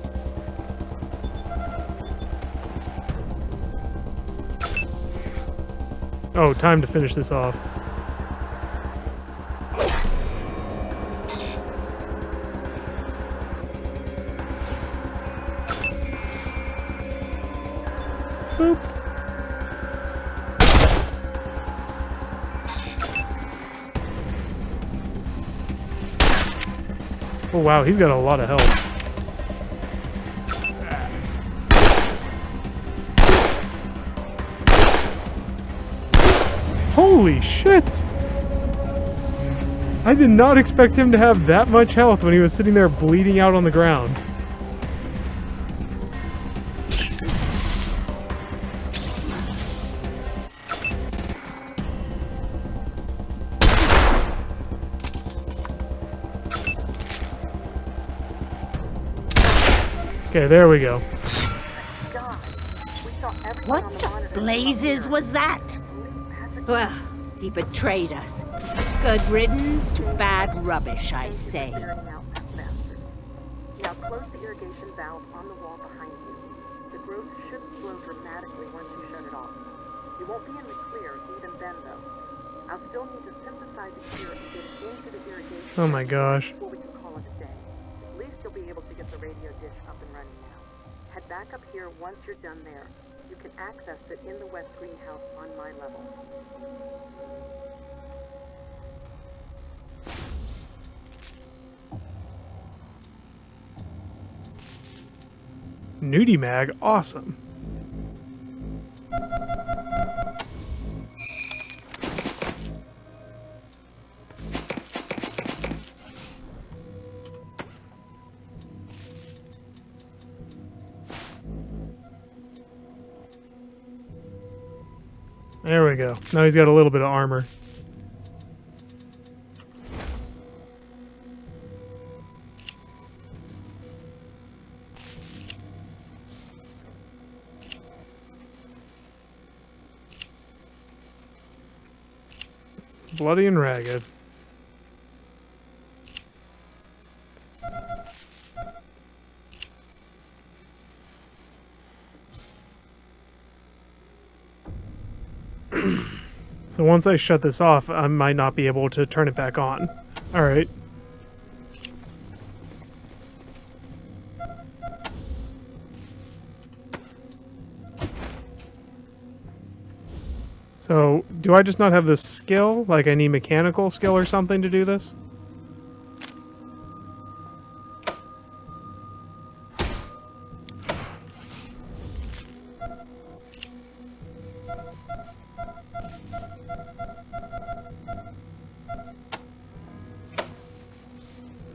Oh, time to finish this off. Boop. Oh wow, he's got a lot of health. Holy shit! I did not expect him to have that much health when he was sitting there bleeding out on the ground. God, Okay, there we go. we What the blazes was that? Well, he betrayed us. Good riddance to bad rubbish, I say. Now close the irrigation valve on the wall behind you. The growth should slow dramatically once you shut it off. You won't be in the clear even then, though. I'll still need to synthesize a cure and get it into the irrigation. Oh my gosh. Before we can call it a day. At least you'll be able to get the radio dish up and running now. Head back up here once you're done there. You can access it in the west greenhouse on my level. Nudie mag, awesome. There we go. Now he's got a little bit of armor. Bloody and ragged. So once I shut this off, I might not be able to turn it back on. Alright. So, do I just not have the skill? Like I need mechanical skill or something to do this?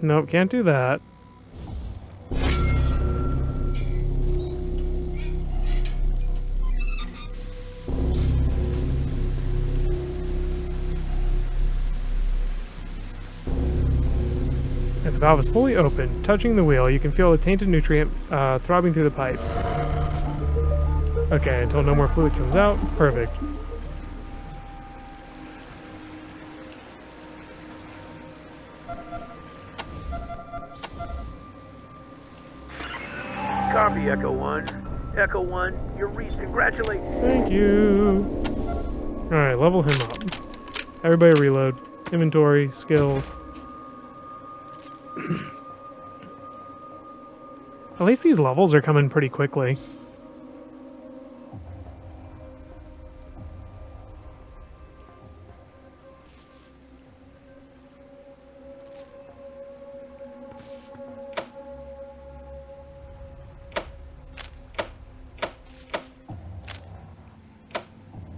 Nope, can't do that. And the valve is fully open. Touching the wheel, you can feel a tainted nutrient throbbing through the pipes. Okay, until no more fluid comes out. Perfect. Copy, Echo 1. Echo 1, you're reached. Congratulations. Thank you. Alright, level him up. Everybody reload. Inventory, skills. At least these levels are coming pretty quickly.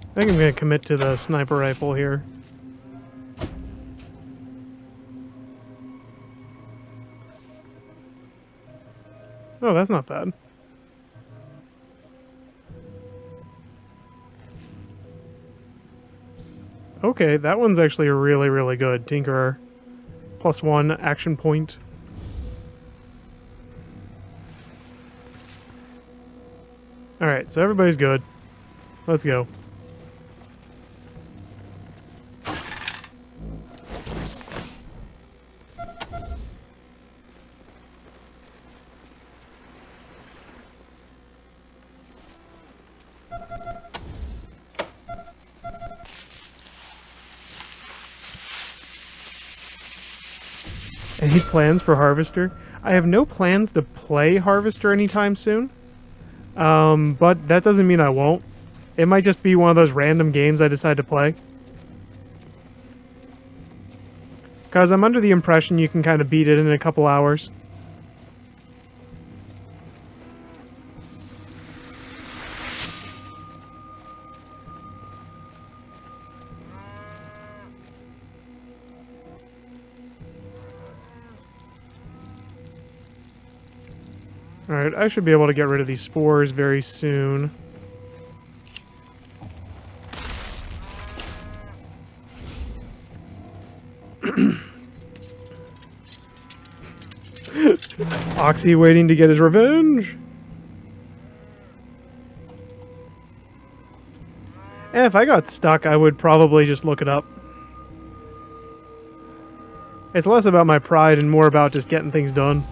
I think I'm going to commit to the sniper rifle here. Oh, that's not bad. Okay, that one's actually really, really good. Tinkerer. +1 action point. Alright, so everybody's good. Let's go. Any plans for Harvester? I have no plans to play Harvester anytime soon. But that doesn't mean I won't. It might just be one of those random games I decide to play. Because I'm under the impression you can kind of beat it in a couple hours. Alright, I should be able to get rid of these spores very soon. Oxy waiting to get his revenge. If I got stuck, I would probably just look it up. It's less about my pride and more about just getting things done.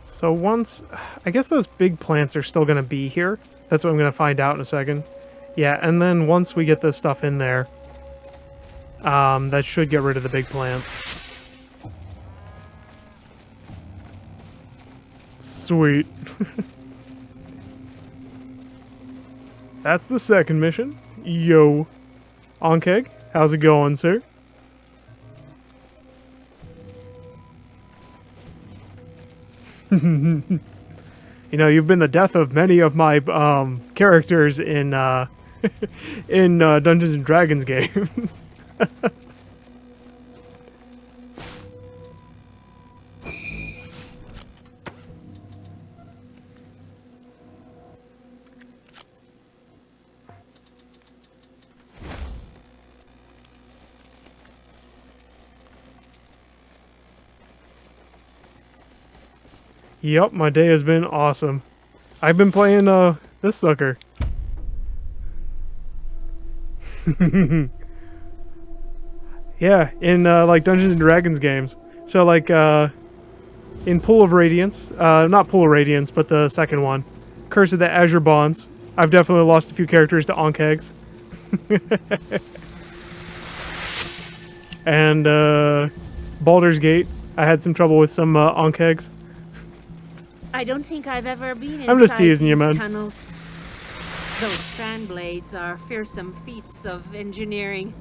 So once, I guess those big plants are still going to be here. That's what I'm going to find out in a second. Yeah, and then once we get this stuff in there, that should get rid of the big plants. Sweet. That's the second mission. Yo. Onkeg, how's it going, sir? You know, you've been the death of many of my characters in in Dungeons and Dragons games. Yep, my day has been awesome. I've been playing this sucker. Yeah, in like Dungeons and Dragons games. So like in Pool of Radiance, not Pool of Radiance, but the second one, Curse of the Azure Bonds. I've definitely lost a few characters to Onkegs. And Baldur's Gate, I had some trouble with some Onkegs. I don't think I've ever been inside I'm just teasing you, these man. tunnels. Those strand blades are fearsome feats of engineering.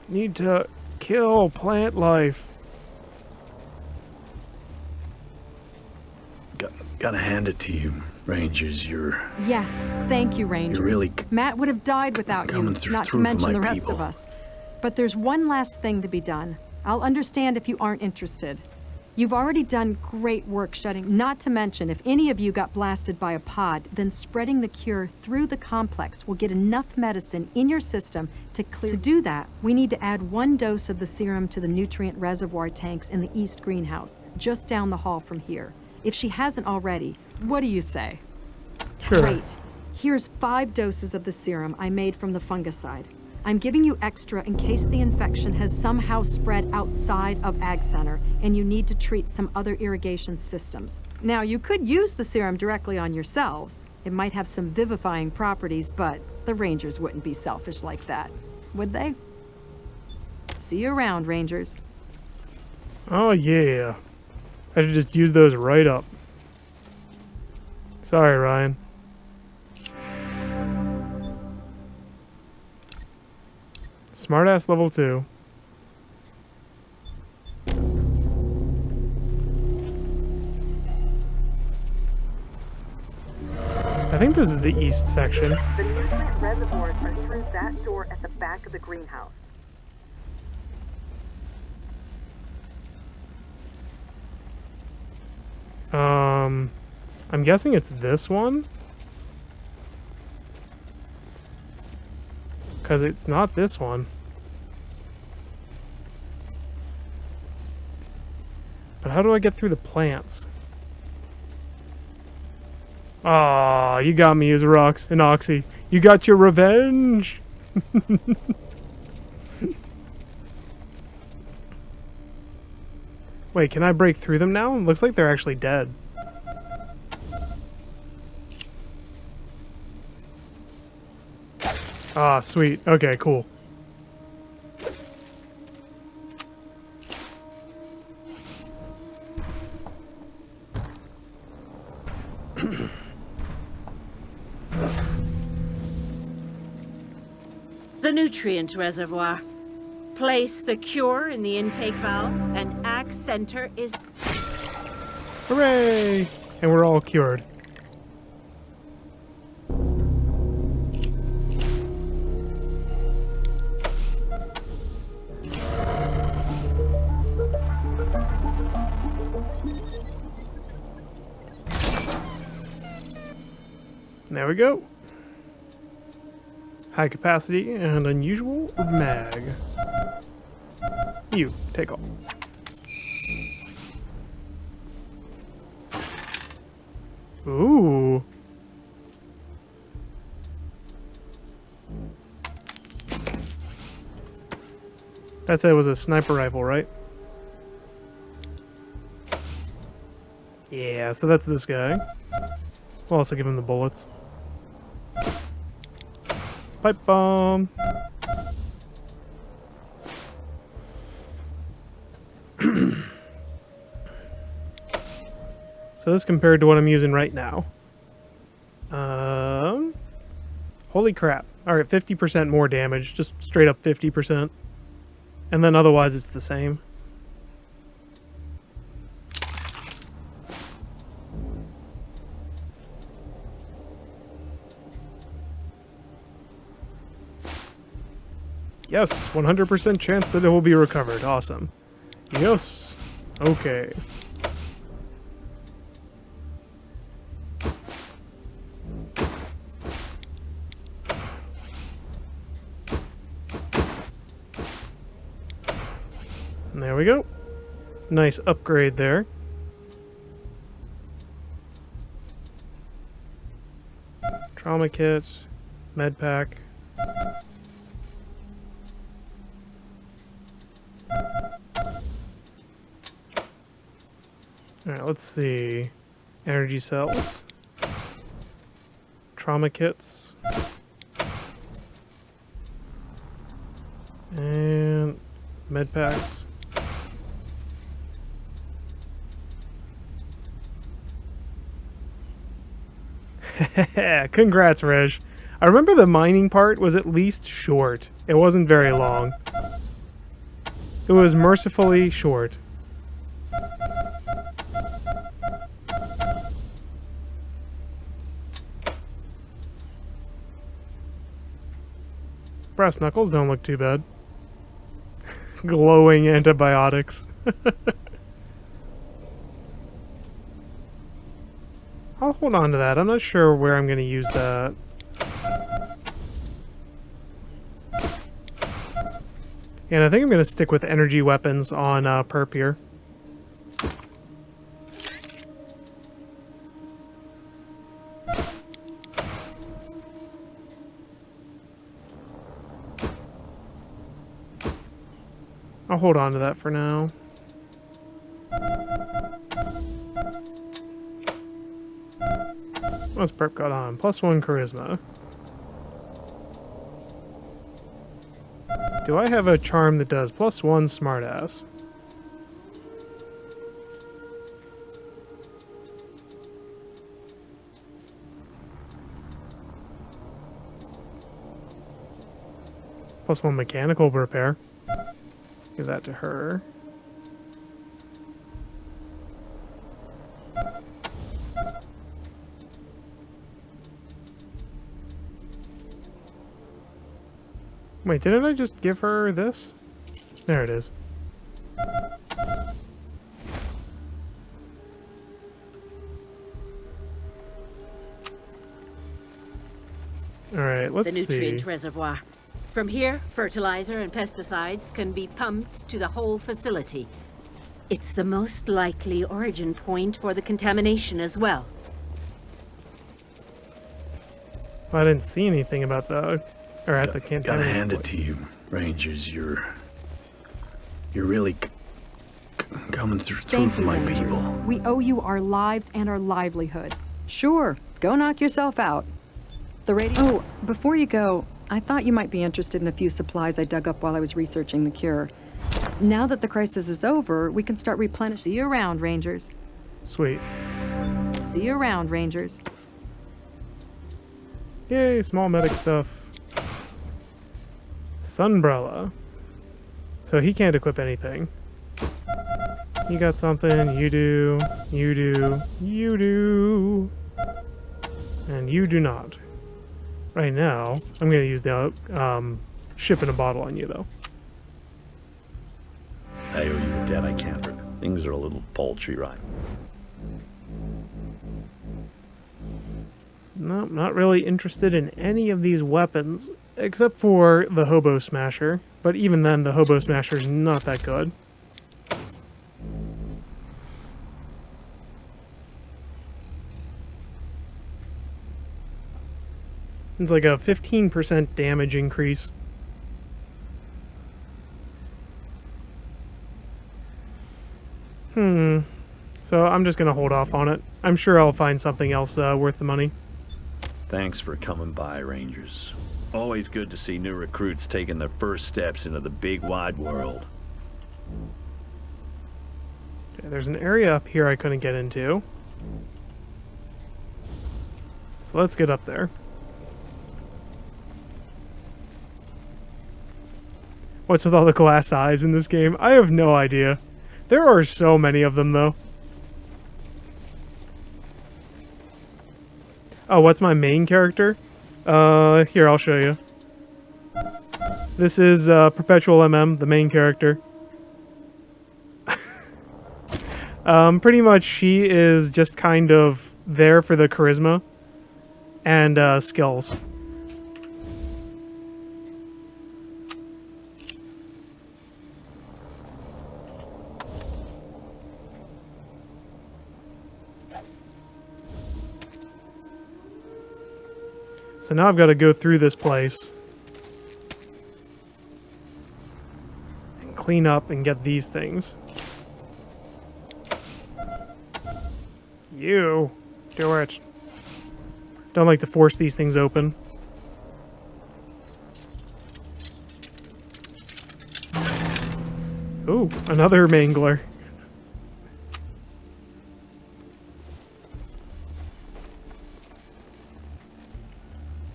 Need to kill plant life. Gotta hand it to you, Rangers. You're Yes, thank you, Rangers. really Matt would have died without you, coming not through to for mention my the rest people. of us. But there's one last thing to be done. I'll understand if you aren't interested. You've already done great work shutting, not to mention if any of you got blasted by a pod, then spreading the cure through the complex will get enough medicine in your system to clear. To do that, we need to add 1 dose of the serum to the nutrient reservoir tanks in the east greenhouse, just down the hall from here. If she hasn't already, what do you say? Sure. Great. Here's 5 doses of the serum I made from the fungicide. I'm giving you extra in case the infection has somehow spread outside of Ag Center and you need to treat some other irrigation systems. Now, you could use the serum directly on yourselves. It might have some vivifying properties, but the Rangers wouldn't be selfish like that, would they? See you around, Rangers. Oh yeah. I should just use those right up. Sorry, Ryan. Smartass level 2. I think this is the east section. The nutrient reservoirs are through that door at the back of the greenhouse. I'm guessing it's this one? Because it's not this one. But how do I get through the plants? Ah, you got me, Azarox and Oxy. You got your revenge! Wait, can I break through them now? It looks like they're actually dead. Ah, sweet. Okay, cool. The nutrient reservoir. Place the cure in the intake valve, and Ag Center is... Hooray! And we're all cured. There we go. High capacity and unusual mag. You, take all. Ooh. That said it was a sniper rifle, right? Yeah, so that's this guy. We'll also give him the bullets. Pipe bomb. So this compared to what I'm using right now. Holy crap. Alright, 50% more damage. Just straight up 50%. And then otherwise it's the same. Yes, 100% chance that it will be recovered. Awesome. Yes. Okay. And there we go. Nice upgrade there. Trauma kit, med pack. Alright, let's see. Energy cells. Trauma kits. And med packs. Congrats, Reg. I remember the mining part was at least short. It wasn't very long. It was mercifully short. Brass knuckles don't look too bad. Glowing antibiotics. I'll hold on to that. I'm not sure where I'm going to use that. And I think I'm going to stick with energy weapons on perp here. I'll hold on to that for now. What's perp got on? +1 charisma. Do I have a charm that does +1 smartass? +1 mechanical repair. Give that to her. Wait, didn't I just give her this? There it is. Alright, let's see. The nutrient reservoir. From here, fertilizer and pesticides can be pumped to the whole facility. It's the most likely origin point for the contamination as well. Well, I didn't see anything about the... or at the contamination. Gotta hand it to you, Rangers. You're really coming through for my people. We owe you our lives and our livelihood. Sure, go knock yourself out. The radio... Oh, before you go, I thought you might be interested in a few supplies I dug up while I was researching the cure. Now that the crisis is over, we can start replenishing. See you around, Rangers. Sweet. See you around, Rangers. Yay, small medic stuff. Sunbrella. So he can't equip anything. You got something, you do, you do, you do. And you do not. Right now, I'm going to use the ship in a bottle on you, though. I owe you a debt I can't repay. Things are a little paltry, right? No, not really interested in any of these weapons, except for the Hobo Smasher. But even then, the Hobo Smasher's not that good. It's like a 15% damage increase. So I'm just going to hold off on it. I'm sure I'll find something else worth the money. Thanks for coming by, Rangers. Always good to see new recruits taking their first steps into the big wide world. Okay, there's an area up here I couldn't get into. So let's get up there. What's with all the glass eyes in this game? I have no idea. There are so many of them, though. Oh, what's my main character? Here, I'll show you. This is Perpetual MM, the main character. Pretty much she is just kind of there for the charisma and skills. So now I've got to go through this place and clean up and get these things. You do it. Don't like to force these things open. Ooh, another mangler.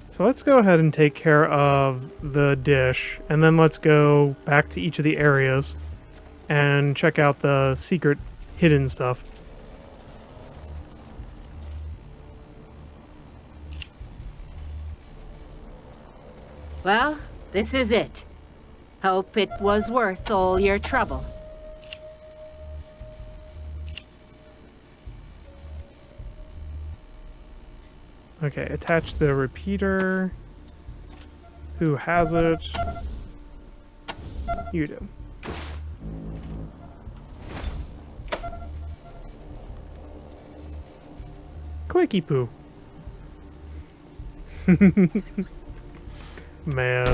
So let's go ahead and take care of the dish, and then let's go back to each of the areas and check out the secret hidden stuff. Well, this is it. Hope it was worth all your trouble. Okay, attach the repeater. Who has it? You do. Clicky poo. Man.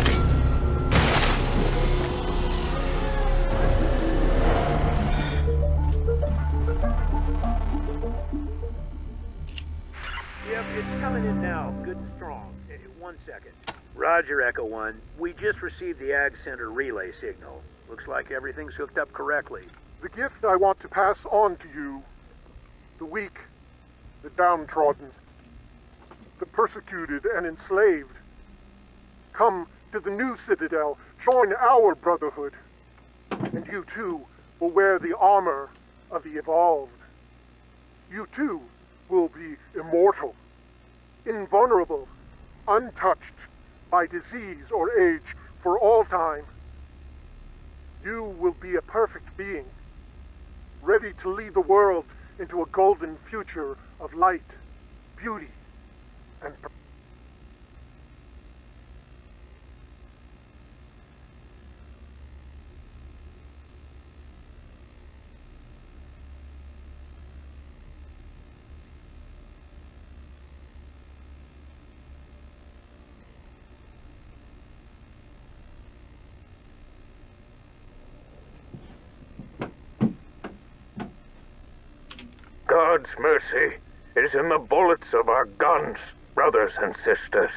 Yep, it's coming in now, good and strong. 1 second. Roger, Echo 1. We just received the Ag Center relay signal. Looks like everything's hooked up correctly. The gift I want to pass on to you, the weak, the downtrodden, the persecuted and enslaved. Come to the new Citadel, join our brotherhood, and you too will wear the armor of the evolved. You too will be immortal, invulnerable, untouched by disease or age for all time. You will be a perfect being, ready to lead the world into a golden future of light, beauty, and God's mercy is in the bullets of our guns, brothers and sisters.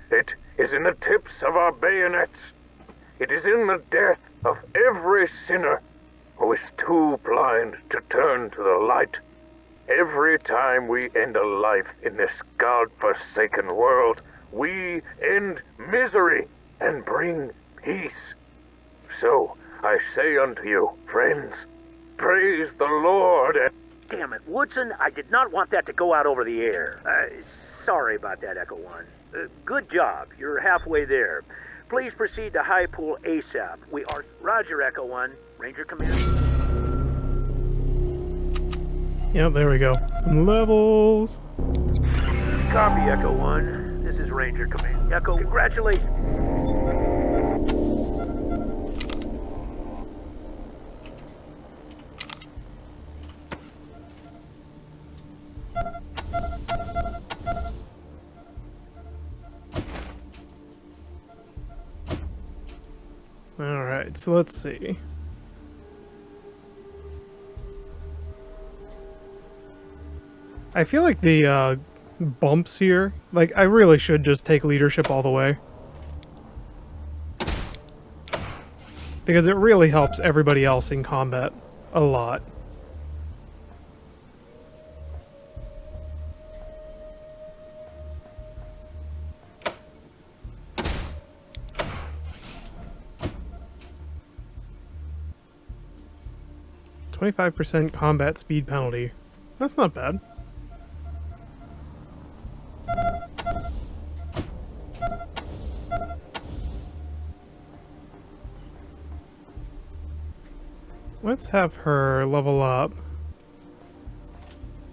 It is in the tips of our bayonets. It is in the death of every sinner who is too blind to turn to the light. Every time we end a life in this God-forsaken world, we end misery and bring peace. So I say unto you, friends, praise the Lord and... Damn it, Woodson, I did not want that to go out over the air. Sorry about that, Echo One. Good job, you're halfway there. Please proceed to High Pool ASAP. We are... Roger, Echo One. Ranger Commander. Yep, there we go. Some levels. Copy, Echo One. This is Ranger Command. Echo, congratulations. Alright, so let's see. I feel like the bumps here, like I really should just take leadership all the way. Because it really helps everybody else in combat a lot. %25 combat speed penalty. That's not bad. Let's have her level up.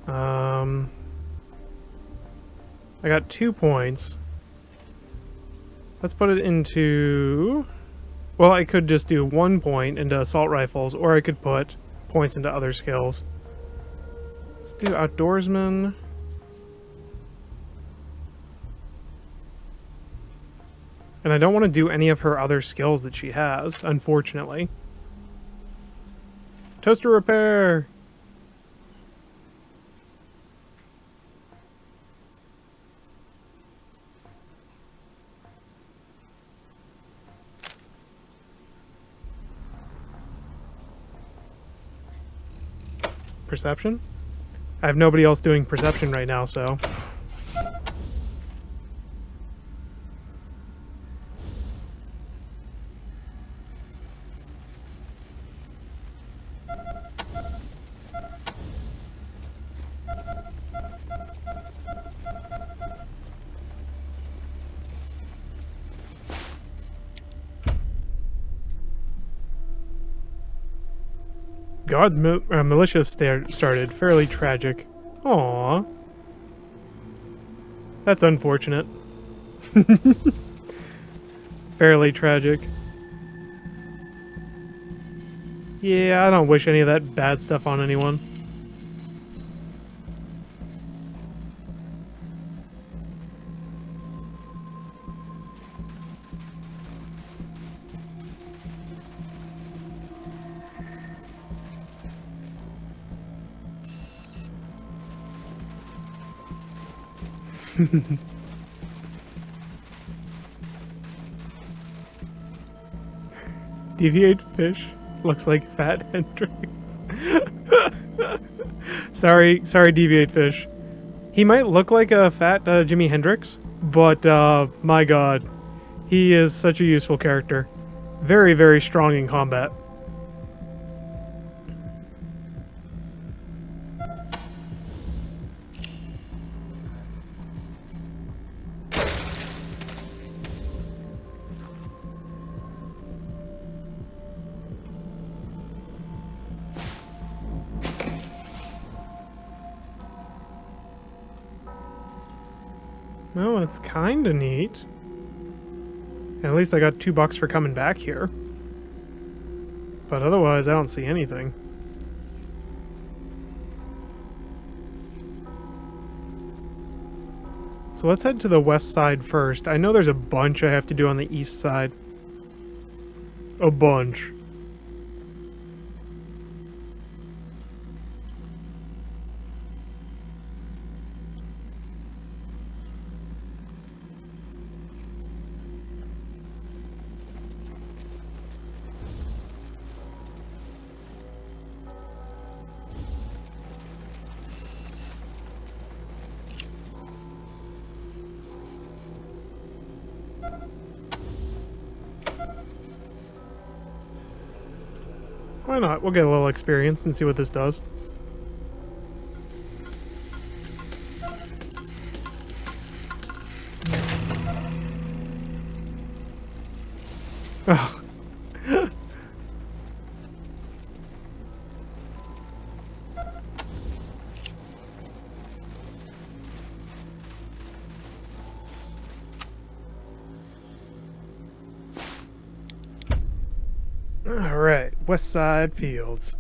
I got 2 points. Let's put it into... Well, I could just do 1 point into assault rifles, or I could put points into other skills. Let's do outdoorsman. And I don't want to do any of her other skills that she has, unfortunately. Toaster repair! Perception? I have nobody else doing perception right now, so... God's militia started. Fairly tragic. Aww. That's unfortunate. Fairly tragic. Yeah, I don't wish any of that bad stuff on anyone. Deviate fish looks like fat Hendrix. sorry, Deviate fish. He might look like a fat Jimi Hendrix, but my god, he is such a useful character. Very, very strong in combat. Well, that's kinda neat. At least I got $2 for coming back here. But otherwise, I don't see anything. So let's head to the west side first. I know there's a bunch I have to do on the east side. A bunch. not? We'll get a little experience and see what this does. Oh. Alright, West Side Fields.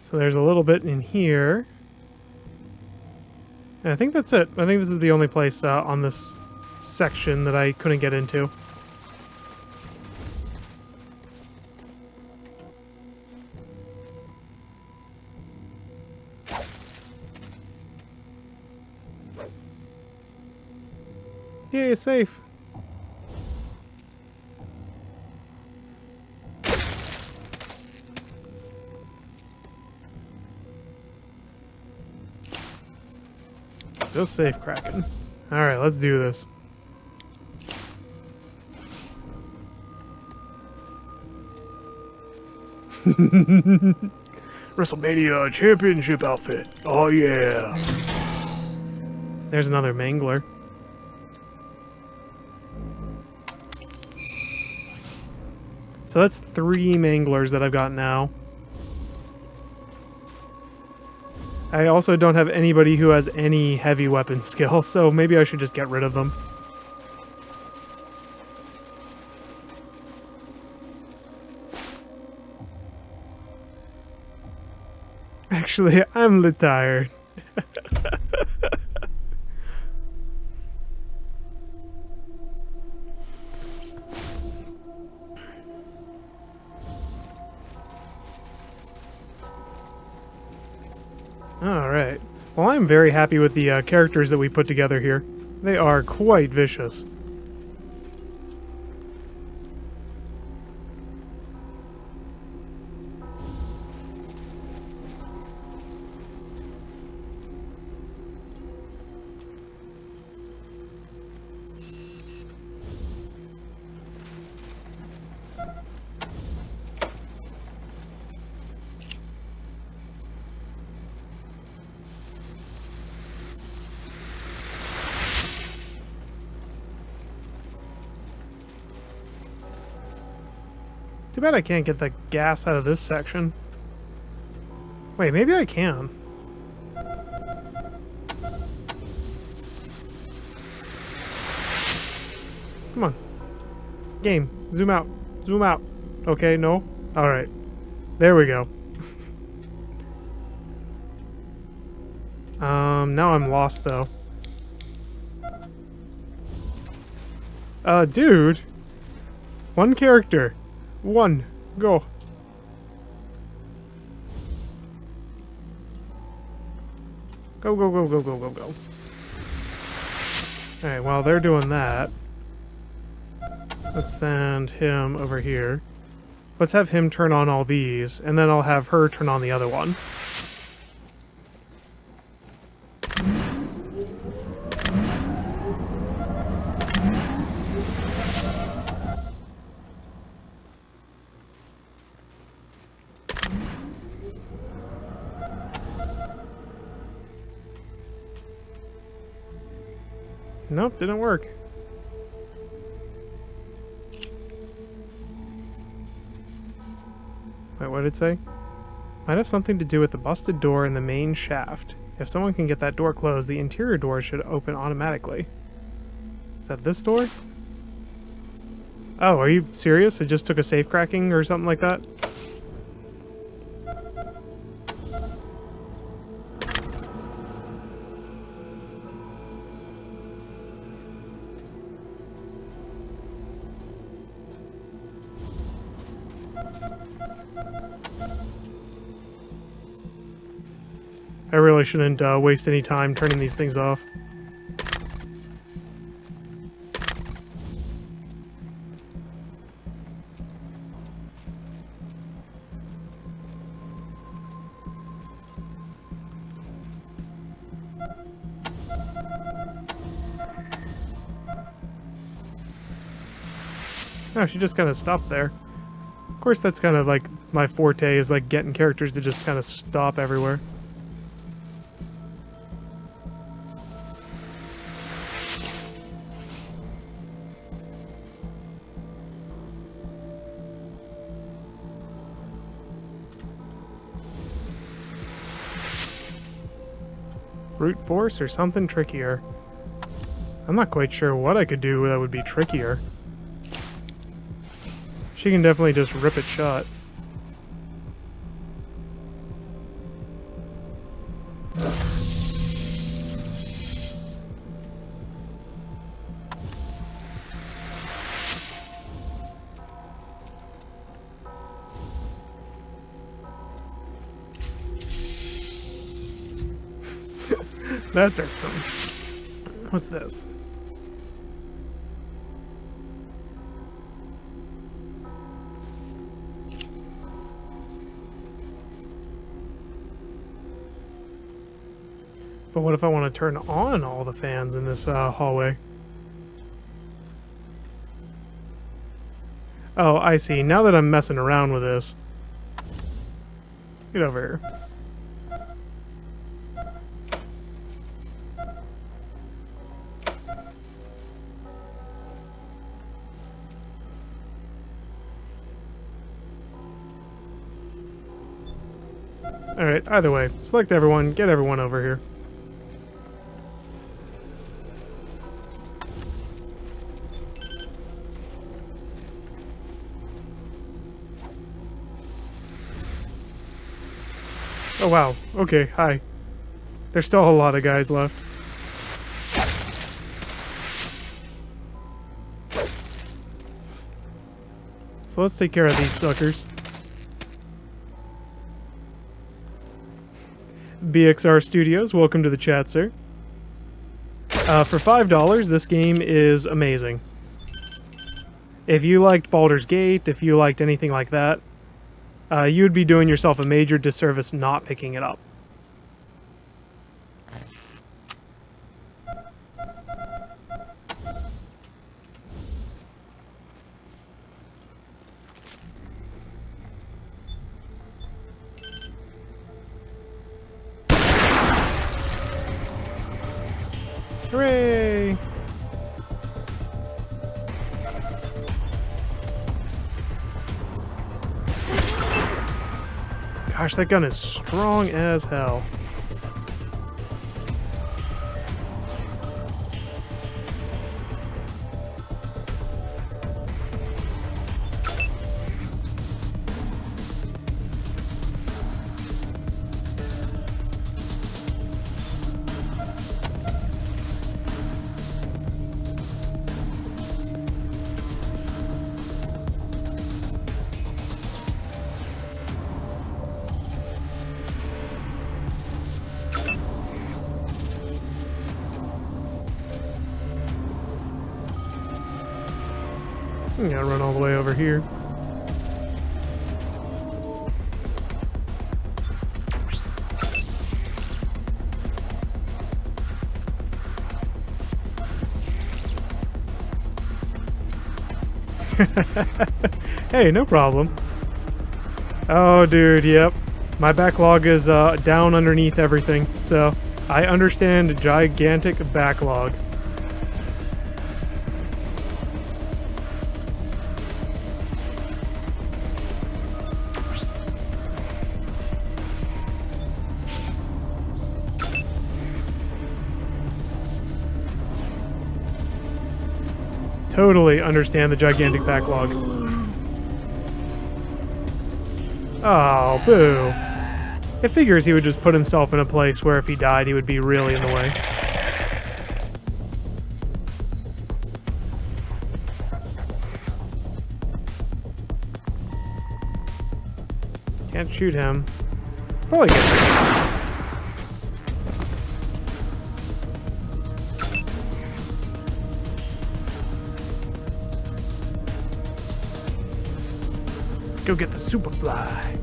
So there's a little bit in here. And I think that's it. I think this is the only place on this section that I couldn't get into. Yeah, you're safe. Just safe, Kraken. Alright, let's do this. WrestleMania Championship outfit. Oh yeah. There's another Mangler. So that's 3 Manglers that I've got now. I also don't have anybody who has any heavy weapon skill, so maybe I should just get rid of them. Actually, I'm a little tired. Alright. Well, I'm very happy with the characters that we put together here. They are quite vicious. Too bad I can't get the gas out of this section. Wait, maybe I can. Come on. Game, zoom out. Zoom out. Okay, no? Alright. There we go. Now I'm lost, though. Dude. One character. One. Go. Go, go, go, go, go, go, go. Alright, while they're doing that, let's send him over here. Let's have him turn on all these, and then I'll have her turn on the other one. Nope, didn't work. Wait, what did it say? Might have something to do with the busted door in the main shaft. If someone can get that door closed, the interior door should open automatically. Is that this door? Oh, are you serious? It just took a safe cracking or something like that? I really shouldn't waste any time turning these things off. Oh, she just kind of stopped there. Of course, that's kind of like my forte, is like getting characters to just kind of stop everywhere. Brute force or something trickier. I'm not quite sure what I could do that would be trickier. She can definitely just rip it shut. That's irksome. What's this? But what if I want to turn on all the fans in this hallway? Oh, I see. Now that I'm messing around with this. Get over here. Alright, either way, select everyone, get everyone over here. Oh wow, okay, hi. There's still a lot of guys left. So let's take care of these suckers. BXR Studios, welcome to the chat, sir. For $5, this game is amazing. If you liked Baldur's Gate, if you liked anything like that, you would be doing yourself a major disservice not picking it up. Hooray! Gosh, that gun is strong as hell. I'm gonna run all the way over here. Hey, no problem. Oh, dude, yep. My backlog is down underneath everything, so I understand gigantic backlog. Totally understand the gigantic backlog. Oh, boo. It figures he would just put himself in a place where if he died, he would be really in the way. Can't shoot him. Probably good. Let's go get the Superfly.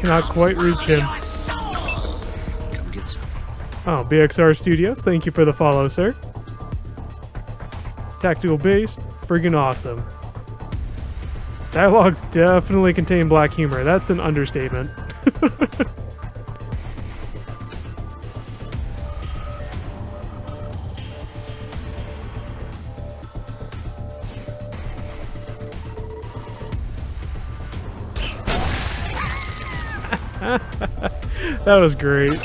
cannot quite reach him. Come get some. Oh, BXR Studios, thank you for the follow, sir. Tactical based, friggin' awesome. Dialogues definitely contain black humor. That's an understatement. That was great.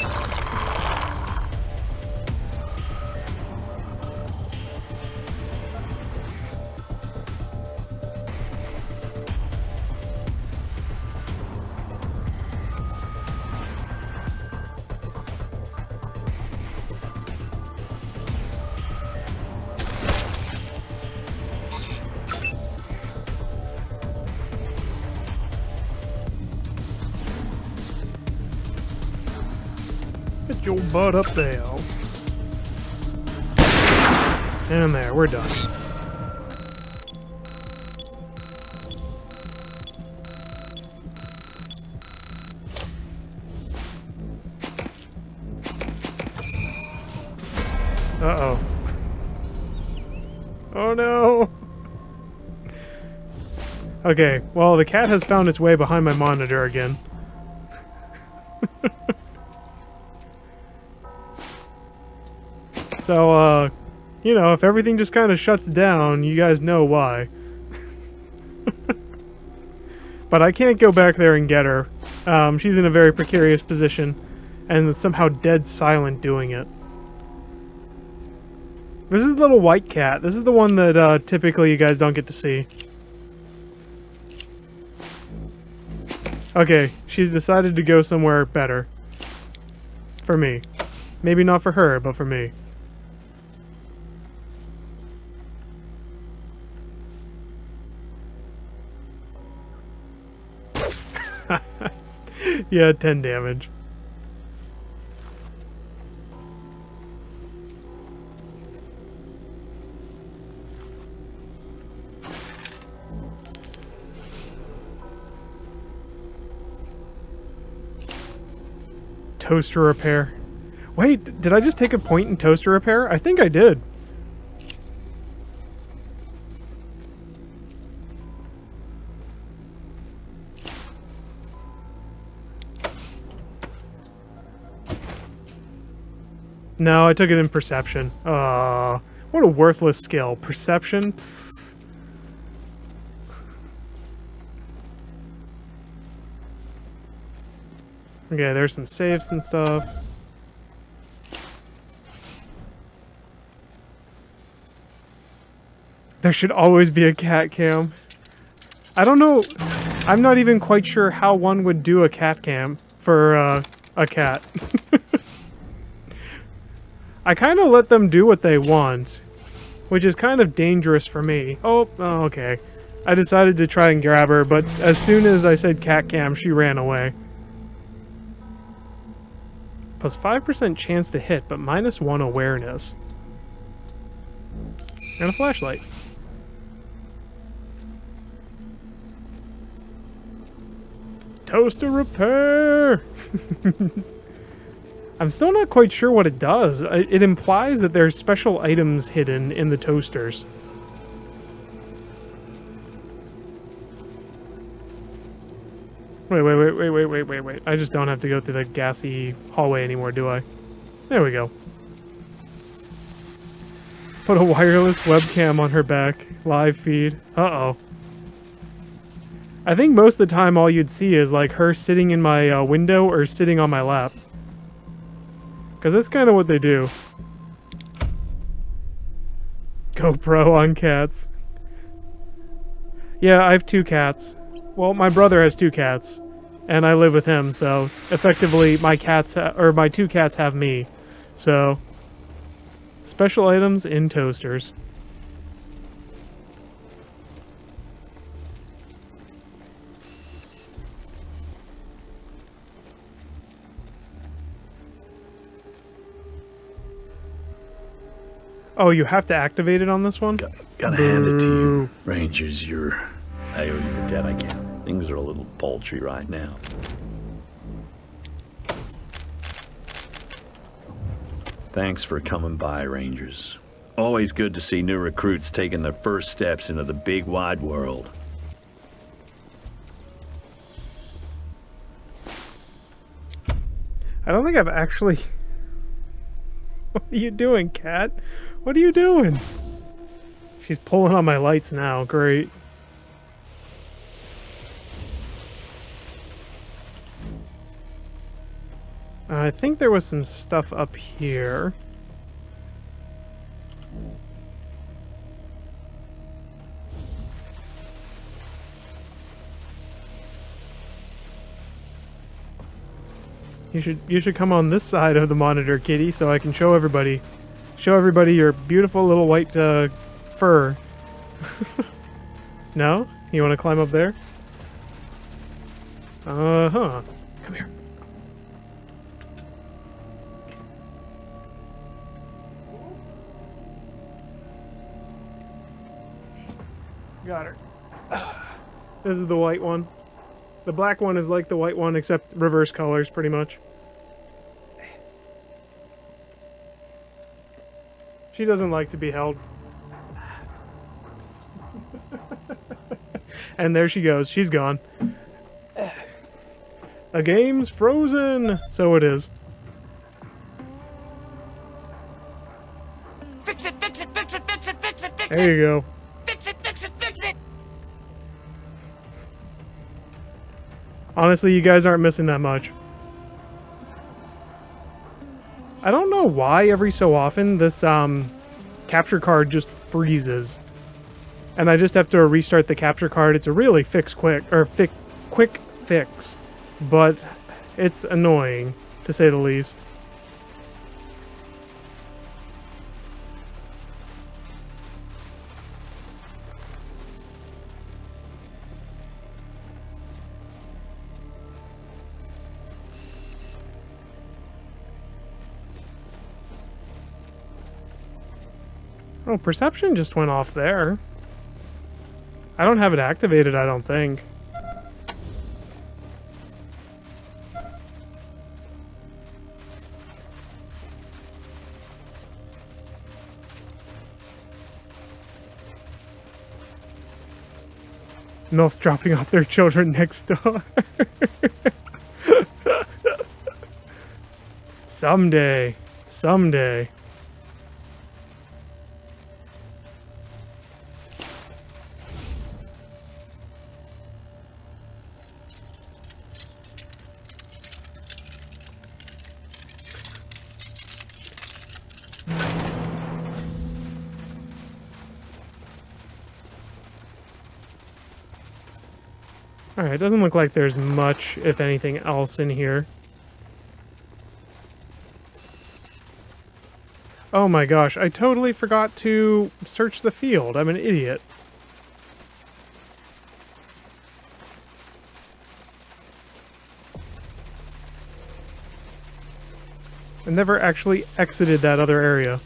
Get your butt up there. And there, we're done. Uh-oh. Oh no! Okay, well, the cat has found its way behind my monitor again. So, you know, if everything just kind of shuts down, you guys know why. But I can't go back there and get her. She's in a very precarious position, and was somehow dead silent doing it. This is the little white cat. This is the one that typically you guys don't get to see. Okay, she's decided to go somewhere better. For me. Maybe not for her, but for me. Yeah, 10 damage. Toaster repair. Wait, did I just take a point in toaster repair? I think I did. No, I took it in perception. What a worthless skill. Perception? Psst. Okay, there's some safes and stuff. There should always be a cat cam. I don't know. I'm not even quite sure how one would do a cat cam for a cat. I kind of let them do what they want, which is kind of dangerous for me. Oh, okay. I decided to try and grab her, but as soon as I said cat cam, she ran away. Plus 5% chance to hit, but minus 1 awareness. And a flashlight. Toaster repair! I'm still not quite sure what it does. It implies that there's special items hidden in the toasters. Wait. I just don't have to go through the gassy hallway anymore, do I? There we go. Put a wireless webcam on her back. Live feed. Uh-oh. I think most of the time all you'd see is like her sitting in my window or sitting on my lap. Because that's kind of what they do. GoPro on cats. Yeah, I have 2 cats. Well, my brother has 2 cats. And I live with him, so effectively my cats, or my 2 cats have me. So, special items in toasters. Oh, you have to activate it on this one? Gotta hand it to you, Rangers. I owe you a debt I can't. Things are a little paltry right now. Thanks for coming by, Rangers. Always good to see new recruits taking their first steps into the big wide world. I don't think I've actually... What are you doing, cat? What are you doing? She's pulling on my lights now. Great. I think there was some stuff up here. You should come on this side of the monitor, kitty, so I can show everybody your beautiful little white fur. No? You want to climb up there? Uh-huh. Come here. Got her. This is the white one. The black one is like the white one, except reverse colors, pretty much. She doesn't like to be held. And there she goes. She's gone. The game's frozen! So it is. Fix it, fix it, fix it, fix it, fix it, fix it! There you go. Fix it, fix it, fix it! Honestly, you guys aren't missing that much. I don't know why every so often this capture card just freezes. And I just have to restart the capture card. It's a really quick fix, but it's annoying to say the least. Oh, perception just went off there. I don't have it activated, I don't think. MILFs dropping off their children next door. Someday. Someday. Alright, it doesn't look like there's much, if anything, else in here. Oh my gosh, I totally forgot to search the field. I'm an idiot. I never actually exited that other area.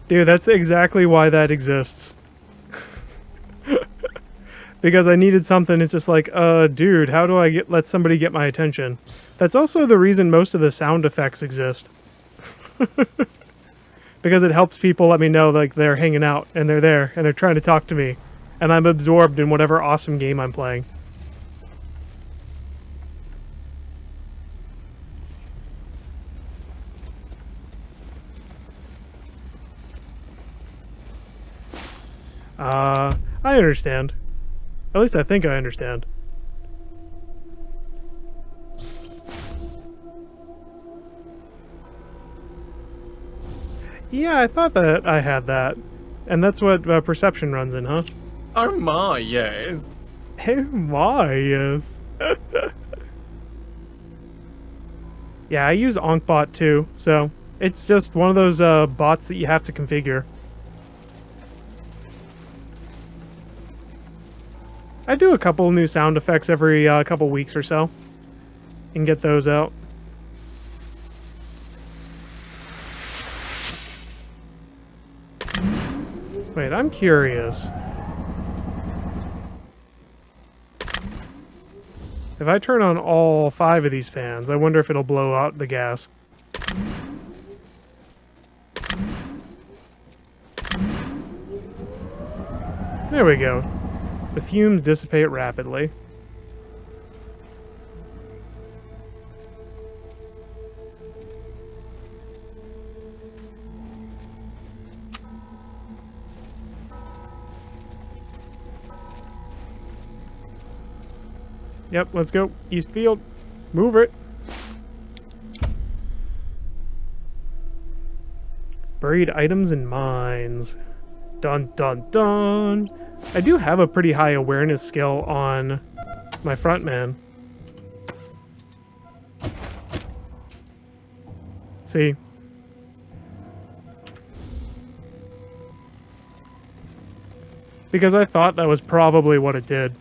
Dude, that's exactly why that exists. Because I needed something, it's just like, dude, how do I let somebody get my attention? That's also the reason most of the sound effects exist. Because it helps people let me know, like, they're hanging out, and they're there, and they're trying to talk to me. And I'm absorbed in whatever awesome game I'm playing. I understand. At least I think I understand. Yeah, I thought that I had that. And that's what perception runs in, huh? Oh my, yes. Oh my, yes. Yeah, I use OnkBot too, so it's just one of those bots that you have to configure. I do a couple new sound effects every couple weeks or so, and get those out. Wait, I'm curious. If I turn on all 5 of these fans, I wonder if it'll blow out the gas. There we go. The fumes dissipate rapidly. Yep, let's go. East Field. Move it. Buried items and mines. Dun dun dun. I do have a pretty high awareness skill on my frontman. See? Because I thought that was probably what it did.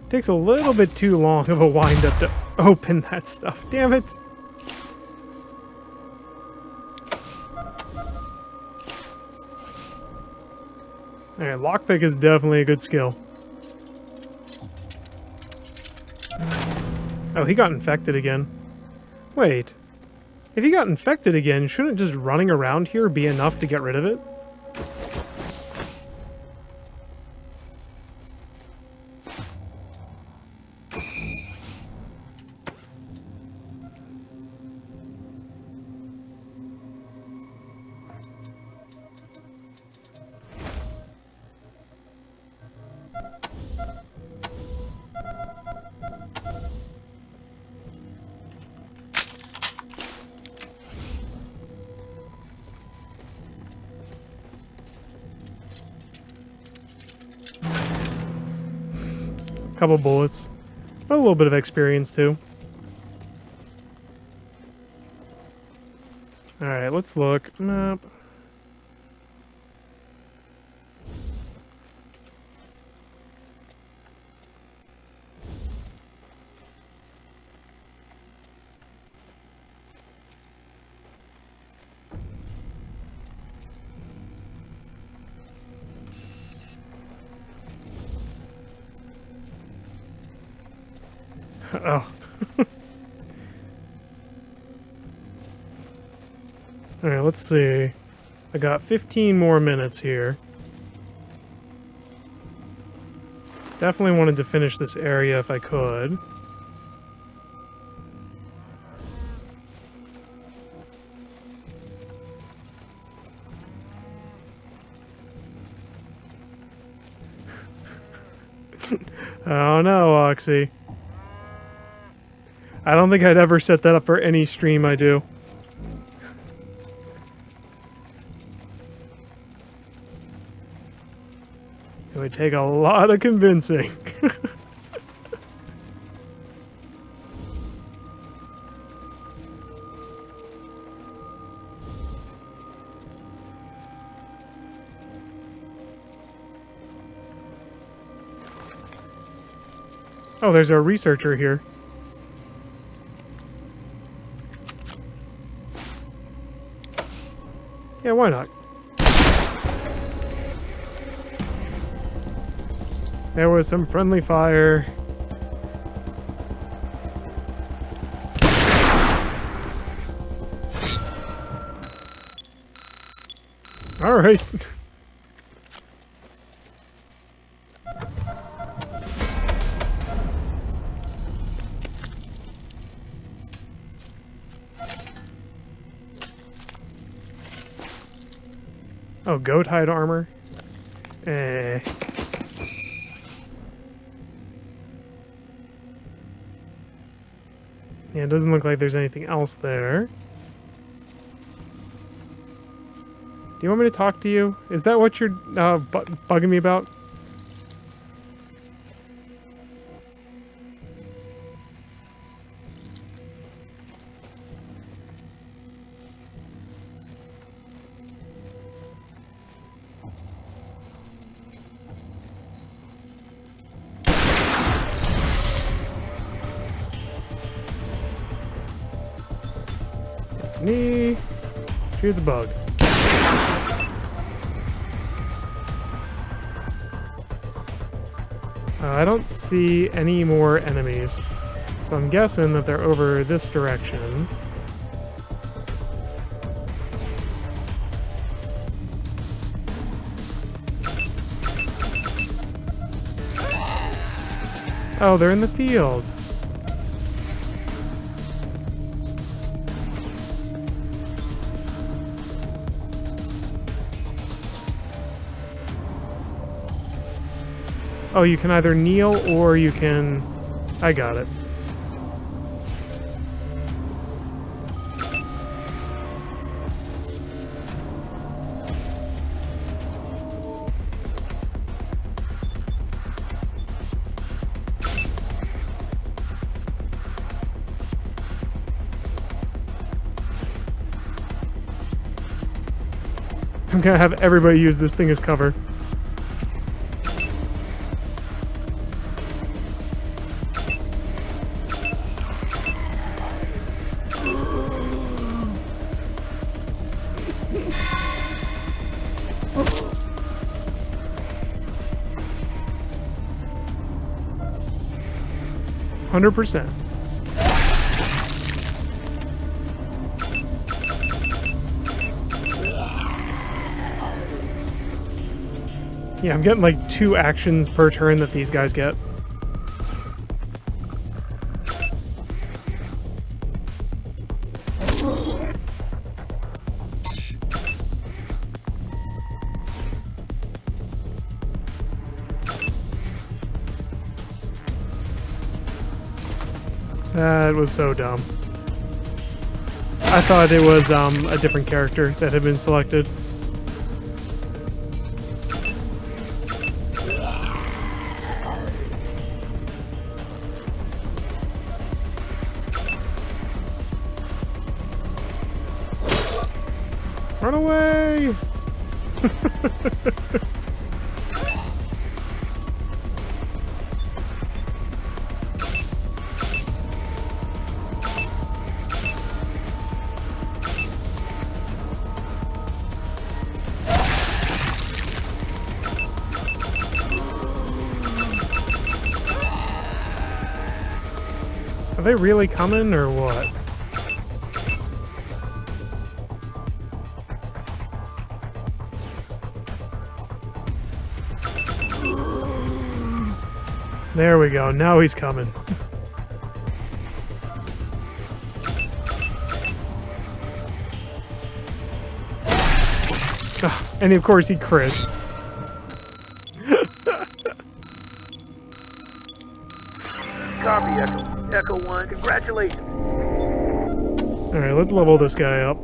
Takes a little bit too long of a wind-up to open that stuff. Damn it! Alright, lockpick is definitely a good skill. Oh, he got infected again. Wait. If he got infected again, shouldn't just running around here be enough to get rid of it? Couple bullets. But a little bit of experience, too. Alright, let's look. Map. Oh. Alright, let's see. I got 15 more minutes here. Definitely wanted to finish this area if I could. Oh no, Oxy. I don't think I'd ever set that up for any stream I do. It would take a lot of convincing. Oh, there's a researcher here. Yeah, why not? There was some friendly fire. All right. Oh, goat hide armor? Eh. Yeah, it doesn't look like there's anything else there. Do you want me to talk to you? Is that what you're bugging me about? knee. Shoot the bug. I don't see any more enemies, so I'm guessing that they're over this direction. Oh, they're in the fields. Oh, you can either kneel or you can... I got it. I'm gonna have everybody use this thing as cover. %. Yeah, I'm getting like 2 actions per turn that these guys get. That was so dumb. I thought it was a different character that had been selected. Run away! Are they really coming or what? There we go. Now he's coming. And of course he crits. Copy, Echo. Echo 1, congratulations. Alright, let's level this guy up.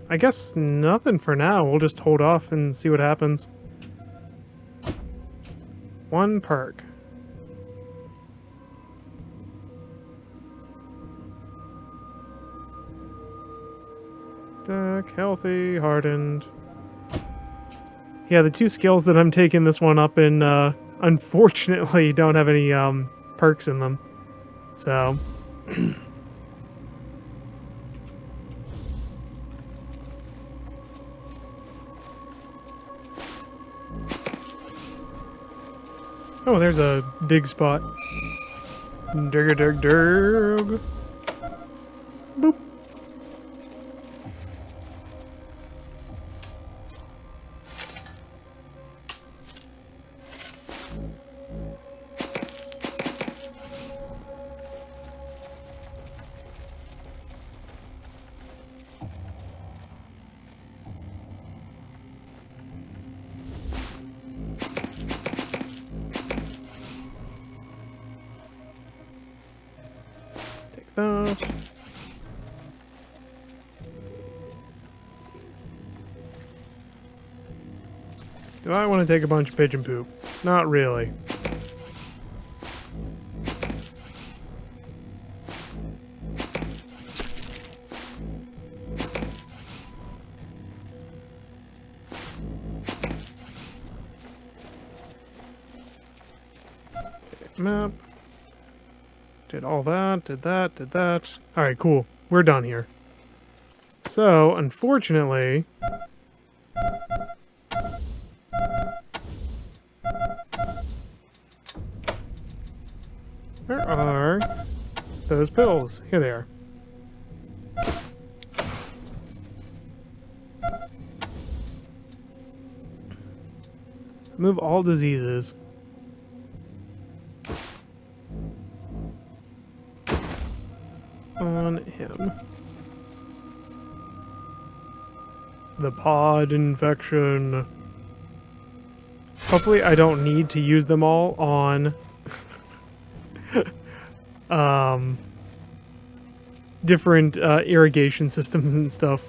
I guess nothing for now. We'll just hold off and see what happens. 1 perk. Deck, healthy, hardened. Yeah, the 2 skills that I'm taking this one up in, unfortunately don't have any, perks in them. So... Oh, there's a dig spot. Dig, dig, dig. Boop. Do I want to take a bunch of pigeon poop? Not really. map. Did all that, did that, did that. Alright, cool. We're done here. So, unfortunately... where are those pills? Here they are. Remove all diseases. On him. The pod infection. Hopefully I don't need to use them all on different irrigation systems and stuff.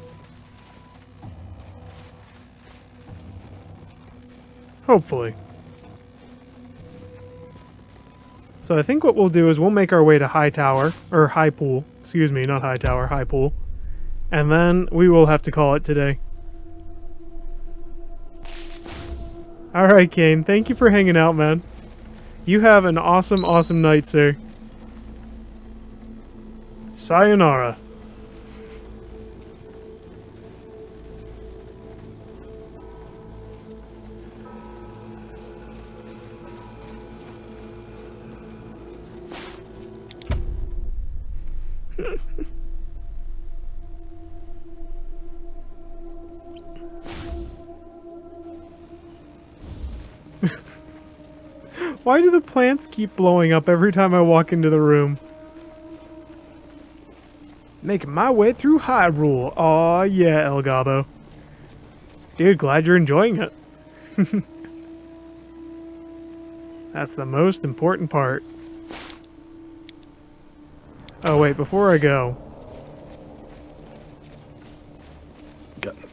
Hopefully. So I think what we'll do is we'll make our way to High Tower, or High Pool. Excuse me, not High Tower, High Pool. And then we will have to call it today. Alright, Kane, thank you for hanging out, man. You have an awesome, awesome night, sir. Sayonara. Why do the plants keep blowing up every time I walk into the room? Making my way through Hyrule. Aw, yeah, Elgato. Dude, glad you're enjoying it. That's the most important part. Oh, wait, before I go...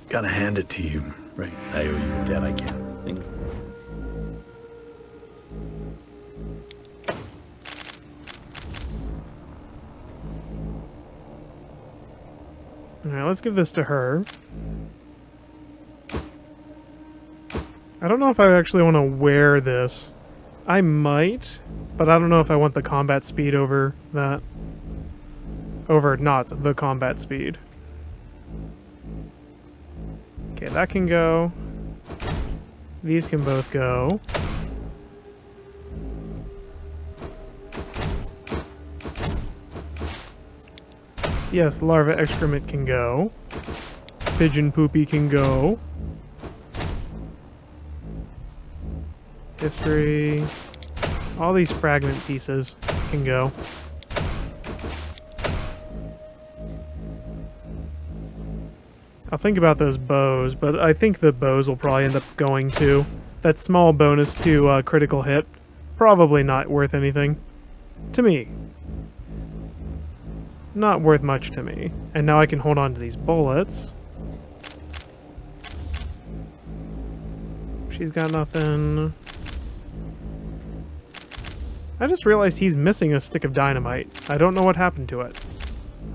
Gotta hand it to you. Right. I owe you a debt I can't. Alright, let's give this to her. I don't know if I actually want to wear this. I might, but I don't know if I want the combat speed over that. Over not the combat speed. Okay, that can go. These can both go. Yes, larva excrement can go. Pigeon poopy can go. History. All these fragment pieces can go. I'll think about those bows, but I think the bows will probably end up going too. That small bonus to critical hit, probably not worth anything. To me. Not worth much to me. And now I can hold on to these bullets. She's got nothing. I just realized he's missing a stick of dynamite. I don't know what happened to it.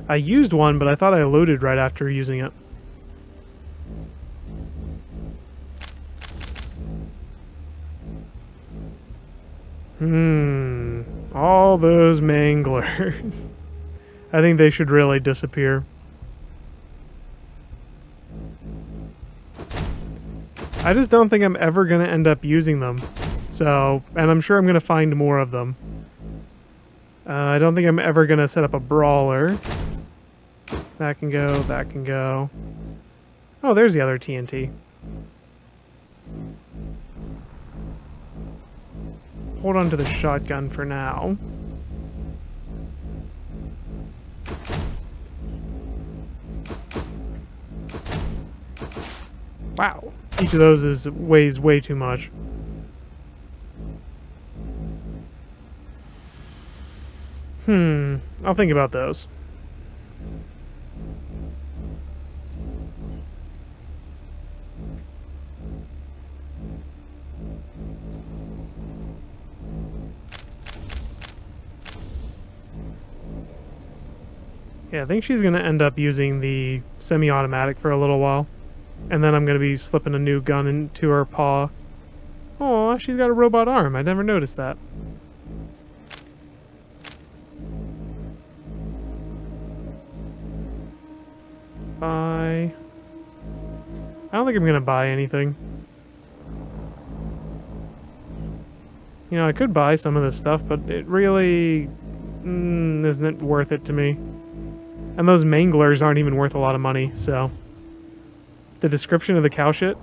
I used one, but I thought I loaded right after using it. All those manglers. I think they should really disappear. I just don't think I'm ever going to end up using them. So, and I'm sure I'm going to find more of them. I don't think I'm ever going to set up a brawler. That can go, that can go. Oh, there's the other TNT. Hold on to the shotgun for now. Wow. Each of those weighs way too much. I'll think about those. Yeah, I think she's going to end up using the semi-automatic for a little while. And then I'm going to be slipping a new gun into her paw. Aw, she's got a robot arm. I never noticed that. buy... I don't think I'm gonna buy anything. You know, I could buy some of this stuff, but it really isn't worth it to me. And those manglers aren't even worth a lot of money, so... The description of the cow shit?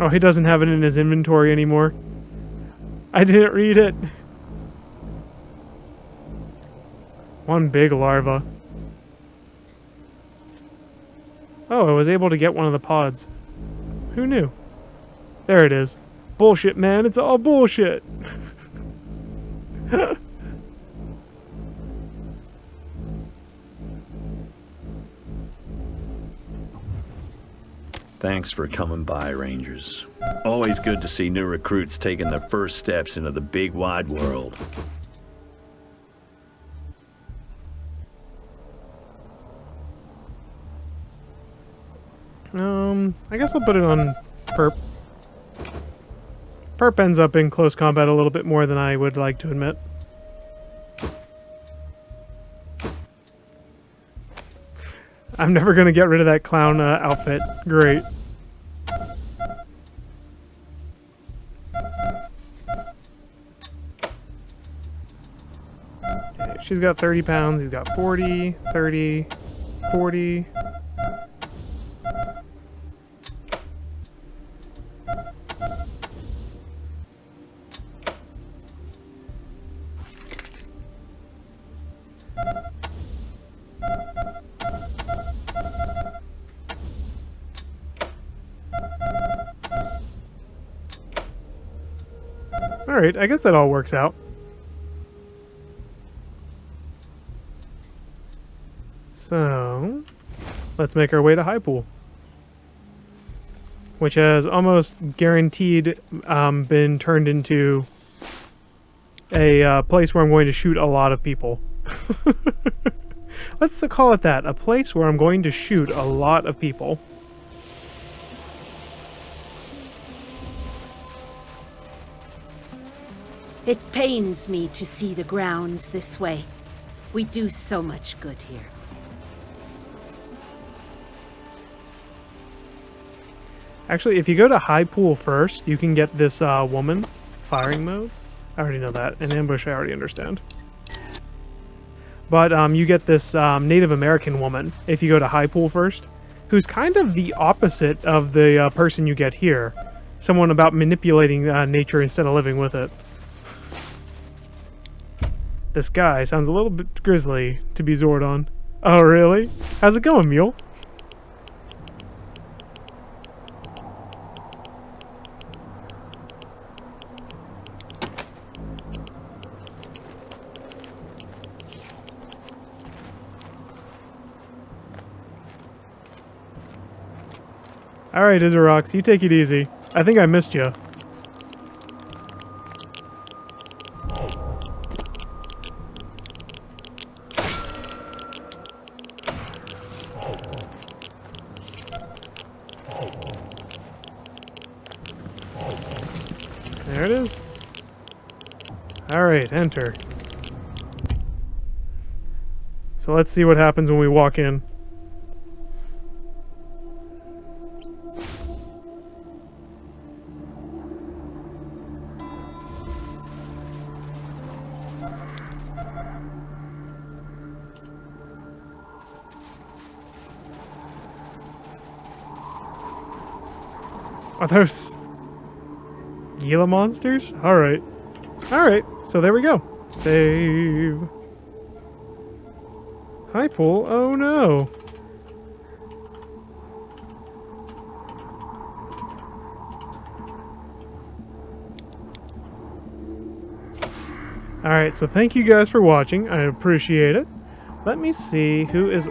Oh, he doesn't have it in his inventory anymore. I didn't read it. One big larva. Oh, I was able to get one of the pods. Who knew? There it is. Bullshit, man. It's all bullshit. Thanks for coming by, Rangers. Always good to see new recruits taking their first steps into the big wide world. I guess I'll put it on perp. Perp ends up in close combat a little bit more than I would like to admit. I'm never gonna get rid of that clown outfit. Great. Okay, she's got 30 pounds, he's got 40, 30, 40. Alright, I guess that all works out. So, let's make our way to High Pool. Which has almost guaranteed been turned into a place where I'm going to shoot a lot of people. Let's call it that. A place where I'm going to shoot a lot of people. It pains me to see the grounds this way. We do so much good here. Actually, if you go to High Pool first, you can get this woman. Firing modes. I already know that. And ambush, I already understand. But you get this Native American woman if you go to High Pool first, who's kind of the opposite of the person you get here. Someone about manipulating nature instead of living with it. This guy sounds a little bit grisly to be Zordon. Oh, really? How's it going, Mule? Alright, Izarox, you take it easy. I think I missed you. There it is. Alright, enter. So let's see what happens when we walk in. Are those Gila monsters? Alright. Alright, so there we go. Save. High Pool? Oh no. Alright, so thank you guys for watching. I appreciate it. Let me see who is